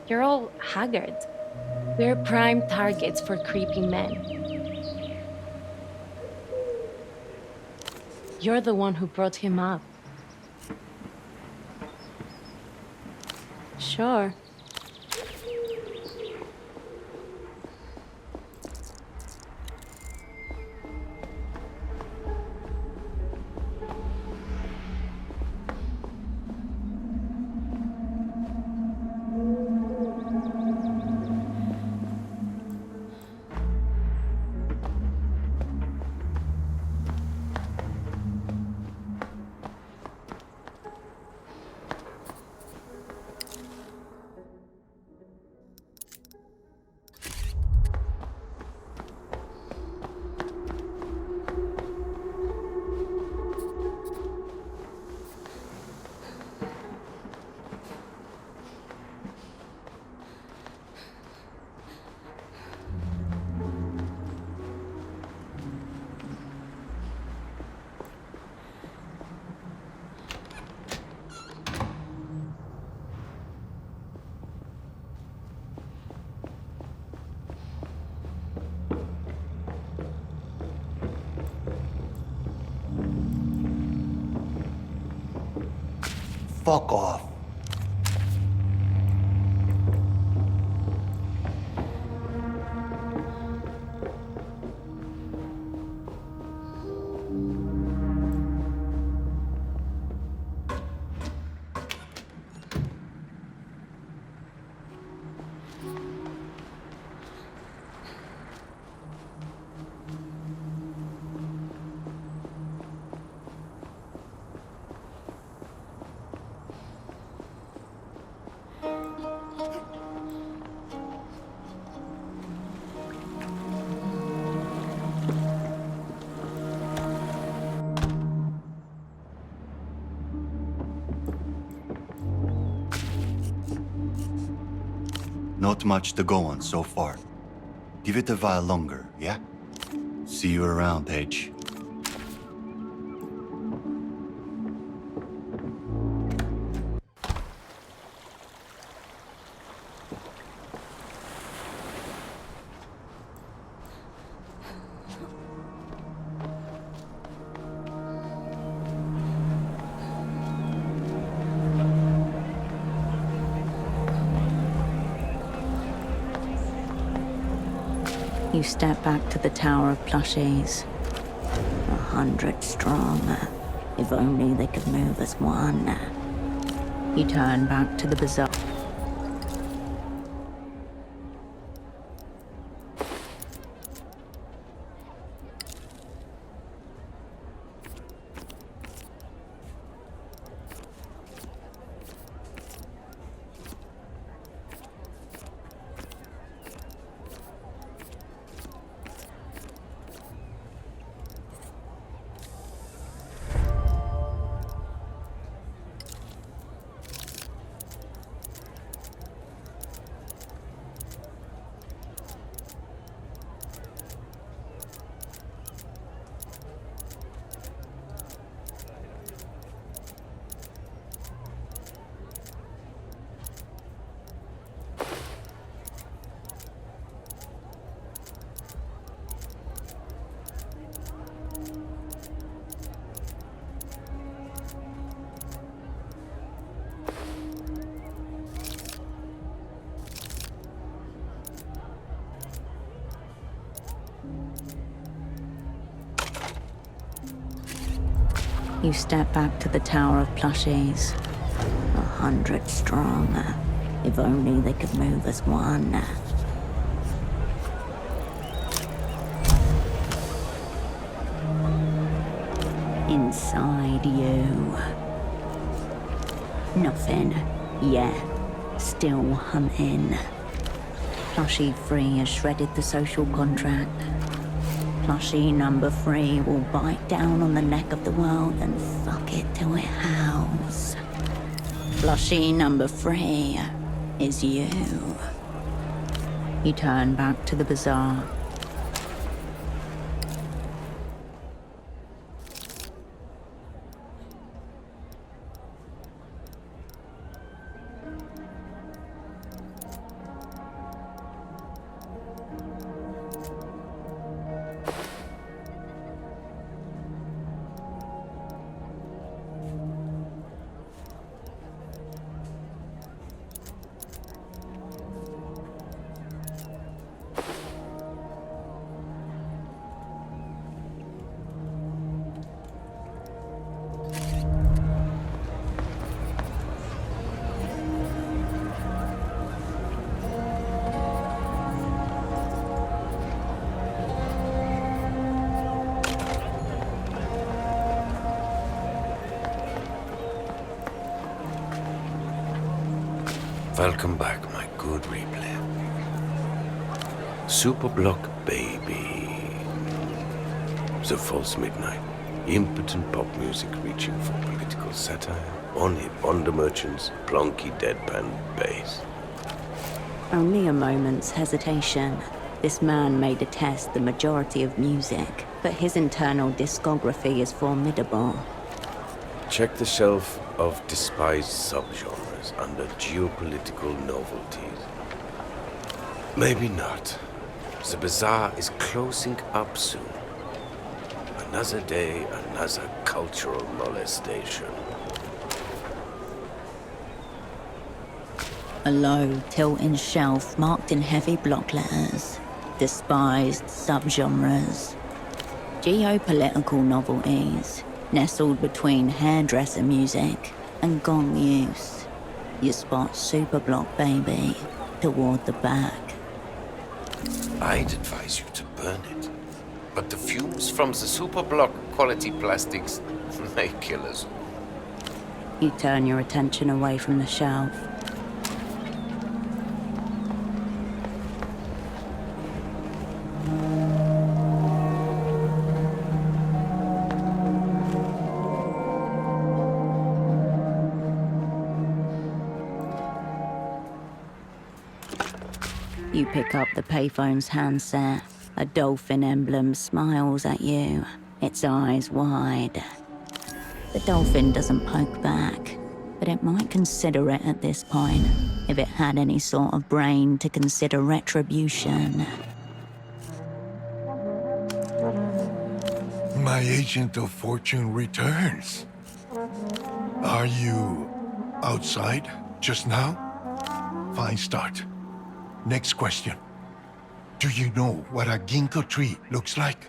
You're all haggard. We're prime targets for creepy men. You're the one who brought him up. Sure. Fuck off. Not much to go on so far. Give it a while longer, yeah? See you around, H. You step back to the Tower of Plushies. 100 strong. If only they could move as one. You turn back to the bazaar. You step back to the Tower of Plushies. 100 strong. If only they could move as one. Inside you. Nothing. Yeah. Still hunting. Plushie 3 has shredded the social contract. Plushie number 3 will bite down on the neck of the world and fuck it till it howls. Plushie number 3 is you. You turn back to the bazaar. Welcome back, my good replay. Superblock baby. The false midnight. Impotent pop music reaching for political satire. On-hip wonder merchants, plonky deadpan bass. Only a moment's hesitation. This man may detest the majority of music, but his internal discography is formidable. Check the shelf of despised subgenres under geopolitical novelties. Maybe not. The bazaar is closing up soon. Another day, another cultural molestation. A low, tilting shelf marked in heavy block letters. Despised subgenres. Geopolitical novelties, nestled between hairdresser music and gong use. You spot Superblock baby toward the back. I'd advise you to burn it. But the fumes from the Superblock quality plastics may kill us. You turn your attention away from the shelf. You pick up the payphone's handset. A dolphin emblem smiles at you, its eyes wide. The dolphin doesn't poke back, but it might consider it at this point, if it had any sort of brain to consider retribution. My agent of fortune returns. Are you outside just now? Fine start. Next question. Do you know what a ginkgo tree looks like?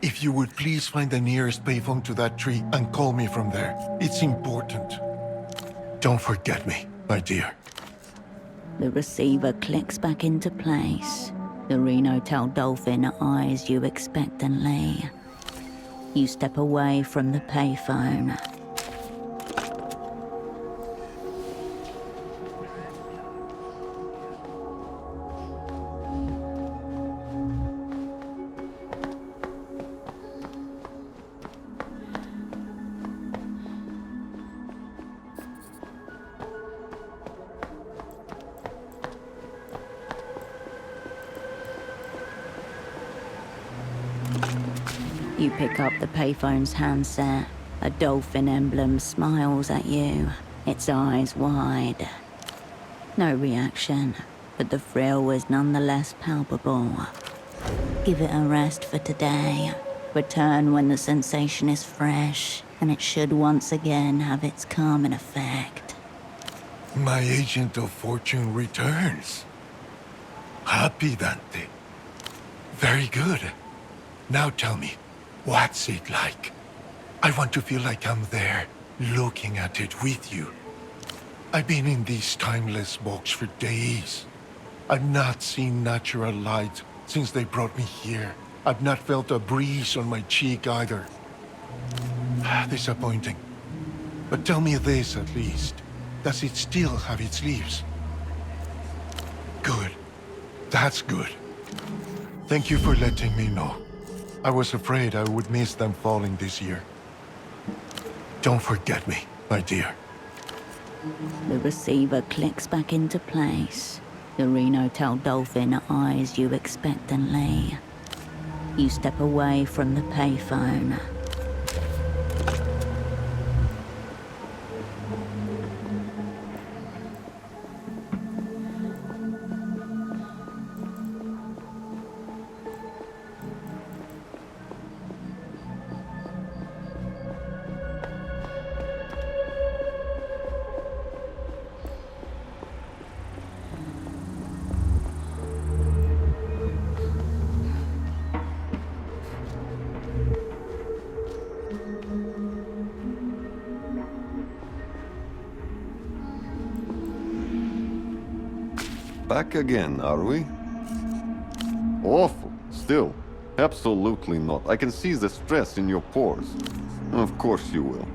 If you would please find the nearest payphone to that tree and call me from there. It's important. Don't forget me, my dear. The receiver clicks back into place. The Reno-tail dolphin eyes you expectantly. You step away from the payphone. You pick up the payphone's handset. A dolphin emblem smiles at you, its eyes wide. No reaction, but the thrill is nonetheless palpable. Give it a rest for today. Return when the sensation is fresh, and it should once again have its calming effect. My agent of fortune returns. Happy, Dante. Very good. Now tell me, what's it like? I want to feel like I'm there, looking at it with you. I've been in this timeless box for days. I've not seen natural light since they brought me here. I've not felt a breeze on my cheek either. Disappointing. But tell me this at least. Does it still have its leaves? Good. That's good. Thank you for letting me know. I was afraid I would miss them falling this year. Don't forget me, my dear. The receiver clicks back into place. The Reno-tail dolphin eyes you expectantly. You step away from the payphone. Back again, are we? Awful. Still. Absolutely not. I can see the stress in your pores. Of course you will.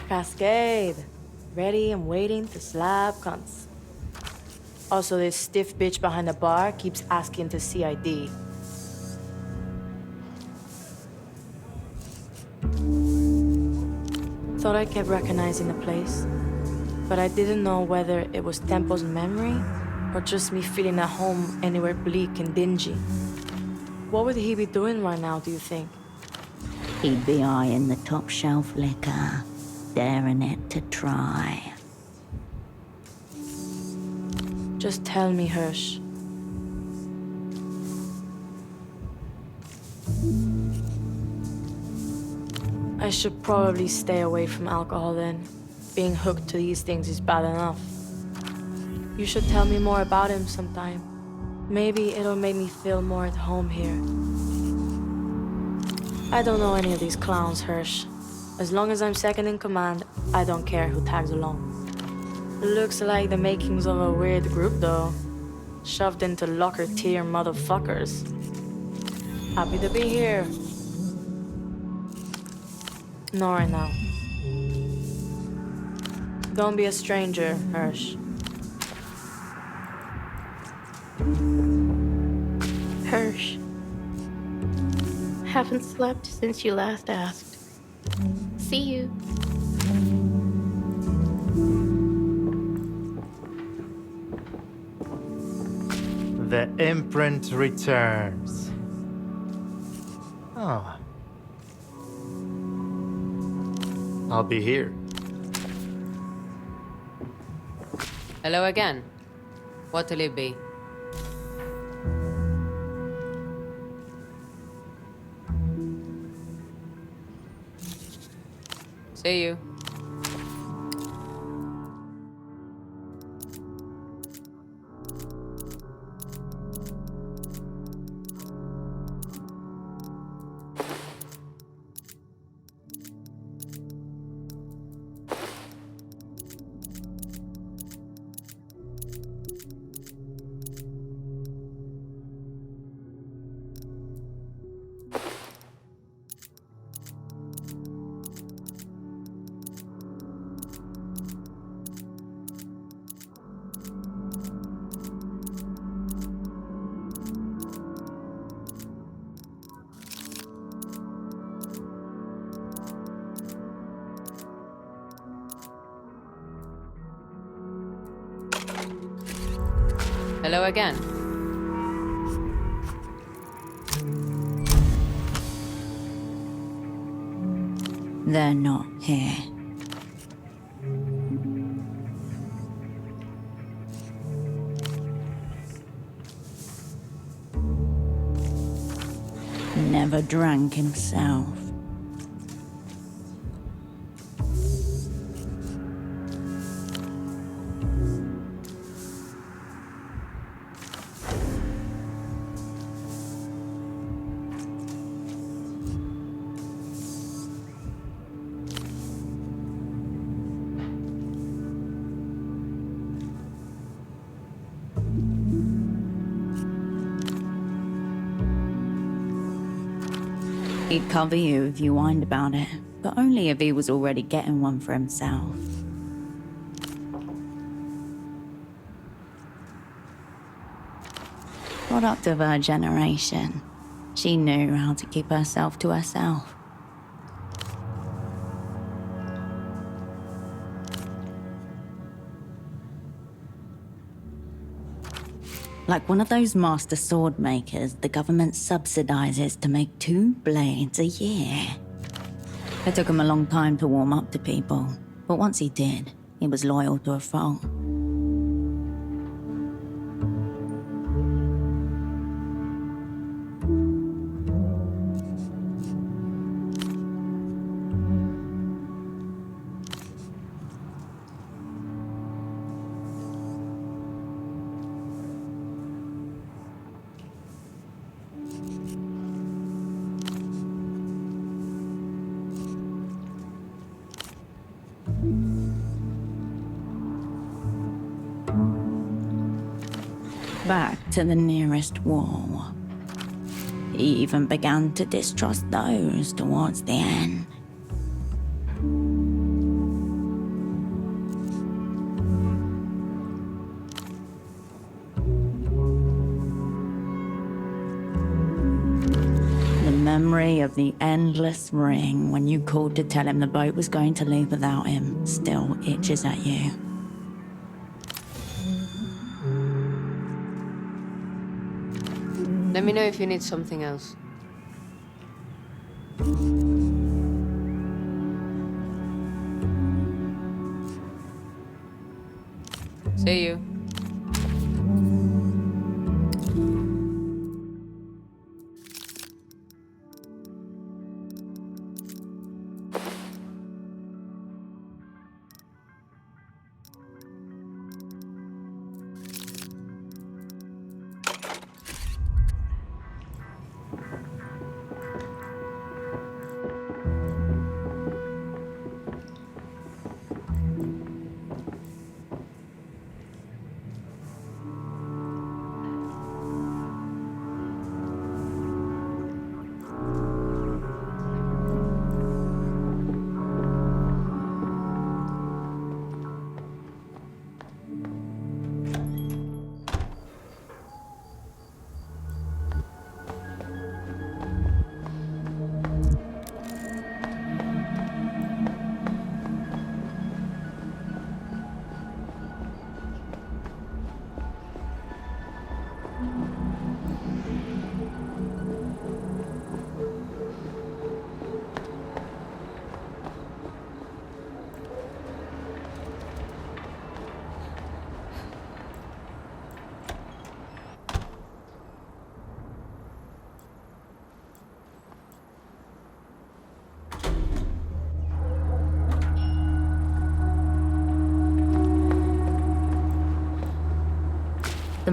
Cascade. Ready and waiting to slap cunts. Also, this stiff bitch behind the bar keeps asking to see ID. Thought I kept recognizing the place, but I didn't know whether it was Tempo's memory or just me feeling at home anywhere bleak and dingy. What would he be doing right now, do you think? He'd be eyeing the top shelf liquor, daring it to try. Just tell me, Hirsch. I should probably stay away from alcohol then. Being hooked to these things is bad enough. You should tell me more about him sometime. Maybe it'll make me feel more at home here. I don't know any of these clowns, Hirsch. As long as I'm second in command, I don't care who tags along. Looks like the makings of a weird group, though. Shoved into locker tier motherfuckers. Happy to be here. Not right now. Don't be a stranger, Hirsch. Hirsch. Haven't slept since you last asked. See you. The imprint returns. Oh. I'll be here. Hello again. What'll it be? See you. Hello again. They're not here. Never drank himself. He'd cover you if you whined about it, but only if he was already getting one for himself. Product of her generation. She knew how to keep herself to herself. Like one of those master sword makers the government subsidizes to make 2 blades a year. It took him a long time to warm up to people, but once he did, he was loyal to a fault. Back to the nearest wall. He even began to distrust those towards the end. The memory of the endless ring when you called to tell him the boat was going to leave without him still itches at you. Let me know if you need something else. See you.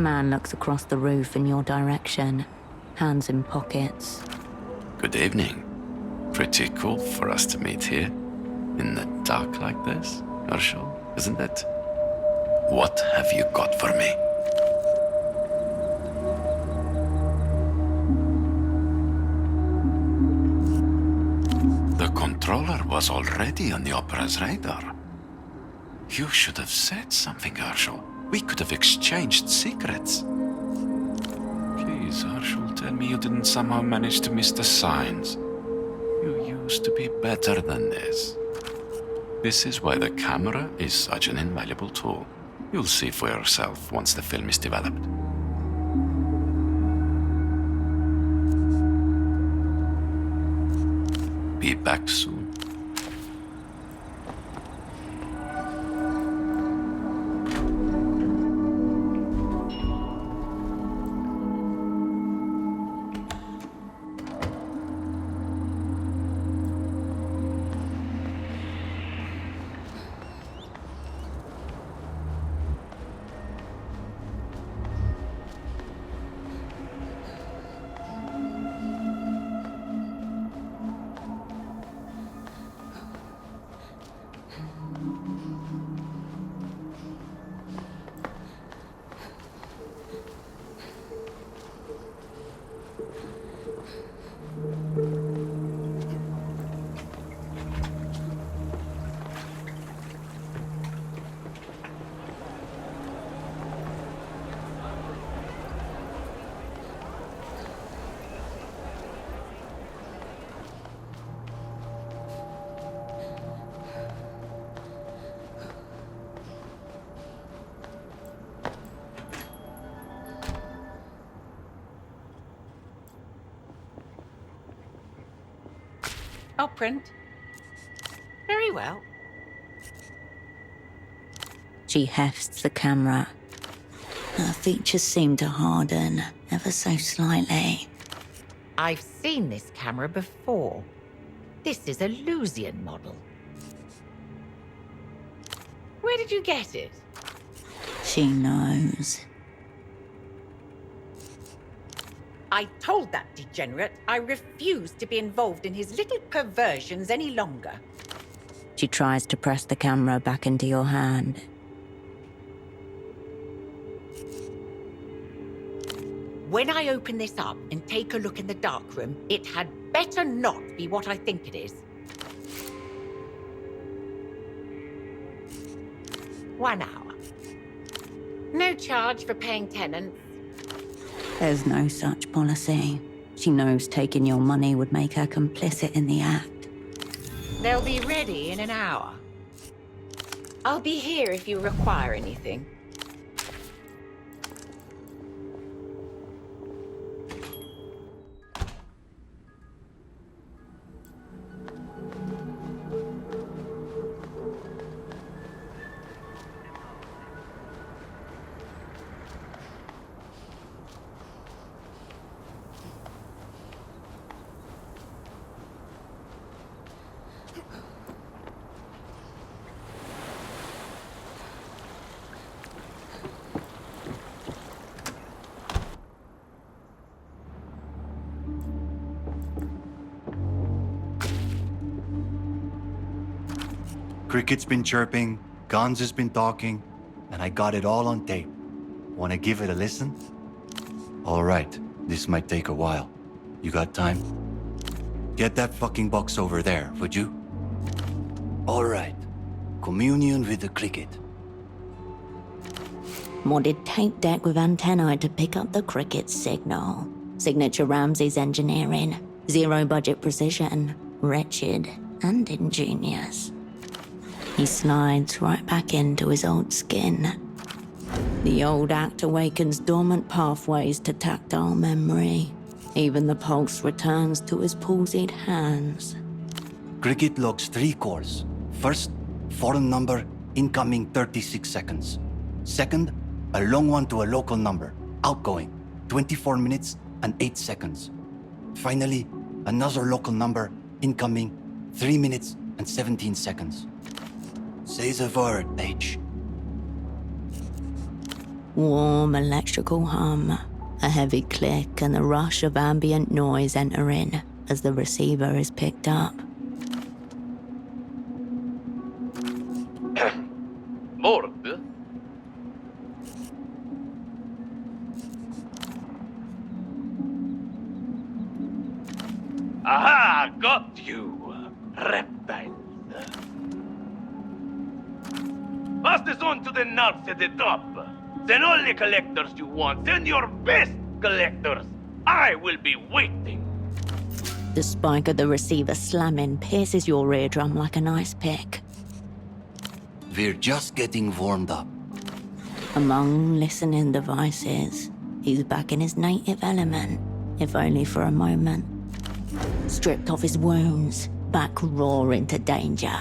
man looks across the roof in your direction, hands in pockets. Good evening. Pretty cool for us to meet here. In the dark like this, Herschel, isn't it? What have you got for me? The controller was already on the Opera's radar. You should have said something, Herschel. We could have exchanged secrets. Please, Herschel, tell me you didn't somehow manage to miss the signs. You used to be better than this. This is why the camera is such an invaluable tool. You'll see for yourself once the film is developed. Be back soon. I'll print. Very well. She hefts the camera. Her features seem to harden ever so slightly. I've seen this camera before. This is a Lusian model. Where did you get it? She knows. I told that degenerate I refused to be involved in his little perversions any longer. She tries to press the camera back into your hand. When I open this up and take a look in the darkroom, it had better not be what I think it is. 1 hour. No charge for paying tenants. There's no such policy. She knows taking your money would make her complicit in the act. They'll be ready in an hour. I'll be here if you require anything. Cricket's been chirping, Guns has been talking, and I got it all on tape. Wanna give it a listen? All right, this might take a while. You got time? Get that fucking box over there, would you? All right. Communion with the cricket. Modded tape deck with antennae to pick up the cricket signal. Signature Ramsey's engineering. Zero budget precision. Wretched and ingenious. He slides right back into his old skin. The old act awakens dormant pathways to tactile memory. Even the pulse returns to his palsied hands. Cricket logs 3 calls. First, foreign number, incoming 36 seconds. Second, a long one to a local number, outgoing, 24 minutes and 8 seconds. Finally, another local number, incoming, 3 minutes and 17 seconds. Say the word, Paige. Warm electrical hum, a heavy click, and the rush of ambient noise enter in as the receiver is picked up. Mord? Aha! Got you! Reptiles. Pass this on to the nuts at the top. Send all the collectors you want. Send your best collectors. I will be waiting. The spike of the receiver slamming pierces your eardrum like an ice pick. We're just getting warmed up. Among listening devices, he's back in his native element, if only for a moment. Stripped of his wounds, back roaring to danger.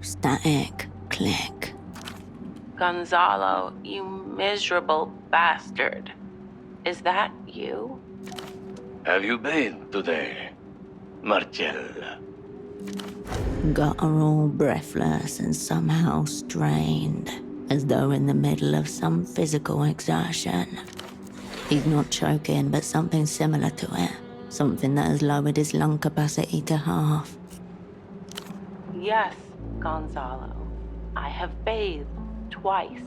Static, click. Gonzalo, you miserable bastard. Is that you? Have you bathed today, Marcella? Guttural, breathless, and somehow strained, as though in the middle of some physical exertion. He's not choking, but something similar to it. Something that has lowered his lung capacity to half. Yes, Gonzalo. I have bathed twice,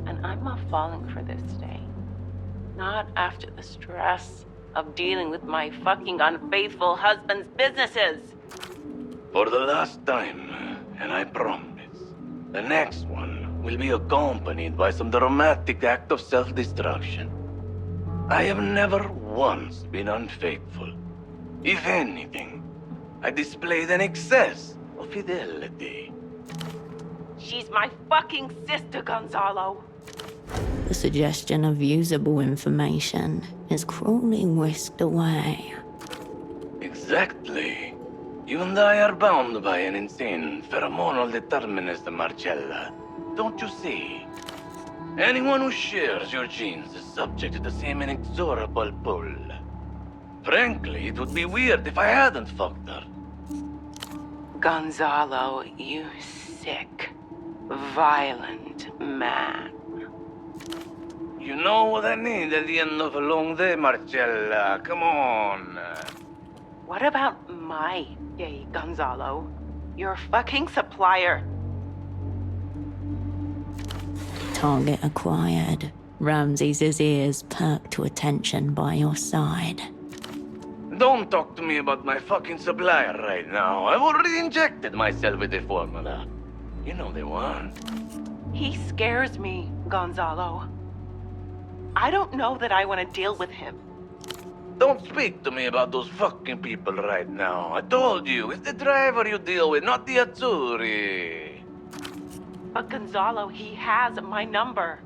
and I'm not falling for this today. Not after the stress of dealing with my fucking unfaithful husband's businesses. For the last time, and I promise, the next one will be accompanied by some dramatic act of self-destruction. I have never once been unfaithful. If anything, I displayed an excess of fidelity. She's my fucking sister, Gonzalo. The suggestion of usable information is cruelly whisked away. Exactly. You and I are bound by an insane pheromonal determinism, Marcella. Don't you see? Anyone who shares your genes is subject to the same inexorable pull. Frankly, it would be weird if I hadn't fucked her. Gonzalo, you sick, violent man. You know what I need at the end of a long day, Marcella. Come on. What about my day, Gonzalo? Your fucking supplier. Target acquired. Ramses' ears perk to attention by your side. Don't talk to me about my fucking supplier right now. I've already injected myself with the formula. You know the one. He scares me, Gonzalo. I don't know that I want to deal with him. Don't speak to me about those fucking people right now. I told you, it's the driver you deal with, not the Azzurri. But Gonzalo, he has my number.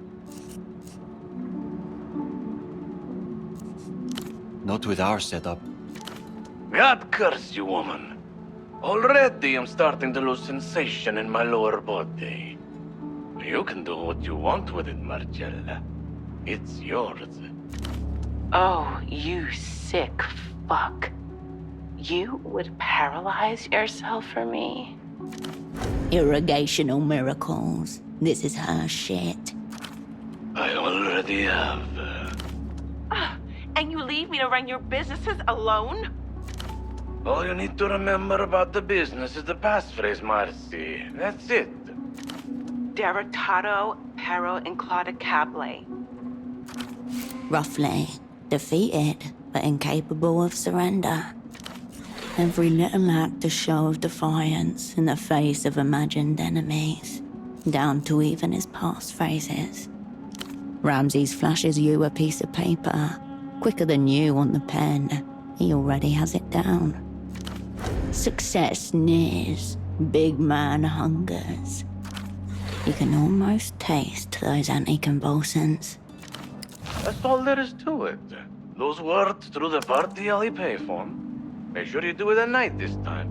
Not with our setup. God curse you, woman. Already I'm starting to lose sensation in my lower body. You can do what you want with it, Marcella. It's yours. Oh, you sick fuck. You would paralyze yourself for me? Irrigational miracles. This is her shit. I already have. And you leave me to run your businesses alone? All you need to remember about the business is the passphrase, Marcy. That's it. Derrotado, pero inclaudicable. Roughly, defeated, but incapable of surrender. Every little act a show of defiance in the face of imagined enemies, down to even his passphrases. Ramses flashes you a piece of paper. Quicker than you on the pen, he already has it down. Success nears, big man hungers. You can almost taste those anticonvulsants. That's all there is to it. Those words through the party alley payphone. Make sure you do it at night this time.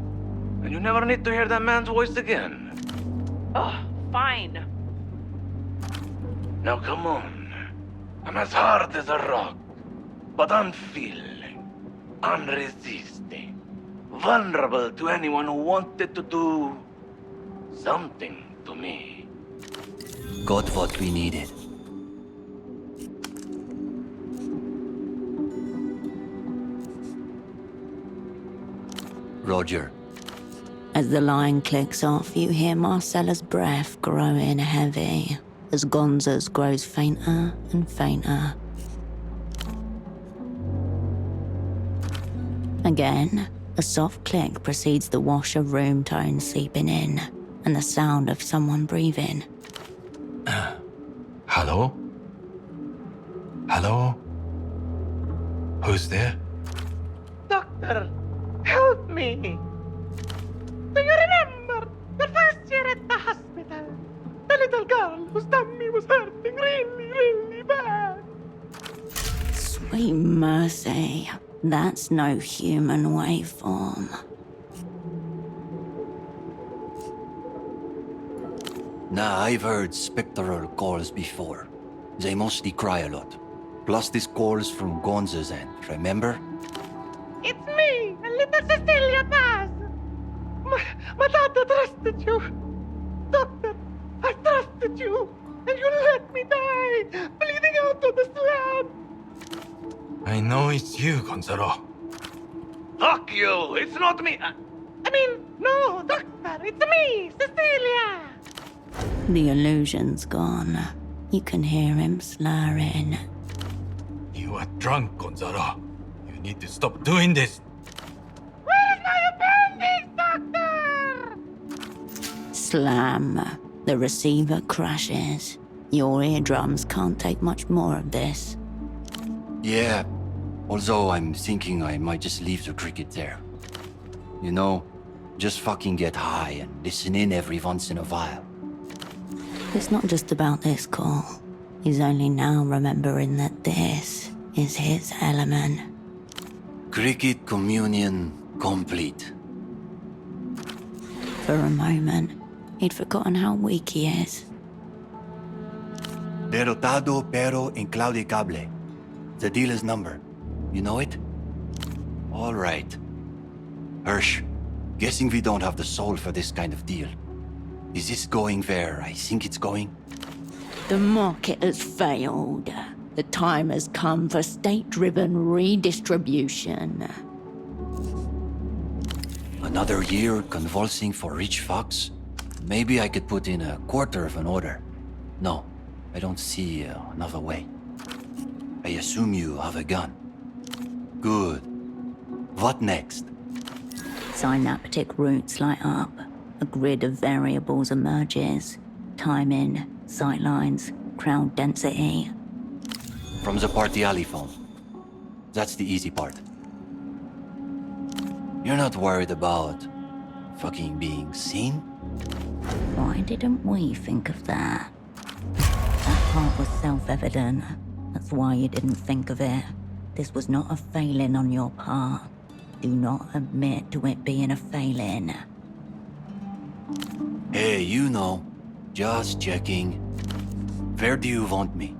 And you never need to hear that man's voice again. Oh, fine. Now come on. I'm as hard as a rock, but unfeeling, unresisting, vulnerable to anyone who wanted to do something to me. Got what we needed. Roger. As the line clicks off, you hear Marcella's breath growing heavy as Gonza's grows fainter and fainter. Again, a soft click precedes the wash of room tones seeping in and the sound of someone breathing. Hello? Hello? Who's there? Doctor, help me! Do you remember the first year at the hospital? The little girl whose tummy was hurting really, really bad. Sweet mercy, that's no human waveform. Nah, I've heard spectral calls before. They mostly cry a lot. Plus this call's from Gonza's end, remember? It's me, little Cecilia Paz. My daughter trusted you. Doctor, I trusted you, and you let me die, bleeding out on the slab. I know it's you, Gonzalo. Fuck you! It's not me! No, Doctor, it's me, Cecilia! The illusion's gone. You can hear him slurring. You are drunk, Gonzalo. You need to stop doing this. Where's my appendix, Doctor? Slam. The receiver crashes. Your eardrums can't take much more of this. Yeah, although I'm thinking I might just leave the cricket there. You know, just fucking get high and listen in every once in a while. It's not just about this call. He's only now remembering that this is his element. Cricket communion complete. For a moment, he'd forgotten how weak he is. Derrotado pero inclaudicable. The dealer's number. You know it? All right. Hirsch, guessing we don't have the soul for this kind of deal. Is this going where I think it's going? The market has failed. The time has come for state-driven redistribution. Another year convulsing for rich fucks? Maybe I could put in a quarter of an order. No, I don't see another way. I assume you have a gun. Good. What next? Synaptic roots light up. A grid of variables emerges. Timing, sightlines, crowd density. From the party alley phone. That's the easy part. You're not worried about fucking being seen? Why didn't we think of that? That part was self-evident. That's why you didn't think of it. This was not a failing on your part. Do not admit to it being a failing. Hey, you know. Just checking. Where do you want me?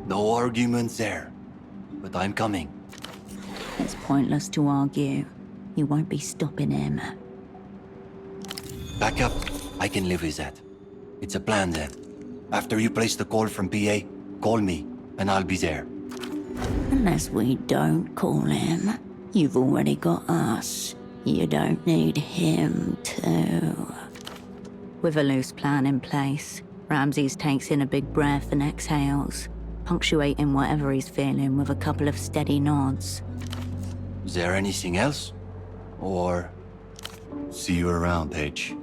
No arguments there. But I'm coming. It's pointless to argue. You won't be stopping him. Back up. I can live with that. It's a plan then. After you place the call from PA, call me, and I'll be there. Unless we don't call him, you've already got us. You don't need him to. With a loose plan in place, Ramses takes in a big breath and exhales, punctuating whatever he's feeling with a couple of steady nods. Is there anything else? Or... See you around, H.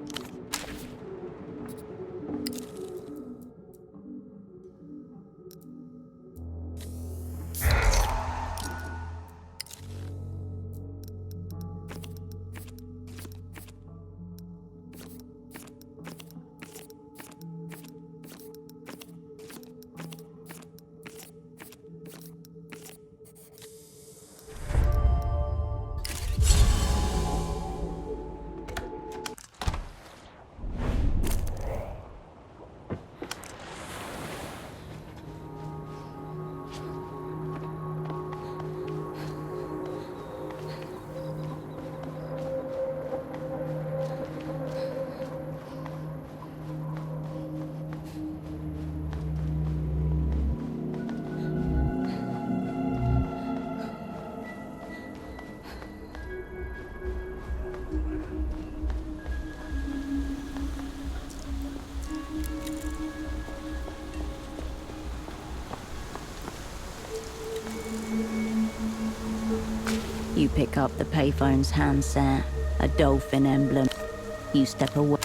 You pick up the payphone's handset, a dolphin emblem. You step away.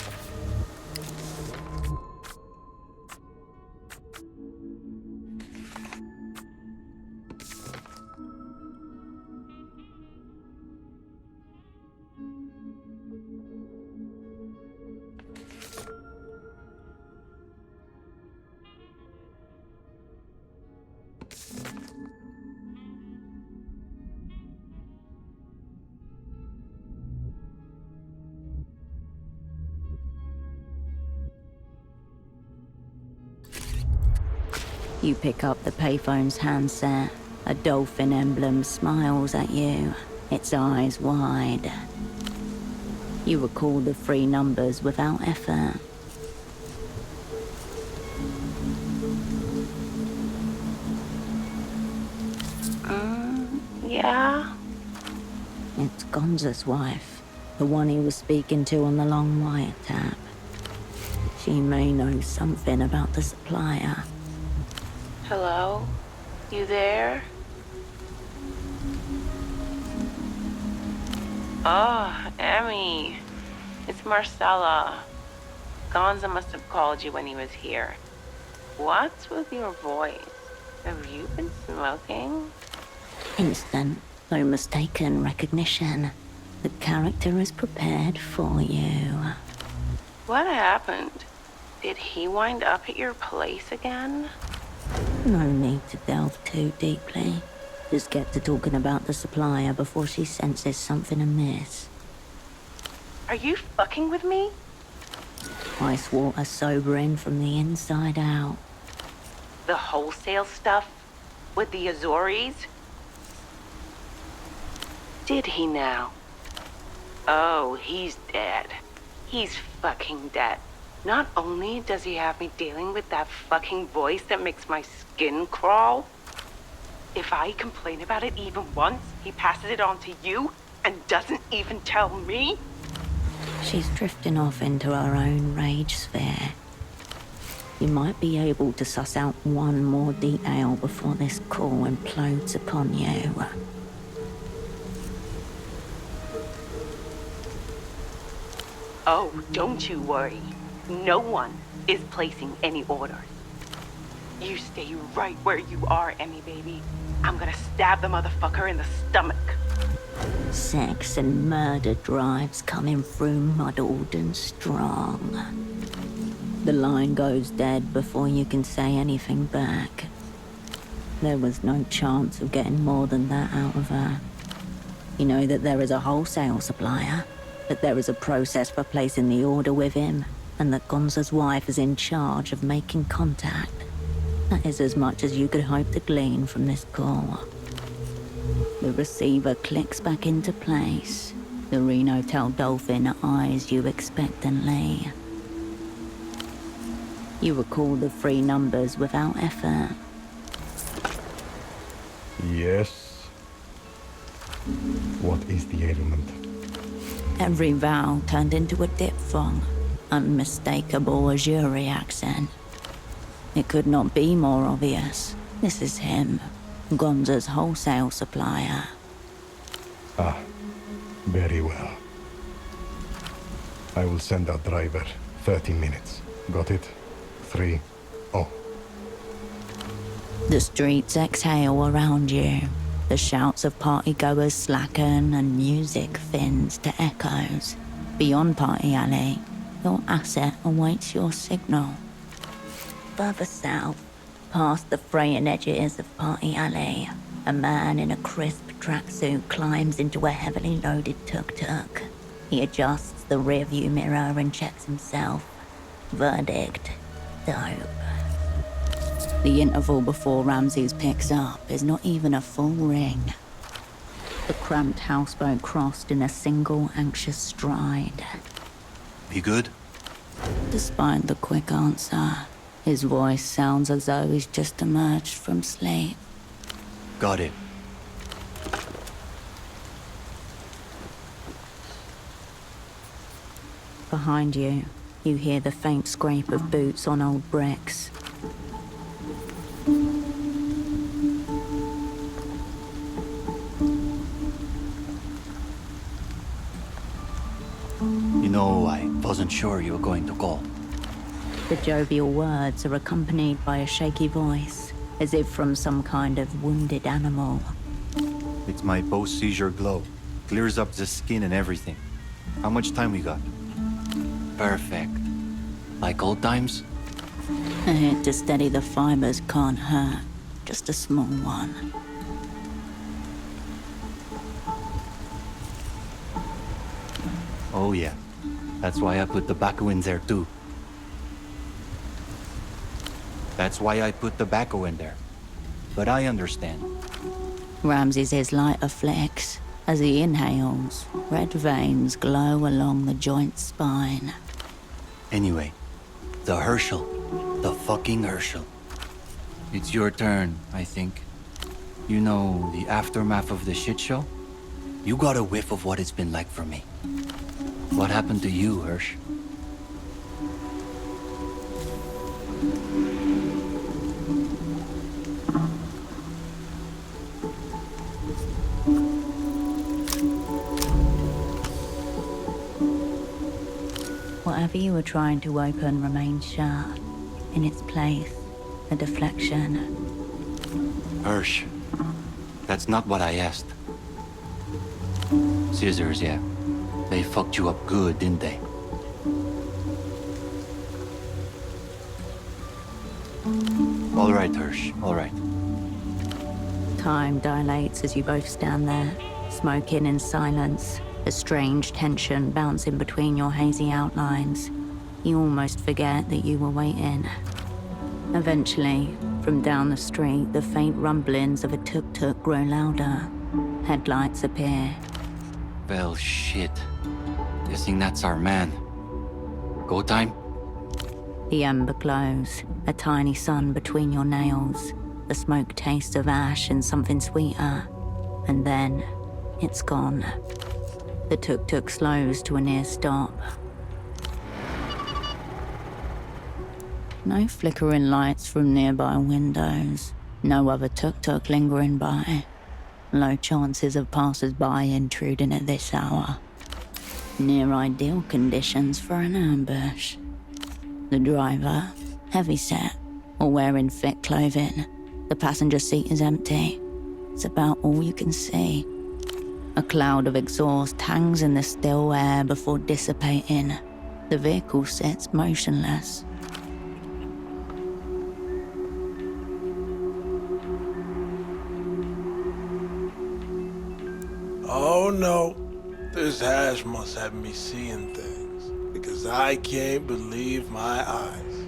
You pick up the payphone's handset. A dolphin emblem smiles at you, its eyes wide. You recall the 3 numbers without effort. Yeah? It's Gonza's wife, the one he was speaking to on the long wiretap. She may know something about the supplier. Hello? You there? Oh, Emmy. It's Marcella. Gonza must have called you when he was here. What's with your voice? Have you been smoking? Instant, no mistaken recognition. The character is prepared for you. What happened? Did he wind up at your place again? No need to delve too deeply. Just get to talking about the supplier before she senses something amiss. Are you fucking with me? Ice water sobering from the inside out. The wholesale stuff? With the Azores? Did he now? Oh, he's dead. He's fucking dead. Not only does he have me dealing with that fucking voice that makes my skin crawl, if I complain about it even once, he passes it on to you and doesn't even tell me? She's drifting off into her own rage sphere. You might be able to suss out one more detail before this call implodes upon you. Oh, don't you worry. No one is placing any orders. You stay right where you are, Emmy baby. I'm gonna stab the motherfucker in the stomach. Sex and murder drives coming through muddled and strong. The line goes dead before you can say anything back. There was no chance of getting more than that out of her. You know that there is a wholesale supplier, that there is a process for placing the order with him, and that Gonza's wife is in charge of making contact. That is as much as you could hope to glean from this call. The receiver clicks back into place. The Reno Tail Dolphin eyes you expectantly. You recall the 3 numbers without effort. Yes. What is the ailment? Every vowel turned into a diphthong, unmistakable Azuri accent. It could not be more obvious. This is him, Gonza's wholesale supplier. Ah, very well. I will send out driver. 30 minutes. Got it? 3. Oh. The streets exhale around you. The shouts of partygoers slacken and music thins to echoes. Beyond Party Alley, your asset awaits your signal. Further south, past the fraying edges of Party Alley, a man in a crisp tracksuit climbs into a heavily loaded tuk-tuk. He adjusts the rearview mirror and checks himself. Verdict: dope. The interval before Ramses picks up is not even a full ring. The cramped houseboat crossed in a single anxious stride. You good? Despite the quick answer, his voice sounds as though he's just emerged from sleep. Got it. Behind you, you hear the faint scrape of boots on old bricks. No, I wasn't sure you were going to call. The jovial words are accompanied by a shaky voice, as if from some kind of wounded animal. It's my post-seizure glow. Clears up the skin and everything. How much time we got? Perfect. Like old times? A hit to steady the fibers can't hurt. Just a small one. Oh yeah. That's why I put tobacco in there too. That's why I put tobacco in there. But I understand. Ramses' his lighter flicks. As he inhales, red veins glow along the joint spine. Anyway, the Herschel. The fucking Herschel. It's your turn, I think. You know, the aftermath of the shit show? You got a whiff of what it's been like for me. What happened to you, Hirsch? Whatever you were trying to open remains shut. In its place, a deflection. Hirsch. That's not what I asked. Scissors, yeah. They fucked you up good, didn't they? All right, Hirsch, all right. Time dilates as you both stand there, smoking in silence, a strange tension bouncing between your hazy outlines. You almost forget that you were waiting. Eventually, from down the street, the faint rumblings of a tuk-tuk grow louder. Headlights appear. Well, shit. Guessing that's our man. Go time? The ember glows, a tiny sun between your nails, the smoke taste of ash and something sweeter. And then, it's gone. The tuk-tuk slows to a near stop. No flickering lights from nearby windows. No other tuk-tuk lingering by. Low chances of passers-by intruding at this hour. Near ideal conditions for an ambush. The driver, heavy-set, or wearing thick clothing. The passenger seat is empty. It's about all you can see. A cloud of exhaust hangs in the still air before dissipating. The vehicle sits motionless. Oh no, this hash must have me seeing things, because I can't believe my eyes.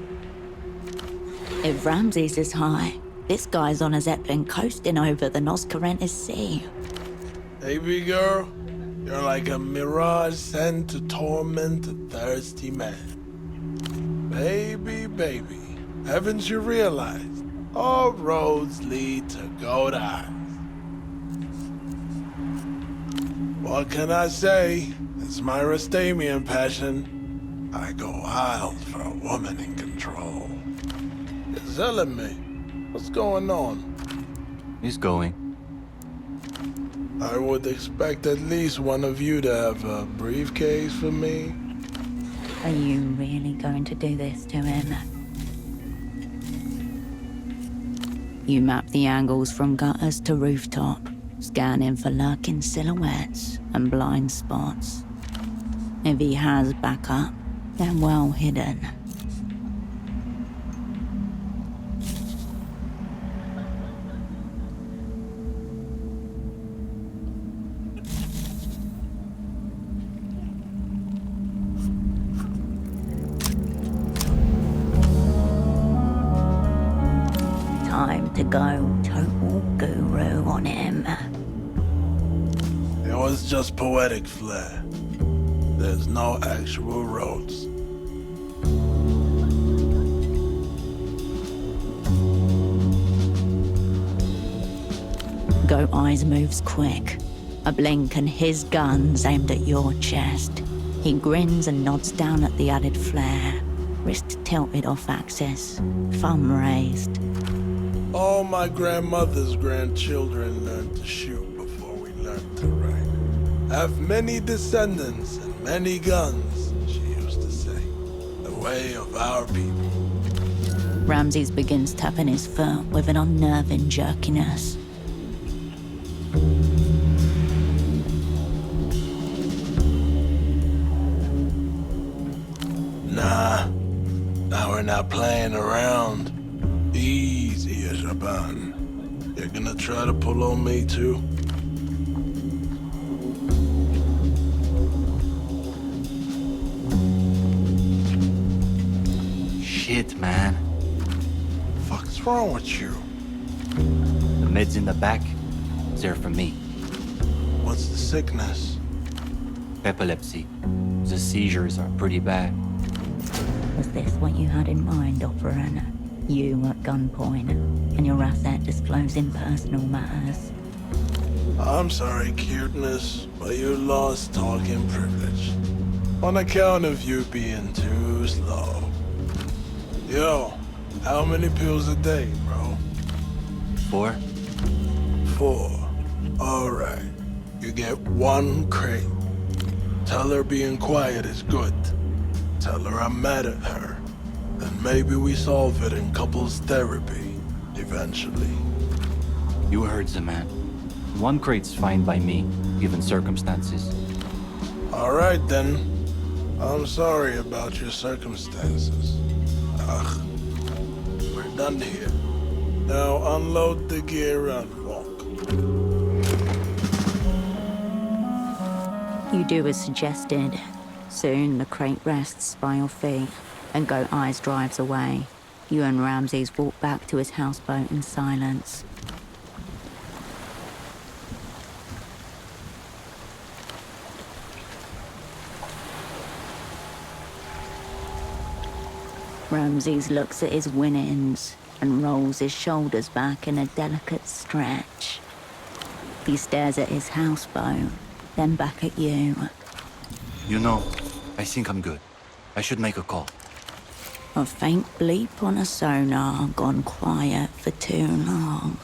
If Ramses is high, this guy's on a Zeppelin coasting over the Noscarentis Sea. Baby girl, you're like a mirage sent to torment a thirsty man. Baby, baby, haven't you realized all roads lead to gold eyes? What can I say? It's my Rastamian passion. I go wild for a woman in control. You're telling me. What's going on? He's going. I would expect at least one of you to have a briefcase for me. Are you really going to do this to him? You map the angles from gutters to rooftop, scanning for lurking silhouettes and blind spots. If he has backup, they're well hidden. Time to go total guru on him. It was just poetic flair. There's no actual roads. Goat Eyes moves quick. A blink and his gun's aimed at your chest. He grins and nods down at the added flare. Wrist tilted off axis, thumb raised. All my grandmother's grandchildren learned to shoot before we learned to write. Have many descendants and many guns. way of our people. Ramses begins tapping his foot with an unnerving jerkiness. Nah, now we're not playing around. Easy, Shaban. You're gonna try to pull on me too? Shit, man. Fuck's wrong with you? The meds in the back, they're for me. What's the sickness? Epilepsy. The seizures are pretty bad. Was this what you had in mind, Operan? You at gunpoint, and your asset disclosing personal matters? I'm sorry, cuteness, but you lost talking privilege. On account of you being too slow. Yo, how many pills a day, bro? 4? 4. Alright. You get 1 crate. Tell her being quiet is good. Tell her I'm mad at her. And maybe we solve it in couples therapy, eventually. You heard the man. 1 crate's fine by me, given circumstances. Alright then. I'm sorry about your circumstances. Ugh. We're done here. Now unload the gear and walk. You do as suggested. Soon the crate rests by your feet, and Goat Eyes drives away. You and Ramses walk back to his houseboat in silence. Ramses looks at his winnings and rolls his shoulders back in a delicate stretch. He stares at his houseboat, then back at you. You know, I think I'm good. I should make a call. A faint bleep on a sonar gone quiet for too long.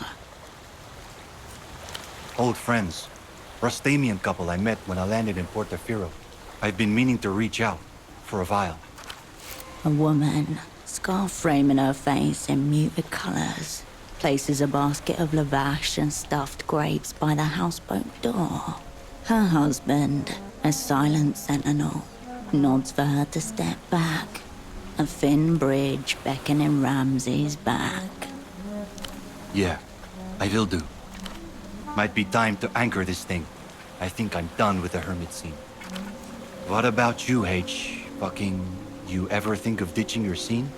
Old friends. Rustamian couple I met when I landed in Portofino. I've been meaning to reach out for a while. A woman, scarf framing her face in muted colors, places a basket of lavash and stuffed grapes by the houseboat door. Her husband, a silent sentinel, nods for her to step back. A thin bridge beckoning Ramses back. Yeah, I will do. Might be time to anchor this thing. I think I'm done with the hermit scene. What about you, H? Fucking, you ever think of ditching your scene?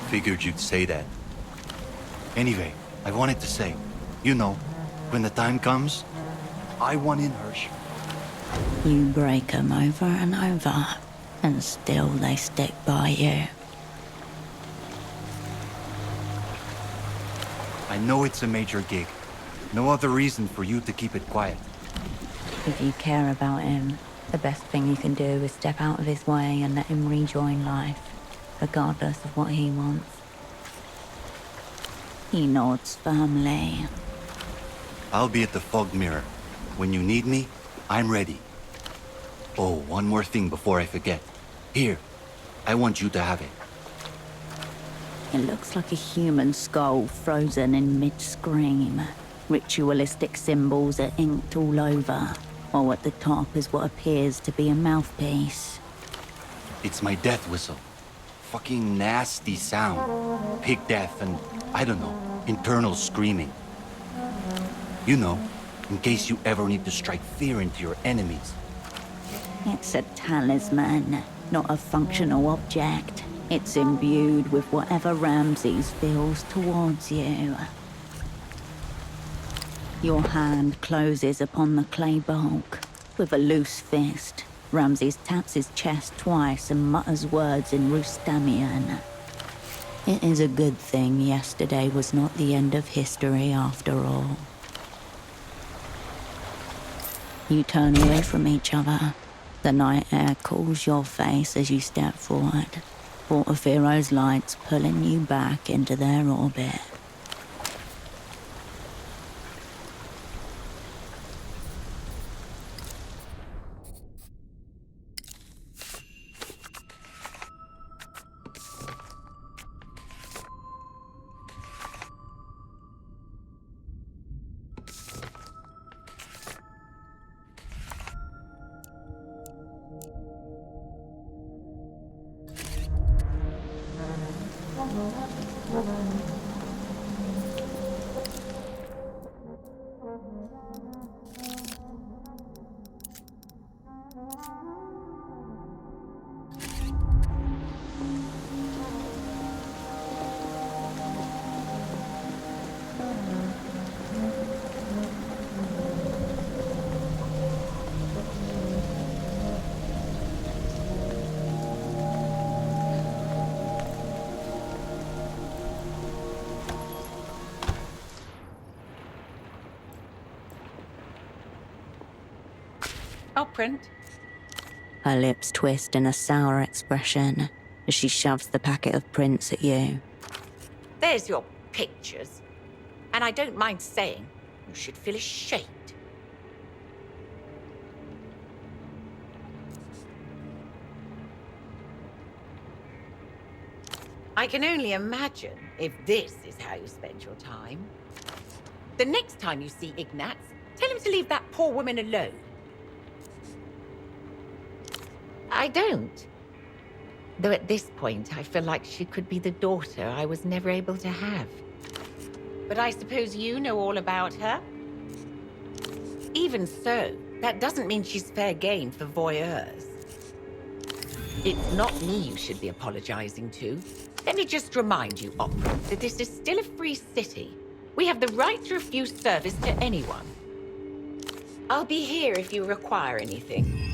Figured you'd say that. Anyway, I wanted to say, you know, when the time comes, I want in Hirsch. You break 'em over and over, and still they stick by you. I know it's a major gig. No other reason for you to keep it quiet. If you care about him, the best thing you can do is step out of his way and let him rejoin life, regardless of what he wants. He nods firmly. I'll be at the fog mirror. When you need me, I'm ready. Oh, one more thing before I forget. Here, I want you to have it. It looks like a human skull frozen in mid-scream. Ritualistic symbols are inked all over, while at the top is what appears to be a mouthpiece. It's my death whistle. Fucking nasty sound. Pig death and, I don't know, internal screaming. You know, in case you ever need to strike fear into your enemies. It's a talisman, not a functional object. It's imbued with whatever Ramses feels towards you. Your hand closes upon the clay bulk. With a loose fist, Ramses taps his chest twice and mutters words in Rustamian. It is a good thing yesterday was not the end of history after all. You turn away from each other. The night air cools your face as you step forward. Portofiro's lights pulling you back into their orbit. I'll print. Her lips twist in a sour expression as she shoves the packet of prints at you. There's your pictures. And I don't mind saying, you should feel ashamed. I can only imagine if this is how you spend your time. The next time you see Ignatz, tell him to leave that poor woman alone. I don't. Though at this point, I feel like she could be the daughter I was never able to have. But I suppose you know all about her? Even so, that doesn't mean she's fair game for voyeurs. It's not me you should be apologizing to. Let me just remind you, Opera, that this is still a free city. We have the right to refuse service to anyone. I'll be here if you require anything.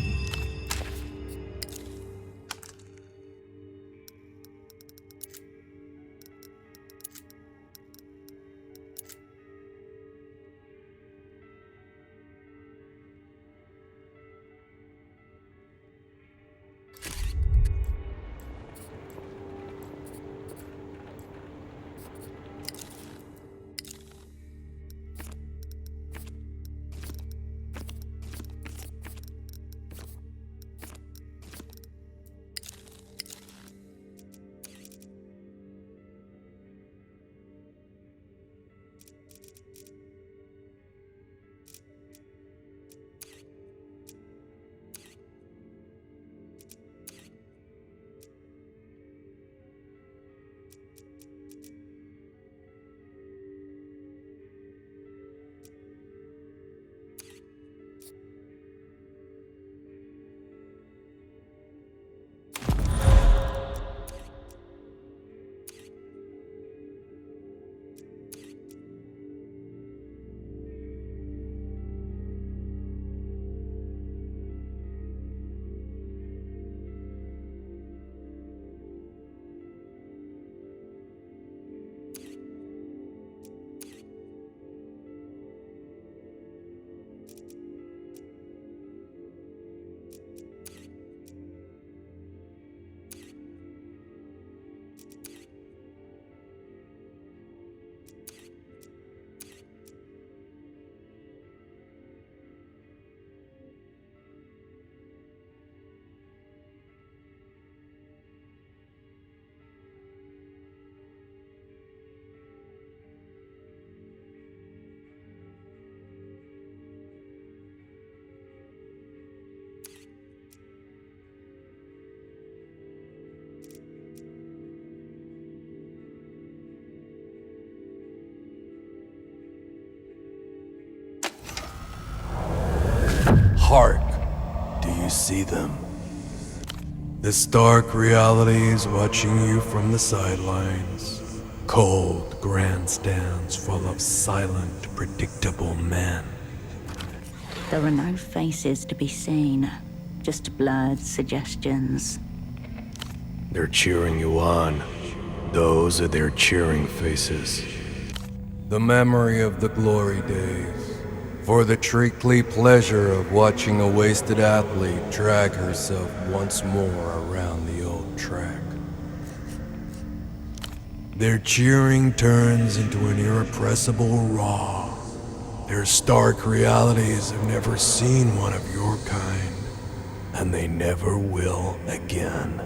Hark! Do you see them? The stark reality is watching you from the sidelines. Cold grandstands full of silent, predictable men. There are no faces to be seen, just blurred suggestions. They're cheering you on. Those are their cheering faces. The memory of the glory days. For the treacly pleasure of watching a wasted athlete drag herself once more around the old track. Their cheering turns into an irrepressible roar. Their stark realities have never seen one of your kind, and they never will again.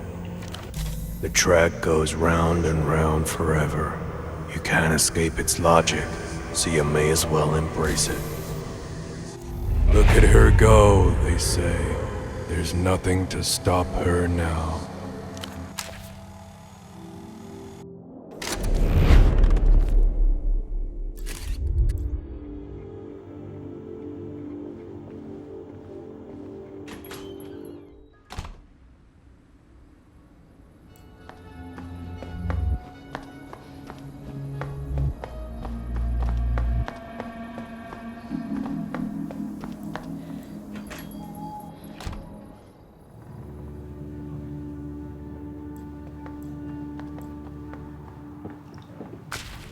The track goes round and round forever. You can't escape its logic, so you may as well embrace it. Look at her go, they say. There's nothing to stop her now.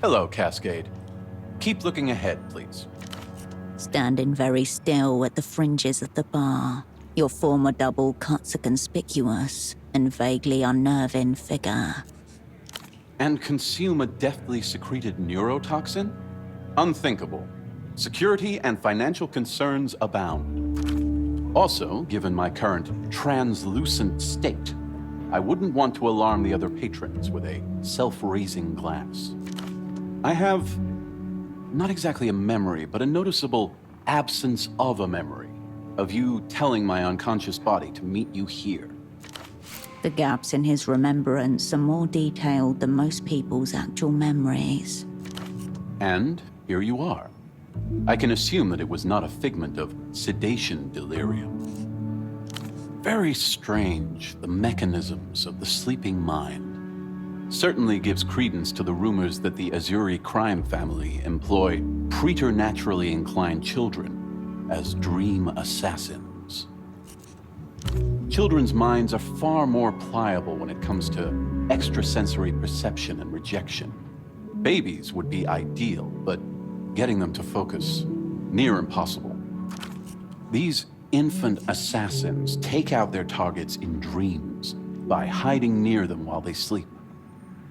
Hello, Cascade. Keep looking ahead, please. Standing very still at the fringes of the bar, your former double cuts a conspicuous and vaguely unnerving figure. And consume a deftly secreted neurotoxin? Unthinkable. Security and financial concerns abound. Also, given my current translucent state, I wouldn't want to alarm the other patrons with a self-raising glance. I have not exactly a memory, but a noticeable absence of a memory of you telling my unconscious body to meet you here. The gaps in his remembrance are more detailed than most people's actual memories. And here you are. I can assume that it was not a figment of sedation delirium. Very strange, the mechanisms of the sleeping mind. Certainly gives credence to the rumors that the Azuri crime family employ preternaturally inclined children as dream assassins. Children's minds are far more pliable when it comes to extrasensory perception and rejection. Babies would be ideal, but getting them to focus, near impossible. These infant assassins take out their targets in dreams by hiding near them while they sleep.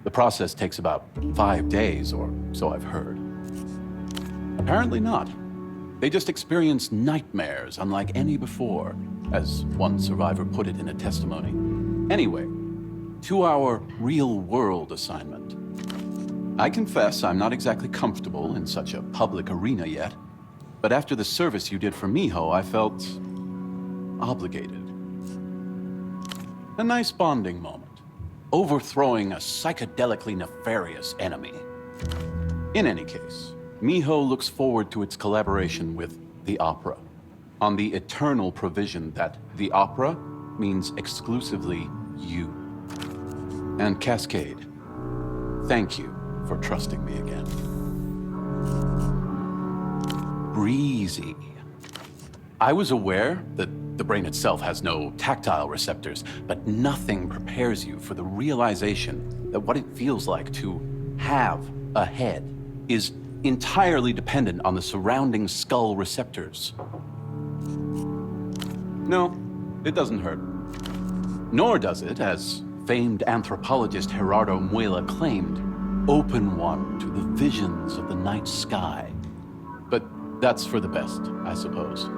The process takes about 5 days, or so I've heard. Apparently not. They just experience nightmares unlike any before, as one survivor put it in a testimony. Anyway, to our real-world assignment. I confess I'm not exactly comfortable in such a public arena yet, but after the service you did for Miho, I felt obligated. A nice bonding moment. Overthrowing a psychedelically nefarious enemy. In any case, Miho looks forward to its collaboration with the opera, on the eternal provision that the opera means exclusively you. And Cascade, thank you for trusting me again. Breezy. I was aware that the brain itself has no tactile receptors, but nothing prepares you for the realization that what it feels like to have a head is entirely dependent on the surrounding skull receptors. No, it doesn't hurt. Nor does it, as famed anthropologist Gerardo Muela claimed, open one to the visions of the night sky. But that's for the best, I suppose.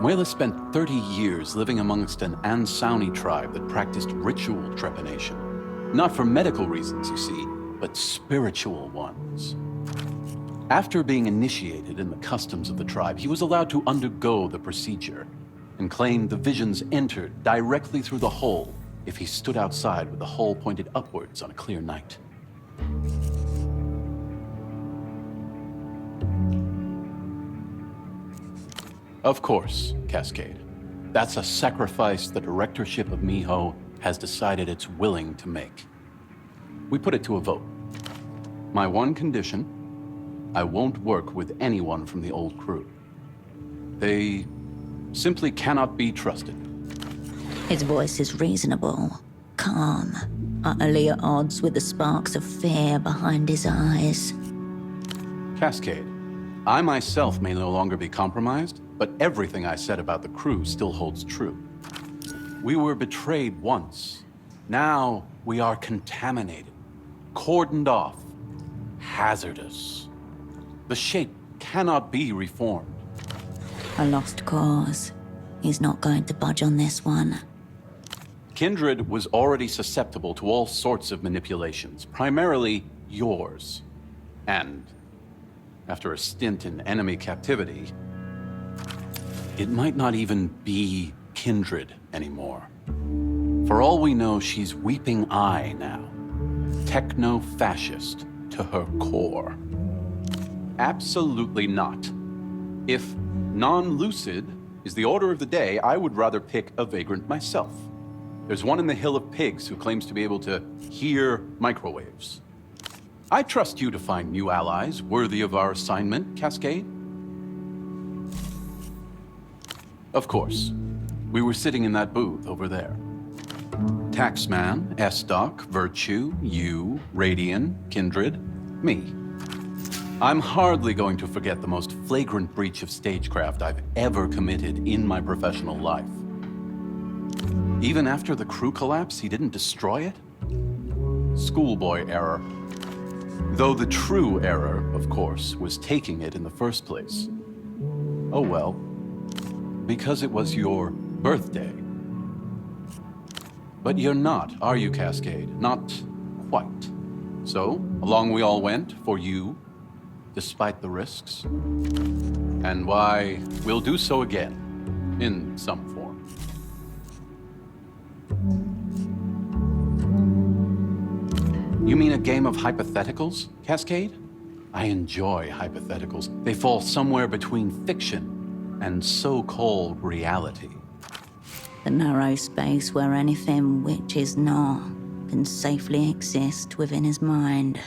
Muela spent 30 years living amongst an Ansauni tribe that practiced ritual trepanation. Not for medical reasons, you see, but spiritual ones. After being initiated in the customs of the tribe, he was allowed to undergo the procedure and claimed the visions entered directly through the hole if he stood outside with the hole pointed upwards on a clear night. Of course, Cascade. That's a sacrifice the directorship of Miho has decided it's willing to make. We put it to a vote. My one condition, I won't work with anyone from the old crew. They simply cannot be trusted. His voice is reasonable, calm, utterly at odds with the sparks of fear behind his eyes. Cascade, I myself may no longer be compromised, but everything I said about the crew still holds true. We were betrayed once. Now we are contaminated, cordoned off, hazardous. The shape cannot be reformed. A lost cause. He's not going to budge on this one. Kindred was already susceptible to all sorts of manipulations, primarily yours. And after a stint in enemy captivity, it might not even be Kindred anymore. For all we know, she's Weeping Eye now. Techno-fascist to her core. Absolutely not. If non-lucid is the order of the day, I would rather pick a vagrant myself. There's one in the Hill of Pigs who claims to be able to hear microwaves. I trust you to find new allies worthy of our assignment, Cascade. Of course. We were sitting in that booth over there. Taxman, S-Doc, Virtue, you, Radian, Kindred, me. I'm hardly going to forget the most flagrant breach of stagecraft I've ever committed in my professional life. Even after the crew collapse, he didn't destroy it? Schoolboy error. Though the true error, of course, was taking it in the first place. Oh well. Because it was your birthday. But you're not, are you, Cascade? Not quite. So, along we all went, for you, despite the risks. And why, we'll do so again, in some form. You mean a game of hypotheticals, Cascade? I enjoy hypotheticals. They fall somewhere between fiction and so-called reality. The narrow space where anything which is not can safely exist within his mind.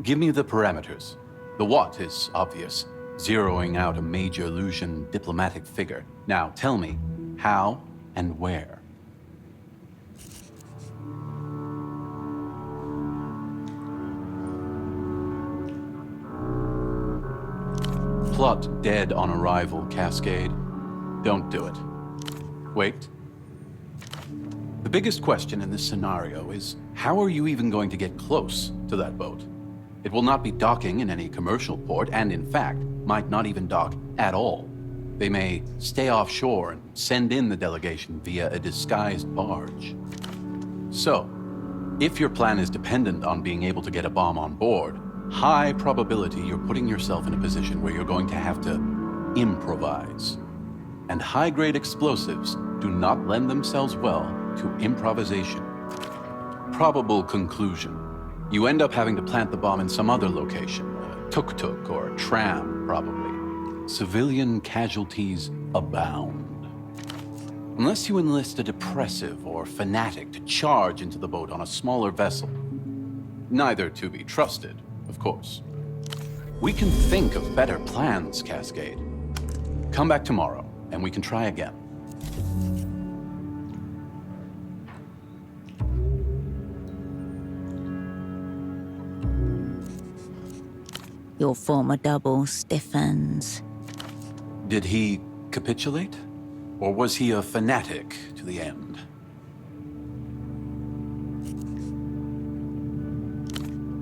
Give me the parameters. The what is obvious, zeroing out a major illusion diplomatic figure. Now tell me, how and where? Plot dead on arrival, Cascade. Don't do it. Wait. The biggest question in this scenario is, how are you even going to get close to that boat? It will not be docking in any commercial port, and in fact, might not even dock at all. They may stay offshore and send in the delegation via a disguised barge. So, if your plan is dependent on being able to get a bomb on board, high probability you're putting yourself in a position where you're going to have to improvise. And high-grade explosives do not lend themselves well to improvisation. Probable conclusion. You end up having to plant the bomb in some other location, a tuk-tuk or a tram, probably. Civilian casualties abound. Unless you enlist a depressive or fanatic to charge into the boat on a smaller vessel. Neither to be trusted, of course. We can think of better plans, Cascade. Come back tomorrow, and we can try again. Your former double stiffens. Did he capitulate? Or was he a fanatic to the end?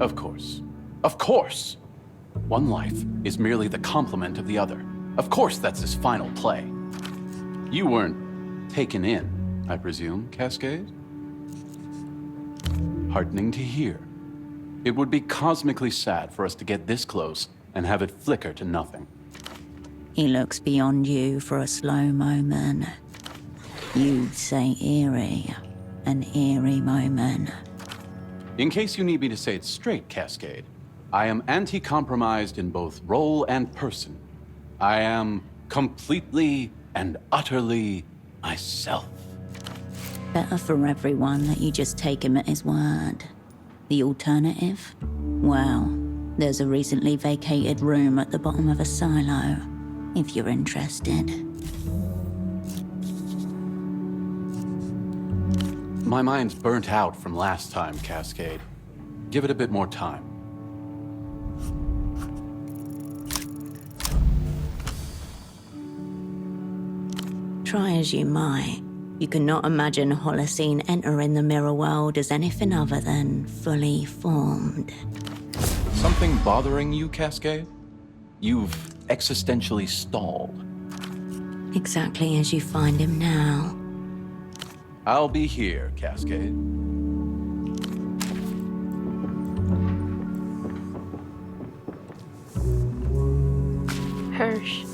Of course. Of course! One life is merely the complement of the other. Of course that's his final play. You weren't taken in, I presume, Cascade? Heartening to hear. It would be cosmically sad for us to get this close and have it flicker to nothing. He looks beyond you for a slow moment. You'd say eerie. An eerie moment. In case you need me to say it straight, Cascade, I am anti-compromised in both role and person. I am completely and utterly myself. Better for everyone that you just take him at his word. The alternative? Well, there's a recently vacated room at the bottom of a silo, if you're interested. My mind's burnt out from last time, Cascade. Give it a bit more time. Try as you might, you cannot imagine Holocene entering the mirror world as anything other than fully formed. Something bothering you, Cascade? You've existentially stalled. Exactly as you find him now. I'll be here, Cascade. Hirsch.